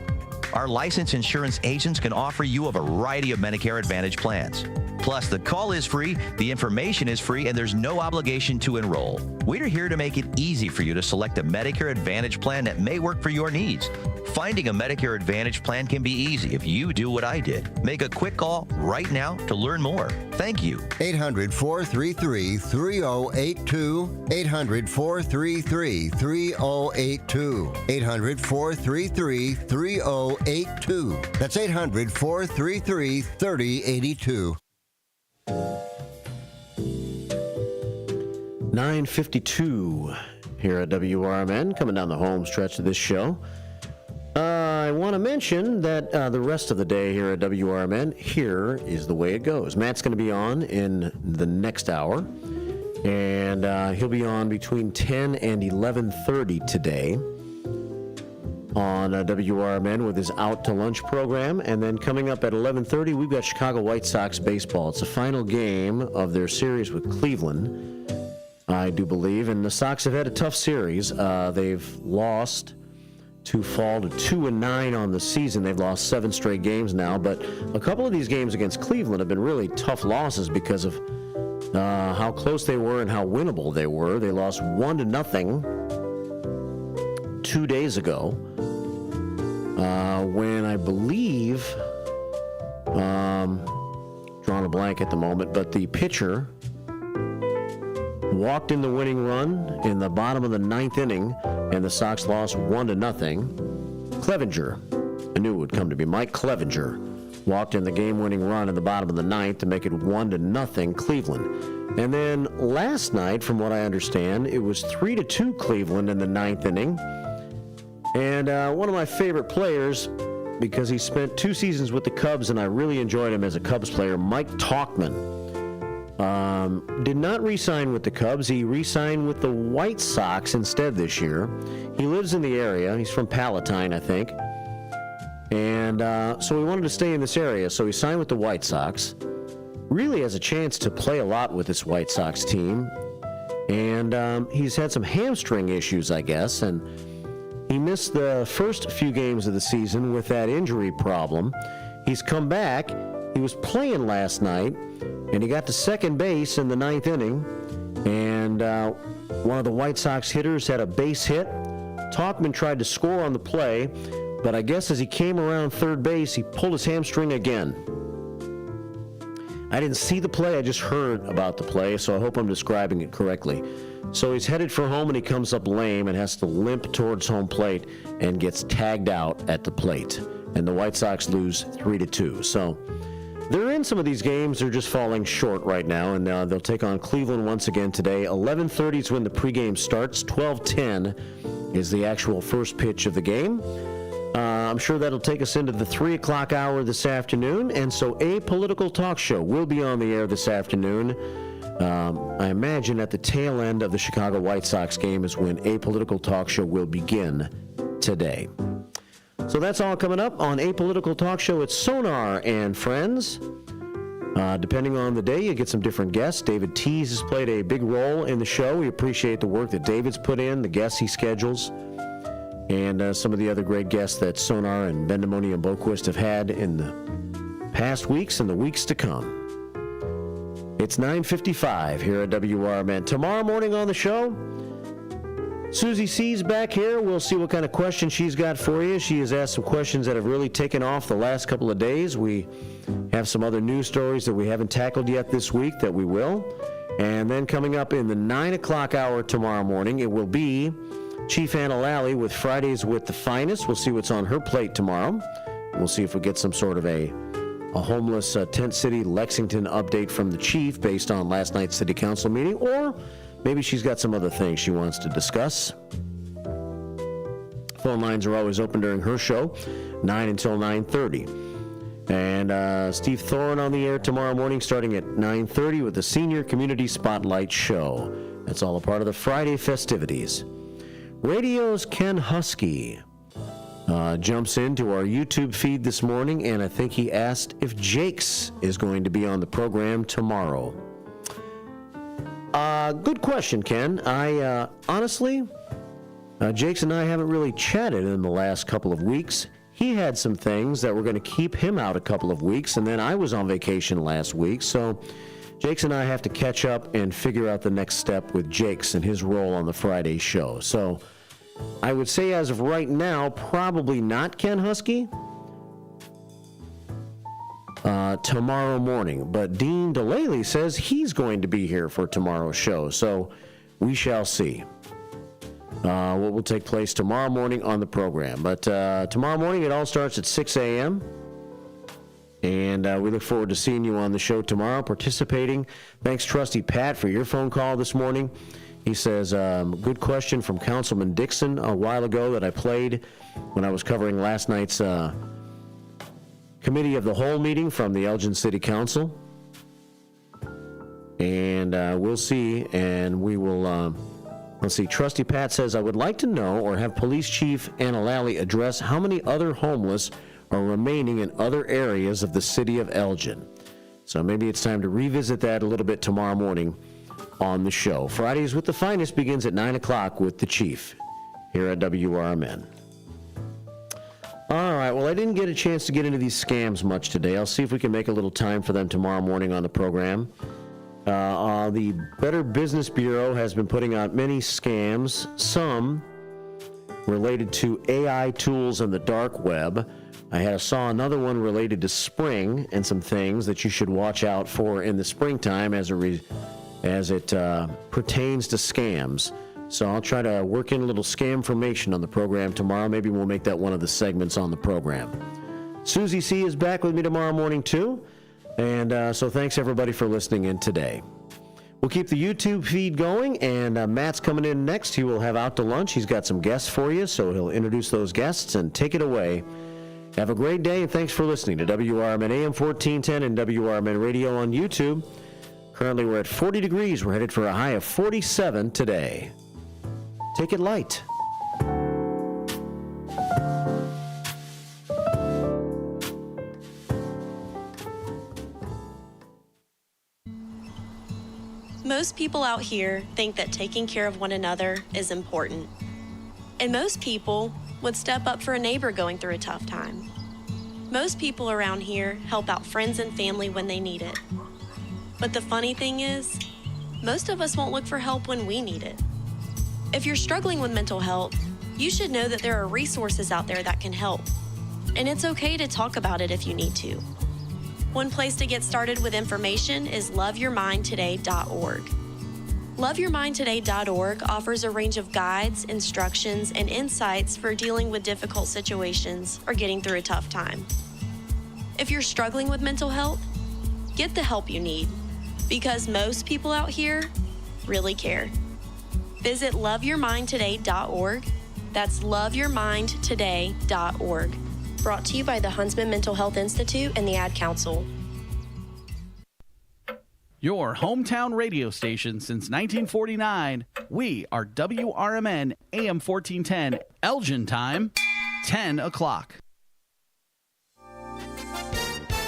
Our licensed insurance agents can offer you a variety of Medicare Advantage plans. Plus, the call is free, the information is free, and there's no obligation to enroll. We're here to make it easy for you to select a Medicare Advantage plan that may work for your needs. Finding a Medicare Advantage plan can be easy if you do what I did. Make a quick call right now to learn more. Thank you. 800-433-3082. 800-433-3082. 800-433-3082. That's 800-433-3082. 9:52 here at WRMN, coming down the home stretch of this show. I want to mention that the rest of the day here at WRMN, here is the way it goes. Matt's going to be on in the next hour, and he'll be on between 10 and 11:30 today on WRMN with his Out to Lunch program. And then coming up at 11:30, we've got Chicago White Sox baseball. It's the final game of their series with Cleveland, I do believe. And the Sox have had a tough series. They've lost to fall to 2-9 on the season. They've lost 7 straight games now, but a couple of these games against Cleveland have been really tough losses because of how close they were and how winnable they were. They lost 1-0 2 days ago when I believe, drawing a blank at the moment, but the pitcher walked in the winning run in the bottom of the 9th inning, and the Sox lost 1-0. Clevenger, I knew it would come to me. Mike Clevenger walked in the game-winning run in the bottom of the 9th to make it 1-0 Cleveland. And then last night, from what I understand, it was 3-2 Cleveland in the 9th inning. And one of my favorite players, because he spent 2 seasons with the Cubs, and I really enjoyed him as a Cubs player, Mike Tauchman, did not re-sign with the Cubs. He re-signed with the White Sox instead this year. He lives in the area. He's from Palatine, I think. And so he wanted to stay in this area, so he signed with the White Sox. Really has a chance to play a lot with this White Sox team. And he's had some hamstring issues, I guess, and he missed the first few games of the season with that injury problem. He's come back. He was playing last night, and he got to second base in the 9th inning, and one of the White Sox hitters had a base hit. Tauchman tried to score on the play, but I guess as he came around third base, he pulled his hamstring again. I didn't see the play, I just heard about the play, so I hope I'm describing it correctly. So he's headed for home, and he comes up lame and has to limp towards home plate and gets tagged out at the plate. And the White Sox lose 3-2. So they're in some of these games. They're just falling short right now, and they'll take on Cleveland once again today. 11:30 is when the pregame starts. 12:10 is the actual first pitch of the game. I'm sure that'll take us into the 3 o'clock hour this afternoon, and so A Political Talk Show will be on the air this afternoon. I imagine at the tail end of the Chicago White Sox game is when A Political Talk Show will begin today. So that's all coming up on A Political Talk Show. It's Sonar and Friends. Depending on the day, you get some different guests. David Tease has played a big role in the show. We appreciate the work that David's put in, the guests he schedules, and some of the other great guests that Sonar and Bendamoni and Boquist have had in the past weeks and the weeks to come. It's 9:55 here at WRMN. Tomorrow morning on the show, Susie C's back here. We'll see what kind of questions she's got for you. She has asked some questions that have really taken off the last couple of days. We have some other news stories that we haven't tackled yet this week that we will. And then coming up in the 9 o'clock hour tomorrow morning, it will be Chief Anna Lally with Fridays with the Finest. We'll see what's on her plate tomorrow. We'll see if we get some sort of a homeless Tent City, Lexington update from the chief based on last night's city council meeting, or maybe she's got some other things she wants to discuss. Phone lines are always open during her show, 9 until 9:30. And Steve Thoren on the air tomorrow morning starting at 9:30 with the Senior Community Spotlight Show. That's all a part of the Friday festivities. Radio's Ken Husky jumps into our YouTube feed this morning, and I think he asked if Jake's is going to be on the program tomorrow. Good question, Ken. Honestly, Jake's and I haven't really chatted in the last couple of weeks. he had some things that were going to keep him out a couple of weeks, and then I was on vacation last week, so Jakes and I have to catch up and figure out the next step with Jakes and his role on the Friday show. So I would say as of right now, probably not Ken Husky tomorrow morning. But Dean DeLaley says he's going to be here for tomorrow's show. So we shall see what will take place tomorrow morning on the program. But tomorrow morning it all starts at 6 a.m. And we look forward to seeing you on the show tomorrow, participating. Thanks, Trusty Pat, for your phone call this morning. He says, good question from Councilman Dixon a while ago that I played when I was covering last night's Committee of the Whole meeting from the Elgin City Council. And we'll see, and we will, let's see, Trusty Pat says, I would like to know or have Police Chief Anna Lally address how many other homeless are remaining in other areas of the city of Elgin. So maybe it's time to revisit that a little bit tomorrow morning on the show. Fridays with the Finest begins at 9 o'clock with the Chief here at WRMN. All right, well, I didn't get a chance to get into these scams much today. I'll see if we can make a little time for them tomorrow morning on the program. The Better Business Bureau has been putting out many scams, some related to AI tools and the dark web. I saw another one related to spring and some things that you should watch out for in the springtime as it pertains to scams. So I'll try to work in a little scam formation on the program tomorrow. Maybe we'll make that one of the segments on the program. Susie C. is back with me tomorrow morning, too. And so thanks, everybody, for listening in today. We'll keep the YouTube feed going, and Matt's coming in next. He will have Out to Lunch. He's got some guests for you, so he'll introduce those guests and take it away. Have a great day, and thanks for listening to WRMN AM 1410 and WRMN Radio on YouTube. Currently, we're at 40 degrees. We're headed for a high of 47 today. Take it light. Most people out here think that taking care of one another is important. And most people would step up for a neighbor going through a tough time. Most people around here help out friends and family when they need it. But the funny thing is, most of us won't look for help when we need it. If you're struggling with mental health, you should know that there are resources out there that can help. And it's okay to talk about it if you need to. One place to get started with information is loveyourmindtoday.org. Loveyourmindtoday.org offers a range of guides, instructions, and insights for dealing with difficult situations or getting through a tough time. If you're struggling with mental health, get the help you need, because most people out here really care. Visit loveyourmindtoday.org. That's loveyourmindtoday.org. Brought to you by the Huntsman Mental Health Institute and the Ad Council. Your hometown radio station since 1949. We are WRMN AM 1410, Elgin time, 10 o'clock.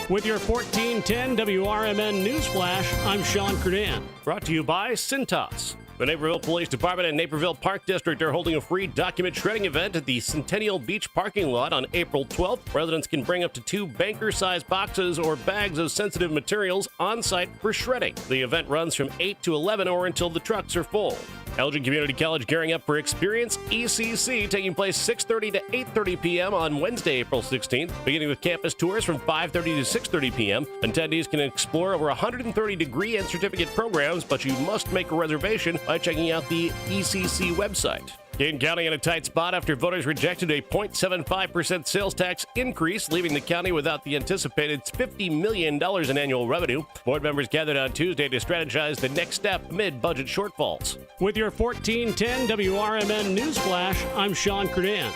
With your 1410 WRMN Newsflash, I'm Sean Kernan. Brought to you by Cintas. The Naperville Police Department and Naperville Park District are holding a free document shredding event at the Centennial Beach parking lot on April 12th. Residents can bring up to 2 banker-sized boxes or bags of sensitive materials on site for shredding. The event runs from 8 to 11 or until the trucks are full. Elgin Community College gearing up for Experience ECC, taking place 6:30 to 8:30 p.m. on Wednesday, April 16th, beginning with campus tours from 5:30 to 6:30 p.m. Attendees can explore over 130 degree and certificate programs, but you must make a reservation by checking out the ECC website. Dane County in a tight spot after voters rejected a 0.75% sales tax increase, leaving the county without the anticipated $50 million in annual revenue. Board members gathered on Tuesday to strategize the next step amid budget shortfalls. With your 1410 WRMN Newsflash, I'm Sean Kernan.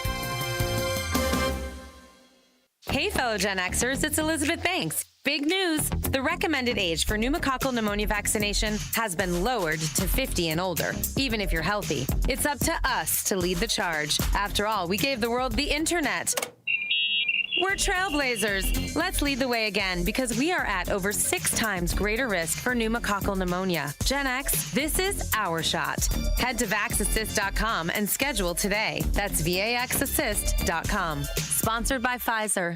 Hey, fellow Gen Xers, it's Elizabeth Banks. Big news! The recommended age for pneumococcal pneumonia vaccination has been lowered to 50 and older, even if you're healthy. It's up to us to lead the charge. After all, we gave the world the internet. We're trailblazers. Let's lead the way again, because we are at over 6 times greater risk for pneumococcal pneumonia. Gen X, this is our shot. Head to vaxassist.com and schedule today. That's vaxassist.com. Sponsored by Pfizer.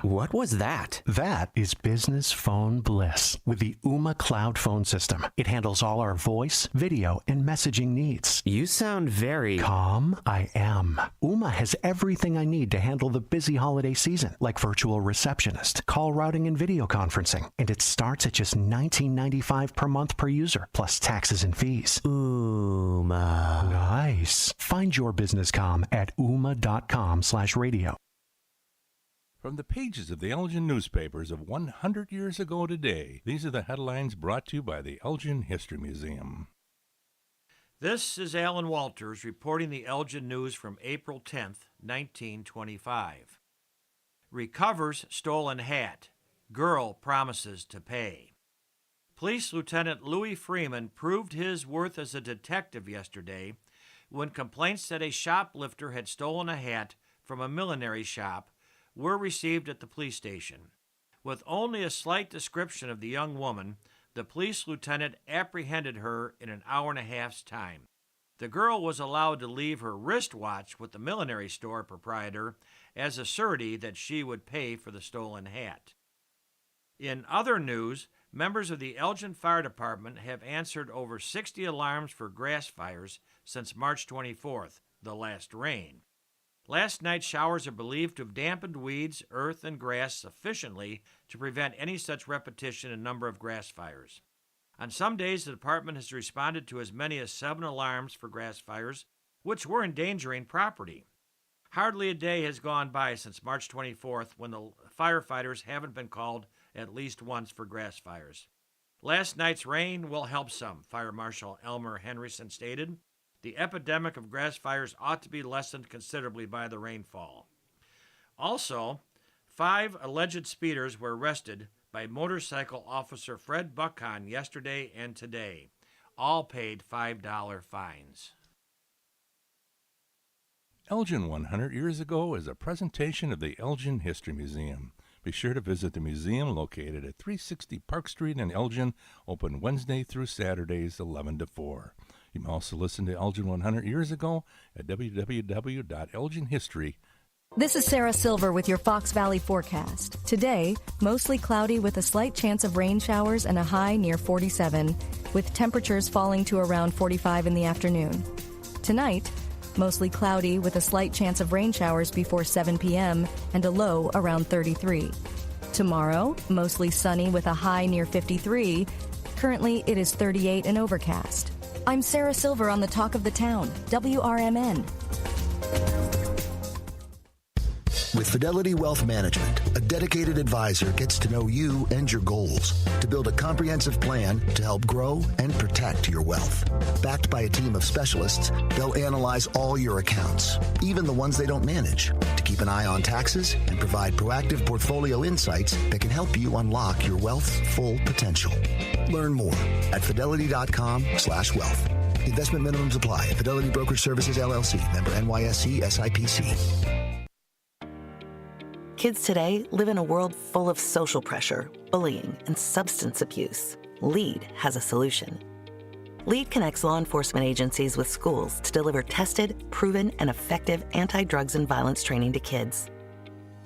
What was that? That is business phone bliss with the Ooma Cloud Phone System. It handles all our voice, video, and messaging needs. You sound very... Calm. I am. Ooma has everything I need to handle the busy holiday season, like virtual receptionist, call routing, and video conferencing. And it starts at just $19.95 per month per user, plus taxes and fees. Ooma. Nice. Find your business comm at ooma.com/radio. From the pages of the Elgin newspapers of 100 years ago today, these are the headlines brought to you by the Elgin History Museum. This is Alan Walters reporting the Elgin news from April 10th, 1925. Recovers stolen hat. Girl promises to pay. Police Lieutenant Louis Freeman proved his worth as a detective yesterday when complaints that a shoplifter had stolen a hat from a millinery shop were received at the police station. With only a slight description of the young woman, the police lieutenant apprehended her in an hour and a half's time. The girl was allowed to leave her wristwatch with the millinery store proprietor as a surety that she would pay for the stolen hat. In other news, members of the Elgin Fire Department have answered over 60 alarms for grass fires since March 24th, the last rain. Last night's showers are believed to have dampened weeds, earth, and grass sufficiently to prevent any such repetition in number of grass fires. On some days, the department has responded to as many as 7 alarms for grass fires, which were endangering property. Hardly a day has gone by since March 24th when the firefighters haven't been called at least once for grass fires. Last night's rain will help some, Fire Marshal Elmer Henryson stated. The epidemic of grass fires ought to be lessened considerably by the rainfall. Also, 5 alleged speeders were arrested by motorcycle officer Fred Buckhahn yesterday and today. All paid $5 fines. Elgin 100 Years Ago is a presentation of the Elgin History Museum. Be sure to visit the museum located at 360 Park Street in Elgin, open Wednesday through Saturdays 11 to 4. You can also listen to Elgin 100 Years Ago at www.elginhistory.com. This is Sarah Silver with your Fox Valley forecast. Today, mostly cloudy with a slight chance of rain showers and a high near 47, with temperatures falling to around 45 in the afternoon. Tonight, mostly cloudy with a slight chance of rain showers before 7 p.m. and a low around 33. Tomorrow, mostly sunny with a high near 53. Currently, it is 38 and overcast. I'm Sarah Silver on the Talk of the Town, WRMN. With Fidelity Wealth Management, a dedicated advisor gets to know you and your goals to build a comprehensive plan to help grow and protect your wealth. Backed by a team of specialists, they'll analyze all your accounts, even the ones they don't manage, to keep an eye on taxes and provide proactive portfolio insights that can help you unlock your wealth's full potential. Learn more at fidelity.com/wealth. Investment minimums apply. Fidelity Brokerage Services, LLC. Member NYSE SIPC. Kids today live in a world full of social pressure, bullying, and substance abuse. LEAD has a solution. LEAD connects law enforcement agencies with schools to deliver tested, proven, and effective anti-drugs and violence training to kids.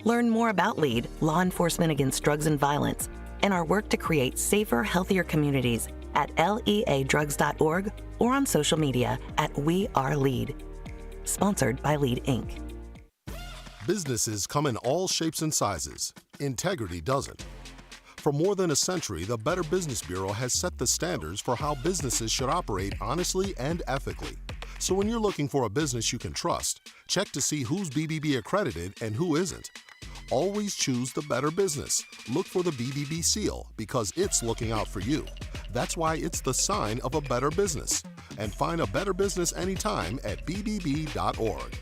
Learn more about LEAD, Law Enforcement Against Drugs and Violence, and our work to create safer, healthier communities at leadrugs.org or on social media at We Are LEAD. Sponsored by LEAD, Inc. Businesses come in all shapes and sizes. Integrity doesn't. For more than a century, the Better Business Bureau has set the standards for how businesses should operate honestly and ethically. So when you're looking for a business you can trust, check to see who's BBB accredited and who isn't. Always choose the Better Business. Look for the BBB seal because it's looking out for you. That's why it's the sign of a better business. And find a better business anytime at bbb.org.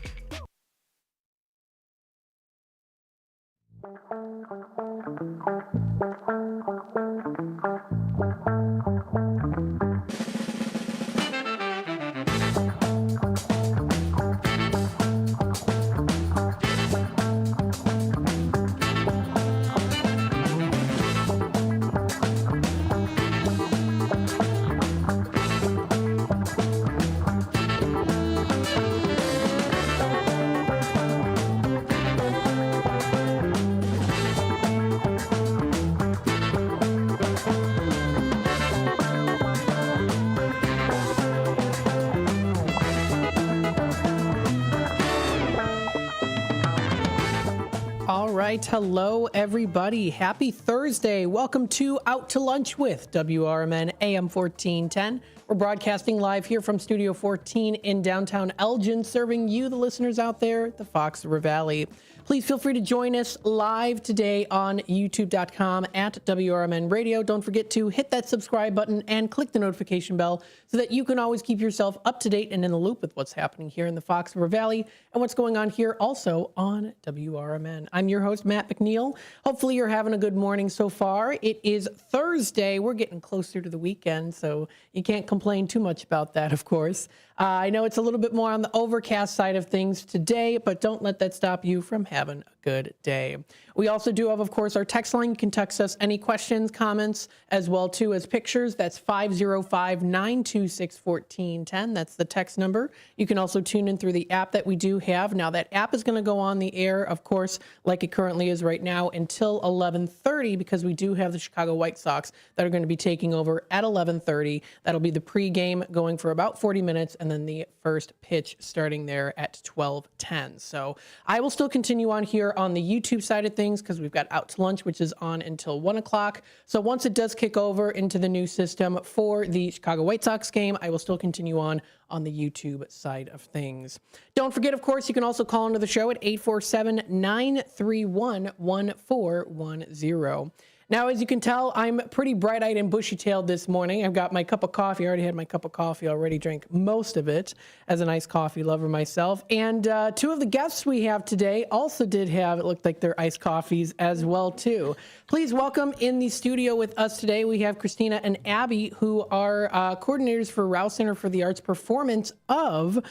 right. Hello, everybody. Happy Thursday. Welcome to Out to Lunch with WRMN AM 1410. We're broadcasting live here from Studio 14 in downtown Elgin, serving you, the listeners out there, the Fox River Valley. Please feel free to join us live today on youtube.com at WRMN Radio. Don't forget to hit that subscribe button and click the notification bell so that you can always keep yourself up to date and in the loop with what's happening here in the Fox River Valley and what's going on here also on WRMN. I'm your host, Matt McNeil. Hopefully you're having a good morning so far. It is Thursday. We're getting closer to the weekend, so you can't complain too much about that, of course. I know it's a little bit more on the overcast side of things today, but don't let that stop you from having a good day. We also do have, of course, our text line. You can text us any questions, comments, as well too as pictures. That's 505-926-1410. That's the text number. You can also tune in through the app that we do have. Now, that app is going to go on the air, of course, like it currently is right now, until 11:30, because we do have the Chicago White Sox that are going to be taking over at 11:30. That'll be the pregame going for about 40 minutes, and then the first pitch starting there at 12:10. So I will still continue on here on the YouTube side of things because we've got Out to Lunch, which is on until 1 o'clock. So once it does kick over into the new system for the Chicago White Sox game, I will still continue on the YouTube side of things. Don't forget, of course, you can also call into the show at 847-931-1410. Now, as you can tell, I'm pretty bright-eyed and bushy-tailed this morning. I've got my cup of coffee. I already had my cup of coffee, already drank most of it as a nice coffee lover myself. And two of the guests we have today also did have, it looked like their iced coffees as well, too. Please welcome in the studio with us today, we have Christina and Abby, who are coordinators for Rouse Center for the Arts performance of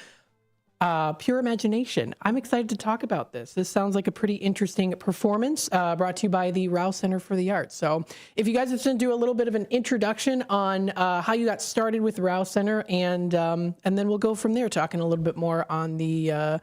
Pure Imagination. I'm excited to talk about this. This sounds like a pretty interesting performance brought to you by the Rouse Center for the Arts. So if you guys just want to do a little bit of an introduction on how you got started with the Rouse Center, and then we'll go from there, talking a little bit more on the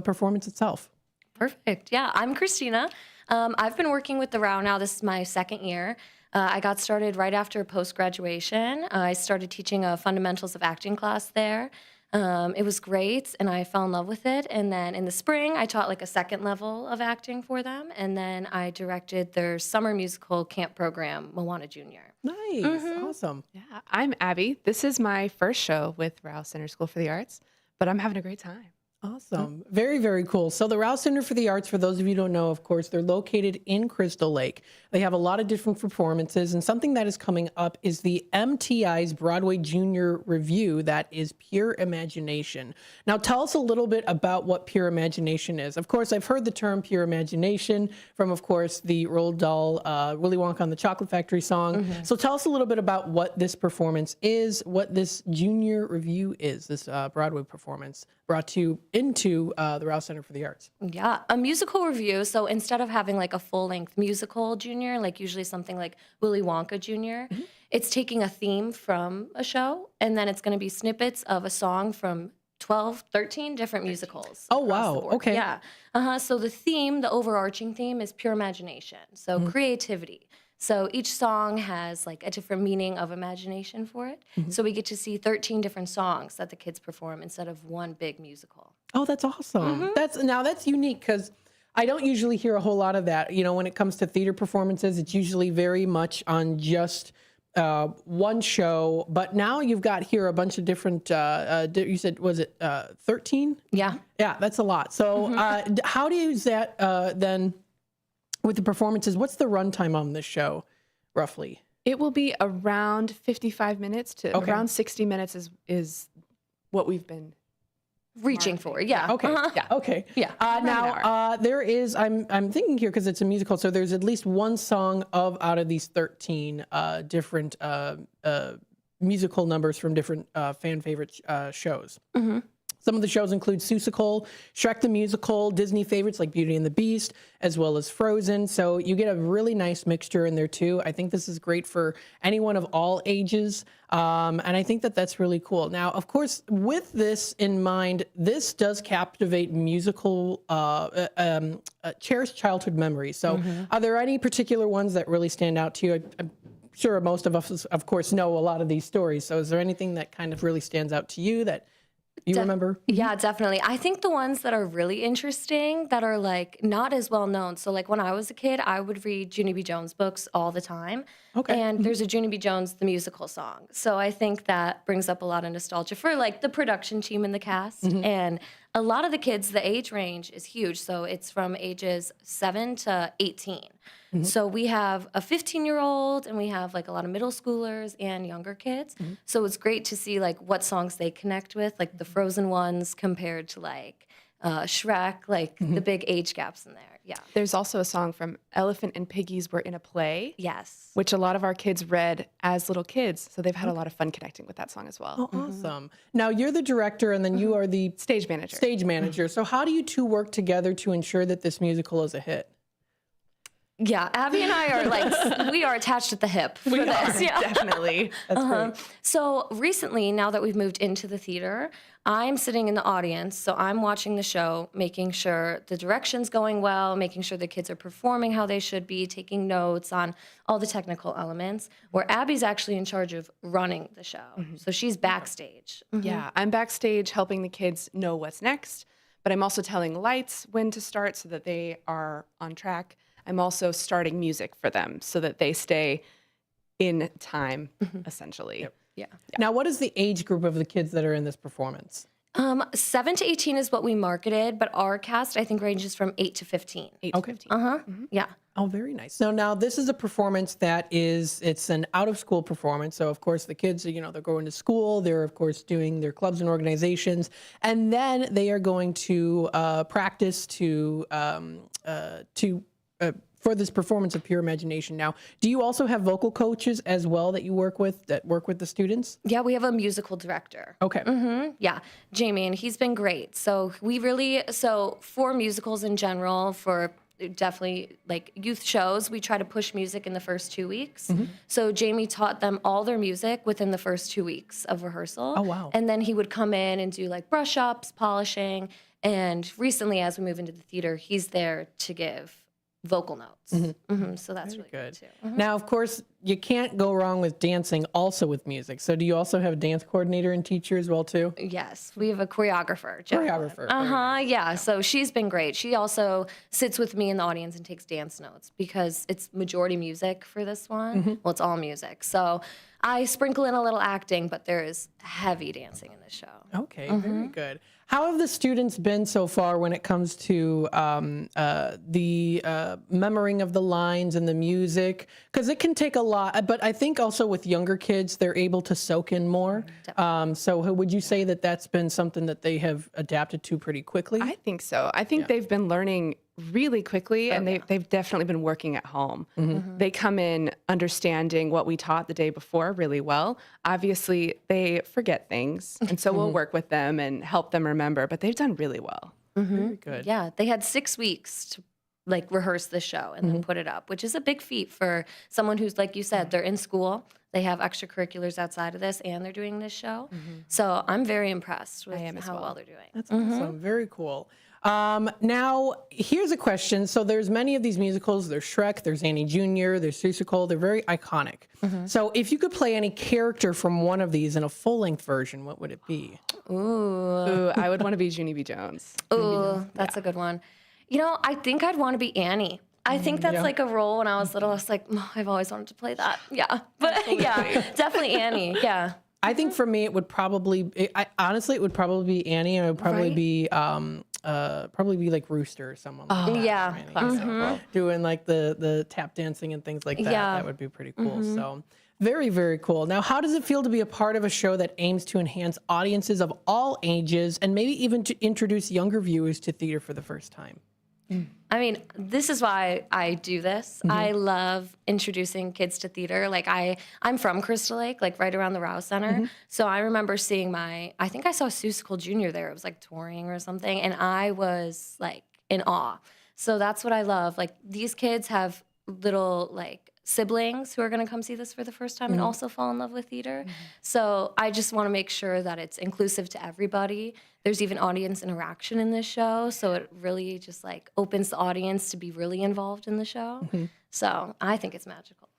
performance itself. Perfect. Yeah, I'm Christina. I've been working with the Row now. This is my second year. I got started right after post-graduation. I started teaching a fundamentals of acting class there. It was great, and I fell in love with it. And then in the spring, I taught like a second level of acting for them. And then I directed their summer musical camp program, Moana Junior. Nice. Awesome. Yeah, I'm Abby. This is my first show with Rouse Center School for the Arts, but I'm having a great time. Awesome. Very, very cool. So the Rouse Center for the Arts, for those of you who don't know, of course, they're located in Crystal Lake. They have a lot of different performances, and something that is coming up is the MTI's Broadway Junior Review that is Pure Imagination. Now, tell us a little bit about what Pure Imagination is. Of course, I've heard the term Pure Imagination from, of course, the Roald Dahl, Willy Wonka and the Chocolate Factory song. So tell us a little bit about what this performance is, what this Junior Review is, this Broadway performance brought to you into the Rouse Center for the Arts. Yeah, a musical review. So instead of having like a full-length musical junior, like usually something like Willy Wonka Jr., it's taking a theme from a show, and then it's going to be snippets of a song from 12, 13 different musicals. Oh, wow. Okay. Yeah. So the theme, the overarching theme is pure imagination. So creativity. So each song has like a different meaning of imagination for it. So we get to see 13 different songs that the kids perform instead of one big musical. Oh, that's awesome. That's unique, because I don't usually hear a whole lot of that. You know, when it comes to theater performances, it's usually very much on just one show. But now you've got here a bunch of different, you said, was it 13? Yeah. Yeah, that's a lot. So how do you use that then with the performances? What's the runtime on this show, roughly? It will be around 55 minutes to around 60 minutes is what we've been reaching for. Yeah. Okay. Yeah. Okay. Yeah. Now there is. I'm thinking here because it's a musical, so there's at least one song out of these 13 different musical numbers from different fan favorite shows. Some of the shows include Seussical, Shrek the Musical, Disney favorites like Beauty and the Beast, as well as Frozen. So you get a really nice mixture in there too. I think this is great for anyone of all ages. And I think that that's really cool. Now, of course, with this in mind, this does captivate musical, cherished childhood memories. So are there any particular ones that really stand out to you? I'm sure most of us, of course, know a lot of these stories. So is there anything that kind of really stands out to you that You remember? Yeah, definitely. I think the ones that are really interesting that are like not as well known. So like when I was a kid, I would read Junie B. Jones books all the time. Okay. And there's a Junie B. Jones the musical song. So I think that brings up a lot of nostalgia for like the production team and the cast. And a lot of the kids, the age range is huge. So it's from ages 7 to 18. So we have a 15-year-old and we have like a lot of middle schoolers and younger kids. So it's great to see like what songs they connect with, like the Frozen ones compared to like Shrek, like the big age gaps in there. Yeah. There's also a song from Elephant and Piggies Were in a Play. Yes. Which a lot of our kids read as little kids. So they've had a lot of fun connecting with that song as well. Oh, awesome. Now, you're the director and then you are the stage manager. So how do you two work together to ensure that this musical is a hit? Yeah, Abby and I are like, we are attached at the hip for this. Yeah. Definitely. That's great. So recently, now that we've moved into the theater, I'm sitting in the audience. So I'm watching the show, making sure the direction's going well, making sure the kids are performing how they should be, taking notes on all the technical elements, where Abby's actually in charge of running the show. So she's backstage. Yeah, I'm backstage helping the kids know what's next, but I'm also telling lights when to start so that they are on track. I'm also starting music for them so that they stay in time, essentially. Yeah. Now, what is the age group of the kids that are in this performance? 7 to 18 is what we marketed, but our cast, I think, ranges from 8 to 15. 8 to 15. Yeah. Oh, very nice. So now this is a performance it's an out-of-school performance. So, of course, the kids, they're going to school. They're, of course, doing their clubs and organizations. And then they are going to practice for this performance of Pure Imagination. Now, do you also have vocal coaches as well that work with the students? Yeah, we have a musical director. Okay. Yeah, Jamie, and he's been great. So for musicals in general, for definitely like youth shows, we try to push music in the first 2 weeks. So Jamie taught them all their music within the first 2 weeks of rehearsal. Oh, wow. And then he would come in and do like brush ups, polishing. And recently, as we move into the theater, he's there to give vocal notes. So that's really good too. Now, of course, you can't go wrong with dancing also with music. So do you also have a dance coordinator and teacher as well too? Yes, we have a choreographer. Jacqueline. Choreographer. Yeah. So she's been great. She also sits with me in the audience and takes dance notes because it's majority music for this one. Well, it's all music. So I sprinkle in a little acting, but there is heavy dancing in this show. Okay, very good. How have the students been so far when it comes to the memorizing of the lines and the music? Because it can take a lot, but I think also with younger kids, they're able to soak in more. So would you say that that's been something that they have adapted to pretty quickly? I think so. I think they've been learning really quickly, and they've definitely been working at home. They come in understanding what we taught the day before really well. Obviously, they forget things, and so we'll work with them and help them remember, but they've done really well. Very good. Yeah, they had 6 weeks to like rehearse the show and then put it up, which is a big feat for someone who's, like you said, they're in school, they have extracurriculars outside of this, and they're doing this show. So I'm very impressed with how well they're doing. That's awesome. Very cool. Now, here's a question. So there's many of these musicals. There's Shrek, there's Annie Jr., there's Seussical. They're very iconic. So if you could play any character from one of these in a full-length version, what would it be? Ooh, I would want to be Junie B. Jones. Ooh, that's a good one. I think I'd want to be Annie. I think that's like a role when I was little. I was like, I've always wanted to play that. Yeah. But yeah, definitely Annie. Yeah. I think for me, it would probably, honestly, it would probably be Annie, and it would probably be like Rooster or someone like that. Yeah. Doing like the tap dancing and things like that. Yeah. That would be pretty cool. So very, very cool. Now, how does it feel to be a part of a show that aims to enhance audiences of all ages and maybe even to introduce younger viewers to theater for the first time? I mean, this is why I do this. I love introducing kids to theater. Like I'm from Crystal Lake, like right around the Rouse Center. So I remember seeing I think I saw Seussical Jr. there. It was like touring or something. And I was like in awe. So that's what I love. Like these kids have little like siblings who are going to come see this for the first time and also fall in love with theater. So I just want to make sure that it's inclusive to everybody. There's even audience interaction in this show, so it really just like opens the audience to be really involved in the show. So I think it's magical.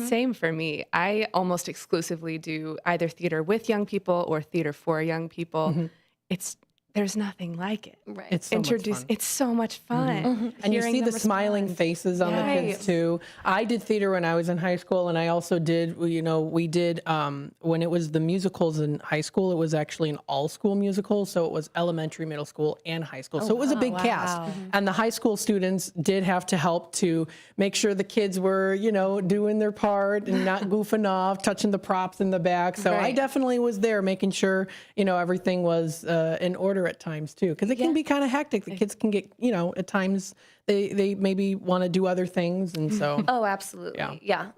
Same for me. I almost exclusively do either theater with young people or theater for young people. there's nothing like it. Right. It's so much fun. It's so much fun. And you Hearing see the them smiling respond. faces on the kids too. I did theater when I was in high school, and I also did, we did, when it was the musicals in high school, it was actually an all-school musical, so it was elementary, middle school, and high school. So it was a big cast. And the high school students did have to help to make sure the kids were, doing their part and not goofing off, touching the props in the back. So I definitely was there making sure, everything was in order at times too, because it can be kind of hectic. The kids can get, at times they maybe want to do other things, and so. Oh, absolutely. Yeah.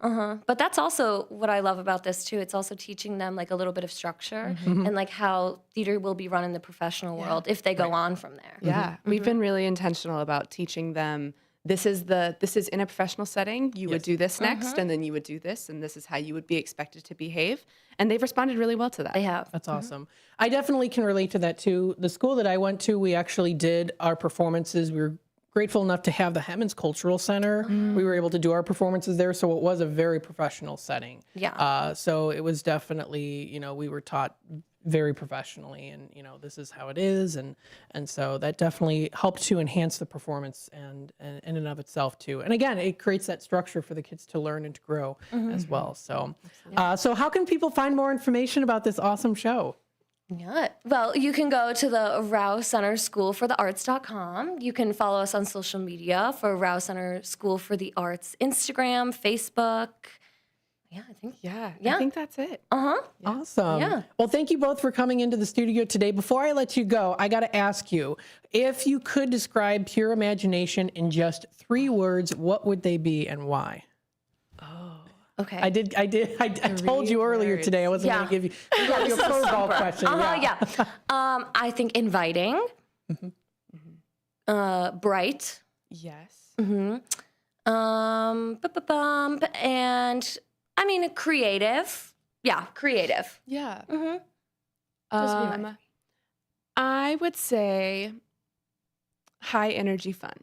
But that's also what I love about this too. It's also teaching them like a little bit of structure and like how theater will be run in the professional world if they go on from there. Yeah, we've been really intentional about teaching them. This is in a professional setting. You would do this next, and then you would do this, and this is how you would be expected to behave. And they've responded really well to that. They have. That's awesome. I definitely can relate to that too. The school that I went to, we actually did our performances. We were grateful enough to have the Hemmons Cultural Center. We were able to do our performances there, so it was a very professional setting. Yeah. So it was definitely, we were taught very professionally, and this is how it is, and so that definitely helped to enhance the performance and in and of itself too. And again, it creates that structure for the kids to learn and to grow as well. So, so how can people find more information about this awesome show? Yeah. Well, you can go to the Rouse Center School for the Arts.com. You can follow us on social media for Rouse Center School for the Arts, Instagram, Facebook. Yeah, I think. I think that's it. Awesome. Yeah. Well, thank you both for coming into the studio today. Before I let you go, I got to ask you, if you could describe Pure Imagination in just 3 words, what would they be and why? Okay. I told you earlier today I wasn't going to give you a curveball question. I think inviting, bright. Yes. And I mean creative. Yeah, creative. Yeah. Those would be mine. I would say high energy fun.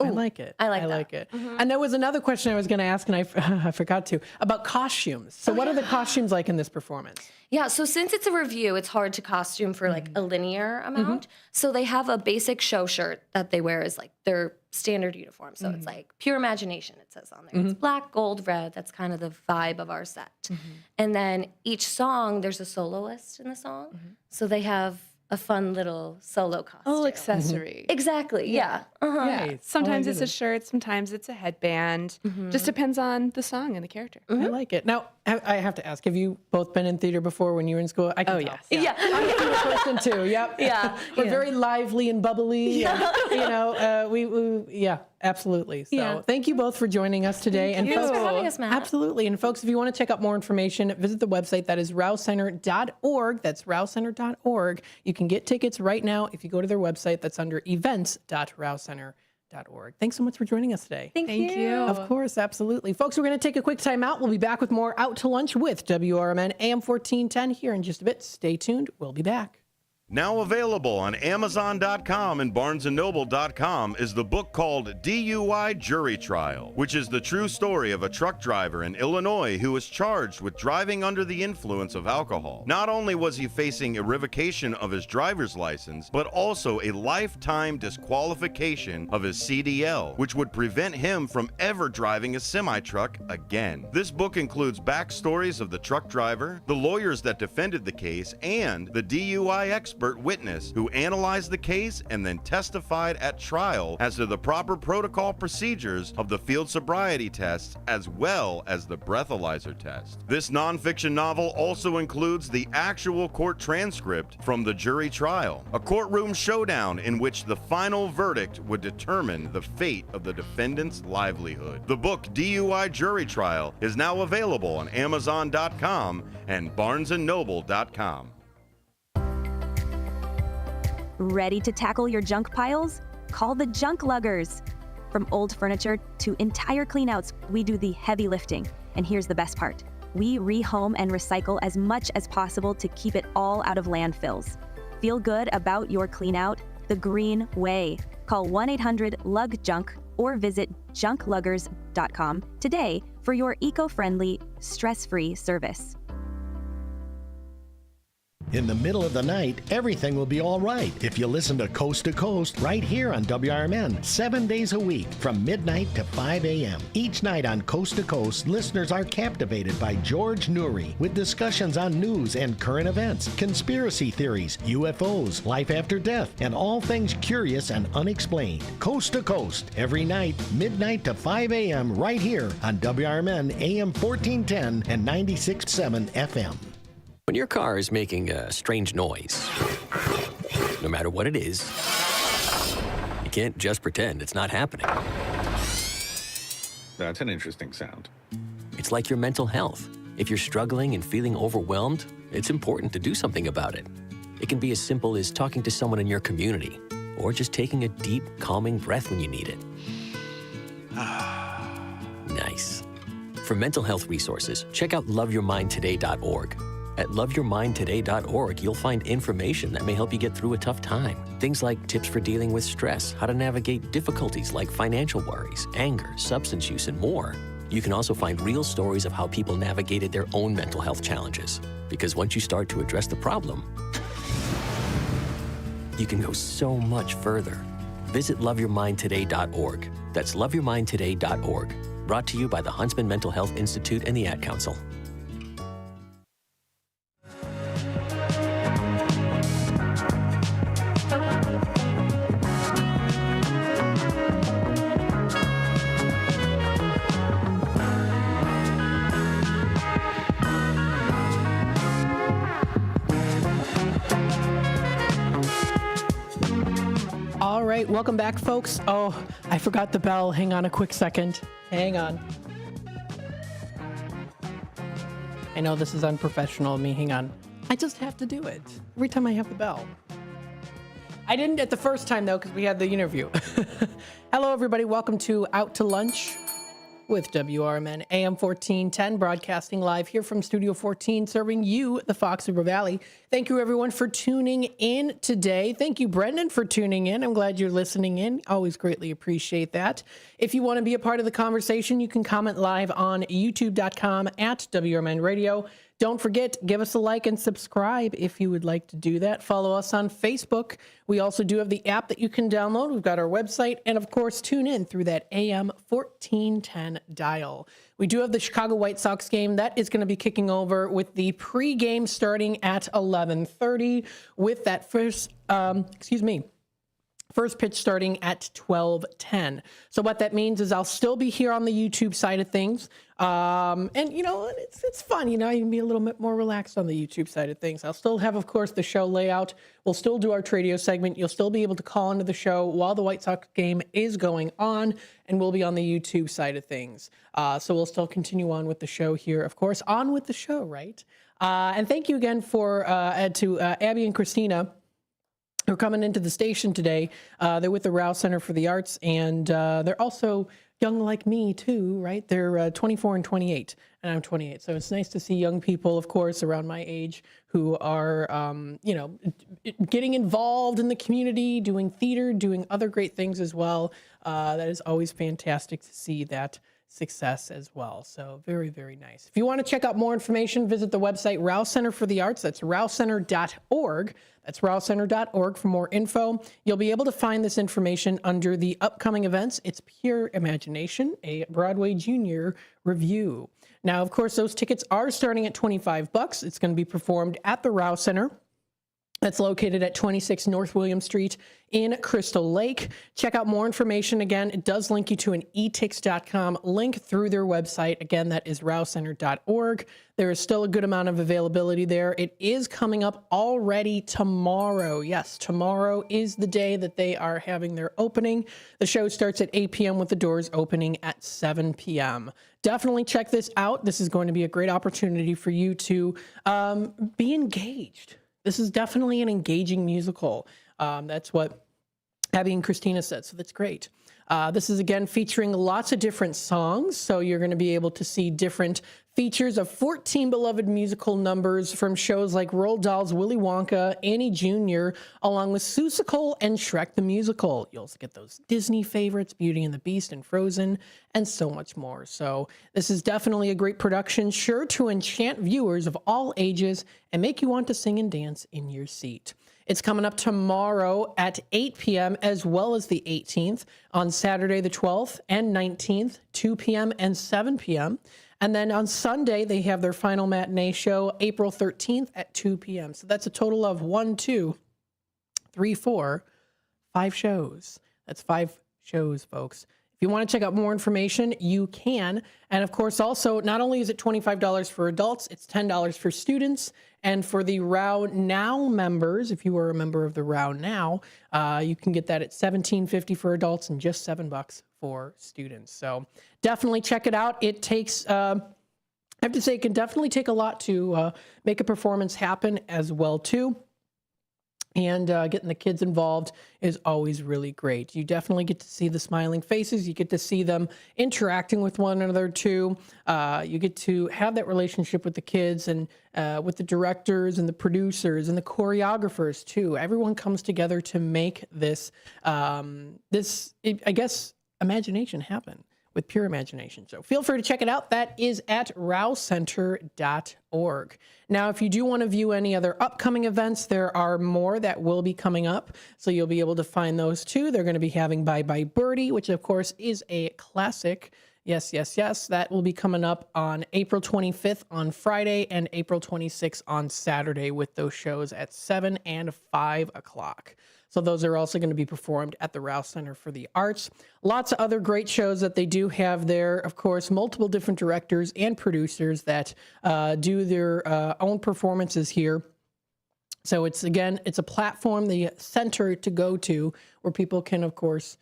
I like it. I like I that. like it. And there was another question I was going to ask, and I forgot to, about costumes. So what are the costumes like in this performance? Yeah, so since it's a review, it's hard to costume for like a linear amount. So they have a basic show shirt that they wear as like their standard uniform. So it's like Pure Imagination, it says on there. It's black, gold, red. That's kind of the vibe of our set. And then each song, there's a soloist in the song. So they have a fun little solo costume. A little accessory. Exactly, yeah. Yeah. Sometimes it's a shirt, sometimes it's a headband. Just depends on the song and the character. I like it. Now, I have to ask, have you both been in theater before when you were in school? I can tell. Yeah. I'm a theater person too, yep. Yeah. We're very lively and bubbly. And, we absolutely. So thank you both for joining us today. Thanks for having us, Matt. Absolutely. And folks, if you want to check out more information, visit the website. That is rousecenter.org. That's rousecenter.org. You can get tickets right now if you go to their website. That's under events.rousecenter.org. Thanks so much for joining us today. Thank you. Of course, absolutely. Folks, we're going to take a quick time out. We'll be back with more Out to Lunch with WRMN AM 1410 here in just a bit. Stay tuned. We'll be back. Now available on Amazon.com and BarnesandNoble.com is the book called DUI Jury Trial, which is the true story of a truck driver in Illinois who was charged with driving under the influence of alcohol. Not only was he facing a revocation of his driver's license, but also a lifetime disqualification of his CDL, which would prevent him from ever driving a semi-truck again. This book includes backstories of the truck driver, the lawyers that defended the case, and the DUI expert witness who analyzed the case and then testified at trial as to the proper protocol procedures of the field sobriety tests as well as the breathalyzer test. This nonfiction novel also includes the actual court transcript from the jury trial, a courtroom showdown in which the final verdict would determine the fate of the defendant's livelihood. The book DUI Jury Trial is now available on Amazon.com and BarnesandNoble.com. Ready to tackle your junk piles? Call the Junk Luggers. From old furniture to entire cleanouts, we do the heavy lifting. And here's the best part. We rehome and recycle as much as possible to keep it all out of landfills. Feel good about your cleanout the green way. Call 1-800-LUG-JUNK or visit junkluggers.com today for your eco-friendly, stress-free service. In the middle of the night, everything will be all right if you listen to Coast right here on WRMN 7 days a week from midnight to 5 a.m. Each night on Coast to Coast, listeners are captivated by George Noory with discussions on news and current events, conspiracy theories, UFOs, life after death, and all things curious and unexplained. Coast to Coast, every night, midnight to 5 a.m. right here on WRMN AM 1410 and 96.7 FM. When your car is making a strange noise, no matter what it is, you can't just pretend it's not happening. That's an interesting sound. It's like your mental health. If you're struggling and feeling overwhelmed, it's important to do something about it. It can be as simple as talking to someone in your community, or just taking a deep, calming breath when you need it. Nice. For mental health resources, check out loveyourmindtoday.org. At loveyourmindtoday.org, you'll find information that may help you get through a tough time. Things like tips for dealing with stress, how to navigate difficulties like financial worries, anger, substance use, and more. You can also find real stories of how people navigated their own mental health challenges. Because once you start to address the problem, you can go so much further. Visit loveyourmindtoday.org. That's loveyourmindtoday.org. Brought to you by the Huntsman Mental Health Institute and the Ad Council. All right, welcome back, folks. Oh, I forgot the bell. Hang on a quick second. Hang on. I know this is unprofessional of me. Hang on. I just have to do it every time I have the bell. I didn't at the first time, though, because we had the interview. Hello, everybody. Welcome to Out to Lunch with WRMN AM 1410, broadcasting live here from Studio 14, serving you, the Fox River Valley. Thank you, everyone, for tuning in today. Thank you, Brendan, for tuning in. I'm glad you're listening in. Always greatly appreciate that. If you want to be a part of the conversation, you can comment live on youtube.com at WRMN Radio. Don't forget, give us a like and subscribe if you would like to do that. Follow us on Facebook. We also do have the app that you can download. We've got our website. And, of course, tune in through that AM 1410 dial. We do have the Chicago White Sox game. That is going to be kicking over with the pregame starting at 11:30 with that first pitch starting at 12:10. So what that means is I'll still be here on the YouTube side of things. And, you know, it's fun. You know, you can be a little bit more relaxed on the YouTube side of things. I'll still have, of course, the show layout. We'll still do our Tradio segment. You'll still be able to call into the show while the White Sox game is going on, and we'll be on the YouTube side of things. So we'll still continue on with the show here, of course. On with the show, right? And thank you again to Abby and Christina, who are coming into the station today. They're with the Rouse Center for the Arts, and they're also young like me, too, right? They're 24 and 28, and I'm 28. So it's nice to see young people, of course, around my age who are, getting involved in the community, doing theater, doing other great things as well. That is always fantastic to see that success as well. So very, very nice. If you want to check out more information, visit the website Rouse Center for the Arts. That's rousecenter.org. That's rousecenter.org for more info. You'll be able to find this information under the upcoming events. It's Pure Imagination, a Broadway Junior review. Now, of course, those tickets are starting at $25. It's going to be performed at the Rouse Center. That's located at 26 North William Street in Crystal Lake. Check out more information. Again, it does link you to an etix.com link through their website. Again, that is rousecenter.org. There is still a good amount of availability there. It is coming up already tomorrow. Yes, tomorrow is the day that they are having their opening. The show starts at 8 p.m. with the doors opening at 7 p.m. Definitely check this out. This is going to be a great opportunity for you to be engaged. This is definitely an engaging musical. That's what Abby and Christina said, so that's great. This is, again, featuring lots of different songs, so you're going to be able to see different features of 14 beloved musical numbers from shows like Roald Dahl's Willy Wonka, Annie Jr., along with Seussical and Shrek the Musical. You also get those Disney favorites, Beauty and the Beast and Frozen, and so much more. So this is definitely a great production, sure to enchant viewers of all ages and make you want to sing and dance in your seat. It's coming up tomorrow at 8 p.m. as well as the 18th, on Saturday the 12th and 19th, 2 p.m. and 7 p.m. And then on Sunday, they have their final matinee show, April 13th at 2 p.m. So that's a total of 5 shows. That's 5 shows, folks. If you want to check out more information, you can. And of course, also, not only is it $25 for adults, it's $10 for students. And for the Row Now members, if you are a member of the Row Now, you can get that at $17.50 for adults and just $7 for students. So definitely check it out. It takes, I have to say, it can definitely take a lot to make a performance happen as well, too. And getting the kids involved is always really great. You definitely get to see the smiling faces. You get to see them interacting with one another, too. You get to have that relationship with the kids and with the directors and the producers and the choreographers, too. Everyone comes together to make this, imagination happen with pure imagination. So feel free to check it out. That is at rowcenter.org. Now, if you do want to view any other upcoming events, there are more that will be coming up. So you'll be able to find those too. They're going to be having Bye Bye Birdie, which of course is a classic. Yes, yes, yes. That will be coming up on April 25th on Friday and April 26th on Saturday with those shows at 7 and 5 o'clock. So those are also going to be performed at the Rouse Center for the Arts. Lots of other great shows that they do have there. Of course, multiple different directors and producers that do their own performances here. So it's a platform, the center to go to where people can, of course,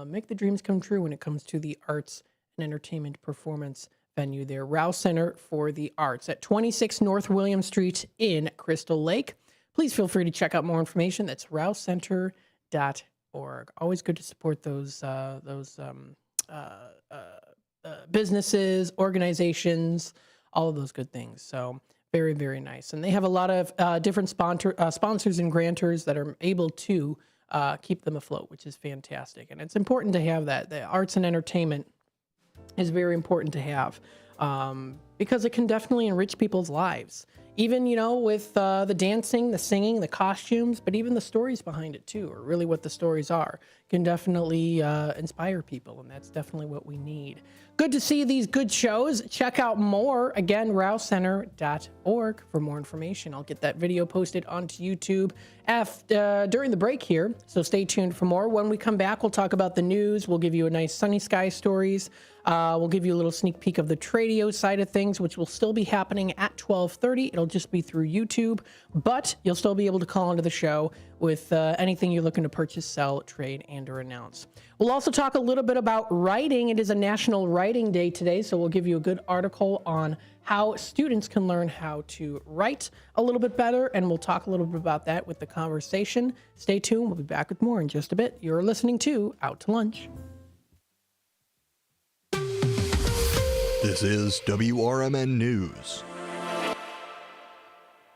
make the dreams come true when it comes to the arts and entertainment performance venue there. Rouse Center for the Arts at 26 North William Street in Crystal Lake. Please feel free to check out more information. That's rowcenter.org. Always good to support those businesses, organizations, all of those good things. So very, very nice. And they have a lot of different sponsors and grantors that are able to keep them afloat, which is fantastic. And it's important to have that. The arts and entertainment is very important to have because it can definitely enrich people's lives. Even, with the dancing, the singing, the costumes, but even the stories behind it too, or really what the stories are, can definitely inspire people, and that's definitely what we need. Good to see these good shows. Check out more, again, rowcenter.org for more information. I'll get that video posted onto YouTube during the break here, so stay tuned for more. When we come back, we'll talk about the news. We'll give you a nice sunny sky stories. We'll give you a little sneak peek of the Tradio side of things, which will still be happening at 12:30. It'll just be through YouTube, but you'll still be able to call into the show with anything you're looking to purchase, sell, trade, and or announce. We'll also talk a little bit about writing. It is a National Writing Day today, so we'll give you a good article on how students can learn how to write a little bit better, and we'll talk a little bit about that with the conversation. Stay tuned. We'll be back with more in just a bit. You're listening to Out to Lunch. This is WRMN News.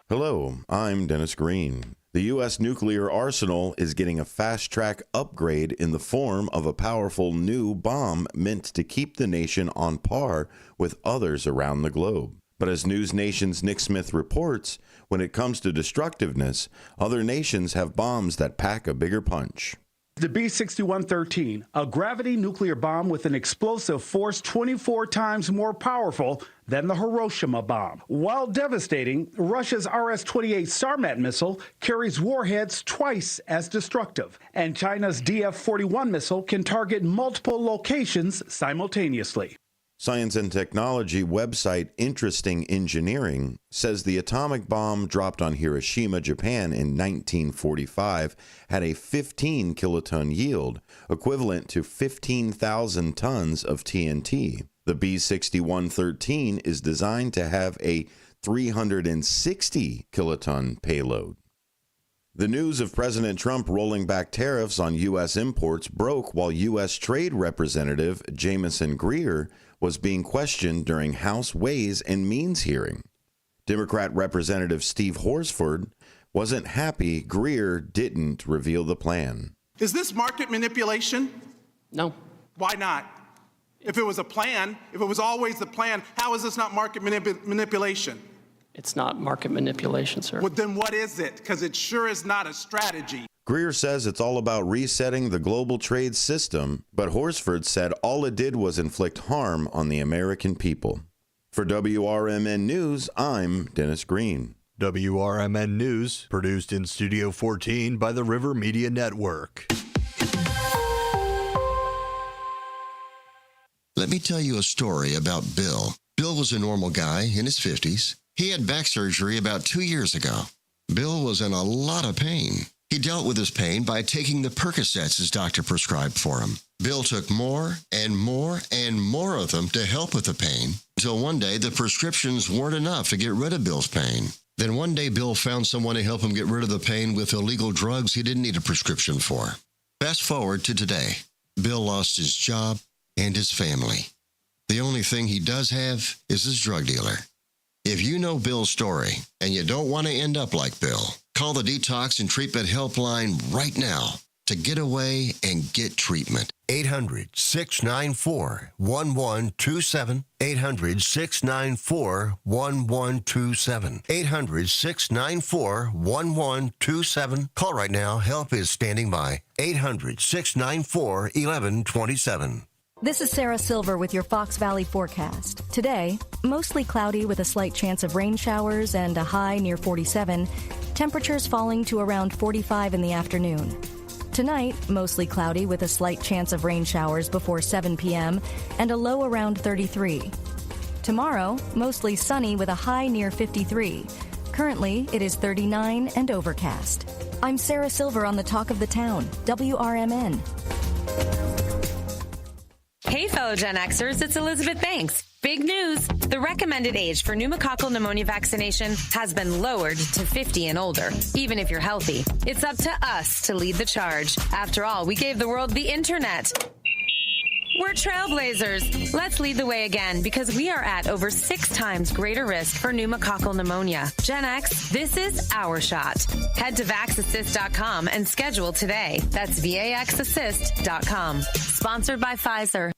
Hello, I'm Dennis Green. The U.S. nuclear arsenal is getting a fast-track upgrade in the form of a powerful new bomb meant to keep the nation on par with others around the globe. But as News Nation's Nick Smith reports, when it comes to destructiveness, other nations have bombs that pack a bigger punch. The B-6113, a gravity nuclear bomb with an explosive force 24 times more powerful than the Hiroshima bomb. While devastating, Russia's RS-28 Sarmat missile carries warheads twice as destructive, and China's DF-41 missile can target multiple locations simultaneously. Science and technology website Interesting Engineering says the atomic bomb dropped on Hiroshima, Japan in 1945 had a 15 kiloton yield, equivalent to 15,000 tons of TNT. The B-6113 is designed to have a 360 kiloton payload. The news of President Trump rolling back tariffs on U.S. imports broke while U.S. Trade Representative Jamieson Greer was being questioned during House Ways and Means hearing. Democrat Representative Steve Horsford wasn't happy Greer didn't reveal the plan. Is this market manipulation? No. Why not? If it was a plan, if it was always the plan, how is this not market manipulation? It's not market manipulation, sir. Well, then what is it? Because it sure is not a strategy. Greer says it's all about resetting the global trade system, but Horsford said all it did was inflict harm on the American people. For WRMN News, I'm Dennis Green. WRMN News, produced in Studio 14 by the River Media Network. Let me tell you a story about Bill. Bill was a normal guy in his 50s. He had back surgery about 2 years ago. Bill was in a lot of pain. He dealt with his pain by taking the Percocets his doctor prescribed for him. Bill took more and more and more of them to help with the pain, until one day the prescriptions weren't enough to get rid of Bill's pain. Then one day Bill found someone to help him get rid of the pain with illegal drugs he didn't need a prescription for. Fast forward to today. Bill lost his job and his family. The only thing he does have is his drug dealer. If you know Bill's story and you don't want to end up like Bill, call the Detox and Treatment Helpline right now to get away and get treatment. 800-694-1127. 800-694-1127. 800-694-1127. Call right now. Help is standing by. 800-694-1127. This is Sarah Silver with your Fox Valley forecast. Today, mostly cloudy with a slight chance of rain showers and a high near 47. Temperatures falling to around 45 in the afternoon. Tonight, mostly cloudy with a slight chance of rain showers before 7 p.m. and a low around 33. Tomorrow, mostly sunny with a high near 53. Currently, it is 39 and overcast. I'm Sarah Silver on the Talk of the Town, WRMN. Hey, fellow Gen Xers, it's Elizabeth Banks. Big news! The recommended age for pneumococcal pneumonia vaccination has been lowered to 50 and older, even if you're healthy. It's up to us to lead the charge. After all, we gave the world the internet. We're trailblazers. Let's lead the way again, because we are at over 6 times greater risk for pneumococcal pneumonia. Gen X, this is our shot. Head to VaxAssist.com and schedule today. That's VaxAssist.com. Sponsored by Pfizer.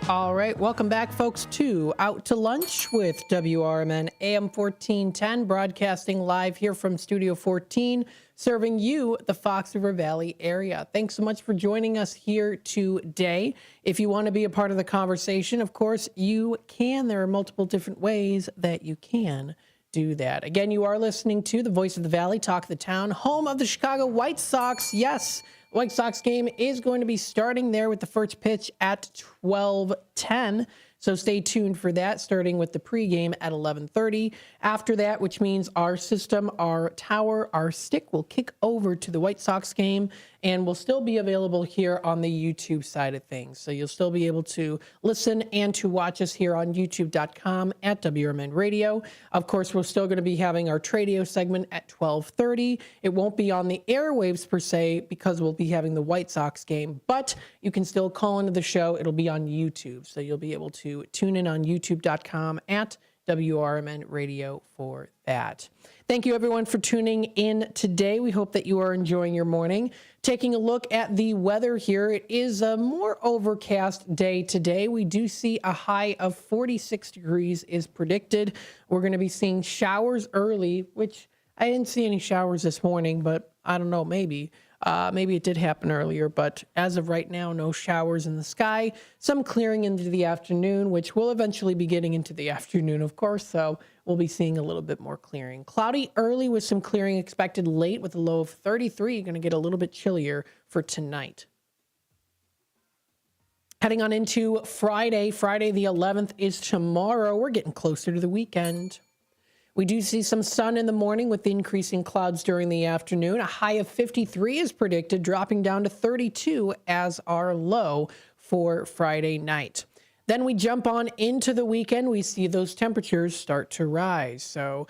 All right, welcome back, folks, to Out to Lunch with WRMN AM 1410, broadcasting live here from Studio 14, serving you, the Fox River Valley area. Thanks so much for joining us here today. If you want to be a part of the conversation, of course, you can. There are multiple different ways that you can do that. Again, you are listening to the Voice of the Valley, Talk of the Town, home of the Chicago White Sox. Yes, White Sox game is going to be starting there with the first pitch at 12:10. So stay tuned for that, starting with the pregame at 11:30. After that, which means our system, our tower, our stick will kick over to the White Sox game and will still be available here on the YouTube side of things. So you'll still be able to listen and to watch us here on youtube.com at WRMN Radio. Of course, we're still going to be having our Tradio segment at 12:30. It won't be on the airwaves per se because we'll be having the White Sox game, but you can still call into the show. It'll be on YouTube. So you'll be able to tune in on youtube.com at WRMN Radio for that. Thank you, everyone, for tuning in today. We hope that you are enjoying your morning. Taking a look at the weather here, it is a more overcast day today. We do see a high of 46 degrees is predicted. We're going to be seeing showers early, which I didn't see any showers this morning, but I don't know, maybe. Maybe it did happen earlier, but as of right now, no showers in the sky. Some clearing into the afternoon, which will eventually be getting into the afternoon, of course, so we'll be seeing a little bit more clearing. Cloudy early with some clearing expected late with a low of 33. Going to get a little bit chillier for tonight. Heading on into Friday. Friday the 11th is tomorrow. We're getting closer to the weekend. We do see some sun in the morning with increasing clouds during the afternoon. A high of 53 is predicted, dropping down to 32 as our low for Friday night. Then we jump on into the weekend. We see those temperatures start to rise. So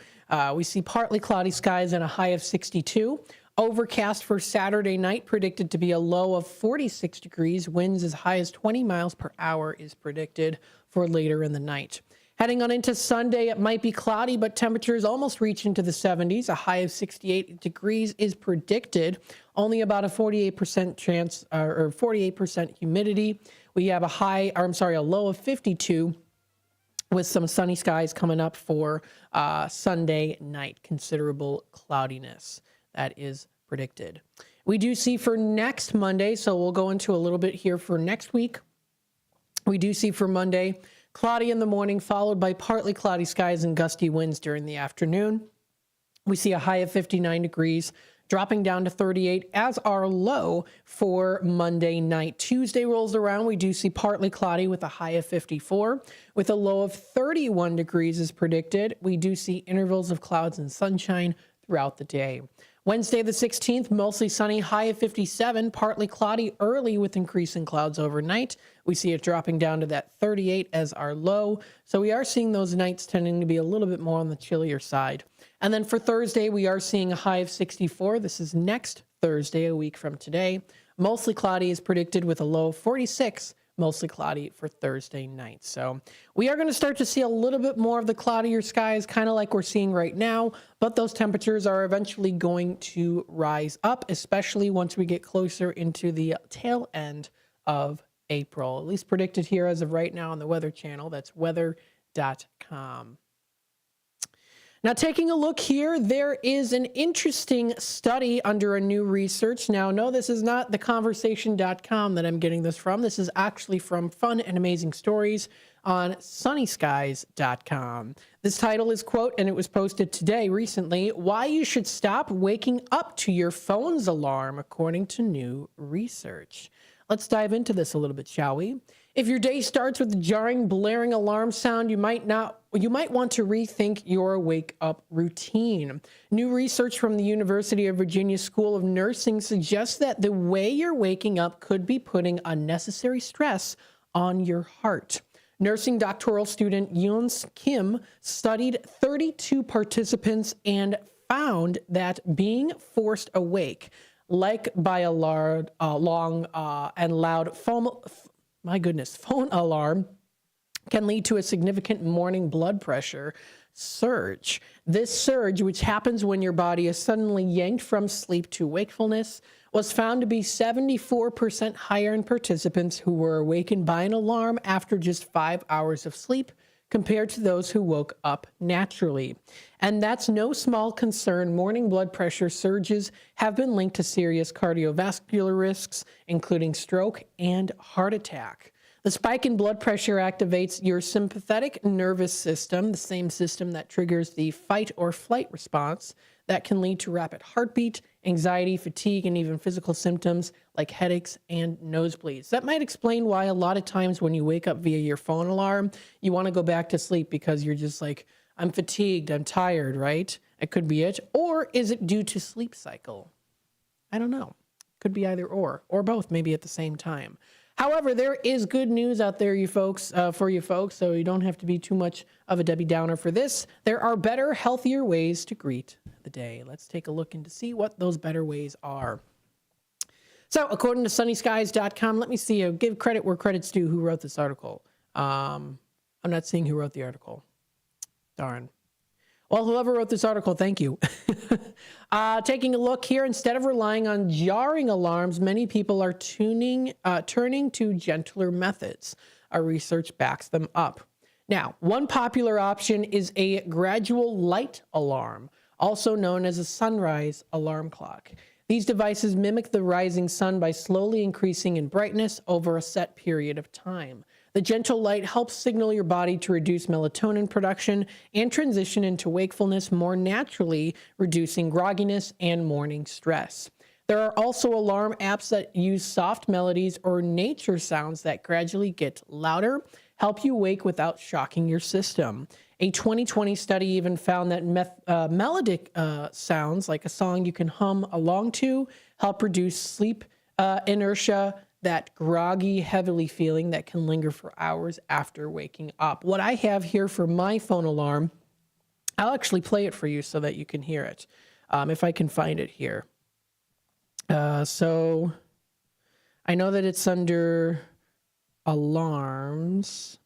we see partly cloudy skies and a high of 62. Overcast for Saturday night, predicted to be a low of 46 degrees. Winds as high as 20 miles per hour is predicted for later in the night. Heading on into Sunday, it might be cloudy, but temperatures almost reach into the 70s. A high of 68 degrees is predicted. Only about a 48% chance or 48% humidity. We have a low of 52 with some sunny skies coming up for Sunday night. Considerable cloudiness that is predicted. We do see for next Monday, so we'll go into a little bit here for next week. We do see for Monday, cloudy in the morning, followed by partly cloudy skies and gusty winds during the afternoon. We see a high of 59 degrees, dropping down to 38 as our low for Monday night. Tuesday rolls around. We do see partly cloudy with a high of 54, with a low of 31 degrees is predicted. We do see intervals of clouds and sunshine throughout the day. Wednesday the 16th, mostly sunny, high of 57, partly cloudy early with increasing clouds overnight. We see it dropping down to that 38 as our low. So we are seeing those nights tending to be a little bit more on the chillier side. And then for Thursday, we are seeing a high of 64. This is next Thursday, a week from today. Mostly cloudy is predicted with a low of 46. Mostly cloudy for Thursday night. So we are going to start to see a little bit more of the cloudier skies, kind of like we're seeing right now, but those temperatures are eventually going to rise up, especially once we get closer into the tail end of April, at least predicted here as of right now on the Weather Channel. That's weather.com. Now, taking a look here, there is an interesting study under a new research. Now, no, this is not theconversation.com that I'm getting this from. This is actually from Fun and Amazing Stories on sunnyskies.com. This title is, quote, and it was posted today recently, Why You Should Stop Waking Up to Your Phone's Alarm, according to new research. Let's dive into this a little bit, shall we? If your day starts with a jarring, blaring alarm sound, you might want to rethink your wake-up routine. New research from the University of Virginia School of Nursing suggests that the way you're waking up could be putting unnecessary stress on your heart. Nursing doctoral student Yoon Kim studied 32 participants and found that being forced awake, like by a long and loud phone alarm, can lead to a significant morning blood pressure surge. This surge, which happens when your body is suddenly yanked from sleep to wakefulness, was found to be 74% higher in participants who were awakened by an alarm after just 5 hours of sleep compared to those who woke up naturally. And that's no small concern. Morning blood pressure surges have been linked to serious cardiovascular risks, including stroke and heart attack. The spike in blood pressure activates your sympathetic nervous system, the same system that triggers the fight or flight response that can lead to rapid heartbeat, anxiety, fatigue, and even physical symptoms like headaches and nosebleeds. That might explain why a lot of times when you wake up via your phone alarm, you want to go back to sleep because you're just like, I'm fatigued, I'm tired, right? It could be it. Or is it due to sleep cycle? I don't know. Could be either or both, maybe at the same time. However, there is good news out there, for you folks, so you don't have to be too much of a Debbie Downer for this. There are better, healthier ways to greet the day. Let's take a look and to see what those better ways are. So, according to sunnyskies.com, let me see, give credit where credit's due, who wrote this article. I'm not seeing who wrote the article. Darn. Well, whoever wrote this article, thank you. Taking a look here, instead of relying on jarring alarms, many people are turning to gentler methods. Our research backs them up. Now, one popular option is a gradual light alarm, also known as a sunrise alarm clock. These devices mimic the rising sun by slowly increasing in brightness over a set period of time. The gentle light helps signal your body to reduce melatonin production and transition into wakefulness more naturally, reducing grogginess and morning stress. There are also alarm apps that use soft melodies or nature sounds that gradually get louder, help you wake without shocking your system. A 2020 study even found that melodic sounds, like a song you can hum along to, help reduce sleep inertia, that groggy, heavily feeling that can linger for hours after waking up. What I have here for my phone alarm, I'll actually play it for you so that you can hear it, if I can find it here. So I know that it's under alarms.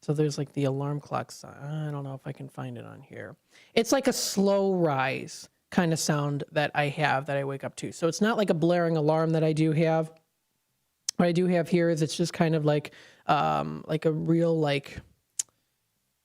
So there's like the alarm clock sign. I don't know if I can find it on here. It's like a slow rise kind of sound that I have that I wake up to. So it's not like a blaring alarm that I do have. What I do have here is it's just kind of like a real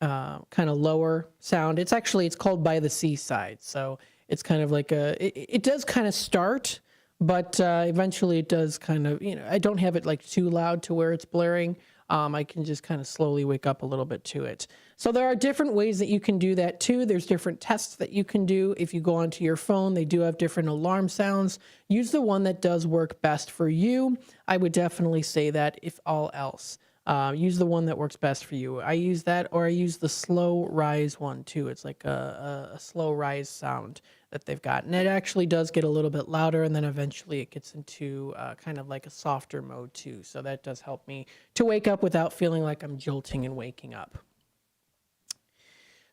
kind of lower sound. It's called By the Seaside. So it's kind of like it does kind of start, but eventually it does kind of, I don't have it like too loud to where it's blaring. I can just kind of slowly wake up a little bit to it. So there are different ways that you can do that too. There's different tests that you can do. If you go onto your phone, they do have different alarm sounds. Use the one that does work best for you. I would definitely say that if all else. Use the one that works best for you. I use that, or I use the slow rise one too. It's like a slow rise sound that they've got. And it actually does get a little bit louder, and then eventually it gets into kind of like a softer mode too. So that does help me to wake up without feeling like I'm jolting and waking up.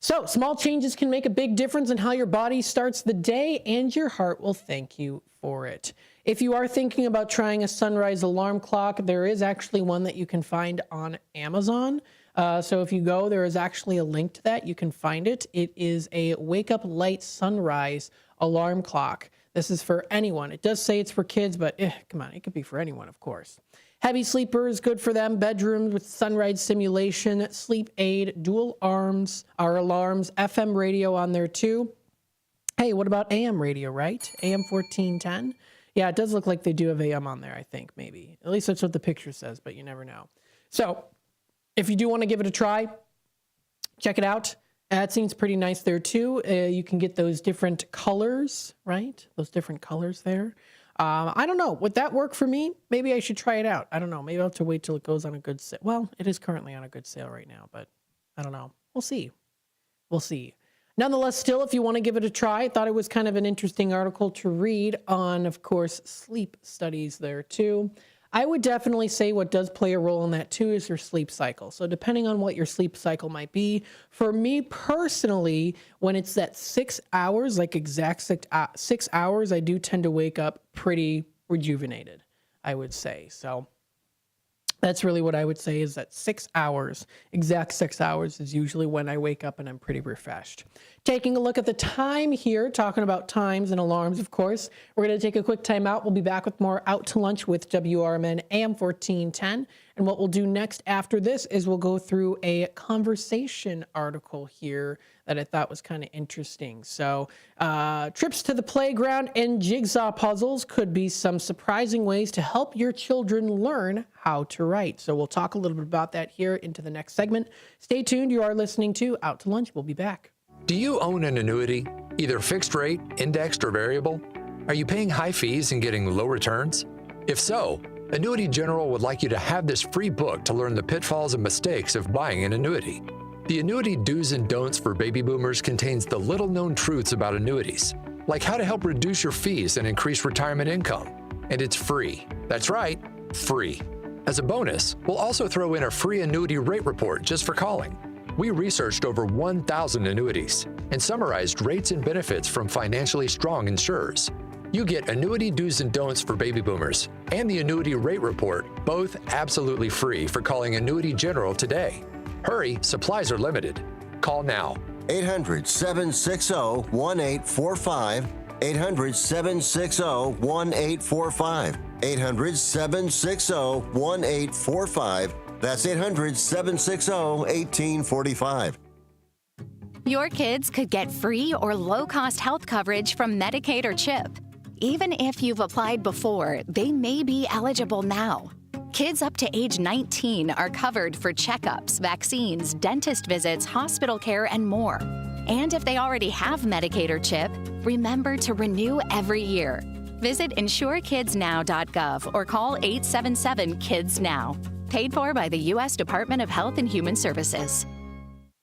So small changes can make a big difference in how your body starts the day, and your heart will thank you for it. If you are thinking about trying a sunrise alarm clock, there is actually one that you can find on Amazon. So if you go, there is actually a link to that. You can find it. It is a Wake Up Light Sunrise alarm clock. This is for anyone. It does say it's for kids, but come on, it could be for anyone, of course. Heavy sleepers, good for them. Bedrooms with sunrise simulation, sleep aid, dual alarms, FM radio on there too. Hey, what about AM radio, right? AM 1410? Yeah, it does look like they do have AM on there, I think, maybe. At least that's what the picture says, but you never know. So if you do want to give it a try, check it out. It seems pretty nice there too. You can get those different colors, right? Those different colors there. I don't know. Would that work for me? Maybe I should try it out. I don't know. Maybe I'll have to wait till it goes on a good sale. Well, it is currently on a good sale right now, but I don't know. We'll see. We'll see. Nonetheless, still, if you want to give it a try, I thought it was kind of an interesting article to read on, of course, sleep studies there too. I would definitely say what does play a role in that too is your sleep cycle. So depending on what your sleep cycle might be, for me personally, when it's that 6 hours, like exact 6 hours, I do tend to wake up pretty rejuvenated, I would say. So that's really what I would say is that 6 hours, exact 6 hours is usually when I wake up and I'm pretty refreshed. Taking a look at the time here, talking about times and alarms, of course. We're going to take a quick time out. We'll be back with more Out to Lunch with WRMN AM 1410. And what we'll do next after this is we'll go through a conversation article here that I thought was kind of interesting. So trips to the playground and jigsaw puzzles could be some surprising ways to help your children learn how to write. So we'll talk a little bit about that here into the next segment. Stay tuned. You are listening to Out to Lunch. We'll be back. Do you own an annuity, either fixed rate, indexed, or variable? Are you paying high fees and getting low returns? If so, Annuity General would like you to have this free book to learn the pitfalls and mistakes of buying an annuity. The Annuity Do's and Don'ts for Baby Boomers contains the little-known truths about annuities, like how to help reduce your fees and increase retirement income. And it's free. That's right, free. As a bonus, we'll also throw in a free annuity rate report just for calling. We researched over 1,000 annuities and summarized rates and benefits from financially strong insurers. You get Annuity Do's and Don'ts for Baby Boomers and the Annuity Rate Report, both absolutely free for calling Annuity General today. Hurry, supplies are limited. Call now. 800-760-1845. 800-760-1845. 800-760-1845. That's 800-760-1845. Your kids could get free or low-cost health coverage from Medicaid or CHIP. Even if you've applied before, they may be eligible now. Kids up to age 19 are covered for checkups, vaccines, dentist visits, hospital care, and more. And if they already have Medicaid or CHIP, remember to renew every year. Visit insurekidsnow.gov or call 877-KIDS-NOW. Paid for by the U.S. Department of Health and Human Services.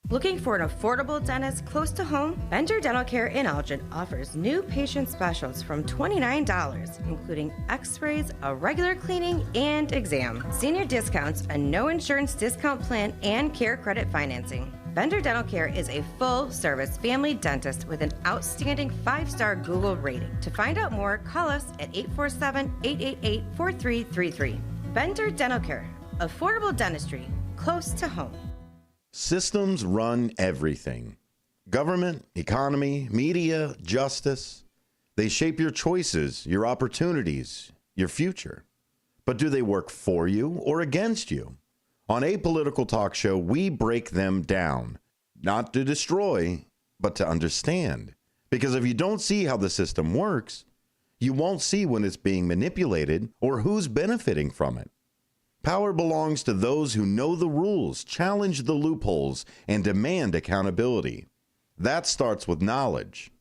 Looking for an affordable dentist close to home? Bender Dental Care in Elgin offers new patient specials from $29, including x-rays, a regular cleaning, and exam. Senior discounts, a no insurance discount plan, and care credit financing. Bender Dental Care is a full-service family dentist with an outstanding 5-star Google rating. To find out more, call us at 847-888-4333. Bender Dental Care, affordable dentistry, close to home. Systems run everything. Government, economy, media, justice. They shape your choices, your opportunities, your future. But do they work for you or against you? On Apolitical Talk Show, we break them down, not to destroy, but to understand. Because if you don't see how the system works, you won't see when it's being manipulated or who's benefiting from it. Power belongs to those who know the rules, challenge the loopholes, and demand accountability. That starts with knowledge.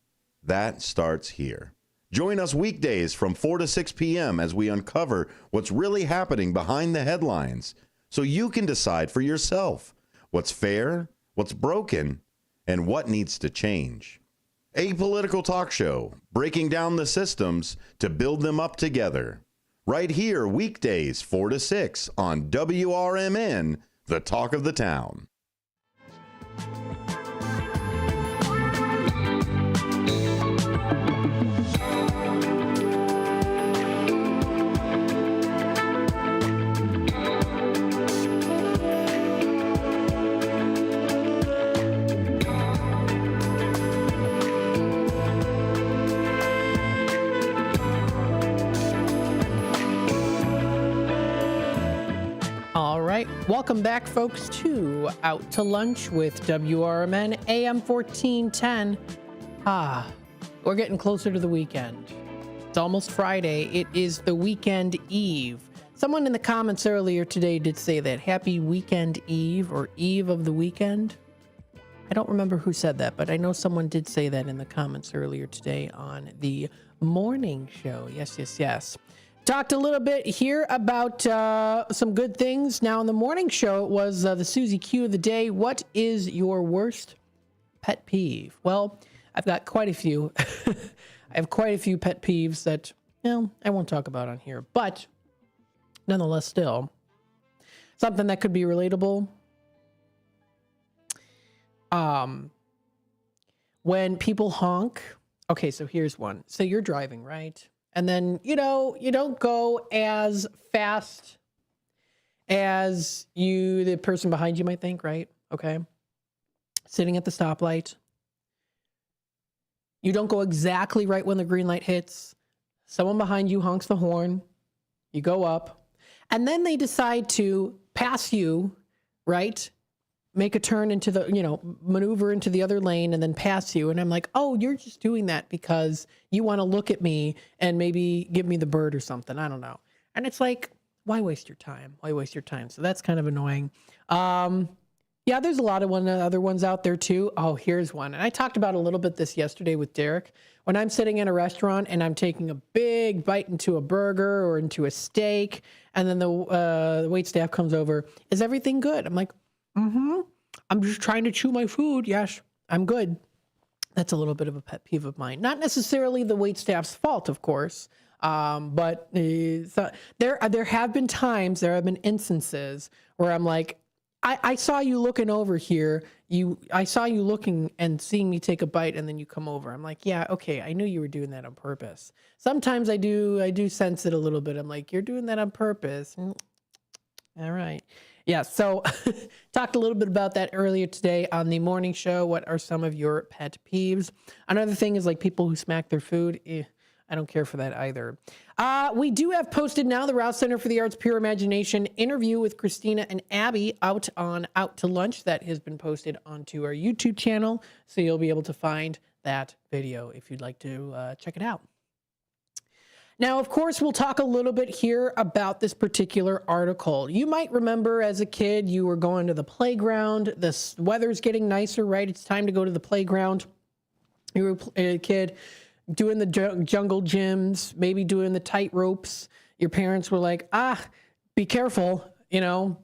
That starts here. Join us weekdays from 4 to 6 p.m. as we uncover what's really happening behind the headlines, so you can decide for yourself what's fair, what's broken, and what needs to change. Apolitical Talk Show, breaking down the systems to build them up together. Right here, weekdays 4 to 6 on WRMN, the talk of the town. Welcome back, folks, to Out to Lunch with WRMN AM 1410. We're getting closer to the weekend. It's almost Friday. It is the weekend eve. Someone in the comments earlier today did say that. Happy weekend eve, or eve of the weekend. I don't remember who said that, but I know someone did say that in the comments earlier today on the morning show. Yes. Talked a little bit here about some good things. Now, in the morning show, it was the Susie Q of the day. What is your worst pet peeve? Well, I've got quite a few. I have quite a few pet peeves that, I won't talk about on here. But nonetheless, still, something that could be relatable. When people honk. Okay, so here's one. So you're driving, right? And then, you don't go as fast as the person behind you might think, right? Okay. Sitting at the stoplight. You don't go exactly right when the green light hits. Someone behind you honks the horn. You go up. And then they decide to pass you, right? Make a turn into the, maneuver into the other lane and then pass you. And I'm like, oh, you're just doing that because you want to look at me and maybe give me the bird or something. I don't know. And it's like, why waste your time? Why waste your time? So that's kind of annoying. Yeah, there's a lot of other ones out there too. Oh, here's one. And I talked about a little bit this yesterday with Derek. When I'm sitting in a restaurant and I'm taking a big bite into a burger or into a steak, and then the waitstaff comes over, is everything good? I'm like, I'm just trying to chew my food. Yes, I'm good. That's a little bit of a pet peeve of mine. Not necessarily the waitstaff's fault, of course, but there have been times, there have been instances where I'm like, I saw you looking over here. I saw you looking and seeing me take a bite, and then you come over. I'm like, yeah, okay, I knew you were doing that on purpose. Sometimes I do sense it a little bit. I'm like, you're doing that on purpose. All right. Yeah, so talked a little bit about that earlier today on the morning show. What are some of your pet peeves? Another thing is like people who smack their food. I don't care for that either. We do have posted now the Rouse Center for the Arts Pure Imagination interview with Christina and Abby out to lunch. That has been posted onto our YouTube channel, so you'll be able to find that video if you'd like to check it out. Now, of course, we'll talk a little bit here about this particular article. You might remember as a kid, you were going to the playground. The weather's getting nicer, right? It's time to go to the playground. You were a kid doing the jungle gyms, maybe doing the tight ropes. Your parents were like, be careful,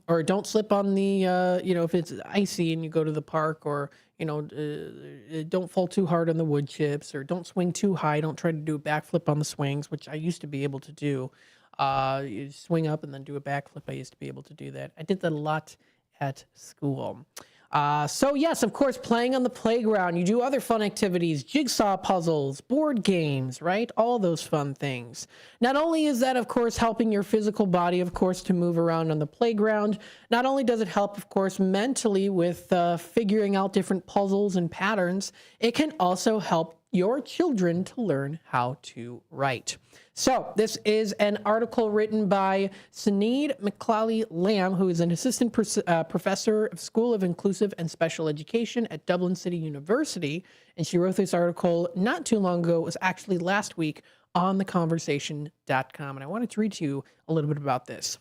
or don't slip on the, if it's icy and you go to the park, or, don't fall too hard on the wood chips, or don't swing too high. Don't try to do a backflip on the swings, which I used to be able to do. You swing up and then do a backflip. I used to be able to do that. I did that a lot at school. So yes, of course, playing on the playground, you do other fun activities, jigsaw puzzles, board games, right? All those fun things. Not only is that, of course, helping your physical body, of course, to move around on the playground, not only does it help, of course, mentally with figuring out different puzzles and patterns, it can also help your children to learn how to write. So this is an article written by Sinead McClally-Lamb, who is an assistant professor of School of Inclusive and Special Education at Dublin City University. And she wrote this article not too long ago. It was actually last week on theconversation.com. And I wanted to read to you a little bit about this.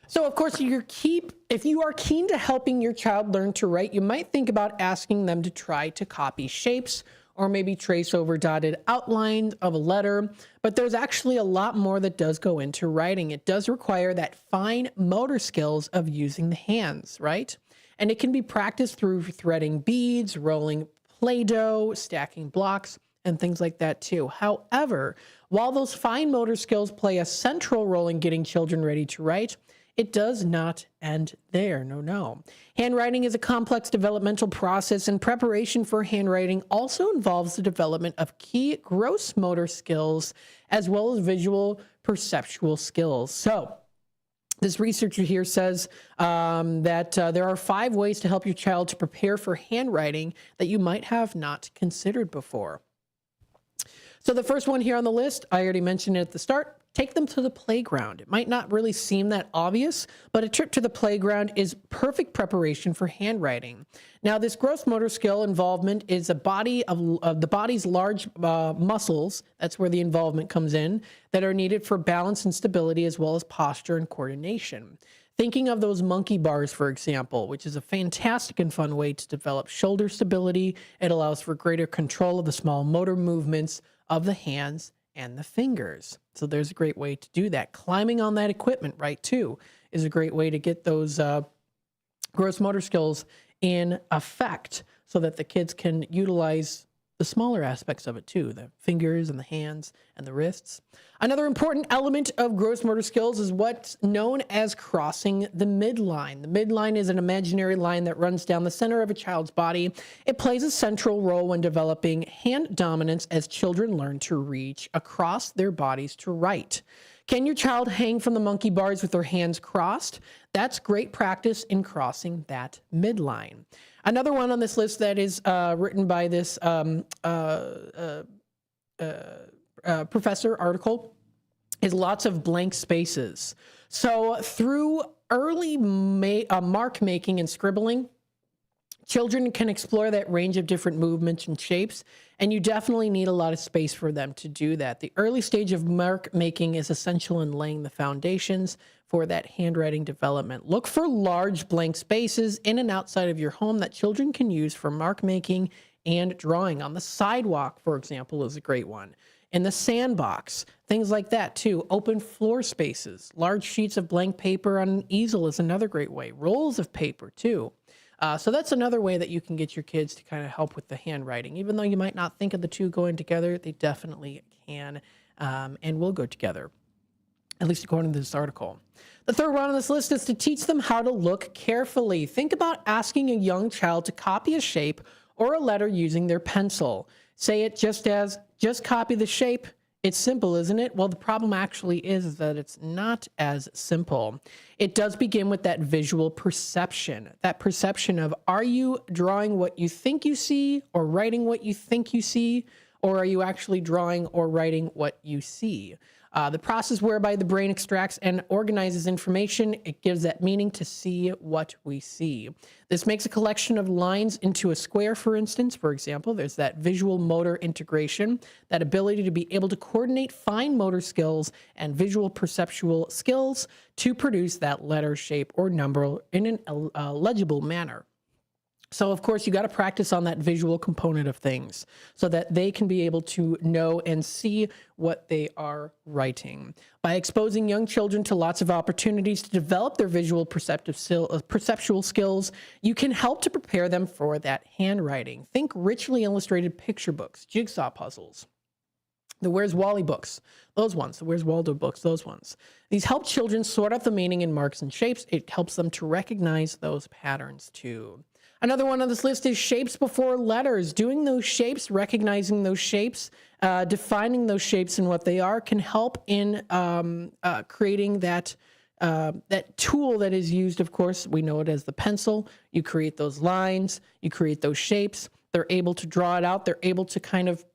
So, of course, if you are keen to helping your child learn to write, you might think about asking them to try to copy shapes or maybe trace over dotted outlines of a letter. But there's actually a lot more that does go into writing. It does require that fine motor skills of using the hands, right? And it can be practiced through threading beads, rolling Play-Doh, stacking blocks, and things like that too. However, while those fine motor skills play a central role in getting children ready to write, it does not end there. No. Handwriting is a complex developmental process, and preparation for handwriting also involves the development of key gross motor skills as well as visual perceptual skills. So this researcher here says that there are 5 ways to help your child to prepare for handwriting that you might have not considered before. So the first one here on the list, I already mentioned it at the start. Take them to the playground. It might not really seem that obvious, but a trip to the playground is perfect preparation for handwriting. Now, this gross motor skill involvement is the body's large muscles, that's where the involvement comes in, that are needed for balance and stability as well as posture and coordination. Thinking of those monkey bars, for example, which is a fantastic and fun way to develop shoulder stability. It allows for greater control of the small motor movements of the hands and the fingers. So there's a great way to do that. Climbing on that equipment, right, too, is a great way to get those gross motor skills in effect so that the kids can utilize the smaller aspects of it too, the fingers and the hands and the wrists. Another important element of gross motor skills is what's known as crossing the midline. The midline is an imaginary line that runs down the center of a child's body. It plays a central role when developing hand dominance as children learn to reach across their bodies to write. Can your child hang from the monkey bars with their hands crossed? That's great practice in crossing that midline. Another one on this list that is written by this professor article is lots of blank spaces. So through early mark making and scribbling, children can explore that range of different movements and shapes, and you definitely need a lot of space for them to do that. The early stage of mark making is essential in laying the foundations for that handwriting development. Look for large blank spaces in and outside of your home that children can use for mark making and drawing. On the sidewalk, for example, is a great one. In the sandbox, things like that too. Open floor spaces, large sheets of blank paper on an easel is another great way. Rolls of paper too. So that's another way that you can get your kids to kind of help with the handwriting. Even though you might not think of the two going together, they definitely can and will go together, at least according to this article. The third one on this list is to teach them how to look carefully. Think about asking a young child to copy a shape or a letter using their pencil. Say it just copy the shape. It's simple, isn't it? Well, the problem actually is that it's not as simple. It does begin with that visual perception, that perception of, are you drawing what you think you see or writing what you think you see, or are you actually drawing or writing what you see? The process whereby the brain extracts and organizes information, it gives that meaning to see what we see. This makes a collection of lines into a square, for instance. For example, there's that visual motor integration, that ability to be able to coordinate fine motor skills and visual perceptual skills to produce that letter, shape, or number in a legible manner. So, of course, you got to practice on that visual component of things so that they can be able to know and see what they are writing. By exposing young children to lots of opportunities to develop their visual perceptual skills, you can help to prepare them for that handwriting. Think richly illustrated picture books, jigsaw puzzles, the Where's Wally books, those ones, the Where's Waldo books, those ones. These help children sort out the meaning in marks and shapes. It helps them to recognize those patterns too. Another one on this list is shapes before letters. Doing those shapes, recognizing those shapes, defining those shapes and what they are can help in creating that tool that is used. Of course, we know it as the pencil. You create those lines, you create those shapes. They're able to draw it out. They're able to kind of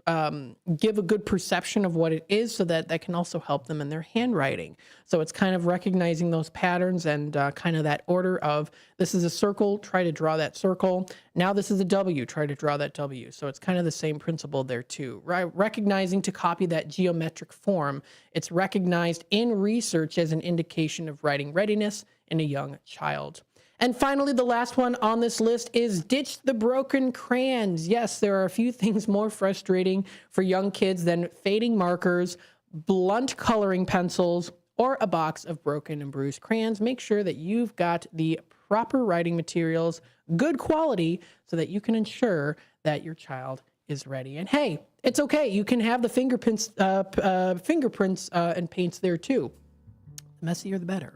give a good perception of what it is so that can also help them in their handwriting. So it's kind of recognizing those patterns and kind of that order of, this is a circle, try to draw that circle. Now this is a W, try to draw that W. So it's kind of the same principle there too. Right? Recognizing to copy that geometric form, it's recognized in research as an indication of writing readiness in a young child. And finally, the last one on this list is ditch the broken crayons. Yes, there are a few things more frustrating for young kids than fading markers, blunt coloring pencils, or a box of broken and bruised crayons. Make sure that you've got the proper writing materials, good quality, so that you can ensure that your child is ready. And hey, it's okay. You can have the fingerprints and paints there too. The messier, the better.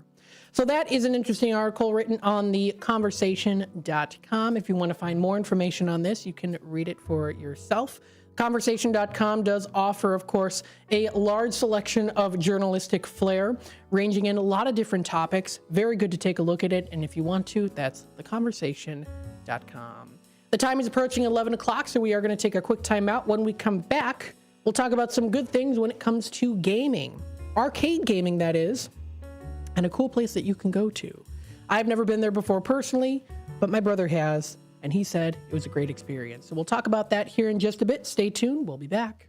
So that is an interesting article written on the conversation.com. If you want to find more information on this, you can read it for yourself. Conversation.com does offer, of course, a large selection of journalistic flair, ranging in a lot of different topics. Very good to take a look at it. And if you want to, that's theconversation.com. The time is approaching 11 o'clock, so we are going to take a quick time out. When we come back, we'll talk about some good things when it comes to gaming. Arcade gaming, that is. And a cool place that you can go to. I've never been there before personally, but my brother has, and he said it was a great experience. So we'll talk about that here in just a bit. Stay tuned. We'll be back.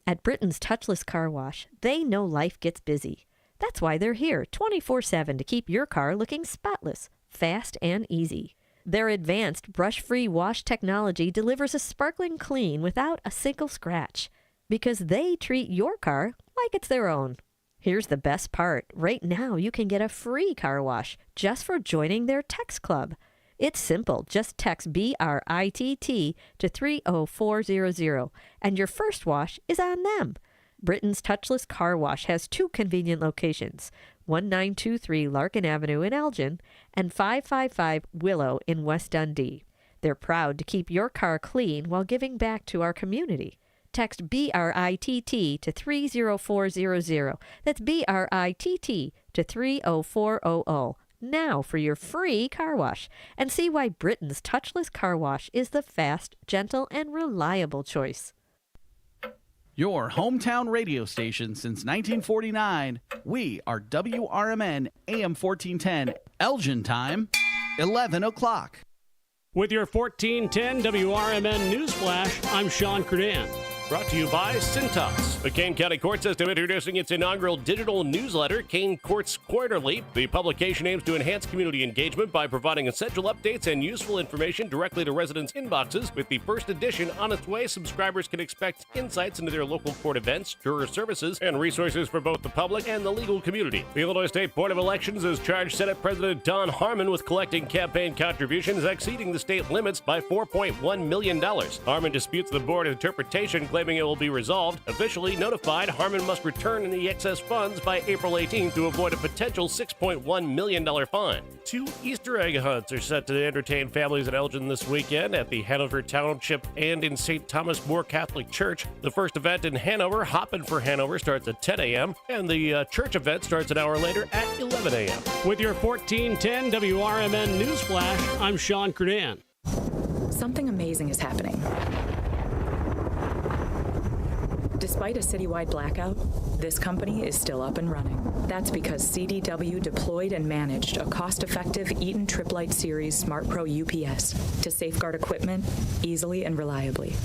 At Britain's Touchless Car Wash, they know life gets busy. That's why they're here 24/7 to keep your car looking spotless, fast, and easy. Their advanced brush-free wash technology delivers a sparkling clean without a single scratch, because they treat your car like it's their own. Here's the best part. Right now, you can get a free car wash just for joining their text club. It's simple. Just text BRITT to 30400, and your first wash is on them. Britain's Touchless Car Wash has two convenient locations, 1923 Larkin Avenue in Elgin and 555 Willow in West Dundee. They're proud to keep your car clean while giving back to our community. Text BRITT to 30400. That's BRITT to 30400. Now for your free car wash. And see why Britain's Touchless Car Wash is the fast, gentle, and reliable choice. Your hometown radio station since 1949. We are WRMN AM 1410. Elgin time, 11 o'clock. With your 1410 WRMN News Flash, I'm Sean Kernan. Brought to you by Cintas. The Kane County Court System introducing its inaugural digital newsletter, Kane Courts Quarterly. The publication aims to enhance community engagement by providing essential updates and useful information directly to residents' inboxes. With the first edition on its way, subscribers can expect insights into their local court events, juror services, and resources for both the public and the legal community. The Illinois State Board of Elections has charged Senate President Don Harmon with collecting campaign contributions exceeding the state limits by $4.1 million. Harmon disputes the board interpretation, claiming it will be resolved. Officially notified, Harmon must return the excess funds by April 18th to avoid a potential $6.1 million fine. 2 Easter egg hunts are set to entertain families at Elgin this weekend at the Hanover Township and in St. Thomas More Catholic Church. The first event in Hanover, Hoppin' for Hanover, starts at 10 a.m., and the church event starts an hour later at 11 a.m. With your 1410 WRMN News Flash, I'm Sean Curdan. Something amazing is happening. Despite a citywide blackout, this company is still up and running. That's because CDW deployed and managed a cost-effective Eaton Trip Light Series Smart Pro UPS to safeguard equipment easily and reliably.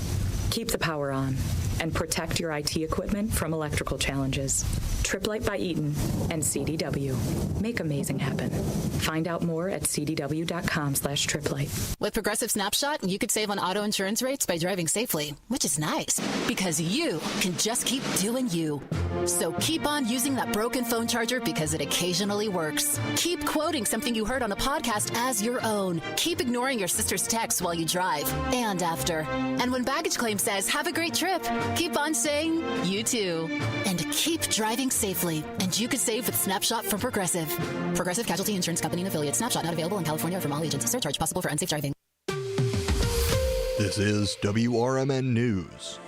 Keep the power on and protect your IT equipment from electrical challenges. Trip Light by Eaton and CDW. Make amazing happen. Find out more at cdw.com/triplight. With Progressive Snapshot, you could save on auto insurance rates by driving safely, which is nice because you can just keep doing you. So keep on using that broken phone charger because it occasionally works. Keep quoting something you heard on a podcast as your own. Keep ignoring your sister's texts while you drive and after. And when baggage claim says, have a great trip, keep on saying, you too. And keep driving safely. And you could save with Snapshot from Progressive. Progressive Casualty Insurance Company and Affiliates. Snapshot not available in California or from all agents. Surcharge possible for unsafe driving. This is WRMN News.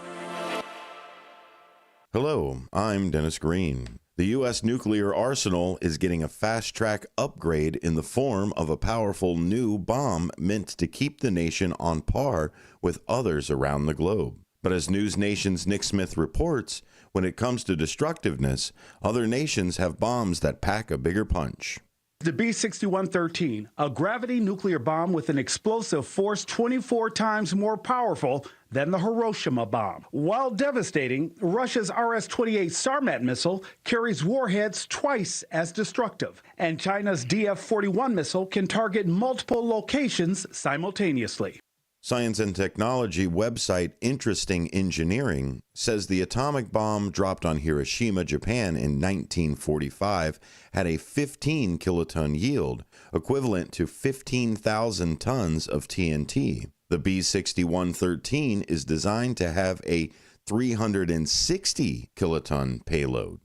Hello, I'm Dennis Green. The U.S. nuclear arsenal is getting a fast-track upgrade in the form of a powerful new bomb meant to keep the nation on par with others around the globe. But as News Nation's Nick Smith reports, when it comes to destructiveness, other nations have bombs that pack a bigger punch. The B-6113, a gravity nuclear bomb with an explosive force 24 times more powerful than the Hiroshima bomb. While devastating, Russia's RS-28 Sarmat missile carries warheads twice as destructive, and China's DF-41 missile can target multiple locations simultaneously. Science and technology website Interesting Engineering says the atomic bomb dropped on Hiroshima, Japan in 1945 had a 15 kiloton yield, equivalent to 15,000 tons of TNT. The B-6113 is designed to have a 360 kiloton payload.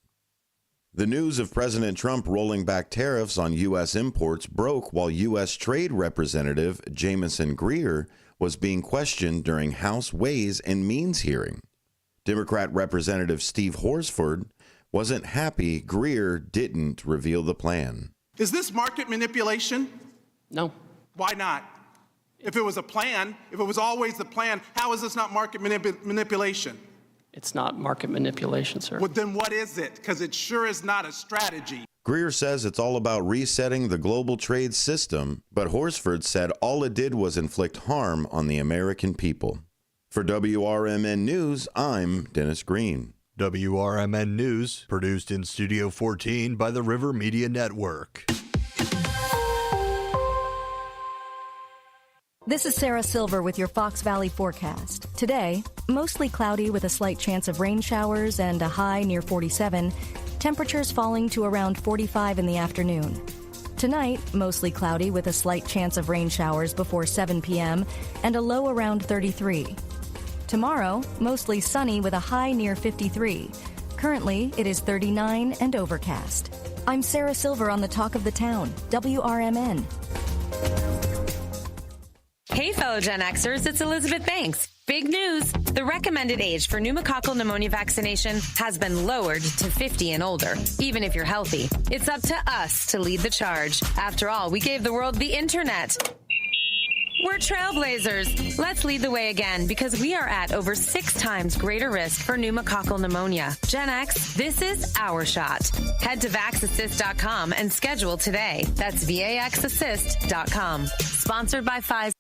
The news of President Trump rolling back tariffs on U.S. imports broke while U.S. Trade Representative Jamieson Greer was being questioned during House Ways and Means hearing. Democrat Representative Steve Horsford wasn't happy Greer didn't reveal the plan. Is this market manipulation? No. Why not? If it was a plan, if it was always the plan, how is this not market manipulation? It's not market manipulation, sir. Well, then what is it? Because it sure is not a strategy. Greer says it's all about resetting the global trade system, but Horsford said all it did was inflict harm on the American people. For WRMN News, I'm Dennis Green. WRMN News, produced in Studio 14 by the River Media Network. This is Sarah Silver with your Fox Valley forecast. Today, mostly cloudy with a slight chance of rain showers and a high near 47. Temperatures falling to around 45 in the afternoon. Tonight, mostly cloudy with a slight chance of rain showers before 7 p.m. and a low around 33. Tomorrow, mostly sunny with a high near 53. Currently, it is 39 and overcast. I'm Sarah Silver on the Talk of the Town, WRMN. Hey, fellow Gen Xers, it's Elizabeth Banks. Big news. The recommended age for pneumococcal pneumonia vaccination has been lowered to 50 and older, even if you're healthy. It's up to us to lead the charge. After all, we gave the world the internet. We're trailblazers. Let's lead the way again because we are at over 6 times greater risk for pneumococcal pneumonia. Gen X, this is our shot. Head to vaxassist.com and schedule today. That's vaxassist.com. Sponsored by Pfizer.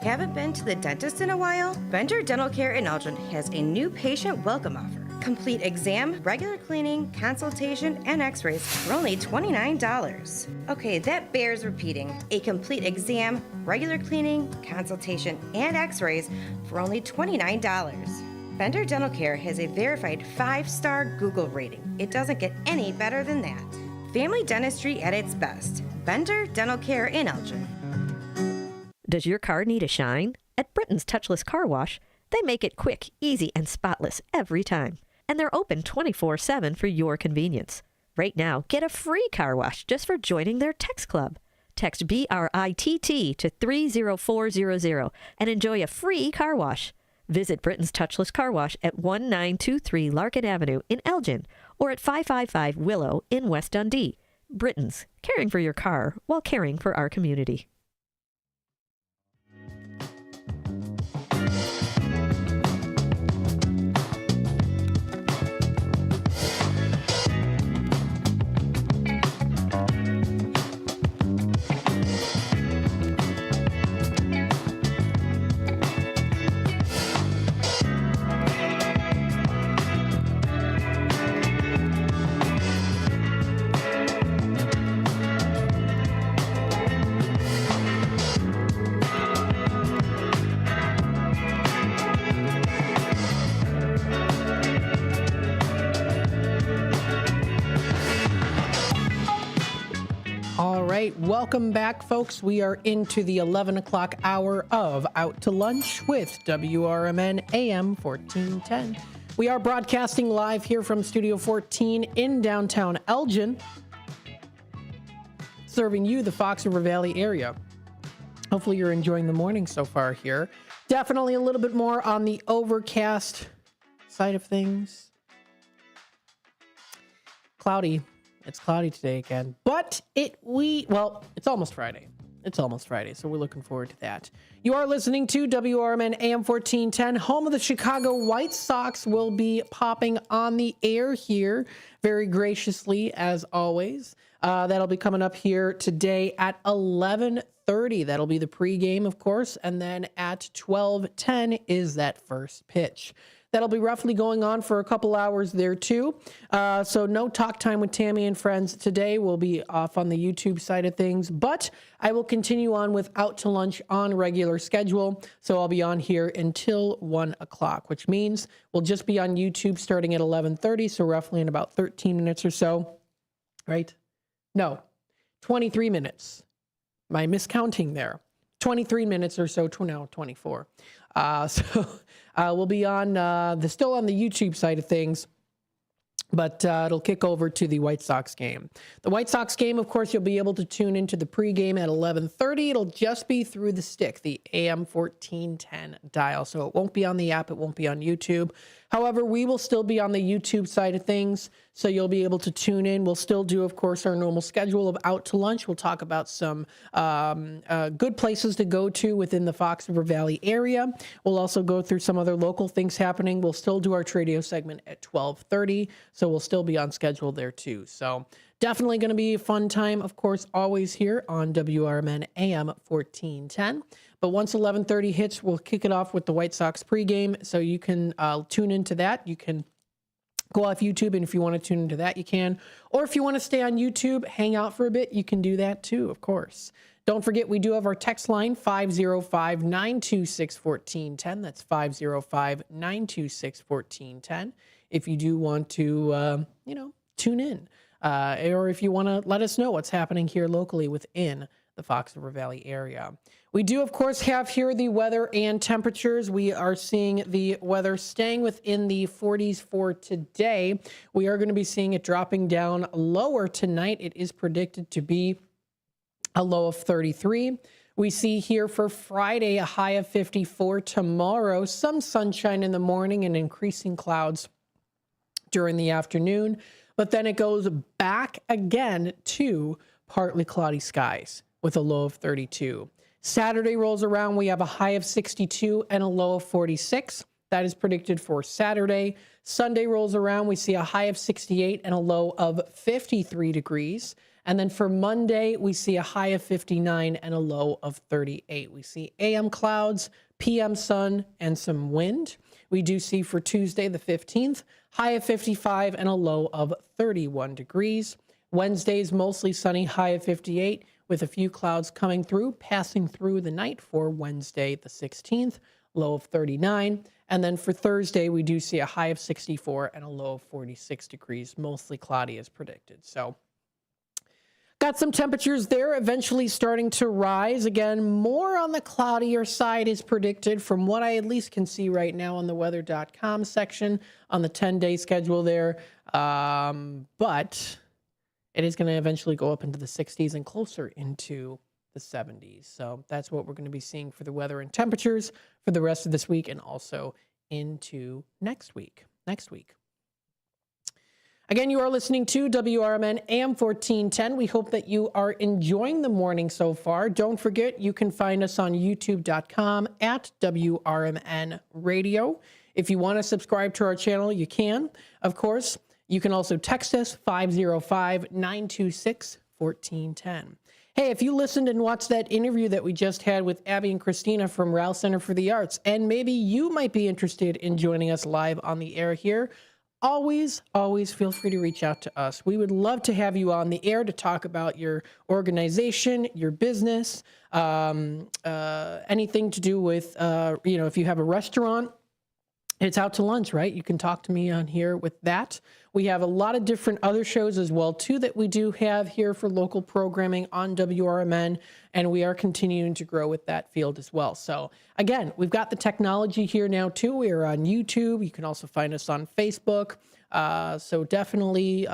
Haven't been to the dentist in a while? Bender Dental Care in Elgin has a new patient welcome offer. Complete exam, regular cleaning, consultation, and x-rays for only $29. Okay, that bears repeating. A complete exam, regular cleaning, consultation, and x-rays for only $29. Bender Dental Care has a verified 5-star Google rating. It doesn't get any better than that. Family dentistry at its best. Bender Dental Care in Elgin. Does your car need a shine? At Britain's Touchless Car Wash, They make it quick, easy, and spotless every time. And they're open 24/7 for your convenience. Right now, get a free car wash just for joining their text club. Text BRITT to 30400 and enjoy a free car wash. Visit Britain's Touchless Car Wash at 1923 Larkin Avenue in Elgin or at 555 Willow in West Dundee. Britain's, caring for your car while caring for our community. Welcome back, folks. We are into the 11 o'clock hour of Out to Lunch with WRMN AM 1410. We are broadcasting live here from Studio 14 in downtown Elgin, serving you the Fox River Valley area. Hopefully you're enjoying the morning so far here. Definitely a little bit more on the overcast side of things. Cloudy. It's cloudy today again, but it's almost Friday. It's almost Friday, so we're looking forward to that. You are listening to WRMN AM 1410, home of the Chicago White Sox. Will be popping on the air here very graciously, as always. That'll be coming up here today at 11:30. That'll be the pregame, of course, and then at 12:10 is that first pitch. That'll be roughly going on for a couple hours there, too. So no talk time with Tammy and friends today. We'll be off on the YouTube side of things. But I will continue on with Out to Lunch on regular schedule. So I'll be on here until 1 o'clock, which means we'll just be on YouTube starting at 11:30. So roughly in about 13 minutes or so. Right? No, 23 minutes. My miscounting there. 23 minutes or so to now 24. We'll be on still on the YouTube side of things, but it'll kick over to the White Sox game. The White Sox game, of course, you'll be able to tune into the pregame at 11:30. It'll just be through the stick, the AM 1410 dial. So it won't be on the app. It won't be on YouTube. However, we will still be on the YouTube side of things, so you'll be able to tune in. We'll still do, of course, our normal schedule of Out to Lunch. We'll talk about some good places to go to within the Fox River Valley area. We'll also go through some other local things happening. We'll still do our Tradio segment at 12:30, so we'll still be on schedule there too. So definitely going to be a fun time, of course, always here on WRMN AM 1410. But once 11:30 hits, we'll kick it off with the White Sox pregame, so you can tune into that. You can go off YouTube, and if you want to tune into that, you can. Or if you want to stay on YouTube, hang out for a bit, you can do that too, of course. Don't forget, we do have our text line, 505-926-1410. That's 505-926-1410. If you do want to, tune in. Or if you want to let us know what's happening here locally within the Fox River Valley area. We do, of course, have here the weather and temperatures. We are seeing the weather staying within the 40s for today. We are going to be seeing it dropping down lower tonight. It is predicted to be a low of 33. We see here for Friday a high of 54. Tomorrow, some sunshine in the morning and increasing clouds during the afternoon. But then it goes back again to partly cloudy skies with a low of 32. Saturday rolls around. We have a high of 62 and a low of 46. That is predicted for Saturday. Sunday rolls around. We see a high of 68 and a low of 53 degrees. And then for Monday, we see a high of 59 and a low of 38. We see AM clouds, PM sun, and some wind. We do see for Tuesday, the 15th, high of 55 and a low of 31 degrees. Wednesday is mostly sunny, high of 58, with a few clouds coming through, passing through the night for Wednesday, the 16th, low of 39. And then for Thursday, we do see a high of 64 and a low of 46 degrees, mostly cloudy as predicted. So Got some temperatures there eventually starting to rise. Again, more on the cloudier side is predicted from what I at least can see right now on the weather.com section on the 10-day schedule there. But it is going to eventually go up into the 60s and closer into the 70s. So that's what we're going to be seeing for the weather and temperatures for the rest of this week and also into next week. Again, you are listening to WRMN AM 1410. We hope that you are enjoying the morning so far. Don't forget, you can find us on youtube.com at WRMN Radio. If you want to subscribe to our channel, you can. Of course, you can also text us 505-926-1410. Hey, if you listened and watched that interview that we just had with Abby and Christina from Rouse Center for the Arts, and maybe you might be interested in joining us live on the air here, always feel free to reach out to us. We would love to have you on the air to talk about your organization, your business, anything to do with, if you have a restaurant, it's out to lunch, right? You can talk to me on here with that. We have a lot of different other shows as well, too, that we do have here for local programming on WRMN, and we are continuing to grow with that field as well. So, again, we've got the technology here now, too. We are on YouTube. You can also find us on Facebook. So definitely,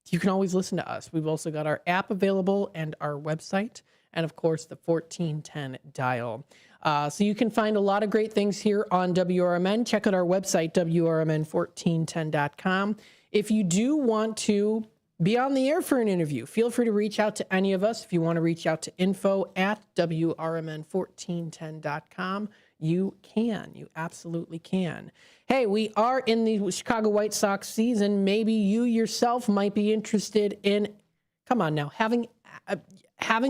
you can always listen to us. We've also got our app available and our website, and, of course, the 1410 dial. So you can find a lot of great things here on WRMN. Check out our website, WRMN1410.com. If you do want to be on the air for an interview, feel free to reach out to any of us. If you want to reach out to info@WRMN1410.com, you can. You absolutely can. Hey, we are in the Chicago White Sox season. Maybe you yourself might be interested in, come on now, having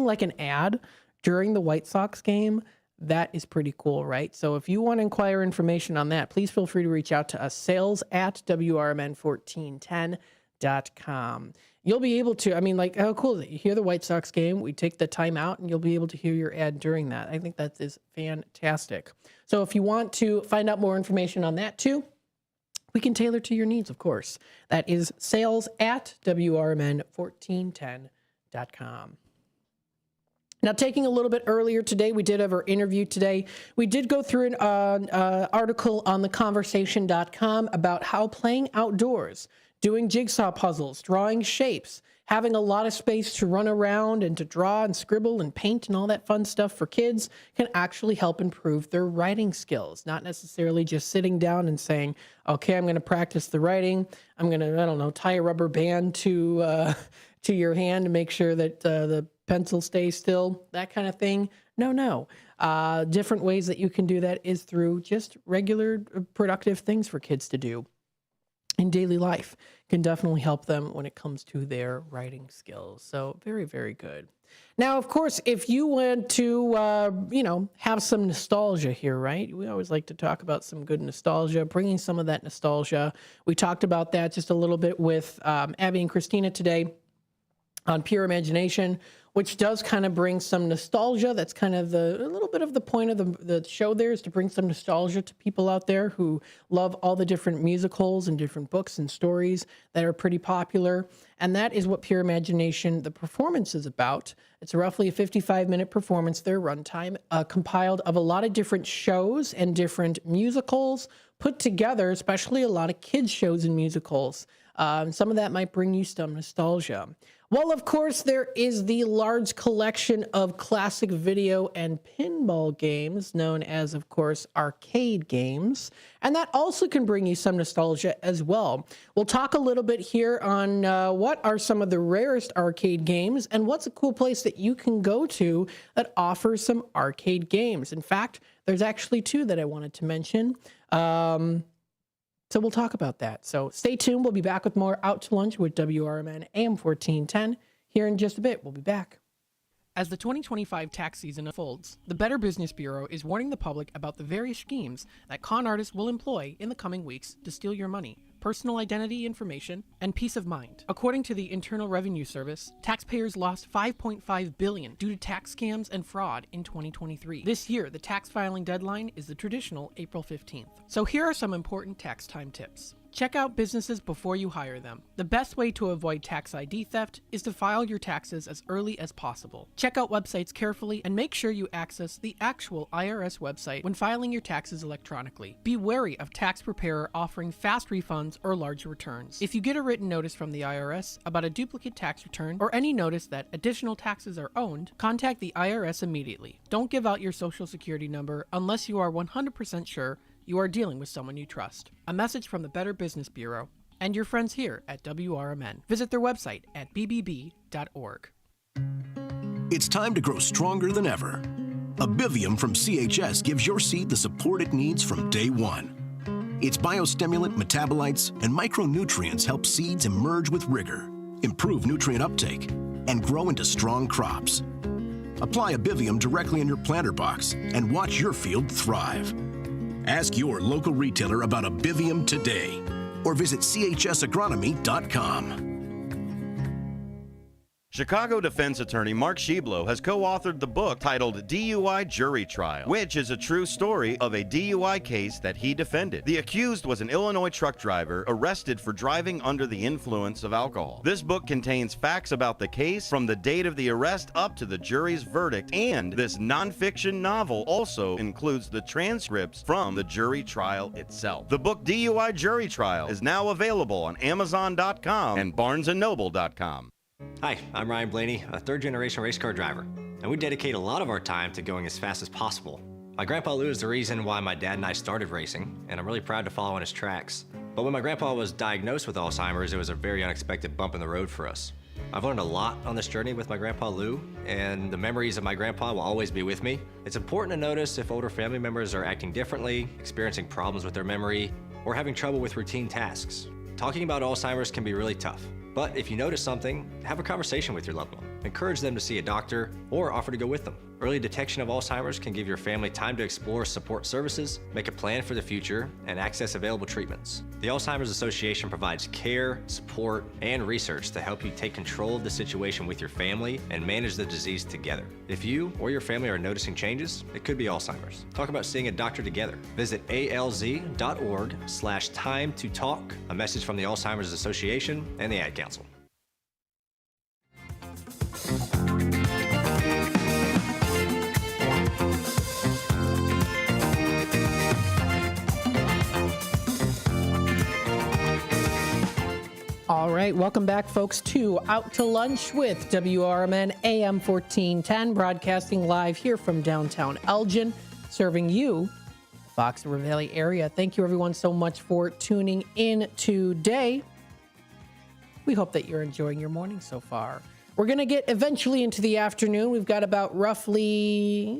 like an ad during the White Sox game. That is pretty cool, right? So if you want to inquire information on that, please feel free to reach out to us, sales@WRMN1410.com. You'll be able to, how cool is it? You hear the White Sox game, we take the time out, and you'll be able to hear your ad during that. I think that is fantastic. So if you want to find out more information on that too, we can tailor to your needs, of course. That is sales@WRMN1410.com. Now, taking a little bit earlier today, we did have our interview today. We did go through an article on theconversation.com about how playing outdoors, doing jigsaw puzzles, drawing shapes, having a lot of space to run around and to draw and scribble and paint and all that fun stuff for kids can actually help improve their writing skills. Not necessarily just sitting down and saying, okay, I'm going to practice the writing. I'm going to, tie a rubber band to your hand to make sure that the pencil stays still, that kind of thing. No. Different ways that you can do that is through just regular productive things for kids to do in daily life. Can definitely help them when it comes to their writing skills. So very, very good. Now, of course, if you want to, have some nostalgia here, right? We always like to talk about some good nostalgia, bringing some of that nostalgia. We talked about that just a little bit with Abby and Christina today on Pure Imagination, which does kind of bring some nostalgia. That's kind of a little bit of the point of the show there, is to bring some nostalgia to people out there who love all the different musicals and different books and stories that are pretty popular. And that is what Pure Imagination, the performance, is about. It's roughly a 55-minute performance, their runtime, compiled of a lot of different shows and different musicals put together, especially a lot of kids' shows and musicals. Some of that might bring you some nostalgia. Well, of course, there is the large collection of classic video and pinball games known as, of course, arcade games. And that also can bring you some nostalgia as well. We'll talk a little bit here on what are some of the rarest arcade games and what's a cool place that you can go to that offers some arcade games. In fact, there's actually two that I wanted to mention. So we'll talk about that. So stay tuned. We'll be back with more Out to Lunch with WRMN AM 1410 here in just a bit. We'll be back. As the 2025 tax season unfolds, the Better Business Bureau is warning the public about the various schemes that con artists will employ in the coming weeks to steal your money, personal identity information, and peace of mind. According to the Internal Revenue Service, taxpayers lost $5.5 billion due to tax scams and fraud in 2023. This year, the tax filing deadline is the traditional April 15th. So here are some important tax time tips. Check out businesses before you hire them. The best way to avoid tax ID theft is to file your taxes as early as possible. Check out websites carefully and make sure you access the actual IRS website when filing your taxes electronically. Be wary of tax preparer offering fast refunds or large returns. If you get a written notice from the IRS about a duplicate tax return or any notice that additional taxes are owned, contact the IRS immediately. Don't give out your social security number unless you are 100% sure you are dealing with someone you trust. A message from the Better Business Bureau and your friends here at WRMN. Visit their website at bbb.org. It's time to grow stronger than ever. Abivium from CHS gives your seed the support it needs from day one. Its biostimulant, metabolites, and micronutrients help seeds emerge with rigor, improve nutrient uptake, and grow into strong crops. Apply Abivium directly in your planter box and watch your field thrive. Ask your local retailer about Abivium today or visit chsagronomy.com. Chicago defense attorney Mark Schieblo has co-authored the book titled DUI Jury Trial, which is a true story of a DUI case that he defended. The accused was an Illinois truck driver arrested for driving under the influence of alcohol. This book contains facts about the case from the date of the arrest up to the jury's verdict, and this nonfiction novel also includes the transcripts from the jury trial itself. The book DUI Jury Trial is now available on Amazon.com and BarnesandNoble.com. Hi, I'm Ryan Blaney, a third-generation race car driver, and we dedicate a lot of our time to going as fast as possible. My grandpa Lou is the reason why my dad and I started racing, and I'm really proud to follow in his tracks. But when my grandpa was diagnosed with Alzheimer's, it was a very unexpected bump in the road for us. I've learned a lot on this journey with my grandpa Lou, and the memories of my grandpa will always be with me. It's important to notice if older family members are acting differently, experiencing problems with their memory, or having trouble with routine tasks. Talking about Alzheimer's can be really tough. But if you notice something, have a conversation with your loved one. Encourage them to see a doctor or offer to go with them. Early detection of Alzheimer's can give your family time to explore support services, make a plan for the future, and access available treatments. The Alzheimer's Association provides care, support, and research to help you take control of the situation with your family and manage the disease together. If you or your family are noticing changes, it could be Alzheimer's. Talk about seeing a doctor together. Visit alz.org/time to talk. A message from the Alzheimer's Association and the Ad Council. All right, welcome back, folks, to Out to Lunch with WRMN AM 1410, broadcasting live here from downtown Elgin, serving you, the Fox River Valley area. Thank you, everyone, so much for tuning in today. We hope that you're enjoying your morning so far. We're going to get eventually into the afternoon. We've got about roughly,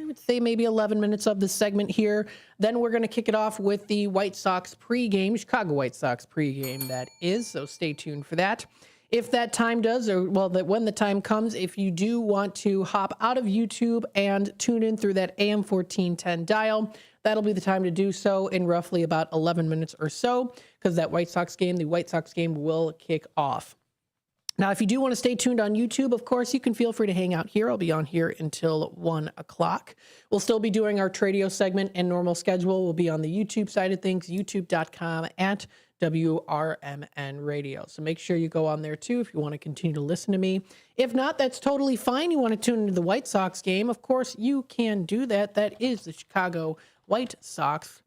I would say maybe 11 minutes of this segment here. Then we're going to kick it off with the White Sox pregame, Chicago White Sox pregame, that is. So stay tuned for that. If that time does, or well, that when the time comes, if you do want to hop out of YouTube and tune in through that AM 1410 dial, that'll be the time to do so in roughly about 11 minutes or so, because that White Sox game, the White Sox game, will kick off. Now, if you do want to stay tuned on YouTube, of course, you can feel free to hang out here. I'll be on here until 1 o'clock. We'll still be doing our Tradio segment and normal schedule. We'll be on the YouTube side of things, youtube.com at WRMN Radio. So make sure you go on there, too, if you want to continue to listen to me. If not, that's totally fine. You want to tune into the White Sox game, of course, you can do that. That is the Chicago White Sox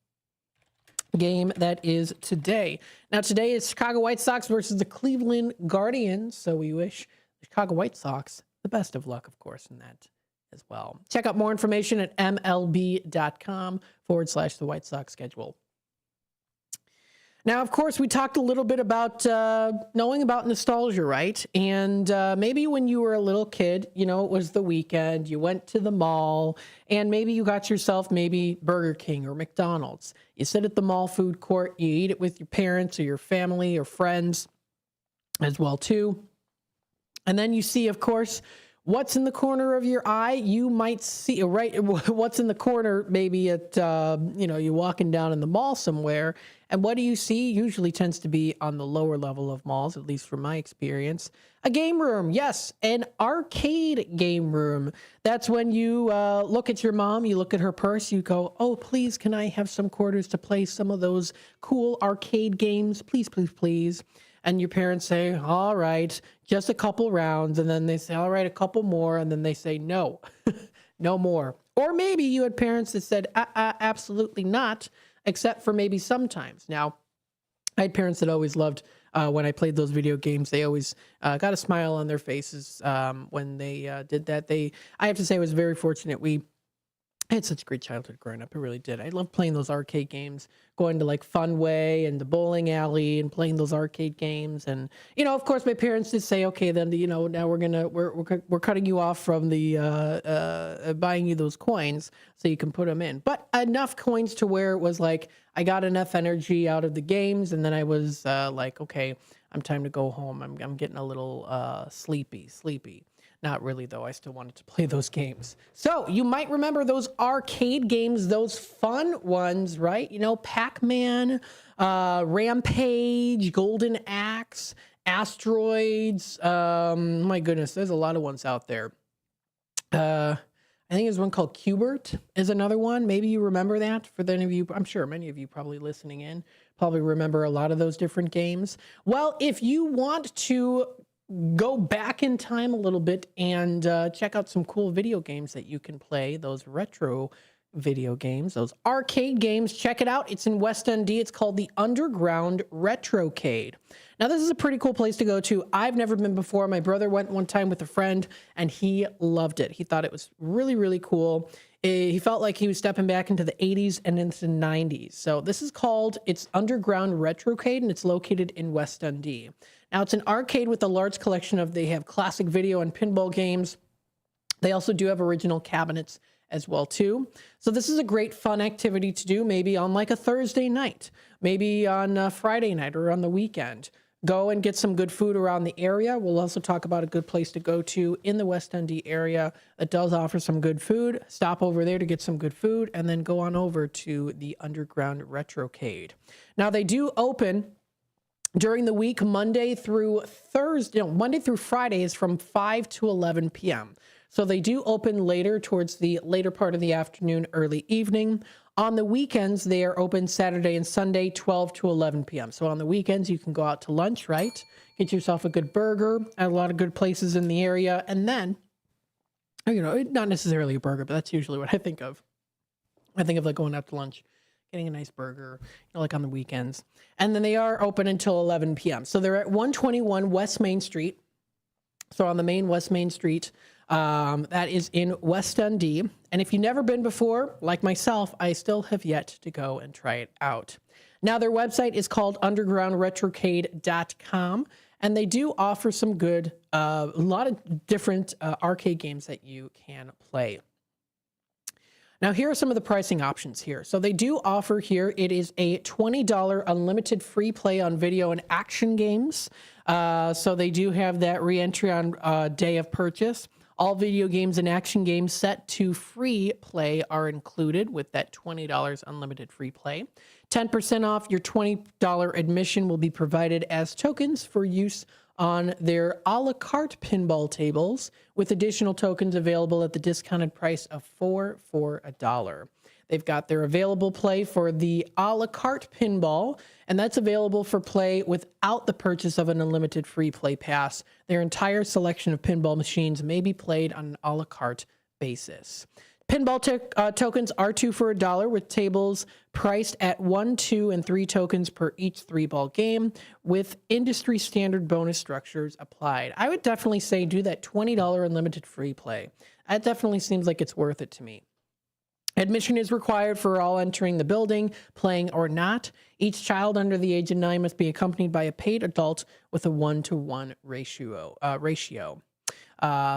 game that is today. Now, today is Chicago White Sox versus the Cleveland Guardians, so we wish the Chicago White Sox the best of luck, of course, in that as well. Check out more information at MLB.com/the White Sox schedule. Now, of course, we talked a little bit about knowing about nostalgia, right? And maybe when you were a little kid, you know, it was the weekend, you went to the mall, and maybe you got yourself maybe Burger King or McDonald's. You sit at the mall food court, you eat it with your parents or your family or friends as well, too. And then you see, of course, What's in the corner of your eye? You might see, right? What's in the corner, maybe at, you're walking down in the mall somewhere. And what do you see? Usually tends to be on the lower level of malls, at least from my experience. A game room. Yes, an arcade game room. That's when you look at your mom, you look at her purse, you go, oh, please, can I have some quarters to play some of those cool arcade games? Please, please, please. And your parents say, all right, just a couple rounds. And then they say, all right, a couple more. And then they say, no, no more. Or maybe you had parents that said, absolutely not, except for maybe sometimes. Now, I had parents that always loved when I played those video games. They always got a smile on their faces when they did that. I have to say I was very fortunate. I had such a great childhood growing up. I really did. I loved playing those arcade games, going to like Funway and the bowling alley and playing those arcade games. And, of course, my parents did say, okay, then, now we're cutting you off from the buying you those coins so you can put them in. But enough coins to where it was like I got enough energy out of the games. And then I was like, okay, I'm time to go home. I'm getting a little sleepy. Not really, though. I still wanted to play those games. So you might remember those arcade games, those fun ones, right? Pac-Man, Rampage, Golden Axe, Asteroids. My goodness, there's a lot of ones out there. I think there's one called Cubert is another one. Maybe you remember that. For any of you, I'm sure many of you probably listening in probably remember a lot of those different games. Well, if you want to go back in time a little bit and check out some cool video games that you can play, those retro video games, those arcade games, check it out. It's in West End. It's called the Underground Retrocade. Now, this is a pretty cool place to go to. I've never been before. My brother went one time with a friend, and he loved it. He thought it was really, really cool. He felt like he was stepping back into the 80s and into the 90s. So this is called, it's Underground Retrocade, and it's located in West Dundee. Now, it's an arcade with a large collection they have classic video and pinball games. They also do have original cabinets as well, too. So this is a great fun activity to do, maybe on like a Thursday night, maybe on a Friday night or on the weekend. Go and get some good food around the area. We'll also talk about a good place to go to in the West Dundee area that does offer some good food. Stop over there to get some good food and then go on over to the Underground Retrocade. Now, they do open during the week, Monday through Friday is from 5 to 11 p.m. So they do open later towards the later part of the afternoon, early evening. On the weekends, they are open Saturday and Sunday, 12 to 11 p.m. So on the weekends, you can go out to lunch, right? Get yourself a good burger at a lot of good places in the area. And then, not necessarily a burger, but that's usually what I think of. I think of like going out to lunch, getting a nice burger, like on the weekends. And then they are open until 11 p.m. So they're at 121 West Main Street. So on the main West Main Street, that is in West Dundee. And if you've never been before, like myself, I still have yet to go and try it out. Now, their website is called undergroundretrocade.com, and they do offer some good, a lot of different arcade games that you can play. Now, here are some of the pricing options here. So they do offer here, it is a $20 unlimited free play on video and action games. So they do have that re-entry on day of purchase. All video games and action games set to free play are included with that $20 unlimited free play. 10% off your $20 admission will be provided as tokens for use on their a la carte pinball tables, with additional tokens available at the discounted price of $4 for $1. They've got their available play for the a la carte pinball, and that's available for play without the purchase of an unlimited free play pass. Their entire selection of pinball machines may be played on an a la carte basis. Pinball tokens are 2 for $1, with tables priced at 1, 2, and 3 tokens per each 3-ball game, with industry standard bonus structures applied. I would definitely say do that $20 unlimited free play. That definitely seems like it's worth it to me. Admission is required for all entering the building, playing or not. Each child under the age of 9 must be accompanied by a paid adult with a 1-to-1 ratio.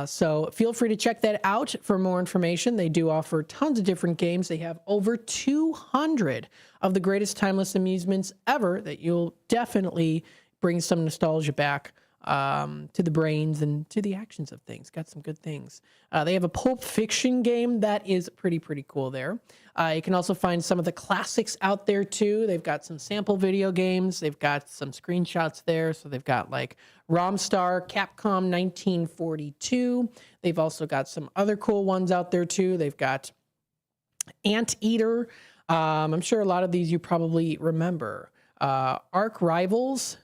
So feel free to check that out for more information. They do offer tons of different games. They have over 200 of the greatest timeless amusements ever that you'll definitely bring some nostalgia back to the brains and to the actions of things. Got some good things. They have a Pulp Fiction game that is pretty cool there. You can also find some of the classics out there too. They've got some sample video games. They've got some screenshots there. So they've got like Romstar, Capcom 1942. They've also got some other cool ones out there too. They've got Anteater. I'm sure a lot of these you probably remember. Arc Rivals.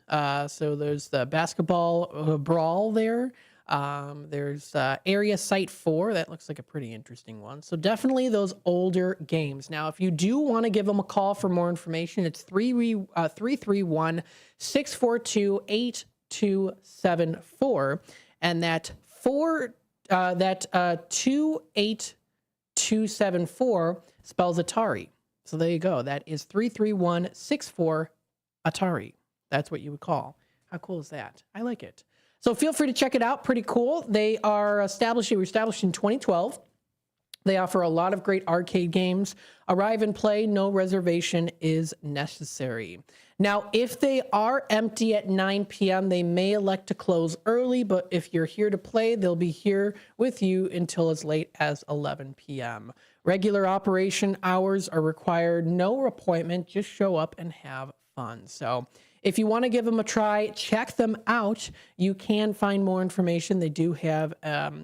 So there's the basketball brawl there. There's Area Site 4. That looks like a pretty interesting one. So definitely those older games. Now, if you do want to give them a call for more information, it's 331-642-8274. And that 28274 spells Atari. So there you go. That is 331-64 Atari. That's what you would call. How cool is that? I like it. So feel free to check it out. Pretty cool. They were established in 2012. They offer a lot of great arcade games. Arrive and play. No reservation is necessary. Now, if they are empty at 9 p.m., they may elect to close early, but if you're here to play, they'll be here with you until as late as 11 p.m. Regular operation hours are required. No appointment. Just show up and have fun. So if you want to give them a try, check them out. You can find more information. They do have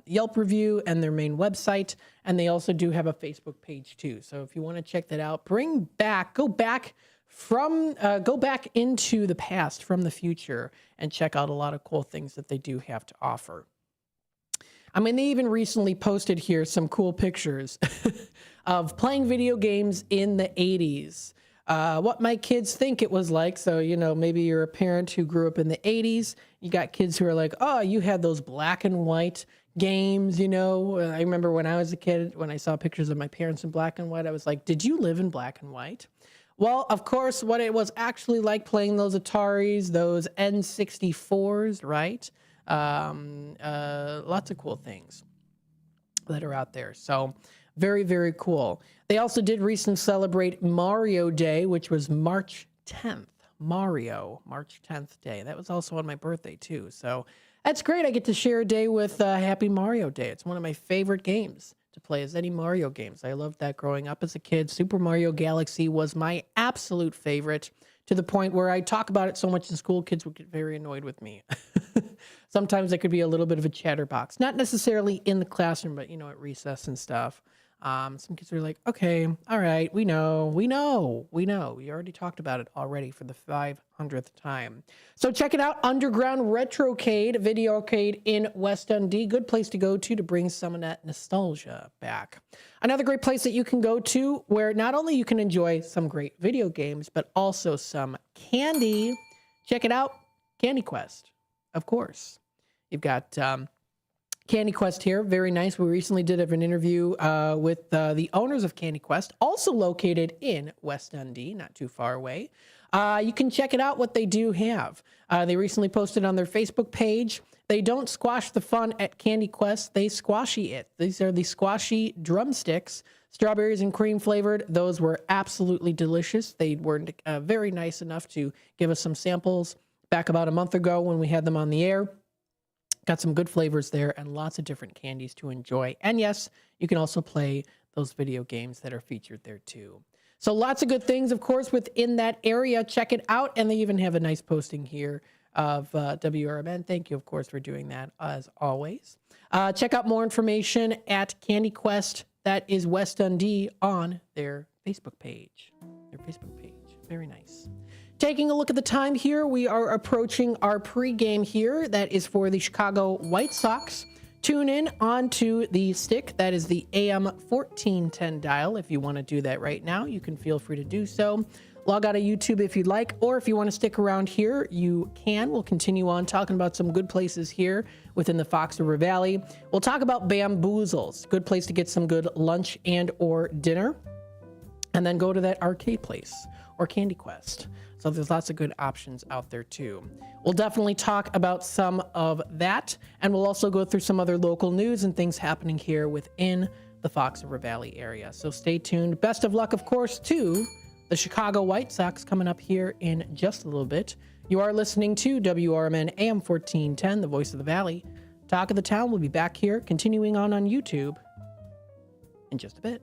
Yelp review and their main website, and they also do have a Facebook page too. So if you want to check that out, go back into the past from the future and check out a lot of cool things that they do have to offer. I mean, they even recently posted here some cool pictures of playing video games in the 80s. What my kids think it was like. So, maybe you're a parent who grew up in the 80s. You got kids who are like, oh, you had those black and white games, I remember when I was a kid, when I saw pictures of my parents in black and white, I was like, did you live in black and white? Well, of course, what it was actually like playing those Ataris, those N64s, right? Lots of cool things that are out there. So very cool. They also did recently celebrate Mario Day, which was March 10th. March 10th day. That was also on my birthday too. So that's great. I get to share a day with Happy Mario Day. It's one of my favorite games to play as any Mario games. I loved that growing up as a kid. Super Mario Galaxy was my absolute favorite, to the point where I talk about it so much in school, kids would get very annoyed with me. Sometimes I could be a little bit of a chatterbox, not necessarily in the classroom, but at recess and stuff. Some kids are like, okay, all right, we know. We already talked about it already for the 500th time. So check it out, Underground Retrocade, video arcade in West Dundee. Good place to go to bring some of that nostalgia back. Another great place that you can go to where not only you can enjoy some great video games, but also some candy. Check it out, Candy Quest, of course. You've got Candy Quest here, very nice. We recently did have an interview with the owners of Candy Quest, also located in West Dundee, not too far away. You can check it out, what they do have. They recently posted on their Facebook page. They don't squash the fun at Candy Quest, they squashy it. These are the squashy drumsticks, strawberries and cream flavored. Those were absolutely delicious. They were very nice enough to give us some samples back about a month ago when we had them on the air. Got some good flavors there and lots of different candies to enjoy. And yes, you can also play those video games that are featured there too. So lots of good things, of course, within that area. Check it out. And they even have a nice posting here of WRMN. Thank you, of course, for doing that as always. Check out more information at Candy Quest. That is West Dundee on their Facebook page. Very nice. Taking a look at the time here, we are approaching our pregame here. That is for the Chicago White Sox. Tune in onto the stick. That is the AM 1410 dial. If you want to do that right now, you can feel free to do so. Log out of YouTube if you'd like, or if you want to stick around here, you can. We'll continue on talking about some good places here within the Fox River Valley. We'll talk about Bamboozles. Good place to get some good lunch and or dinner. And then go to that arcade place or Candy Quest. So there's lots of good options out there too. We'll definitely talk about some of that, and we'll also go through some other local news and things happening here within the Fox River Valley area. So stay tuned. Best of luck, of course, to the Chicago White Sox coming up here in just a little bit. You are listening to WRMN AM 1410, the voice of the valley. Talk of the Town will be back here, continuing on YouTube in just a bit.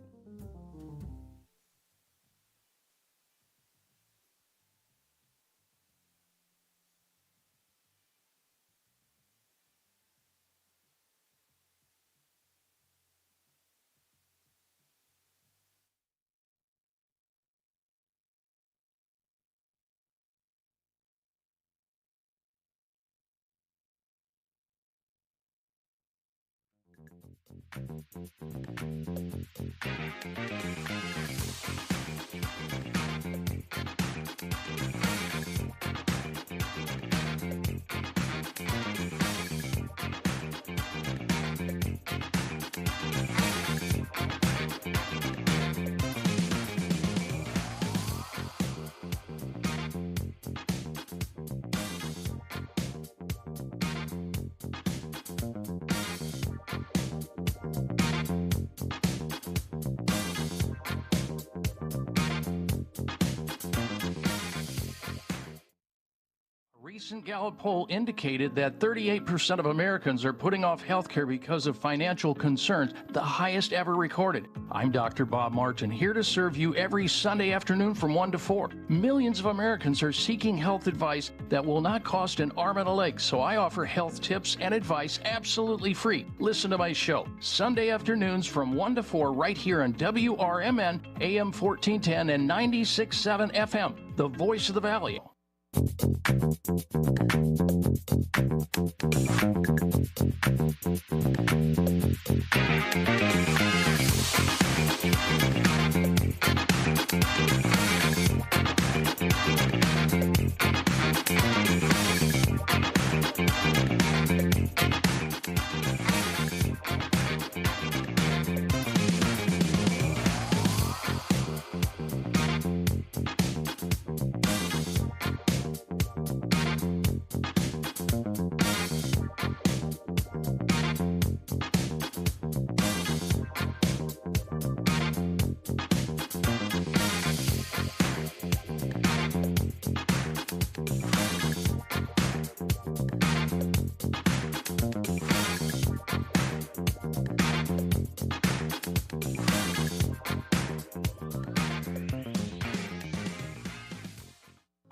A recent Gallup poll indicated that 38% of Americans are putting off health care because of financial concerns, the highest ever recorded. I'm Dr. Bob Martin, here to serve you every Sunday afternoon from 1 to 4. Millions of Americans are seeking health advice that will not cost an arm and a leg, so I offer health tips and advice absolutely free. Listen to my show, Sunday afternoons from 1 to 4 right here on WRMN AM 1410 and 96.7 FM, the voice of the valley.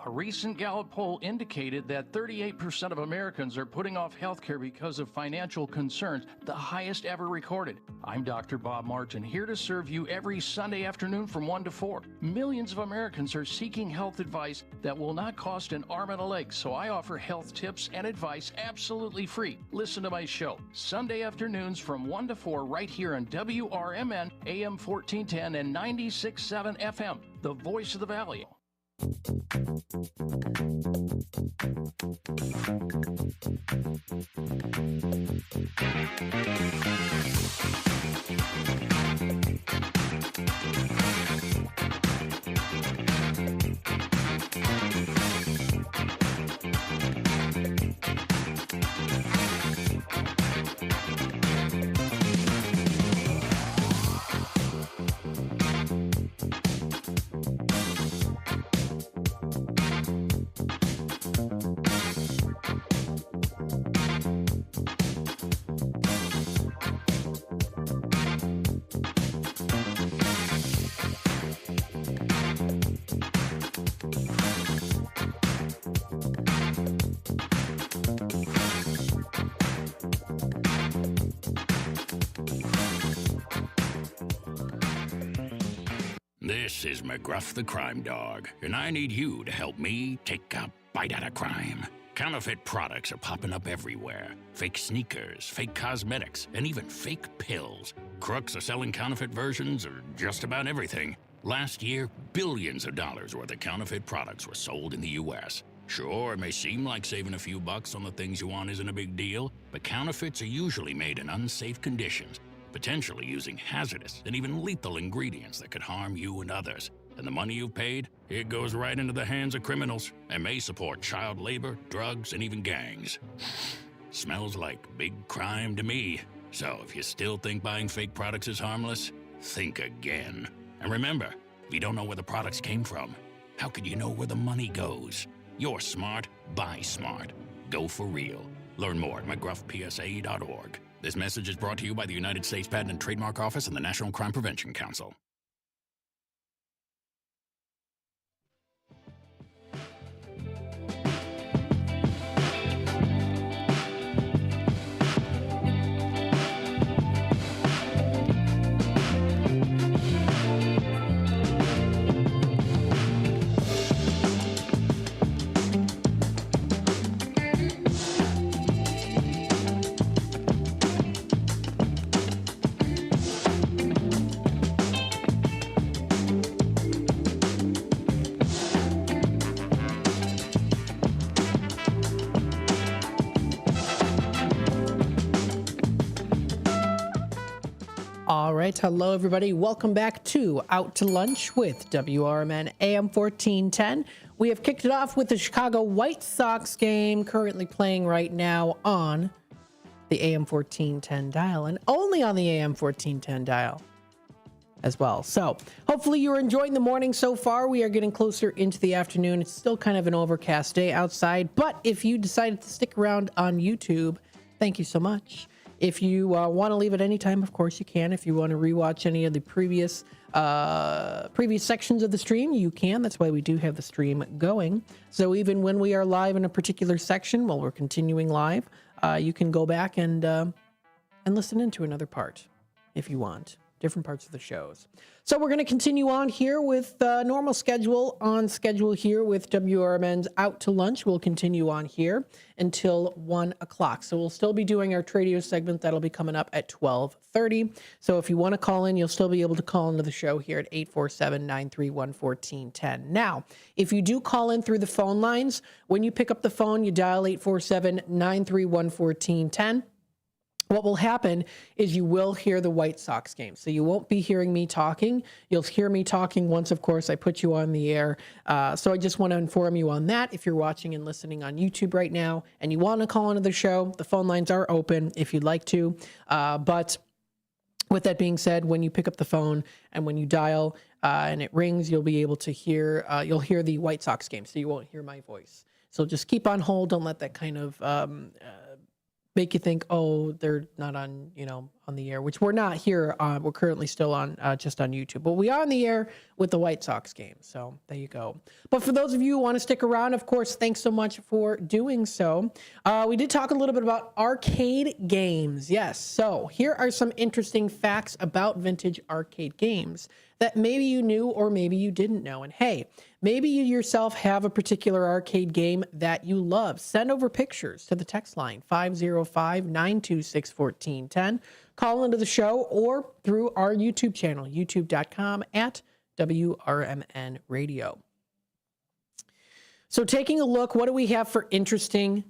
A recent Gallup poll indicated that 38% of Americans are putting off health care because of financial concerns, the highest ever recorded. I'm Dr. Bob Martin, here to serve you every Sunday afternoon from 1 to 4. Millions of Americans are seeking health advice that will not cost an arm and a leg, so I offer health tips and advice absolutely free. Listen to my show, Sunday afternoons from 1 to 4 right here on WRMN AM 1410 and 96.7 FM, the voice of the valley. This is McGruff the Crime Dog, and I need you to help me take a bite out of crime. Counterfeit products are popping up everywhere. Fake sneakers, fake cosmetics, and even fake pills. Crooks are selling counterfeit versions of just about everything. Last year, billions of dollars worth of counterfeit products were sold in the U.S. Sure, it may seem like saving a few bucks on the things you want isn't a big deal, but counterfeits are usually made in unsafe conditions, potentially using hazardous and even lethal ingredients that could harm you and others. And the money you've paid, it goes right into the hands of criminals and may support child labor, drugs, and even gangs. Smells like big crime to me. So if you still think buying fake products is harmless, think again. And remember, if you don't know where the products came from, how could you know where the money goes? You're smart, Buy smart. Go for real. Learn more at mcgruffpsa.org. This message is brought to you by the United States Patent and Trademark Office and the National Crime Prevention Council. All right. Hello, everybody. Welcome back to Out to Lunch with WRMN AM 1410. We have kicked it off with the Chicago White Sox game currently playing right now on the AM 1410 dial and only on the AM 1410 dial as well. So hopefully you're enjoying the morning so far. We are getting closer into the afternoon. It's still kind of an overcast day outside, but if you decided to stick around on YouTube, thank you so much. If you want to leave at any time, of course you can. If you want to rewatch any of the previous sections of the stream, you can. That's why we do have the stream going. So even when we are live in a particular section, while we're continuing live, you can go back and listen into another part if you want. Different parts of the shows. So we're going to continue on here with normal schedule here with WRMN's Out to Lunch. We'll continue on here until 1 o'clock. So we'll still be doing our Tradio segment. That'll be coming up at 12:30. So if you want to call in, you'll still be able to call into the show here at 847-931-1410. Now, if you do call in through the phone lines, when you pick up the phone, you dial 847-931-1410. What will happen is you will hear the White Sox game. So you won't be hearing me talking. You'll hear me talking once, of course, I put you on the air. So I just want to inform you on that. If you're watching and listening on YouTube right now and you want to call into the show, the phone lines are open if you'd like to. But with that being said, when you pick up the phone and when you dial and it rings, you'll be able to hear, you'll hear the White Sox game. So you won't hear my voice. So just keep on hold. Don't let that kind of make you think, oh, they're not on, on the air, which we're not here. We're currently still on just on YouTube, but we are on the air with the White Sox game. So there you go. But for those of you who want to stick around, of course, thanks so much for doing so. We did talk a little bit about arcade games. Yes. So here are some interesting facts about vintage arcade games that maybe you knew or maybe you didn't know. And hey, maybe you yourself have a particular arcade game that you love. Send over pictures to the text line 505-926-1410. Call into the show or through our YouTube channel, youtube.com/WRMN Radio. So taking a look, what do we have for interesting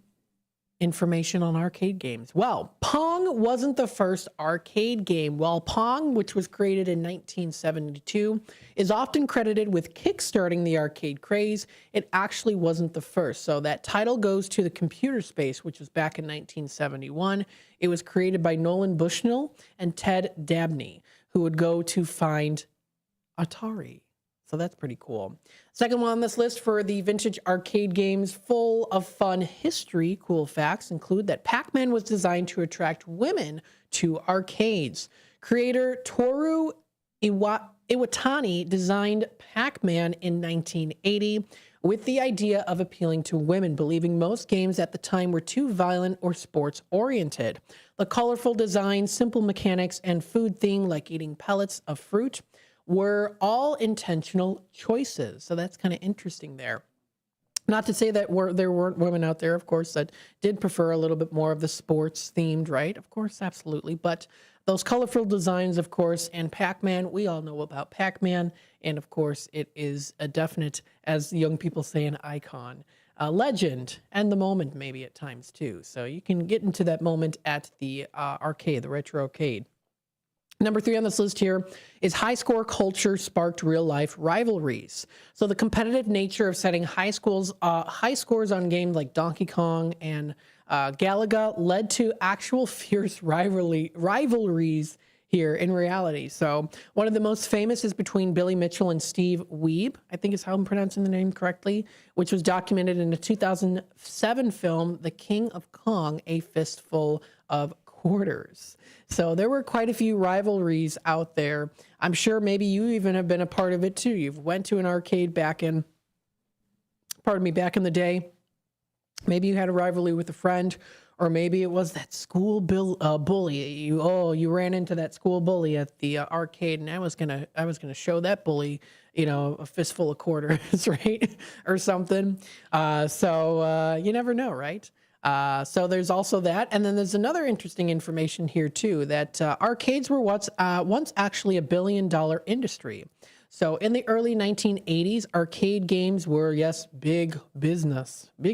information on arcade games? Well, Pong wasn't the first arcade game. While Pong, which was created in 1972, is often credited with kickstarting the arcade craze, it actually wasn't the first. So that title goes to the Computer Space, which was back in 1971. It was created by Nolan Bushnell and Ted Dabney, who would go to find Atari. So that's pretty cool. Second one on this list for the vintage arcade games full of fun history, cool facts include that Pac-Man was designed to attract women to arcades. Creator Toru Iwatani designed Pac-Man in 1980 with the idea of appealing to women, believing most games at the time were too violent or sports-oriented. The colorful design, simple mechanics, and food theme like eating pellets of fruit were all intentional choices. So that's kind of interesting there. Not to say that there weren't women out there, of course, that did prefer a little bit more of the sports themed, right? Of course, absolutely. But those colorful designs, of course, and Pac-Man, we all know about Pac-Man. And of course, it is a definite, as young people say, an icon, a legend, and the moment maybe at times too. So you can get into that moment at the arcade, the retro arcade. Number 3 on this list here is high score culture sparked real life rivalries. So the competitive nature of setting high scores on games like Donkey Kong and Galaga led to actual fierce rivalries here in reality. So one of the most famous is between Billy Mitchell and Steve Wiebe, I think is how I'm pronouncing the name correctly, which was documented in a 2007 film, The King of Kong, A Fistful of Quarters. So there were quite a few rivalries out there. I'm sure maybe you even have been a part of it too. You've went to an arcade back in the day. Maybe you had a rivalry with a friend, or maybe it was that school bully. You ran into that school bully at the arcade, and I was gonna show that bully, a fistful of quarters, right, or something. So you never know, right? So there's also that, and then there's another interesting information here too, that arcades were once actually $1 billion industry. So in the early 1980s, arcade games were, yes, big business. In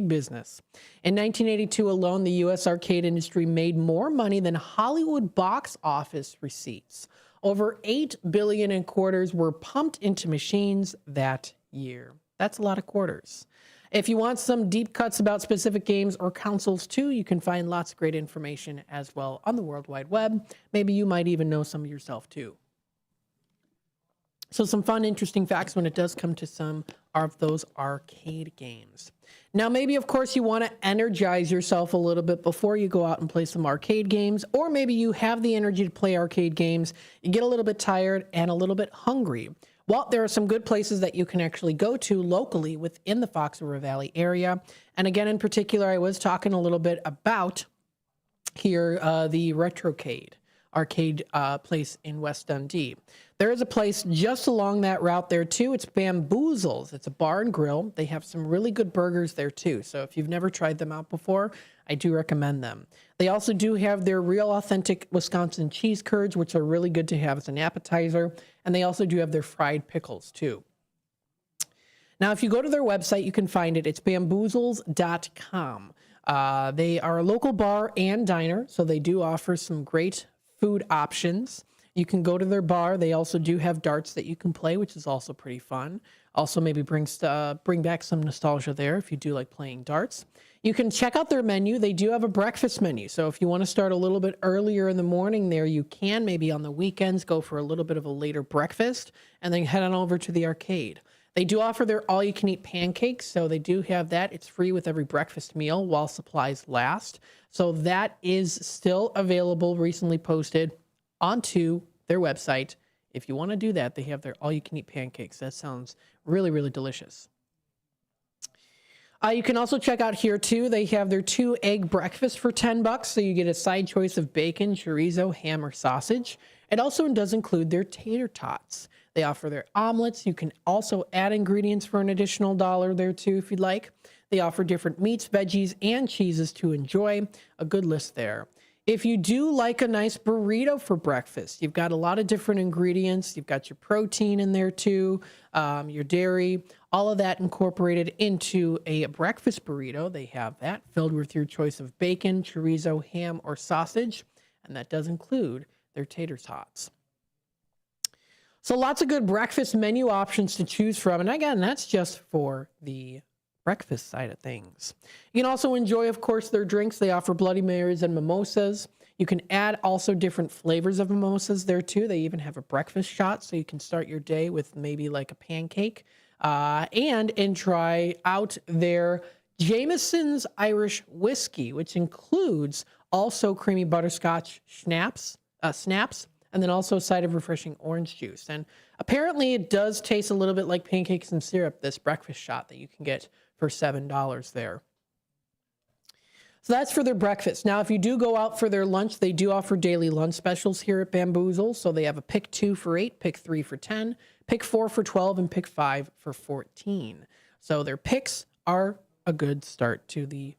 1982 alone, the U.S. arcade industry made more money than Hollywood box office receipts. Over $8 billion in quarters were pumped into machines that year. That's a lot of quarters. If you want some deep cuts about specific games or consoles too, you can find lots of great information as well on the World Wide Web. Maybe you might even know some yourself too. So some fun, interesting facts when it does come to some of those arcade games. Now, maybe, of course, you want to energize yourself a little bit before you go out and play some arcade games, or maybe you have the energy to play arcade games, you get a little bit tired and a little bit hungry. Well, there are some good places that you can actually go to locally within the Fox River Valley area. And again, in particular, I was talking a little bit about here the Retrocade arcade place in West Dundee. There is a place just along that route there too. It's Bamboozles. It's a bar and grill. They have some really good burgers there too. So if you've never tried them out before, I do recommend them. They also do have their real authentic Wisconsin cheese curds, which are really good to have as an appetizer. And they also do have their fried pickles too. Now, if you go to their website, you can find it. It's bamboozles.com. They are a local bar and diner, so they do offer some great food options. You can go to their bar. They also do have darts that you can play, which is also pretty fun. Also maybe bring back some nostalgia there if you do like playing darts. You can check out their menu. They do have a breakfast menu. So if you want to start a little bit earlier in the morning there, you can maybe on the weekends go for a little bit of a later breakfast and then head on over to the arcade. They do offer their all-you-can-eat pancakes, so they do have that. It's free with every breakfast meal while supplies last. So that is still available, recently posted onto their website. If you want to do that, they have their all-you-can-eat pancakes. That sounds really, really delicious. You can also check out here, too. They have their 2-egg breakfast for $10, so you get a side choice of bacon, chorizo, ham, or sausage. It also does include their tater tots. They offer their omelets. You can also add ingredients for an additional $1 there, too, if you'd like. They offer different meats, veggies, and cheeses to enjoy. A good list there. If you do like a nice burrito for breakfast, you've got a lot of different ingredients. You've got your protein in there too, your dairy, all of that incorporated into a breakfast burrito. They have that filled with your choice of bacon, chorizo, ham, or sausage, and that does include their tater tots. So lots of good breakfast menu options to choose from. And again, that's just for the breakfast side of things. You can also enjoy, of course, their drinks. They offer Bloody Marys and mimosas. You can add also different flavors of mimosas there too. They even have a breakfast shot, so you can start your day with maybe like a pancake and try out their Jameson's Irish Whiskey, which includes also creamy butterscotch snaps, and then also a side of refreshing orange juice. And apparently it does taste a little bit like pancakes and syrup, this breakfast shot that you can get for $7 there. So that's for their breakfast. Now, if you do go out for their lunch, they do offer daily lunch specials here at Bamboozle. So they have a pick 2 for $8, pick 3 for $10, pick 4 for $12, and pick 5 for $14. So their picks are a good start to the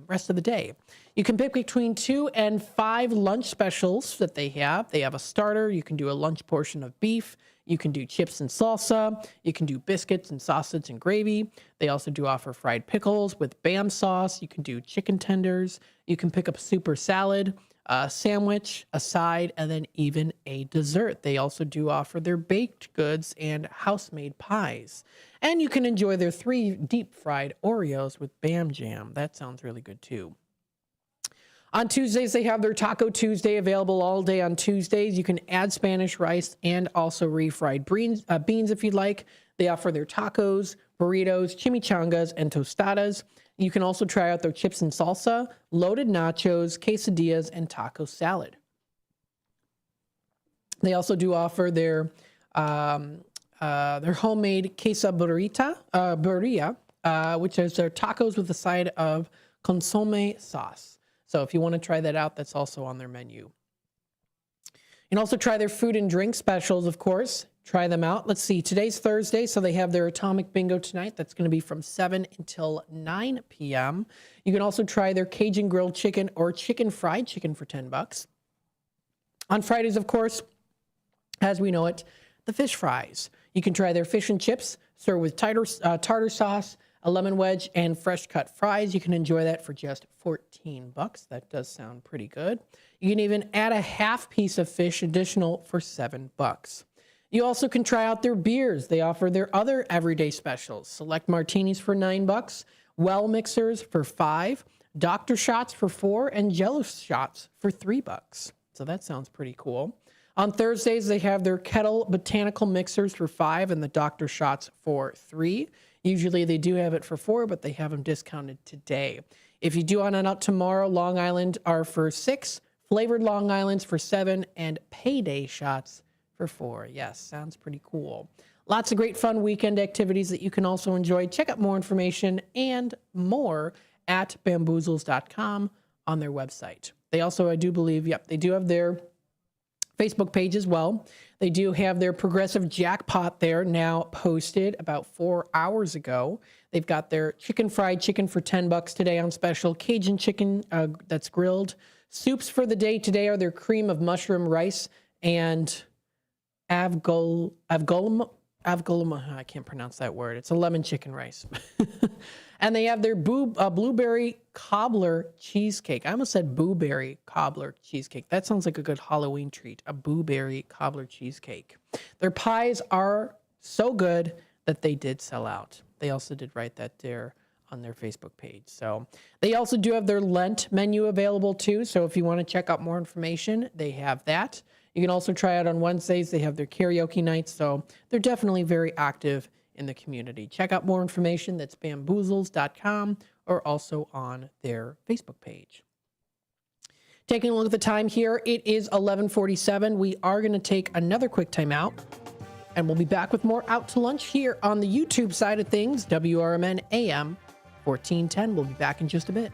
rest of the day. You can pick between 2 and 5 lunch specials that they have. They have a starter. You can do a lunch portion of beef. You can do chips and salsa. You can do biscuits and sausage and gravy. They also do offer fried pickles with Bam sauce. You can do chicken tenders. You can pick up super salad, a sandwich, a side, and then even a dessert. They also do offer their baked goods and house-made pies. And you can enjoy their 3 deep-fried Oreos with Bam Jam. That sounds really good, too. On Tuesdays, they have their Taco Tuesday available all day on Tuesdays. You can add Spanish rice and also refried beans if you'd like. They offer their tacos, burritos, chimichangas, and tostadas. You can also try out their chips and salsa, loaded nachos, quesadillas, and taco salad. They also do offer their homemade quesadilla, which is their tacos with a side of consomme sauce. So if you want to try that out, that's also on their menu. You can also try their food and drink specials, of course. Try them out. Let's see. Today's Thursday, so they have their Atomic Bingo tonight. That's going to be from 7 until 9 p.m. You can also try their Cajun grilled chicken or chicken fried chicken for $10. On Fridays, of course, as we know it, the fish fries. You can try their fish and chips served with tartar sauce, a lemon wedge, and fresh cut fries. You can enjoy that for just $14. That does sound pretty good. You can even add a half piece of fish additional for $7. You also can try out their beers. They offer their other everyday specials. Select martinis for $9, well mixers for $5, Dr. shots for $4, and Jello shots for $3. So that sounds pretty cool. On Thursdays, they have their Kettle botanical mixers for $5 and the Dr. shots for $3. Usually they do have it for $4, but they have them discounted today. If you do on and out tomorrow, Long Island are for $6, flavored Long Islands for $7, and payday shots for $4. Yes, sounds pretty cool. Lots of great fun weekend activities that you can also enjoy. Check out more information and more at bamboozles.com on their website. They also, I do believe, they do have their Facebook page as well. They do have their progressive jackpot there now posted about 4 hours ago. They've got their chicken fried chicken for $10 today on special, Cajun chicken that's grilled. Soups for the day today are their cream of mushroom rice and avgolma. I can't pronounce that word. It's a lemon chicken rice. And they have their blueberry cobbler cheesecake. I almost said blueberry cobbler cheesecake. That sounds like a good Halloween treat, a blueberry cobbler cheesecake. Their pies are so good that they did sell out. They also did write that there on their Facebook page. So they also do have their Lent menu available too. So if you want to check out more information, they have that. You can also try out on Wednesdays. They have their karaoke nights. So they're definitely very active in the community. Check out more information. That's bamboozles.com or also on their Facebook page. Taking a look at the time here, it is 11:47. We are going to take another quick time out, and we'll be back with more Out to Lunch here on the YouTube side of things, WRMN AM 1410. We'll be back in just a bit.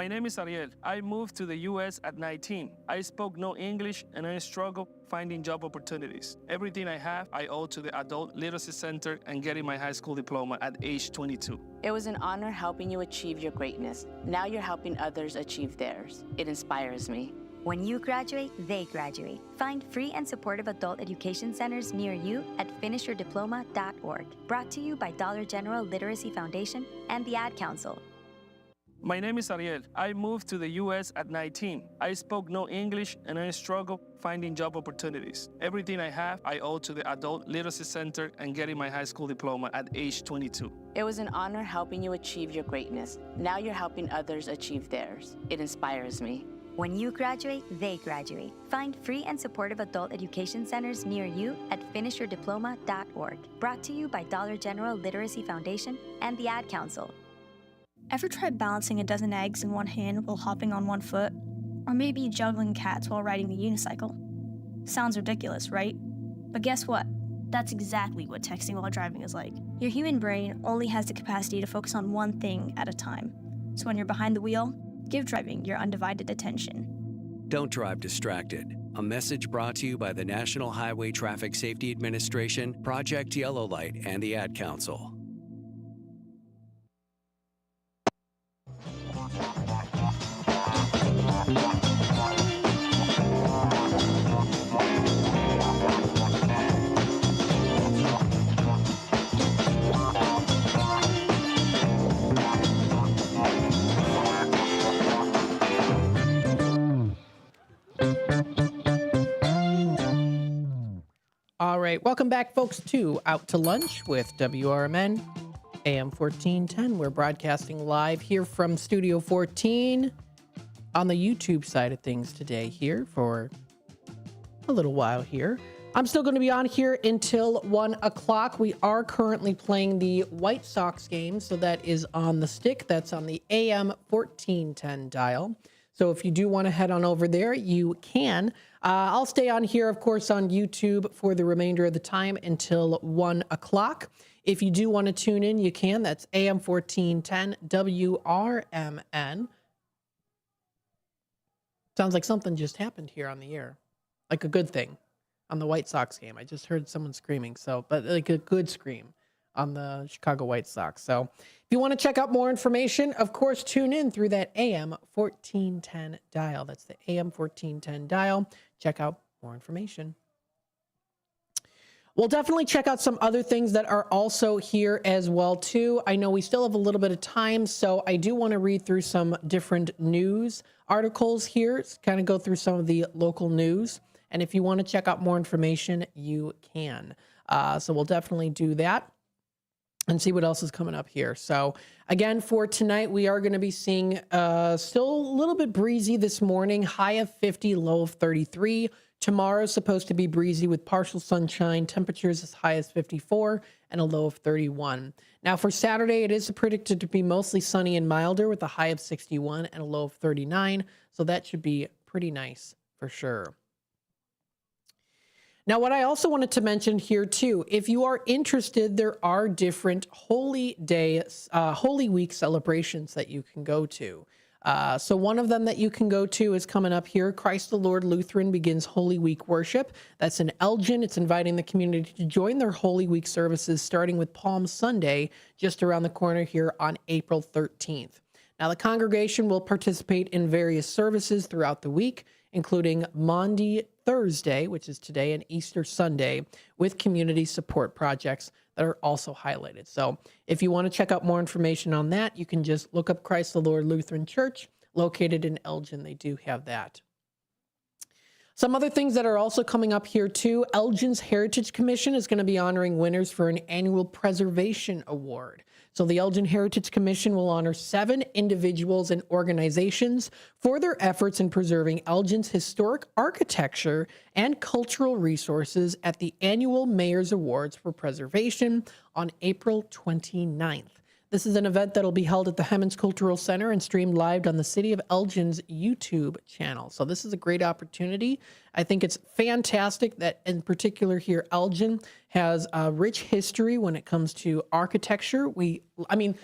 My name is Ariel. I moved to the U.S. at 19. I spoke no English and I struggled finding job opportunities. Everything I have, I owe to the Adult Literacy Center and getting my high school diploma at age 22. It was an honor helping you achieve your greatness. Now you're helping others achieve theirs. It inspires me. When you graduate, they graduate. Find free and supportive adult education centers near you at finishyourdiploma.org. Brought to you by Dollar General Literacy Foundation and the Ad Council. My name is Ariel. I moved to the U.S. at 19. I spoke no English and I struggled finding job opportunities. Everything I have, I owe to the Adult Literacy Center and getting my high school diploma at age 22. It was an honor helping you achieve your greatness. Now you're helping others achieve theirs. It inspires me. When you graduate, they graduate. Find free and supportive adult education centers near you at finishyourdiploma.org. Brought to you by Dollar General Literacy Foundation and the Ad Council. Ever tried balancing a dozen eggs in one hand while hopping on one foot? Or maybe juggling cats while riding a unicycle? Sounds ridiculous, right? But guess what? That's exactly what texting while driving is like. Your human brain only has the capacity to focus on one thing at a time. So when you're behind the wheel, give driving your undivided attention. Don't drive distracted. A message brought to you by the National Highway Traffic Safety Administration, Project Yellow Light, and the Ad Council. All right, welcome back, folks, to Out to Lunch with WRMN AM 1410. We're broadcasting live here from Studio 14 on the YouTube side of things today here for a little while here. I'm still going to be on here until 1 o'clock. We are currently playing the White Sox game, so that is on the stick. That's on the AM 1410 dial. So if you do want to head on over there, you can. I'll stay on here, of course, on YouTube for the remainder of the time until 1 o'clock. If you do want to tune in, you can. That's AM 1410 WRMN. Sounds like something just happened here on the air. Like a good thing on the White Sox game. I just heard someone screaming, but like a good scream on the Chicago White Sox. So if you want to check out more information, of course, tune in through that AM 1410 dial. That's the AM 1410 dial. Check out more information. We'll definitely check out some other things that are also here as well, too. I know we still have a little bit of time, so I do want to read through some different news articles here, kind of go through some of the local news. And if you want to check out more information, you can. So we'll definitely do that and see what else is coming up here. So again, for tonight, we are going to be seeing still a little bit breezy this morning, high of 50, low of 33. Tomorrow is supposed to be breezy with partial sunshine, temperatures as high as 54 and a low of 31. Now for Saturday, it is predicted to be mostly sunny and milder with a high of 61 and a low of 39. So that should be pretty nice for sure. Now, what I also wanted to mention here, too, if you are interested, there are different Holy Week celebrations that you can go to. So one of them that you can go to is coming up here. Christ the Lord Lutheran begins Holy Week worship. That's in Elgin. It's inviting the community to join their Holy Week services, starting with Palm Sunday, just around the corner here on April 13th. Now, the congregation will participate in various services throughout the week, including Maundy Thursday, which is today, and Easter Sunday, with community support projects that are also highlighted. So if you want to check out more information on that, you can just look up Christ the Lord Lutheran Church, located in Elgin. They do have that. Some other things that are also coming up here too. Elgin's Heritage Commission is going to be honoring winners for an annual preservation award. So the Elgin Heritage Commission will honor 7 individuals and organizations for their efforts in preserving Elgin's historic architecture and cultural resources at the annual Mayor's Awards for Preservation on April 29th. This is an event that'll be held at the Hemmons Cultural Center and streamed live on the City of Elgin's YouTube channel. So this is a great opportunity. I think it's fantastic that, in particular here, Elgin has a rich history when it comes to architecture. I'm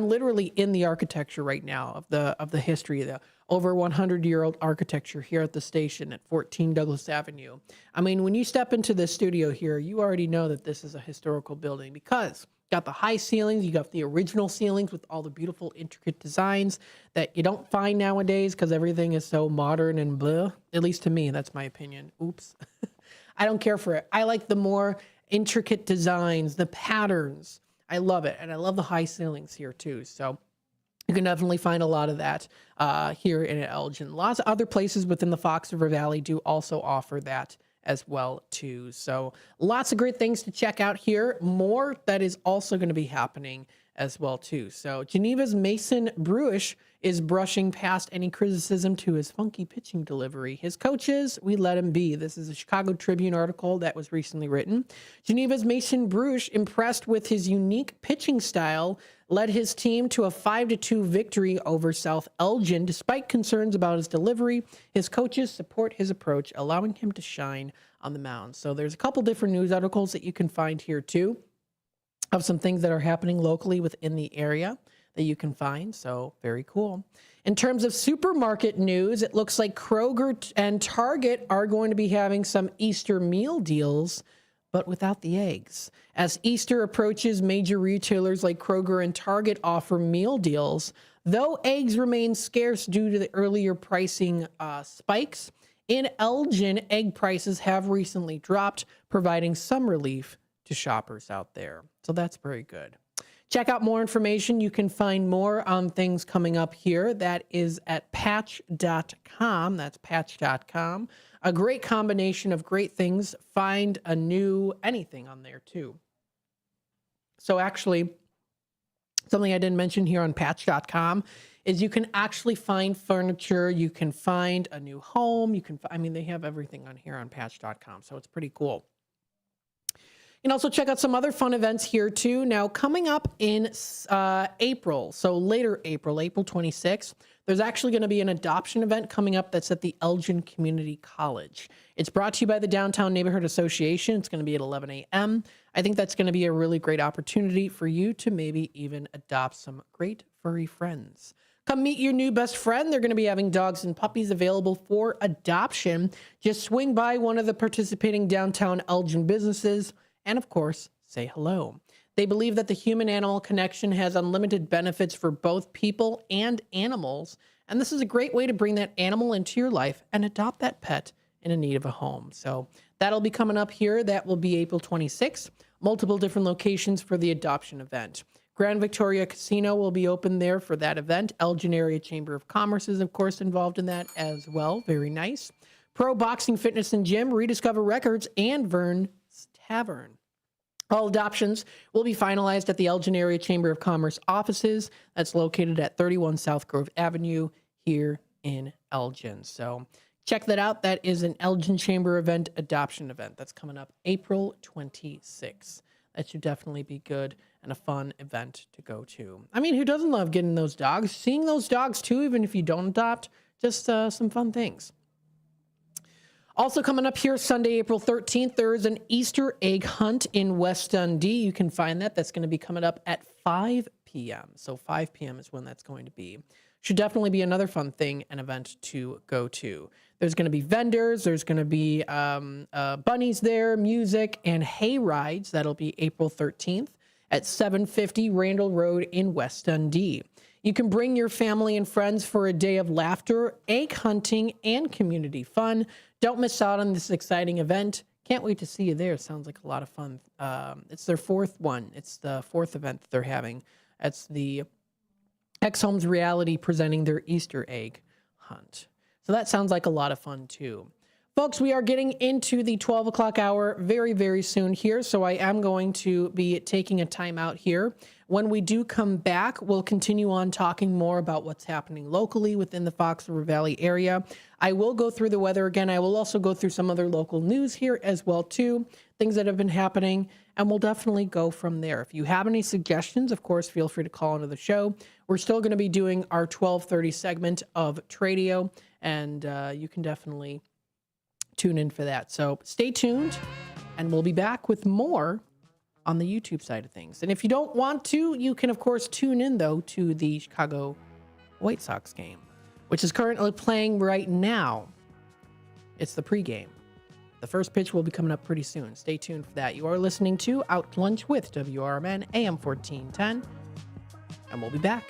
literally in the architecture right now of the history of the over 100-year-old architecture here at the station at 14 Douglas Avenue. I mean, when you step into the studio here, you already know that this is a historical building because you got the high ceilings, you got the original ceilings with all the beautiful, intricate designs that you don't find nowadays because everything is so modern and blah. At least to me, that's my opinion. Oops. I don't care for it. I like the more intricate designs, the patterns. I love it. And I love the high ceilings here too. So you can definitely find a lot of that here in Elgin. Lots of other places within the Fox River Valley do also offer that as well too. So lots of great things to check out here. More that is also going to be happening as well too. So Geneva's Mason Bruish is brushing past any criticism to his funky pitching delivery. His coaches, we let him be. This is a Chicago Tribune article that was recently written. Geneva's Mason Bruish, impressed with his unique pitching style, led his team to a 5-2 victory over South Elgin. Despite concerns about his delivery, his coaches support his approach, allowing him to shine on the mound. So there's a couple different news articles that you can find here too of some things that are happening locally within the area that you can find. So very cool. In terms of supermarket news, it looks like Kroger and Target are going to be having some Easter meal deals, but without the eggs. As Easter approaches, major retailers like Kroger and Target offer meal deals. Though eggs remain scarce due to the earlier pricing spikes, in Elgin, egg prices have recently dropped, providing some relief to shoppers out there. So that's very good. Check out more information. You can find more on things coming up here. That is at patch.com. That's patch.com. A great combination of great things. Find a new anything on there too. So actually, something I didn't mention here on patch.com is you can actually find furniture. You can find a new home. They have everything on here on patch.com. So it's pretty cool. You can also check out some other fun events here too. Now coming up in April, so later April 26th, there's actually going to be an adoption event coming up that's at the Elgin Community College. It's brought to you by the Downtown Neighborhood Association. It's going to be at 11 a.m. I think that's going to be a really great opportunity for you to maybe even adopt some great furry friends. Come meet your new best friend. They're going to be having dogs and puppies available for adoption. Just swing by one of the participating downtown Elgin businesses and, of course, say hello. They believe that the human-animal connection has unlimited benefits for both people and animals, and this is a great way to bring that animal into your life and adopt that pet in need of a home. So that'll be coming up here. That will be April 26th. Multiple different locations for the adoption event. Grand Victoria Casino will be open there for that event. Elgin Area Chamber of Commerce is, of course, involved in that as well. Very nice. Pro Boxing Fitness and Gym, Rediscover Records, and Vern's Tavern. All adoptions will be finalized at the Elgin Area Chamber of Commerce offices. That's located at 31 South Grove Avenue here in Elgin. So check that out. That is an Elgin Chamber event, adoption event. That's coming up April 26th. That should definitely be good and a fun event to go to. I mean, who doesn't love getting those dogs? Seeing those dogs too, even if you don't adopt, just some fun things. Also coming up here, Sunday, April 13th, there is an Easter egg hunt in West Dundee. You can find that. That's going to be coming up at 5 p.m. So 5 p.m. is when that's going to be. Should definitely be another fun thing, an event to go to. There's going to be vendors. There's going to be bunnies there, music, and hay rides. That'll be April 13th at 750 Randall Road in West Dundee. You can bring your family and friends for a day of laughter, egg hunting, and community fun. Don't miss out on this exciting event. Can't wait to see you there. Sounds like a lot of fun. It's their fourth one. It's the fourth event that they're having. It's the X Homes Reality presenting their Easter egg hunt. So that sounds like a lot of fun too. Folks, we are getting into the 12 o'clock hour very, very soon here, so I am going to be taking a time out here. When we do come back, we'll continue on talking more about what's happening locally within the Fox River Valley area. I will go through the weather again. I will also go through some other local news here as well, too, things that have been happening, and we'll definitely go from there. If you have any suggestions, of course, feel free to call into the show. We're still going to be doing our 12:30 segment of Tradio, and you can definitely tune in for that. So stay tuned, and we'll be back with more on the YouTube side of things. And if you don't want to, you can, of course, tune in, though, to the Chicago White Sox game, which is currently playing right now. It's the pregame. The first pitch will be coming up pretty soon. Stay tuned for that. You are listening to Out to Lunch with WRMN AM 1410, and we'll be back.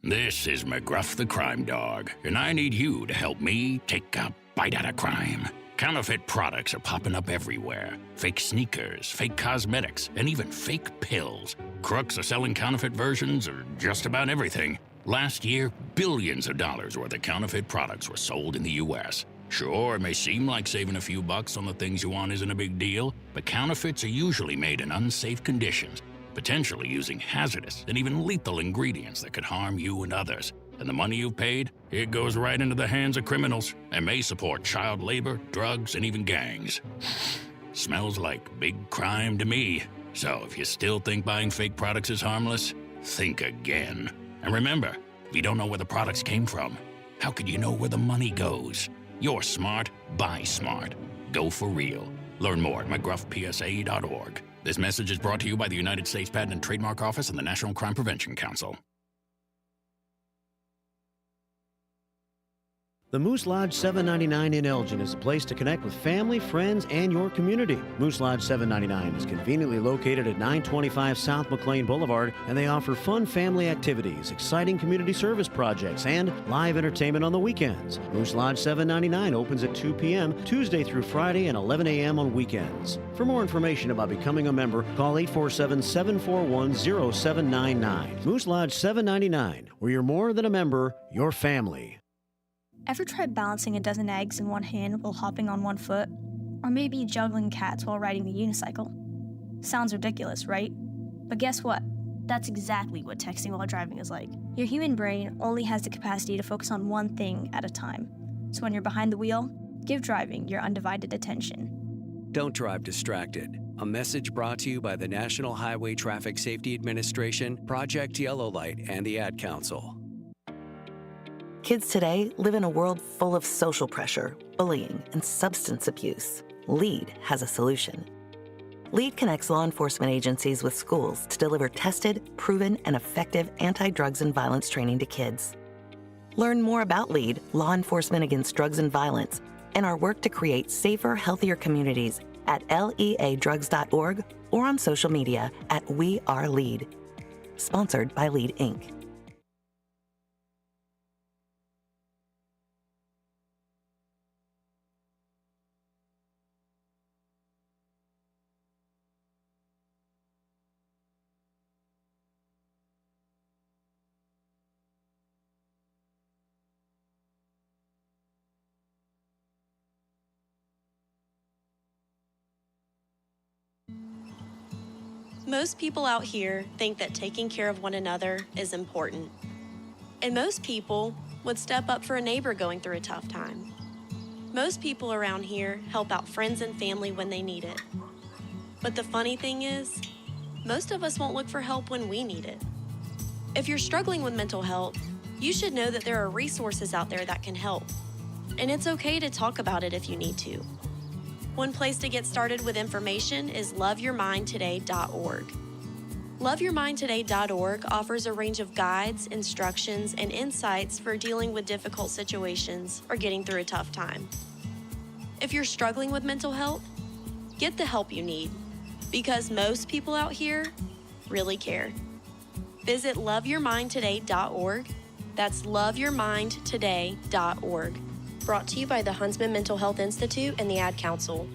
This is McGruff the Crime Dog, and I need you to help me take a bite out of crime. Counterfeit products are popping up everywhere. Fake sneakers, fake cosmetics, and even fake pills. Crooks are selling counterfeit versions of just about everything. Last year, billions of dollars worth of counterfeit products were sold in the U.S. Sure, it may seem like saving a few bucks on the things you want isn't a big deal, but counterfeits are usually made in unsafe conditions, potentially using hazardous and even lethal ingredients that could harm you and others. And the money you've paid, it goes right into the hands of criminals and may support child labor, drugs, and even gangs. Smells like big crime to me. So if you still think buying fake products is harmless, think again. And remember, if you don't know where the products came from, how could you know where the money goes? You're smart, buy smart. Go for real. Learn more at mcgruffpsa.org. This message is brought to you by the United States Patent and Trademark Office and the National Crime Prevention Council. The Moose Lodge 799 in Elgin is a place to connect with family, friends, and your community. Moose Lodge 799 is conveniently located at 925 South McLean Boulevard, and they offer fun family activities, exciting community service projects, and live entertainment on the weekends. Moose Lodge 799 opens at 2 p.m. Tuesday through Friday and 11 a.m. on weekends. For more information about becoming a member, call 847-741-0799. Moose Lodge 799, where you're more than a member, you're family. Ever tried balancing a dozen eggs in one hand while hopping on one foot? Or maybe juggling cats while riding the unicycle? Sounds ridiculous, right? But guess what? That's exactly what texting while driving is like. Your human brain only has the capacity to focus on one thing at a time. So when you're behind the wheel, give driving your undivided attention. Don't drive distracted. A message brought to you by the National Highway Traffic Safety Administration, Project Yellow Light, and the Ad Council. Kids today live in a world full of social pressure, bullying, and substance abuse. LEAD has a solution. LEAD connects law enforcement agencies with schools to deliver tested, proven, and effective anti-drugs and violence training to kids. Learn more about LEAD, Law Enforcement Against Drugs and Violence, and our work to create safer, healthier communities at leadrugs.org or on social media at We Are LEAD. Sponsored by LEAD, Inc. Most people out here think that taking care of one another is important. And most people would step up for a neighbor going through a tough time. Most people around here help out friends and family when they need it. But the funny thing is, most of us won't look for help when we need it. If you're struggling with mental health, you should know that there are resources out there that can help. And it's okay to talk about it if you need to. One place to get started with information is loveyourmindtoday.org. Loveyourmindtoday.org offers a range of guides, instructions, and insights for dealing with difficult situations or getting through a tough time. If you're struggling with mental health, get the help you need, because most people out here really care. Visit loveyourmindtoday.org. That's loveyourmindtoday.org. Brought to you by the Huntsman Mental Health Institute and the Ad Council.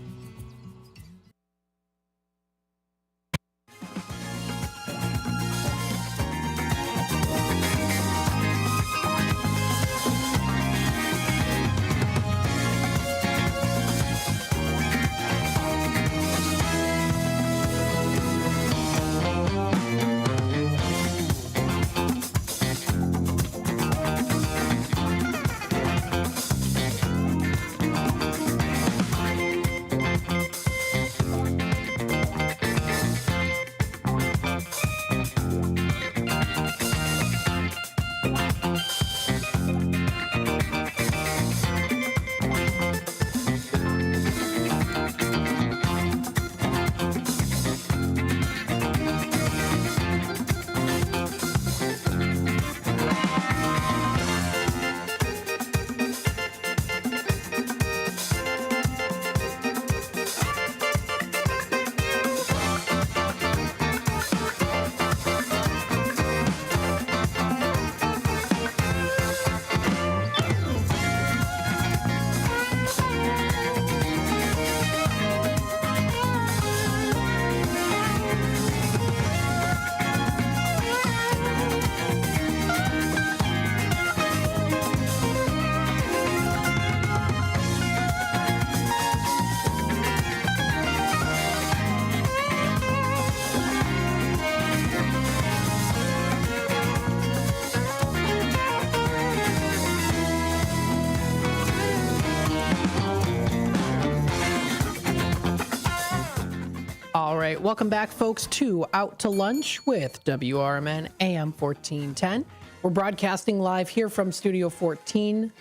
All right, welcome back, folks, to Out to Lunch with WRMN AM 1410. We're broadcasting live here from Studio 14,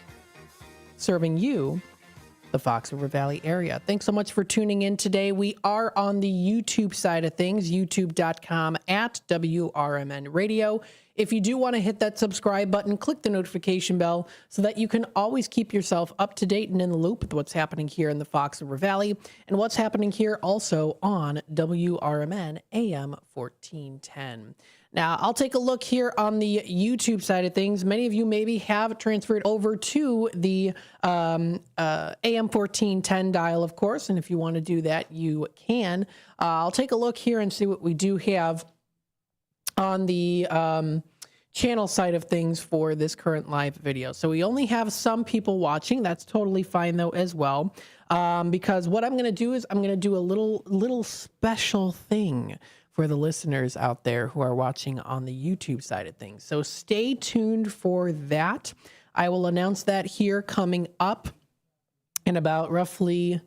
serving you the Fox River Valley area. Thanks so much for tuning in today. We are on the YouTube side of things, youtube.com at WRMN Radio. If you do want to hit that subscribe button, click the notification bell so that you can always keep yourself up to date and in the loop with what's happening here in the Fox River Valley and what's happening here also on WRMN AM 1410. Now, I'll take a look here on the YouTube side of things. Many of you maybe have transferred over to the AM 1410 dial, of course, and if you want to do that, you can. I'll take a look here and see what we do have on the channel side of things for this current live video. So we only have some people watching. That's totally fine, though, as well, because what I'm going to do is I'm going to do a little special thing for the listeners out there who are watching on the YouTube side of things. So stay tuned for that. I will announce that here coming up in about roughly,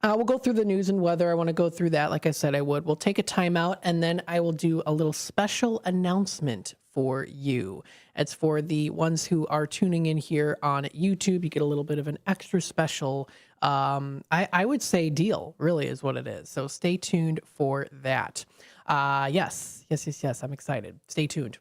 we'll go through the news and weather. I want to go through that. Like I said, I would. We'll take a timeout and then I will do a little special announcement for you. It's for the ones who are tuning in here on YouTube. You get a little bit of an extra special, I would say deal, really is what it is. So stay tuned for that. Yes. I'm excited. Stay tuned.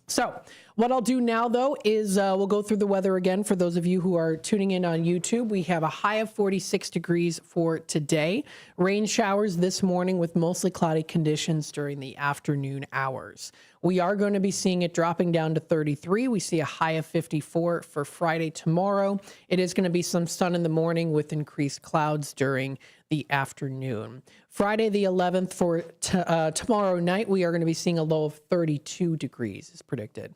So what I'll do now, though, is we'll go through the weather again. For those of you who are tuning in on YouTube, we have a high of 46 degrees for today. Rain showers this morning with mostly cloudy conditions during the afternoon hours. We are going to be seeing it dropping down to 33. We see a high of 54 for Friday tomorrow. It is going to be some sun in the morning with increased clouds during the afternoon. Friday the 11th for tomorrow night, we are going to be seeing a low of 32 degrees as predicted.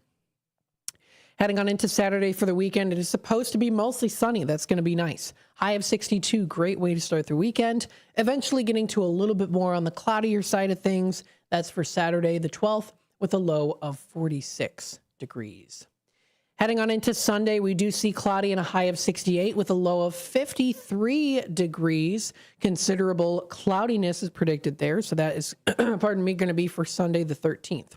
Heading on into Saturday for the weekend, it is supposed to be mostly sunny. That's going to be nice. High of 62, great way to start the weekend. Eventually getting to a little bit more on the cloudier side of things. That's for Saturday the 12th with a low of 46 degrees. Heading on into Sunday, we do see cloudy and a high of 68 with a low of 53 degrees. Considerable cloudiness is predicted there. So that is, pardon me, going to be for Sunday the 13th.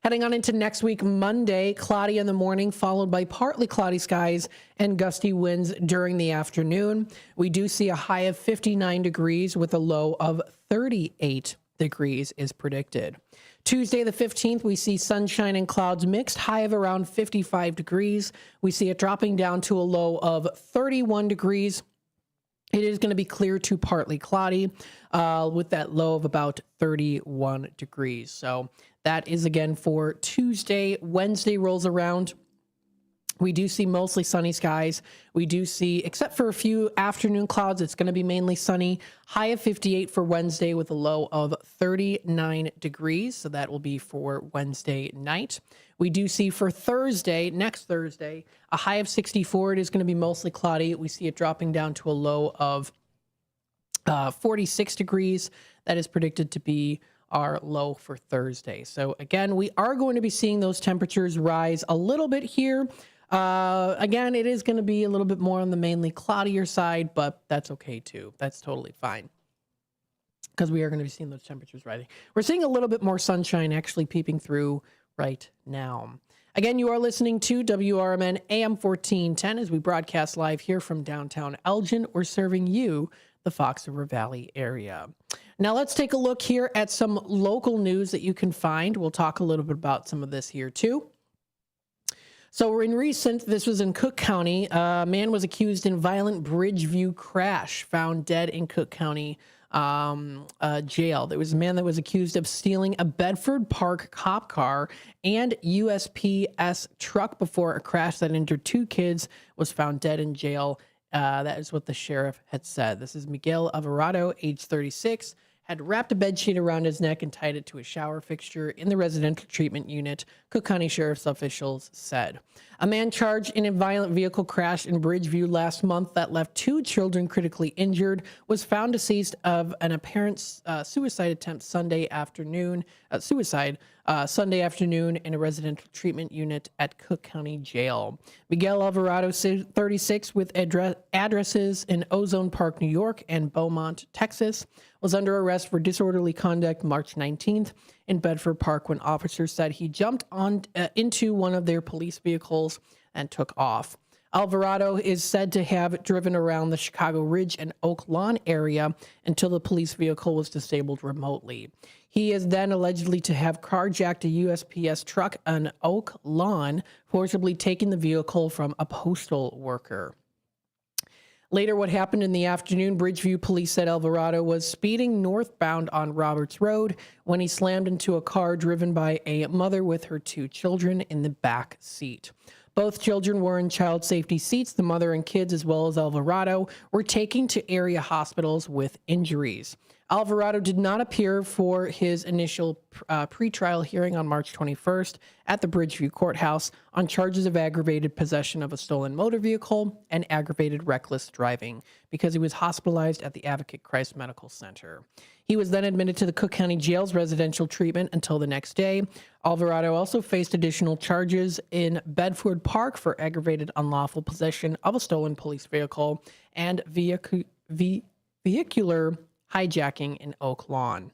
Heading on into next week, Monday, cloudy in the morning, followed by partly cloudy skies and gusty winds during the afternoon. We do see a high of 59 degrees with a low of 38 degrees is predicted. Tuesday, the 15th, we see sunshine and clouds mixed, high of around 55 degrees. We see it dropping down to a low of 31 degrees. It is going to be clear to partly cloudy with that low of about 31 degrees. So that is again for Tuesday. Wednesday rolls around. We do see mostly sunny skies. We do see, except for a few afternoon clouds, it's going to be mainly sunny. High of 58 for Wednesday with a low of 39 degrees. So that will be for Wednesday night. We do see for Thursday, next Thursday, a high of 64. It is going to be mostly cloudy. We see it dropping down to a low of 46 degrees. That is predicted to be our low for Thursday. So again, we are going to be seeing those temperatures rise a little bit here. Again, it is going to be a little bit more on the mainly cloudier side, but that's okay too. That's totally fine because we are going to be seeing those temperatures rising. We're seeing a little bit more sunshine actually peeping through right now. Again, you are listening to WRMN AM 1410 as we broadcast live here from downtown Elgin. We're serving you, the Fox River Valley area. Now let's take a look here at some local news that you can find. We'll talk a little bit about some of this here too. So this was in Cook County. A man was accused in violent Bridgeview crash, found dead in Cook County jail. There was a man that was accused of stealing a Bedford Park cop car and USPS truck before a crash that injured two kids, was found dead in jail. That is what the sheriff had said. This is Miguel Alvarado, age 36, had wrapped a bedsheet around his neck and tied it to a shower fixture in the residential treatment unit, Cook County Sheriff's officials said. A man charged in a violent vehicle crash in Bridgeview last month that left two children critically injured was found deceased of an apparent suicide attempt Sunday afternoon in a residential treatment unit at Cook County Jail. Miguel Alvarado, 36, with addresses in Ozone Park, New York, and Beaumont, Texas, was under arrest for disorderly conduct March 19th in Bedford Park when officers said he jumped into one of their police vehicles and took off. Alvarado is said to have driven around the Chicago Ridge and Oak Lawn area until the police vehicle was disabled remotely. He is then allegedly to have carjacked a USPS truck on Oak Lawn, forcibly taking the vehicle from a postal worker. Later, what happened in the afternoon, Bridgeview police said Alvarado was speeding northbound on Roberts Road when he slammed into a car driven by a mother with her 2 children in the back seat. Both children were in child safety seats. The mother and kids, as well as Alvarado, were taken to area hospitals with injuries. Alvarado did not appear for his initial pretrial hearing on March 21st at the Bridgeview Courthouse on charges of aggravated possession of a stolen motor vehicle and aggravated reckless driving because he was hospitalized at the Advocate Christ Medical Center. He was then admitted to the Cook County Jail's residential treatment until the next day. Alvarado also faced additional charges in Bedford Park for aggravated unlawful possession of a stolen police vehicle and vehicular hijacking in Oak Lawn.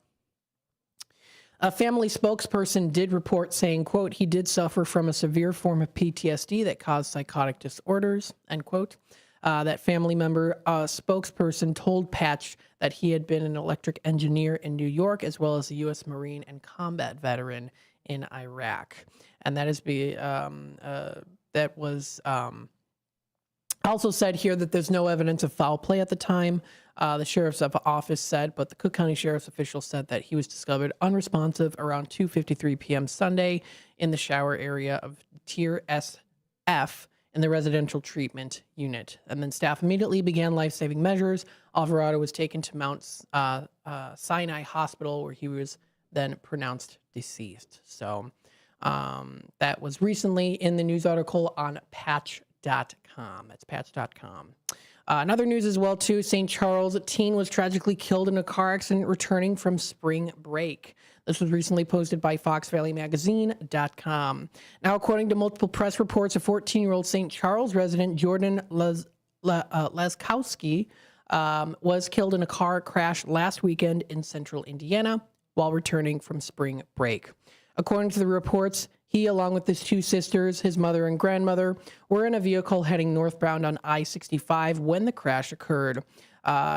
A family spokesperson did report saying, quote, he did suffer from a severe form of PTSD that caused psychotic disorders, end quote. That family member spokesperson told Patch that he had been an electric engineer in New York, as well as a U.S. Marine and combat veteran in Iraq. And that is also said here that there's no evidence of foul play at the time. The sheriff's office said, but the Cook County Sheriff's official said that he was discovered unresponsive around 2:53 p.m. Sunday in the shower area of Tier SF in the residential treatment unit. And then staff immediately began life-saving measures. Alvarado was taken to Mount Sinai Hospital, where he was then pronounced deceased. So that was recently in the news article on Patch.com. That's Patch.com. Another news as well, too. St. Charles, a teen was tragically killed in a car accident returning from spring break. This was recently posted by FoxValleyMagazine.com. Now, according to multiple press reports, a 14-year-old St. Charles resident, Jordan Laskowski, was killed in a car crash last weekend in central Indiana while returning from spring break. According to the reports, he, along with his 2 sisters, his mother and grandmother, were in a vehicle heading northbound on I-65 when the crash occurred.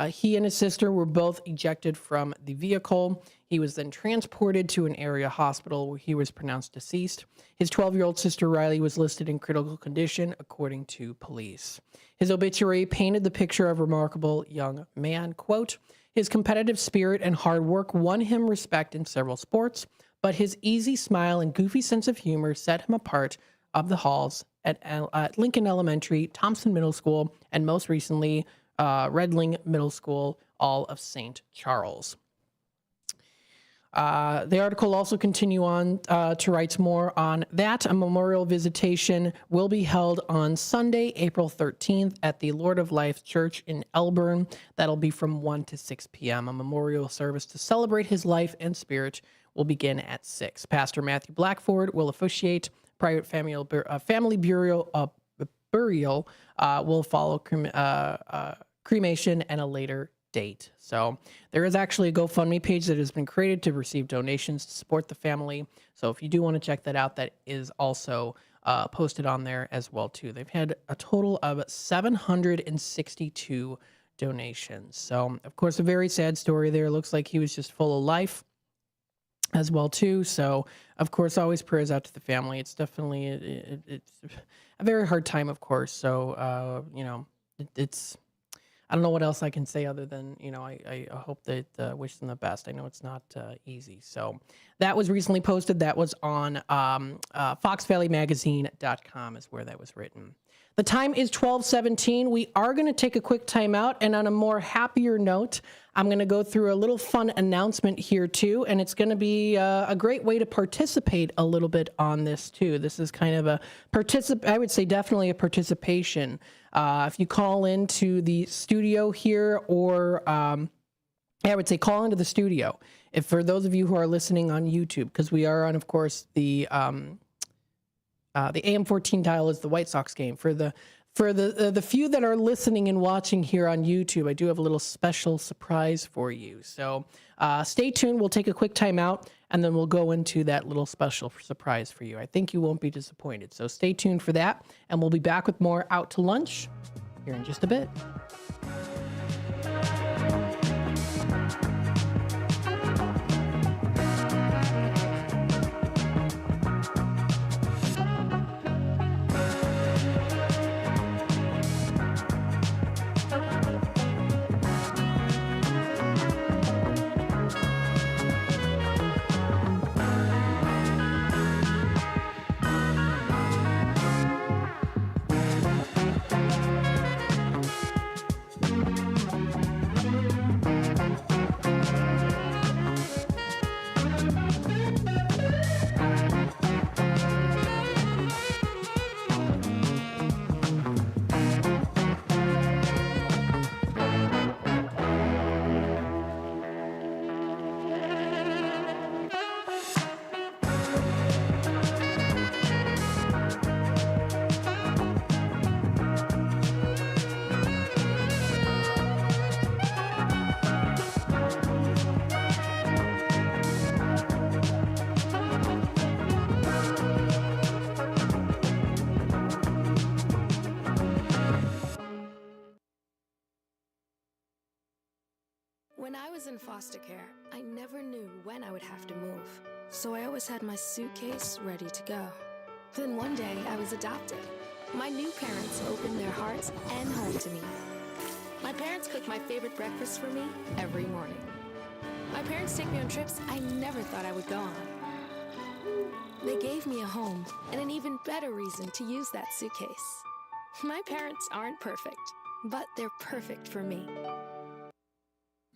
He and his sister were both ejected from the vehicle. He was then transported to an area hospital where he was pronounced deceased. His 12-year-old sister, Riley, was listed in critical condition, according to police. His obituary painted the picture of a remarkable young man. Quote, his competitive spirit and hard work won him respect in several sports, but his easy smile and goofy sense of humor set him apart of the halls at Lincoln Elementary, Thompson Middle School, and most recently, Redling Middle School, all of St. Charles. The article also continue on to write more on that. A memorial visitation will be held on Sunday, April 13th at the Lord of Life Church in Elgin. That'll be from 1 to 6 p.m. A memorial service to celebrate his life and spirit will begin at 6. Pastor Matthew Blackford will officiate. Private family burial will follow cremation and a later date. So there is actually a GoFundMe page that has been created to receive donations to support the family. So if you do want to check that out, that is also posted on there as well too. They've had a total of 762 donations. So of course, a very sad story there. It looks like he was just full of life as well too. So of course, always prayers out to the family. It's definitely it's a very hard time, of course. So it's I don't know what else I can say other than I hope that wish them the best. I know it's not easy. So that was recently posted. That was on FoxValleyMagazine.com is where that was written. The time is 12:17. We are going to take a quick time out, and on a more happier note, I'm going to go through a little fun announcement here too, and it's going to be a great way to participate a little bit on this too. This is kind of I would say definitely a participation. If you call into the studio here, or I would say call into the studio. If for those of you who are listening on YouTube, because we are on, of course, the AM 14 dial is the White Sox game. For the few that are listening and watching here on YouTube, I do have a little special surprise for you. So stay tuned. We'll take a quick time out, and then we'll go into that little special surprise for you. I think you won't be disappointed. So stay tuned for that, and we'll be back with more Out to Lunch here in just a bit. When I was in foster care, I never knew when I would have to move, so I always had my suitcase ready to go. Then one day, I was adopted. My new parents opened their hearts and home to me. My parents cook my favorite breakfast for me every morning. My parents take me on trips I never thought I would go on. They gave me a home and an even better reason to use that suitcase. My parents aren't perfect, but they're perfect for me.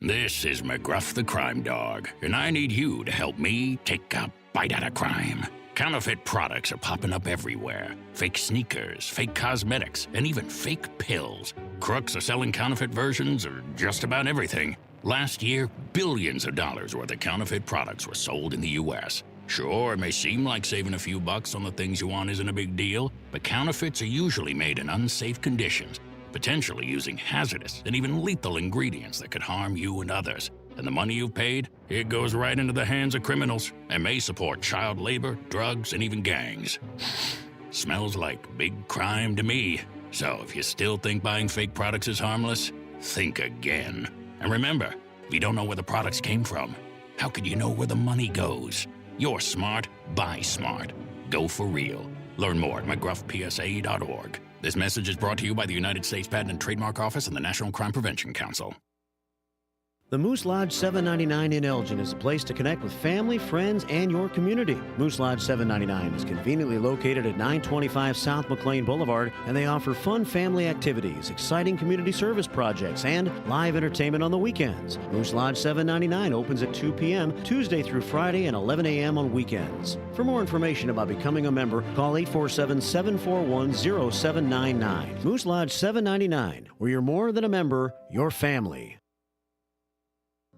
This is McGruff the Crime Dog, and I need you to help me take a bite out of crime. Counterfeit products are popping up everywhere. Fake sneakers, fake cosmetics, and even fake pills. Crooks are selling counterfeit versions of just about everything. Last year, billions of dollars worth of counterfeit products were sold in the U.S. Sure, it may seem like saving a few bucks on the things you want isn't a big deal, but counterfeits are usually made in unsafe conditions, potentially using hazardous and even lethal ingredients that could harm you and others. And the money you've paid, it goes right into the hands of criminals and may support child labor, drugs, and even gangs. Smells like big crime to me. So if you still think buying fake products is harmless, think again. And remember, if you don't know where the products came from, how could you know where the money goes? You're smart, buy smart. Go for real. Learn more at mcgruffpsa.org. This message is brought to you by the United States Patent and Trademark Office and the National Crime Prevention Council. The Moose Lodge 799 in Elgin is a place to connect with family, friends, and your community. Moose Lodge 799 is conveniently located at 925 South McLean Boulevard, and they offer fun family activities, exciting community service projects, and live entertainment on the weekends. Moose Lodge 799 opens at 2 p.m. Tuesday through Friday and 11 a.m. on weekends. For more information about becoming a member, call 847-741-0799. Moose Lodge 799, where you're more than a member, you're family.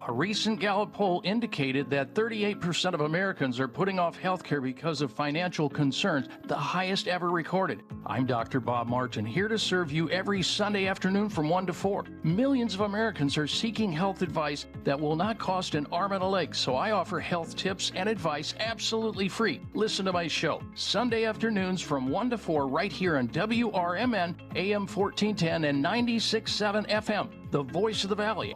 A recent Gallup poll indicated that 38% of Americans are putting off health care because of financial concerns, the highest ever recorded. I'm Dr. Bob Martin, here to serve you every Sunday afternoon from 1 to 4. Millions of Americans are seeking health advice that will not cost an arm and a leg, so I offer health tips and advice absolutely free. Listen to my show, Sunday afternoons from 1 to 4 right here on WRMN, AM 1410 and 96.7 FM, the voice of the Valley.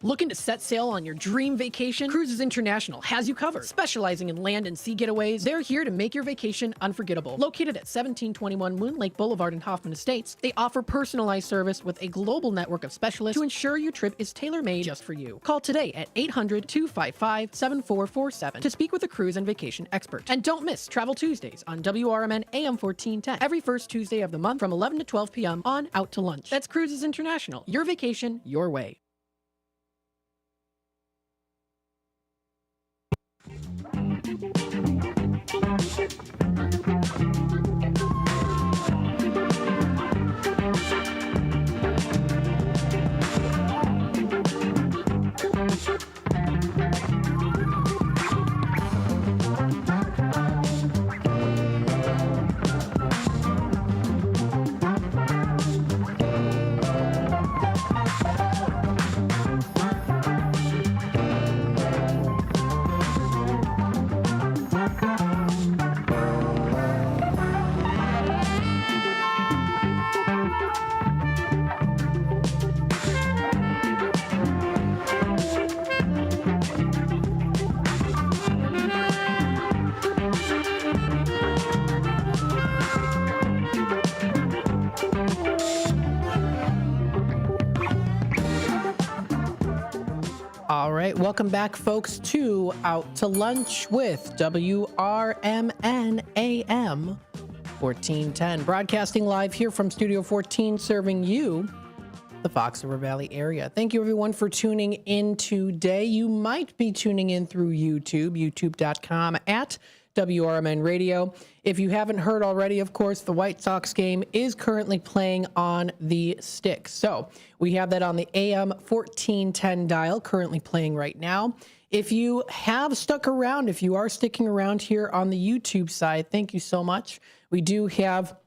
Looking to set sail on your dream vacation? Cruises International has you covered. Specializing in land and sea getaways, they're here to make your vacation unforgettable. Located at 1721 Moon Lake Boulevard in Hoffman Estates, they offer personalized service with a global network of specialists to ensure your trip is tailor-made just for you. Call today at 800-255-7447 to speak with a cruise and vacation expert. And don't miss Travel Tuesdays on WRMN AM 1410 every first Tuesday of the month from 11 to 12 p.m. on Out to Lunch. That's Cruises International. Your vacation, your way. right, welcome back, folks, to Out to Lunch with WRMN AM 1410, broadcasting live here from Studio 14, serving you, the Fox River Valley area. Thank you, everyone, for tuning in today. You might be tuning in through YouTube, youtube.com at WRMN Radio. If you haven't heard already, of course, the White Sox game is currently playing on the stick. So we have that on the AM 1410 dial, currently playing right now. If you have stuck around, if you are sticking around here on the YouTube side, thank you so much. We do have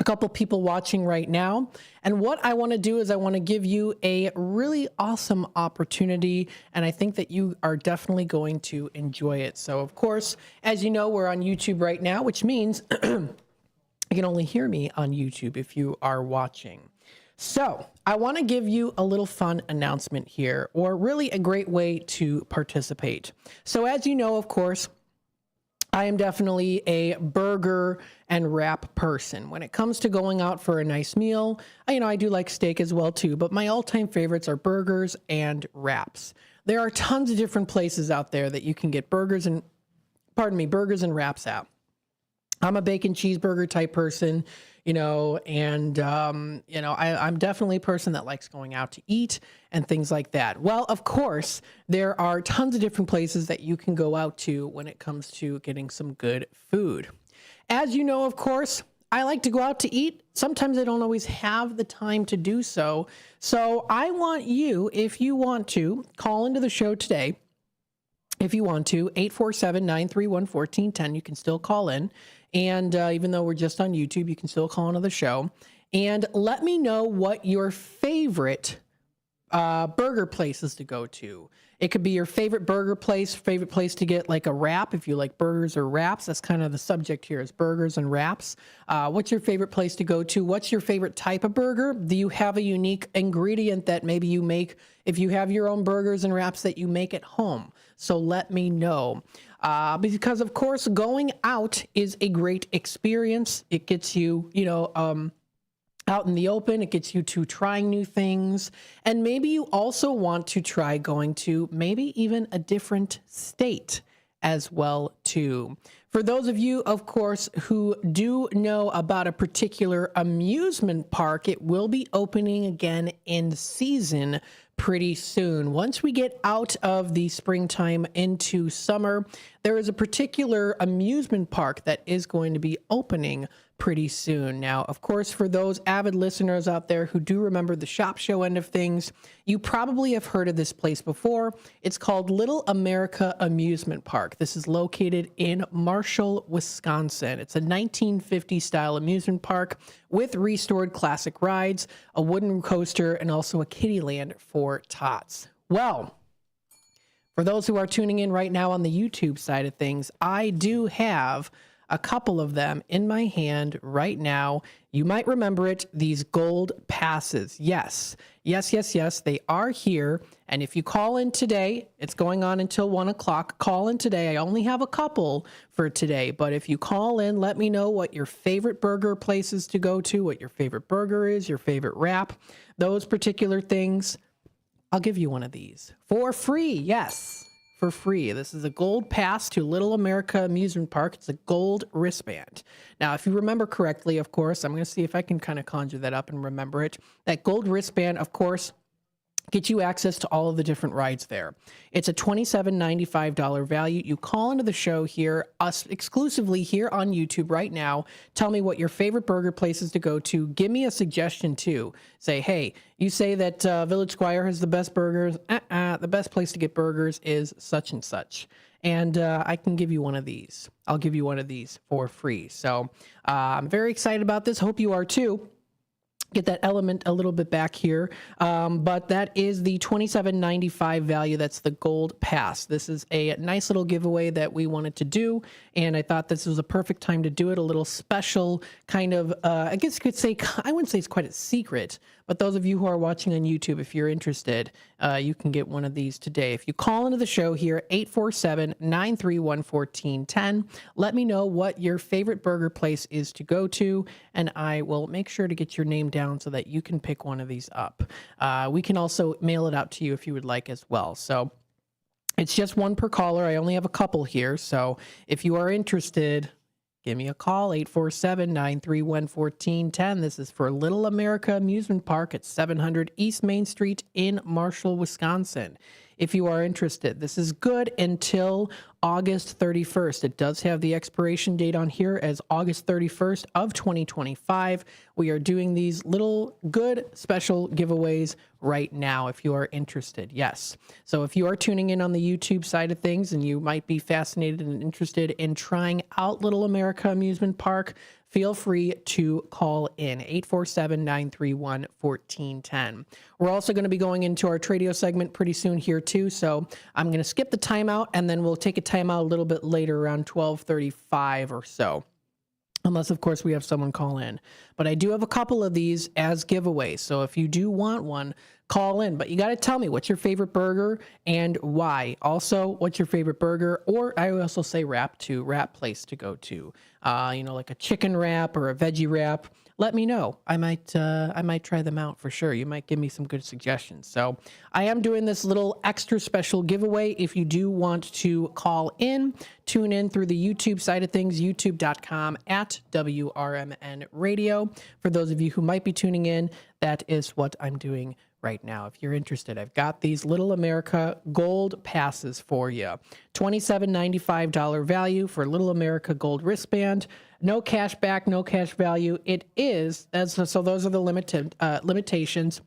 a couple people watching right now. And what I want to do is I want to give you a really awesome opportunity, and I think that you are definitely going to enjoy it. So, of course, as you know, we're on YouTube right now, which means you can only hear me on YouTube if you are watching. So I want to give you a little fun announcement here, or really a great way to participate. So as you know, of course, I am definitely a burger and wrap person. When it comes to going out for a nice meal, I do like steak as well too, but my all-time favorites are burgers and wraps. There are tons of different places out there that you can get burgers and wraps at. I'm a bacon cheeseburger type person, I'm definitely a person that likes going out to eat and things like that. Well, of course, there are tons of different places that you can go out to when it comes to getting some good food. As you know, of course, I like to go out to eat. Sometimes I don't always have the time to do so. So I want you, if you want to, call into the show today. If you want to, 847-931-1410, you can still call in. And even though we're just on YouTube, you can still call into the show. And let me know what your favorite burger places to go to. It could be your favorite burger place, favorite place to get like a wrap. If you like burgers or wraps, that's kind of the subject here is burgers and wraps. What's your favorite place to go to? What's your favorite type of burger? Do you have a unique ingredient that maybe you make if you have your own burgers and wraps that you make at home? So let me know. Because of course, going out is a great experience. It gets you, out in the open. It gets you to trying new things. And maybe you also want to try going to maybe even a different state as well too. For those of you, of course, who do know about a particular amusement park, it will be opening again in season pretty soon. Once we get out of the springtime into summer, there is a particular amusement park that is going to be opening pretty soon. Now, of course, for those avid listeners out there who do remember the Shop Show end of things, you probably have heard of this place before. It's called Little America Amusement Park. This is located in Marshall, Wisconsin. It's a 1950 style amusement park with restored classic rides, a wooden coaster, and also a kiddie land for tots. Well, for those who are tuning in right now on the YouTube side of things, I do have a couple of them in my hand right now. You might remember it, these gold passes. Yes, they are here. And if you call in today, it's going on until 1 o'clock. Call in today. I only have a couple for today, but if you call in, let me know what your favorite burger places to go to, what your favorite burger is, your favorite wrap, those particular things. I'll give you one of these for free. Yes, for free. This is a gold pass to Little America Amusement Park. It's a gold wristband. Now, if you remember correctly, of course, I'm going to see if I can kind of conjure that up and remember it. That gold wristband, of course, gets you access to all of the different rides there. It's a $27.95 value. You call into the show here, us exclusively here on YouTube right now. Tell me what your favorite burger places to go to. Give me a suggestion too. Say, hey, you say that Village Squire has the best burgers. The best place to get burgers is such and such. And I can give you one of these. I'll give you one of these for free. So I'm very excited about this. Hope you are too. Get that element a little bit back here. But that is the $27.95 value. That's the gold pass. This is a nice little giveaway that we wanted to do. And I thought this was a perfect time to do it. A little special kind of, I guess you could say, I wouldn't say it's quite a secret, but those of you who are watching on YouTube, if you're interested, you can get one of these today. If you call into the show here, 847-931-1410, let me know what your favorite burger place is to go to, and I will make sure to get your name down so that you can pick one of these up. We can also mail it out to you if you would like as well. So It's just one per caller. I only have a couple here. So if you are interested, give me a call, 847-931-1410. This is for Little America Amusement Park at 700 East Main Street in Marshall, Wisconsin. If you are interested, this is good until August 31st. It does have the expiration date on here as August 31st of 2025. We are doing these little good special giveaways right now if you are interested. Yes. So if you are tuning in on the YouTube side of things and you might be fascinated and interested in trying out Little America Amusement Park, feel free to call in 847-931-1410. We're also going to be going into our Tradio segment pretty soon here too. So I'm going to skip the timeout and then we'll take a timeout a little bit later around 12:35 or so. Unless, of course, we have someone call in. But I do have a couple of these as giveaways. So if you do want one, call in. But you got to tell me what's your favorite burger and why. Also, what's your favorite burger? Or I also say wrap place to go to. Like a chicken wrap or a veggie wrap. Let me know. I might try them out for sure. You might give me some good suggestions. So I am doing this little extra special giveaway. If you do want to call in, tune in through the YouTube side of things, youtube.com/WRMN Radio. For those of you who might be tuning in, that is what I'm doing right now. If you're interested, I've got these Little America Gold passes for you. $27.95 value for Little America Gold wristband. No cash back, no cash value. It is, so those are the limitations.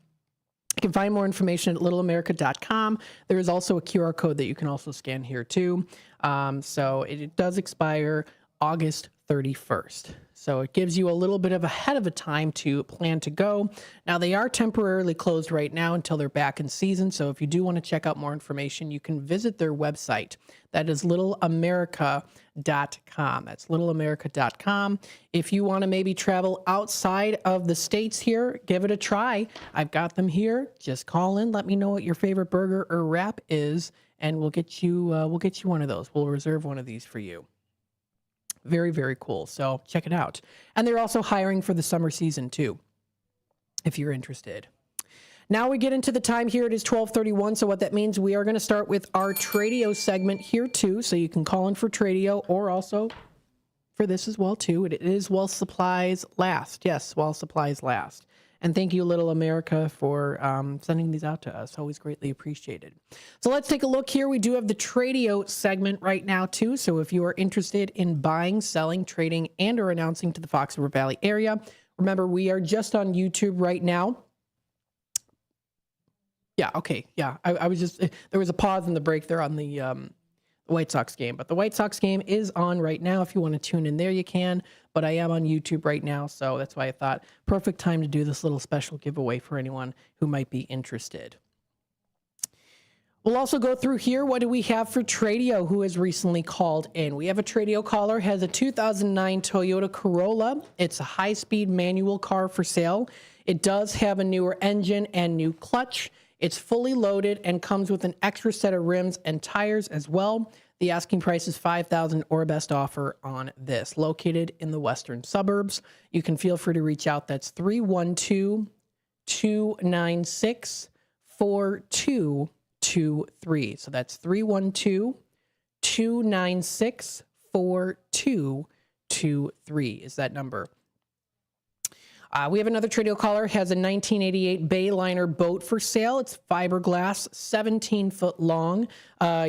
You can find more information at littleamerica.com. There is also a QR code that you can also scan here too. So it does expire August 31st. So it gives you a little bit of ahead of a time to plan to go. Now they are temporarily closed right now until they're back in season. So if you do want to check out more information, you can visit their website. That is littleamerica.com. That's littleamerica.com. If you want to maybe travel outside of the states here, give it a try. I've got them here. Just call in. Let me know what your favorite burger or wrap is, and we'll get you one of those. We'll reserve one of these for you. Very, very cool. So check it out. And they're also hiring for the summer season too, if you're interested. Now we get into the time here. It is 12:31. So what that means, we are going to start with our Tradio segment here too. So you can call in for Tradio or also for this as well too. It is while supplies last. Yes, while supplies last. And thank you, Little America, for sending these out to us. Always greatly appreciated. So let's take a look here. We do have the Tradio segment right now, too. So if you are interested in buying, selling, trading, and or announcing to the Fox River Valley area, remember, we are just on YouTube right now. Yeah, okay. Yeah, I was just, there was a pause in the break there on the White Sox game. But the White Sox game is on right now. If you want to tune in there, you can. But I am on YouTube right now, so that's why I thought perfect time to do this little special giveaway for anyone who might be interested. We'll also go through here. What do we have for Tradio who has recently called in? We have a Tradio caller, has a 2009 Toyota Corolla. It's a high-speed manual car for sale. It does have a newer engine and new clutch. It's fully loaded and comes with an extra set of rims and tires as well. The asking price is $5,000 or best offer on this. Located in the western suburbs. You can feel free to reach out. That's 312-296-4223. So that's 312-296-4223 is that number. We have another Tradio caller, has a 1988 Bayliner boat for sale. It's fiberglass, 17-foot long,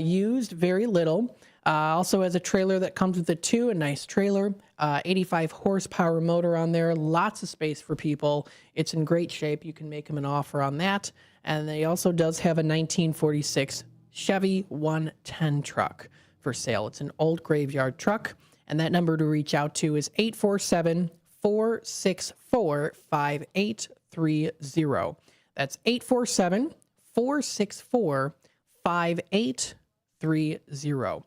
used very little. Also has a trailer that comes with it too, a nice trailer, 85 horsepower motor on there, lots of space for people. It's in great shape. You can make him an offer on that. And he also does have a 1946 Chevy 110 truck for sale. It's an old graveyard truck. And that number to reach out to is 847-464-5830. That's 847-464-5830.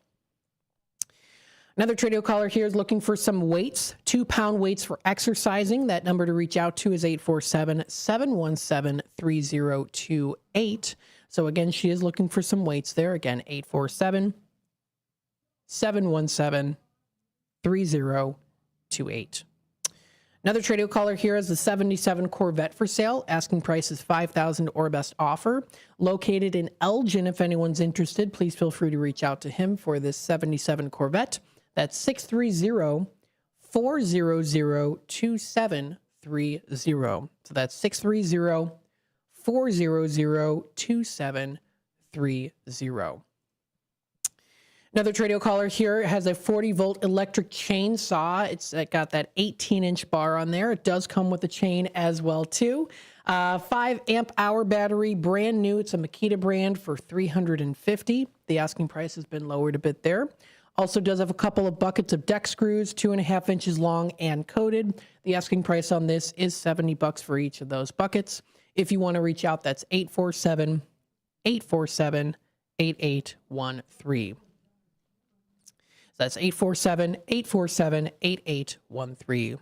Another Tradio caller here is looking for some weights, 2-pound weights for exercising. That number to reach out to is 847-717-3028. So again, she is looking for some weights there. Again, 847-717-3028. Another Tradio caller here is the 77 Corvette for sale. Asking price is $5,000 or best offer. Located in Elgin. If anyone's interested, please feel free to reach out to him for this 77 Corvette. That's 630-400-2730. So that's 630-400-2730. Another Tradio caller here has a 40-volt electric chainsaw. It's got that 18-inch bar on there. It does come with a chain as well, too. 5-amp-hour battery, brand new. It's a Makita brand for $350. The asking price has been lowered a bit there. Also does have a couple of buckets of deck screws, 2.5 inches long and coated. The asking price on this is $70 for each of those buckets. If you want to reach out, that's 847-8813. That's 847-8813.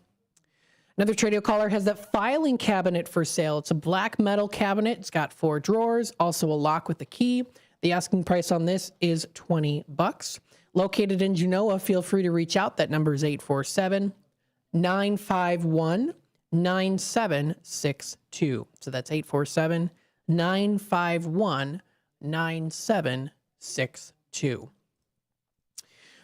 Another Tradio caller has that filing cabinet for sale. It's a black metal cabinet. It's got 4 drawers, also a lock with a key. The asking price on this is $20. Located in Genoa, feel free to reach out. That number is 847-951-9762. So that's 847-951-9762.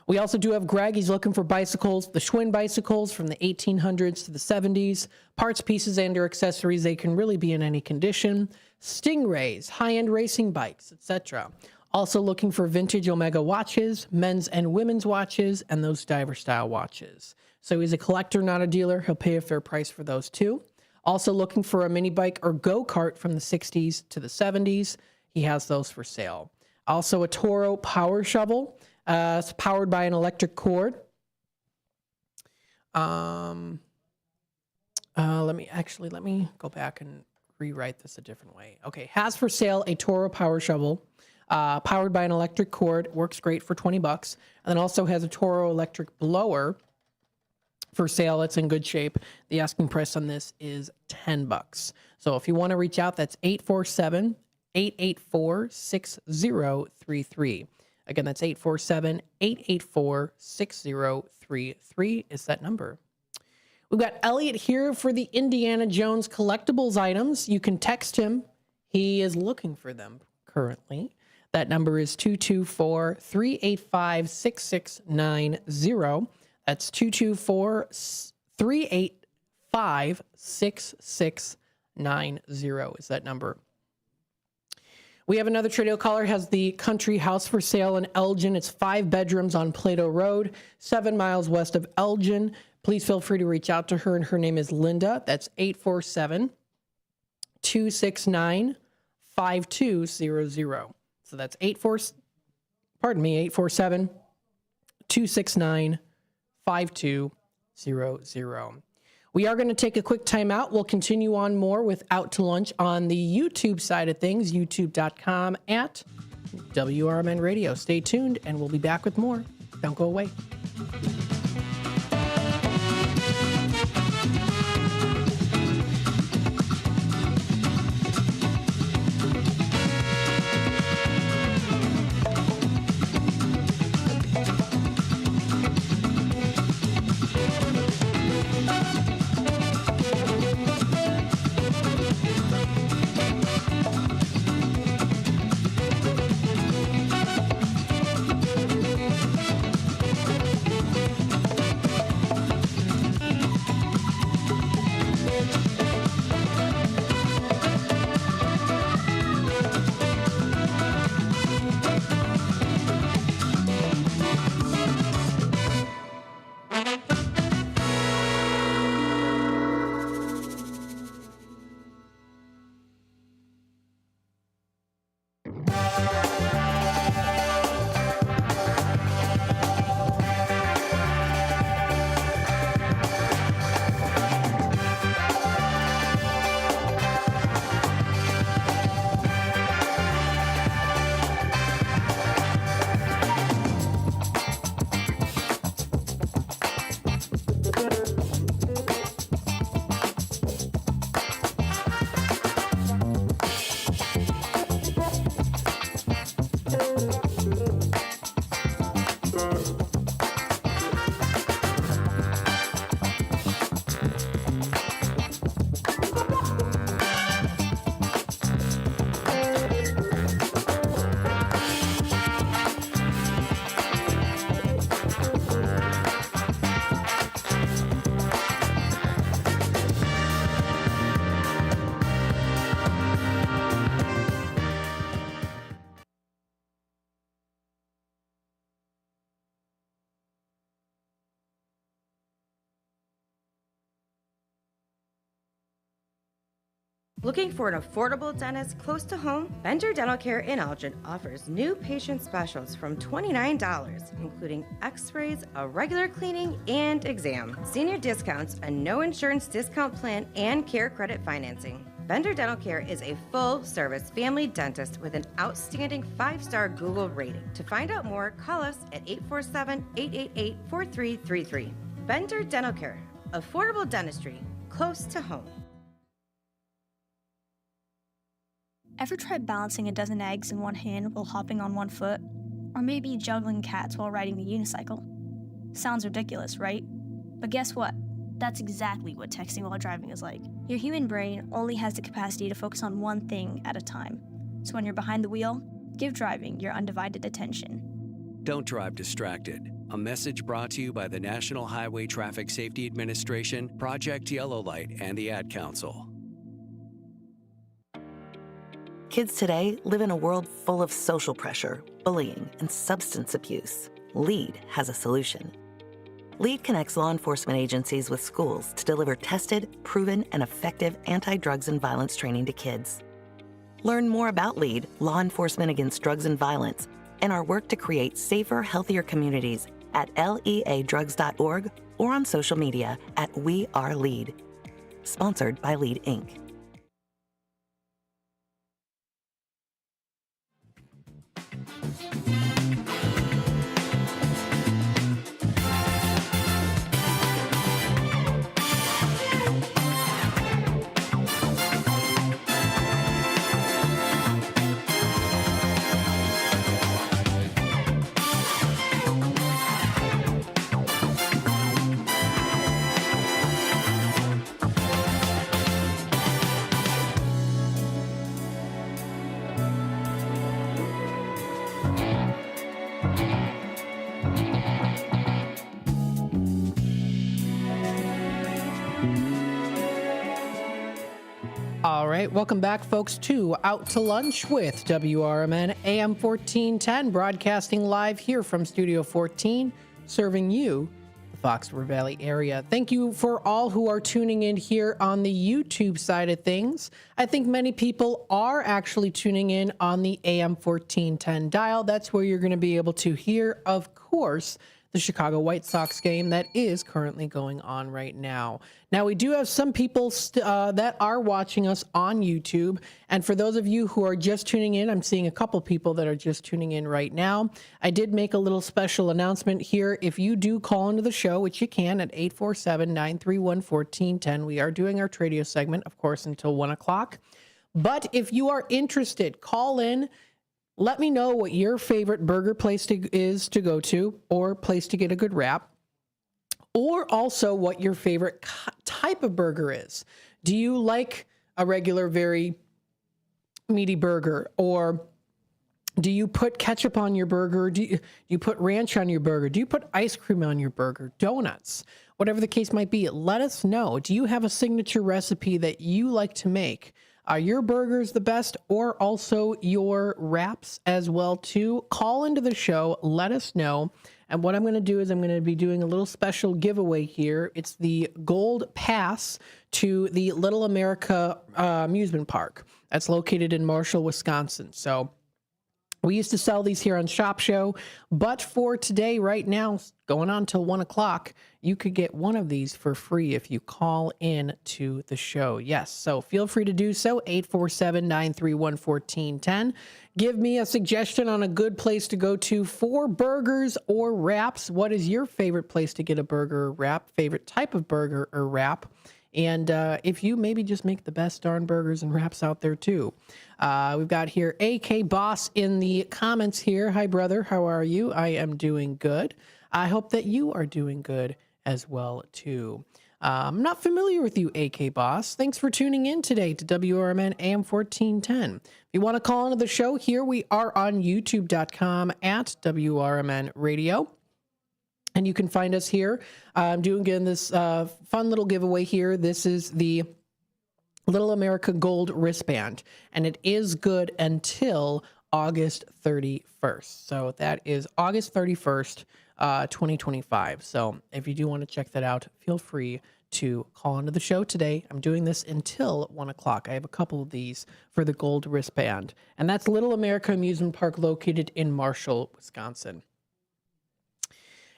We also do have Greg. He's looking for bicycles, the Schwinn bicycles from the 1800s to the 70s. Parts, pieces, and or accessories. They can really be in any condition. Stingrays, high-end racing bikes, etc. Also looking for vintage Omega watches, men's and women's watches, and those diver-style watches. So he's a collector, not a dealer. He'll pay a fair price for those too. Also looking for a mini bike or go-kart from the 60s to the 70s. He has those for sale. Also a Toro power shovel. It's powered by an electric cord. Let me go back and rewrite this a different way. Okay, has for sale a Toro power shovel, powered by an electric cord. Works great for $20. And then also has a Toro electric blower for sale. It's in good shape. The asking price on this is $10. So if you want to reach out, that's 847-884-6033. Again, that's 847-884-6033 is that number. We've got Elliot here for the Indiana Jones collectibles items. You can text him. He is looking for them currently. That number is 224-385-6690. That's 224-385-6690 is that number. We have another Tradio caller, has the country house for sale in Elgin. It's 5 bedrooms on Plato Road, 7 miles west of Elgin. Please feel free to reach out to her, and her name is Linda. That's 847-269-5200. So that's 847-269-5200. We are going to take a quick time out. We'll continue on more with Out to Lunch on the YouTube side of things, youtube.com at WRMN Radio. Stay tuned, and we'll be back with more. Don't go away. Looking for an affordable dentist close to home? Bender Dental Care in Elgin offers new patient specials from $29, including x-rays, a regular cleaning, and exam. Senior discounts, a no insurance discount plan, and care credit financing. Bender Dental Care is a full-service family dentist with an outstanding 5-star Google rating. To find out more, call us at 847-888-4333. Bender Dental Care, affordable dentistry, close to home. Ever tried balancing a dozen eggs in one hand while hopping on one foot? Or maybe juggling cats while riding the unicycle? Sounds ridiculous, right? But guess what? That's exactly what texting while driving is like. Your human brain only has the capacity to focus on one thing at a time. So when you're behind the wheel, give driving your undivided attention. Don't drive distracted. A message brought to you by the National Highway Traffic Safety Administration, Project Yellow Light, and the Ad Council. Kids today live in a world full of social pressure, bullying, and substance abuse. LEAD has a solution. LEAD connects law enforcement agencies with schools to deliver tested, proven, and effective anti-drugs and violence training to kids. Learn more about LEAD, Law Enforcement Against Drugs and Violence, and our work to create safer, healthier communities at leadrugs.org or on social media at We Are LEAD. Sponsored by LEAD, Inc. All right, welcome back, folks, to Out to Lunch with WRMN AM 1410, broadcasting live here from Studio 14, serving you, the Fox River Valley area. Thank you for all who are tuning in here on the YouTube side of things. I think many people are actually tuning in on the AM 1410 dial. That's where you're going to be able to hear, of course, the Chicago White Sox game that is currently going on right now. Now, we do have some people that are watching us on YouTube. And for those of you who are just tuning in, I'm seeing a couple people that are just tuning in right now. I did make a little special announcement here. If you do call into the show, which you can at 847-931-1410, we are doing our Tradio segment, of course, until 1 o'clock. But if you are interested, call in. Let me know what your favorite burger place is to go to, or place to get a good wrap, or also what your favorite type of burger is. Do you like a regular, very meaty burger, or do you put ketchup on your burger? Do you put ranch on your burger? Do you put ice cream on your burger? Donuts? Whatever the case might be, let us know. Do you have a signature recipe that you like to make? Are your burgers the best, or also your wraps as well too? Call into the show, let us know. And what I'm going to do is I'm going to be doing a little special giveaway here. It's the Gold Pass to the Little America Amusement Park. That's located in Marshall, Wisconsin. So we used to sell these here on Shop Show, but for today, right now, going on till 1 o'clock, you could get one of these for free if you call in to the show. Yes, so feel free to do so, 847-931-1410. Give me a suggestion on a good place to go to for burgers or wraps. What is your favorite place to get a burger or wrap? Favorite type of burger or wrap? And if you maybe just make the best darn burgers and wraps out there too. We've got here AK Boss in the comments here. Hi, brother. How are you? I am doing good. I hope that you are doing good as well too. I'm not familiar with you, AK Boss. Thanks for tuning in today to WRMN AM 1410. If you want to call into the show here, we are on youtube.com at WRMN Radio. And you can find us here. I'm doing again this fun little giveaway here. This is the Little America Gold wristband, and it is good until August 31st. So that is August 31st, 2025. So if you do want to check that out, feel free to call into the show today. I'm doing this until 1 o'clock. I have a couple of these for the gold wristband. And that's Little America Amusement Park located in Marshall, Wisconsin.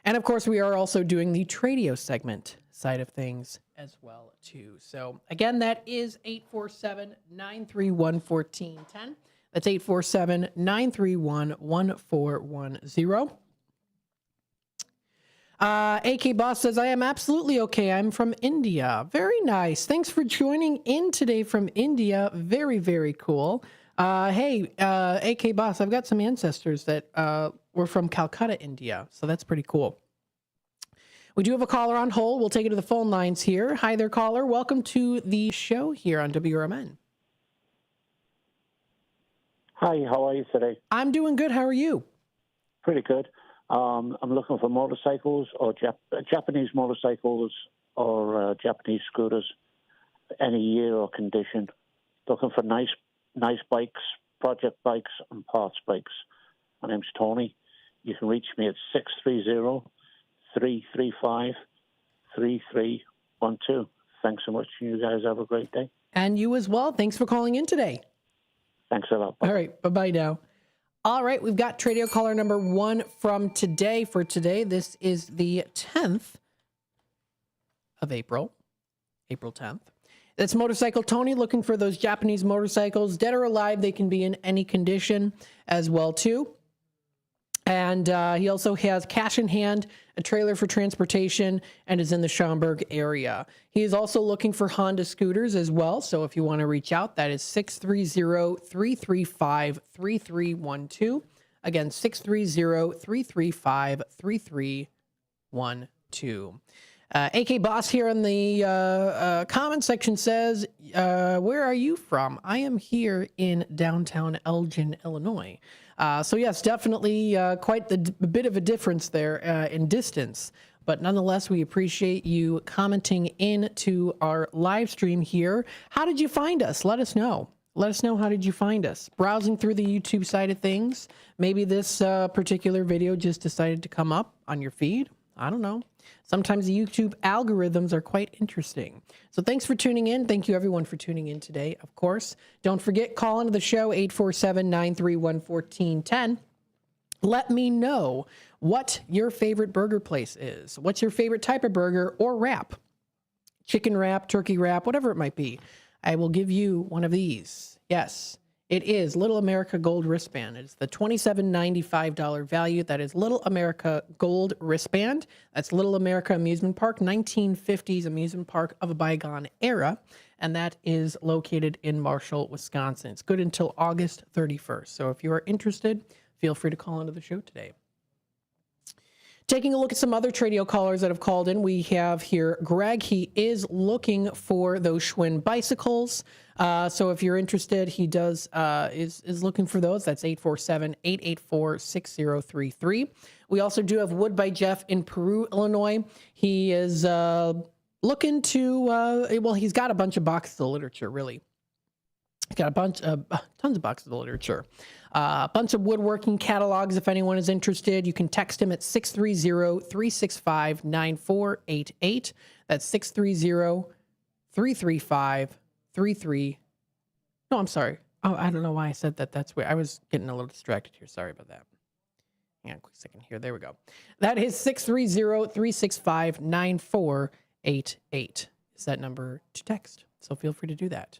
And of course, we are also doing the Tradio segment side of things as well, too. So again, that is 847-931-1410. That's 847-931-1410. AK Boss says, I am absolutely okay. I'm from India. Very nice. Thanks for joining in today from India. Very, very cool. Hey, AK Boss, I've got some ancestors that were from Calcutta, India. So that's pretty cool. We do have a caller on hold. We'll take it to the phone lines here. Hi there, caller. Welcome to the show here on WRMN. Hi, how are you today? I'm doing good. How are you? Pretty good. I'm looking for motorcycles or Japanese motorcycles or Japanese scooters, any year or condition. Looking for nice bikes, project bikes, and parts bikes. My name's Tony. You can reach me at 630-335-3312. Thanks so much. You guys have a great day. And you as well. Thanks for calling in today. Thanks a lot. Bye. All right. Bye-bye now. All right. We've got Tradio caller number 1 from today. For today, this is the 10th of April 10th. That's Motorcycle Tony looking for those Japanese motorcycles. Dead or alive, they can be in any condition as well, too. And he also has cash in hand, a trailer for transportation, and is in the Schaumburg area. He is also looking for Honda scooters as well. So if you want to reach out, that is 630-335-3312. Again, 630-335-3312. AK Boss here in the comment section says, where are you from? I am here in downtown Elgin, Illinois. So yes, definitely quite a bit of a difference there in distance. But nonetheless, we appreciate you commenting into our live stream here. How did you find us? Let us know. Let us know, how did you find us? Browsing through the YouTube side of things. Maybe this particular video just decided to come up on your feed. I don't know. Sometimes the YouTube algorithms are quite interesting. So thanks for tuning in. Thank you, everyone, for tuning in today, of course. Don't forget, call into the show, 847-931-1410. Let me know what your favorite burger place is. What's your favorite type of burger or wrap? Chicken wrap, turkey wrap, whatever it might be. I will give you one of these. Yes. It is Little America Gold Wristband. It's the $27.95 value. That is Little America Gold Wristband. That's Little America Amusement Park, 1950s amusement park of a bygone era. And that is located in Marshall, Wisconsin. It's good until August 31st. So if you are interested, feel free to call into the show today. Taking a look at some other Tradio callers that have called in, we have here Greg. He is looking for those Schwinn bicycles. So if you're interested, he does is looking for those. That's 847-884-6033. We also do have Wood by Jeff in Peru, Illinois. He is looking to, well, he's got a bunch of boxes of literature, really. He's got a bunch of, tons of boxes of literature. A bunch of woodworking catalogs. If anyone is interested, you can text him at 630-365-9488. That's 630-335-33. No, I'm sorry. Oh, I don't know why I said that. That's weird. I was getting a little distracted here. Sorry about that. Hang on a quick second here. There we go. That is 630-365-9488 is that number to text. So feel free to do that.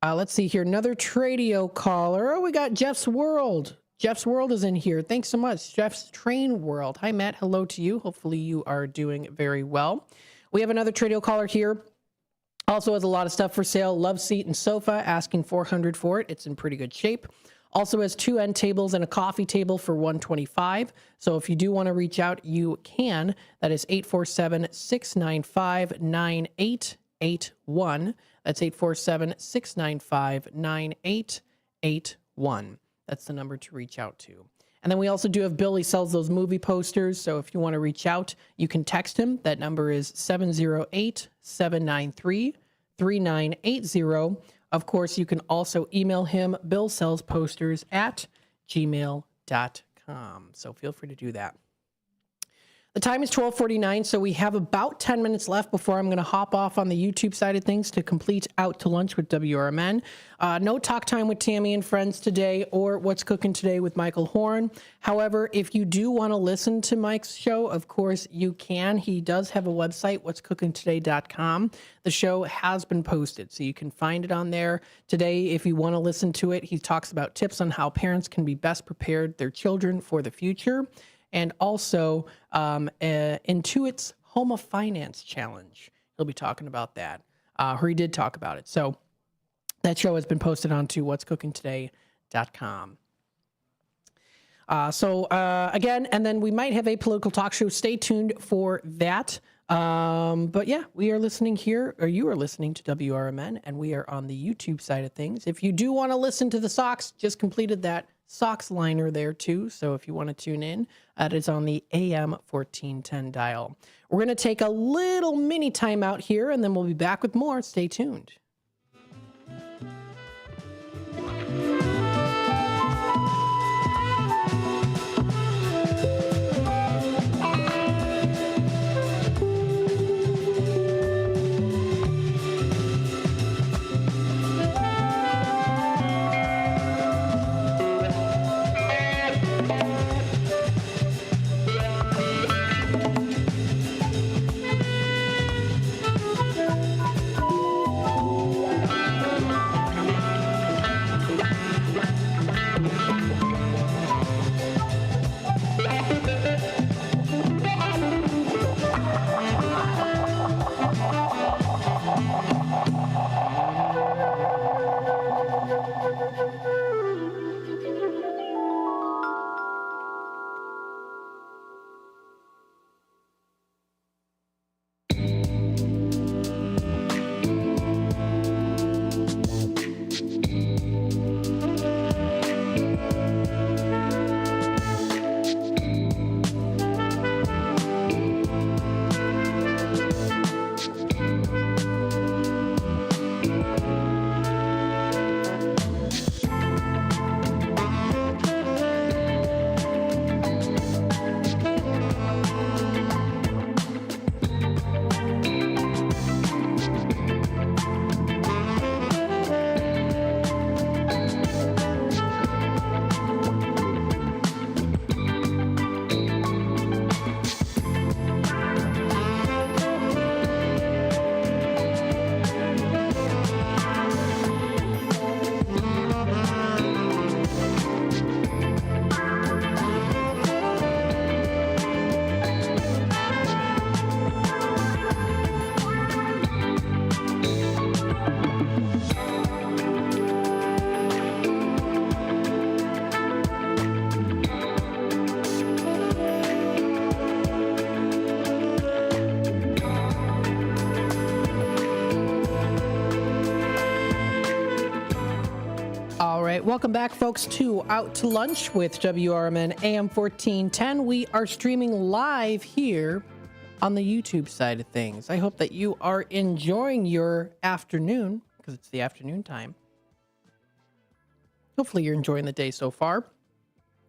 Let's see here. Another Tradio caller. Oh, we got Jeff's World. Jeff's World is in here. Thanks so much. Jeff's Train World. Hi, Matt. Hello to you. Hopefully you are doing very well. We have another Tradio caller here. Also has a lot of stuff for sale. Love seat and sofa, asking $400 for it. It's in pretty good shape. Also has 2 end tables and a coffee table for $125. So if you do want to reach out, you can. That is 847-695-9881. That's 847-695-9881. That's the number to reach out to. And then we also do have Bill. He sells those movie posters. So if you want to reach out, you can text him. That number is 708-793-3980. Of course, you can also email him, billsellsposters@gmail.com. So feel free to do that. The time is 12:49, so we have about 10 minutes left before I'm going to hop off on the YouTube side of things to complete Out to Lunch with WRMN. No talk time with Tammy and friends today or What's Cooking Today with Michael Horn. However, if you do want to listen to Mike's show, of course you can. He does have a website, what'scookingtoday.com. The show has been posted, so you can find it on there. Today, if you want to listen to it, he talks about tips on how parents can be best prepared their children for the future. And also Intuit's Home of Finance Challenge. He'll be talking about that. Or he did talk about it. So that show has been posted onto what'scookingtoday.com. Again, and then we might have a political talk show. Stay tuned for that. But yeah, we are listening here, or you are listening to WRMN, and we are on the YouTube side of things. If you do want to listen to the Sox, just completed that Sox liner there too. So if you want to tune in, it is on the AM 1410 dial. We're going to take a little mini timeout here, and then we'll be back with more. Stay tuned. Welcome back, folks, to Out to Lunch with WRMN AM 1410. We are streaming live here on the YouTube side of things. I hope that you are enjoying your afternoon, because it's the afternoon time. Hopefully you're enjoying the day so far.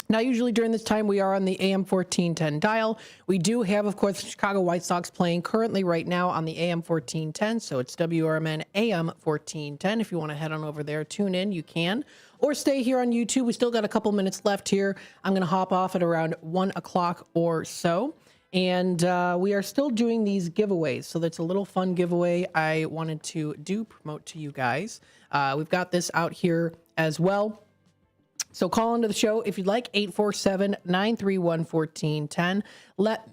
Now, usually during this time, we are on the AM 1410 dial. We do have, of course, the Chicago White Sox playing currently right now on the AM 1410, so it's WRMN AM 1410. If you want to head on over there, tune in, you can. Or stay here on YouTube. We still got a couple minutes left here. I'm going to hop off at around 1 o'clock or so. And we are still doing these giveaways, so that's a little fun giveaway I wanted to promote to you guys. We've got this out here as well. So call into the show if you'd like, 847-931-1410. Let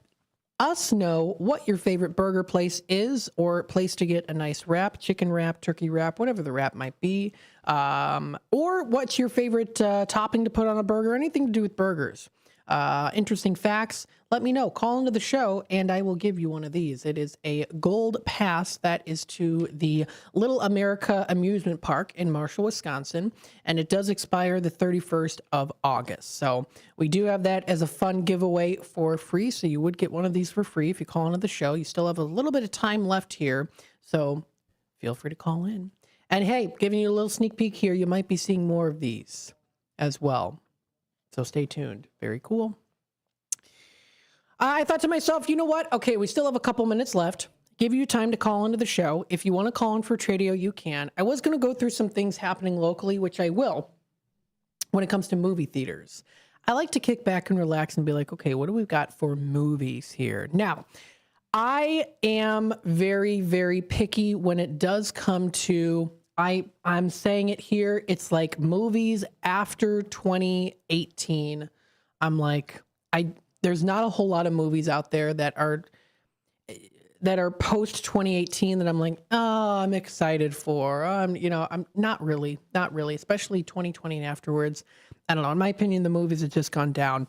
us know what your favorite burger place is, or place to get a nice wrap, chicken wrap, turkey wrap, whatever the wrap might be. Or what's your favorite topping to put on a burger, anything to do with burgers. Interesting facts, let me know. Call into the show and I will give you one of these. It is a gold pass that is to the Little America Amusement Park in Marshall, Wisconsin, and it does expire the 31st of August. So we do have that as a fun giveaway for free, so you would get one of these for free if you call into the show. You still have a little bit of time left here, so feel free to call in. And hey, giving you a little sneak peek here, you might be seeing more of these as well. So stay tuned. Very cool. I thought to myself, you know what? Okay, we still have a couple minutes left. Give you time to call into the show. If you want to call in for Tradio, you can. I was going to go through some things happening locally, which I will when it comes to movie theaters. I like to kick back and relax and be like, okay, what do we got for movies here? Now, I am very, very picky when it does come to, I'm saying it here, it's like movies after 2018. I'm like, there's not a whole lot of movies out there that are post 2018 that I'm like, oh, I'm excited for. I'm not really, especially 2020 and afterwards. I don't know. In my opinion, the movies have just gone down.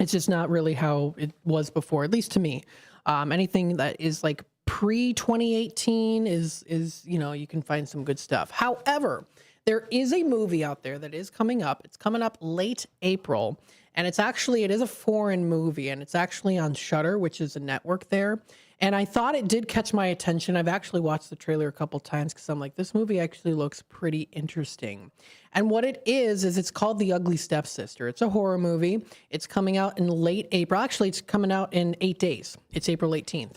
It's just not really how it was before, at least to me. Anything that is like pre 2018 is, you can find some good stuff. However, there is a movie out there that is coming up. It's coming up late April. And it is a foreign movie, and it's actually on Shudder, which is a network there. And I thought it did catch my attention. I've actually watched the trailer a couple times because I'm like, this movie actually looks pretty interesting. And what it is it's called The Ugly Stepsister. It's a horror movie. It's coming out in late April. Actually, it's coming out in 8 days. It's April 18th.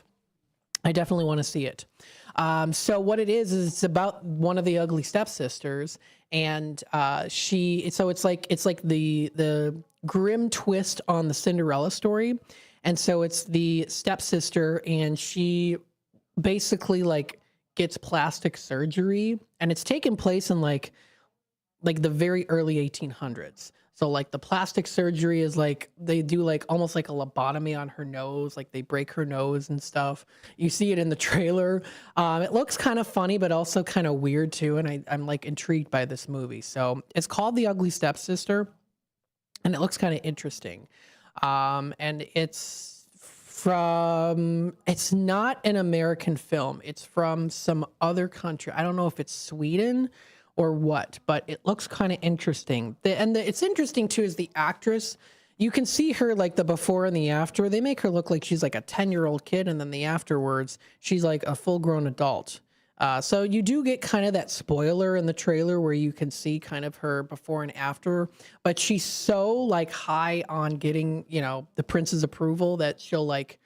I definitely want to see it. So what it is it's about one of the ugly stepsisters, and it's like the grim twist on the Cinderella story. And so it's the stepsister, and she basically like gets plastic surgery, and it's taken place in like the very early 1800s. So like the plastic surgery is like they do like almost like a lobotomy on her nose, like they break her nose and stuff. You see it in the trailer. It looks kind of funny, but also kind of weird too. And I'm like intrigued by this movie. So it's called The Ugly Stepsister, and it looks kind of interesting. And it's not an American film. It's from some other country. I don't know if it's Sweden or what, but it looks kind of interesting. It's interesting too is the actress. You can see her like the before and the after. They make her look like she's like a 10-year-old kid, and then the afterwards, she's like a full-grown adult. So you do get kind of that spoiler in the trailer where you can see kind of her before and after, but she's so like high on getting, the prince's approval that she'll like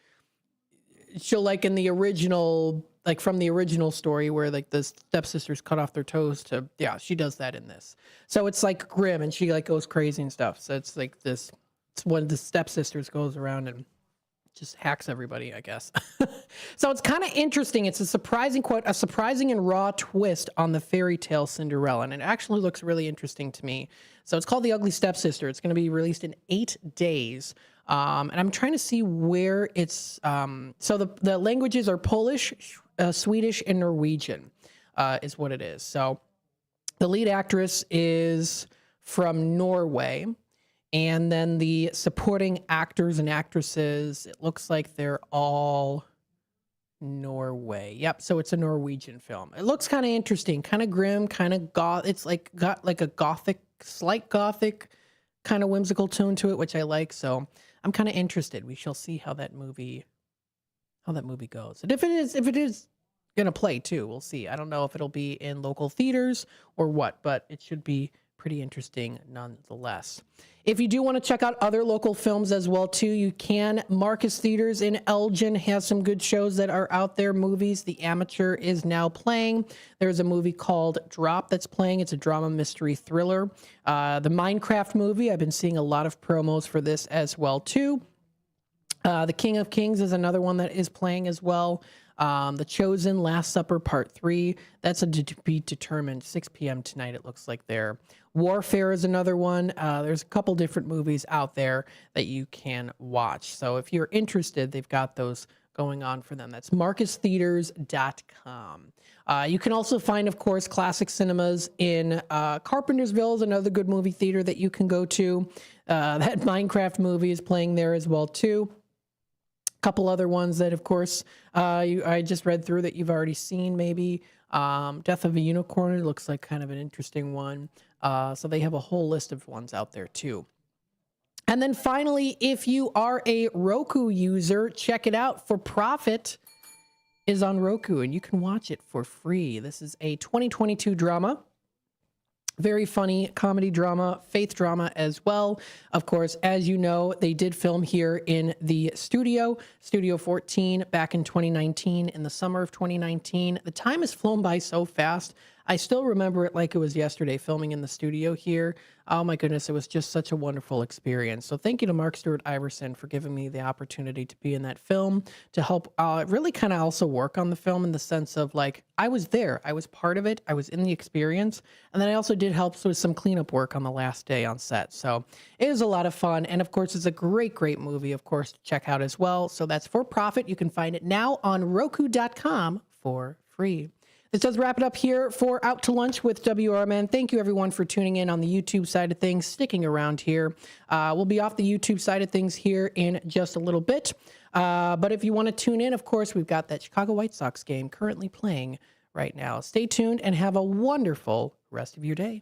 in the original, like from the original story where like the stepsisters cut off their toes she does that in this. So it's like grim, and she like goes crazy and stuff. So it's like it's when the stepsisters goes around and just hacks everybody, I guess. So it's kind of interesting. It's a surprising and raw twist on the fairy tale Cinderella, and it actually looks really interesting to me. So it's called The Ugly Stepsister. It's going to be released in 8 days. And I'm trying to see where it's, so the languages are Polish, Swedish, and Norwegian, is what it is. So the lead actress is from Norway. And then the supporting actors and actresses, it looks like they're all Norway. Yep. So it's a Norwegian film. It looks kind of interesting, kind of grim, kind of goth. It's like got like a slight gothic kind of whimsical tone to it, which I like. So I'm kind of interested. We shall see how that movie goes. And if it is going to play too, we'll see. I don't know if it'll be in local theaters or what, but it should be pretty interesting nonetheless. If you do want to check out other local films as well too, you can. Marcus Theaters in Elgin has some good shows that are out there. Movies. The Amateur is now playing. There's a movie called Drop that's playing. It's a drama mystery thriller. The Minecraft movie. I've been seeing a lot of promos for this as well too. The King of Kings is another one that is playing as well. The Chosen, Last Supper Part 3. That's to be determined. 6 p.m. tonight, it looks like there. Warfare is another one. There's a couple different movies out there that you can watch. So if you're interested, they've got those going on for them. That's marcustheaters.com. You can also find, of course, Classic Cinemas in Carpentersville is another good movie theater that you can go to. That Minecraft movie is playing there as well, too. Couple other ones that, of course, I just read through that you've already seen, maybe. Death of a Unicorn looks like kind of an interesting one. So they have a whole list of ones out there, too. And then finally, if you are a Roku user, check it out. For Profit is on Roku, and you can watch it for free. This is a 2022 drama. Very funny comedy drama, faith drama as well. Of course, as you know, they did film here in the Studio 14, back in 2019, in the summer of 2019. The time has flown by so fast. I still remember it like it was yesterday, filming in the studio here. Oh my goodness, it was just such a wonderful experience. So thank you to Mark Stewart Iverson for giving me the opportunity to be in that film, to help really kind of also work on the film in the sense of like, I was there, I was part of it, I was in the experience, and then I also did help with some cleanup work on the last day on set. So it was a lot of fun, and of course, it's a great, great movie, of course, to check out as well. So that's For Profit. You can find it now on Roku.com for free. This does wrap it up here for Out to Lunch with WRMN. Thank you, everyone, for tuning in on the YouTube side of things, sticking around here. We'll be off the YouTube side of things here in just a little bit. But if you want to tune in, of course, we've got that Chicago White Sox game currently playing right now. Stay tuned and have a wonderful rest of your day.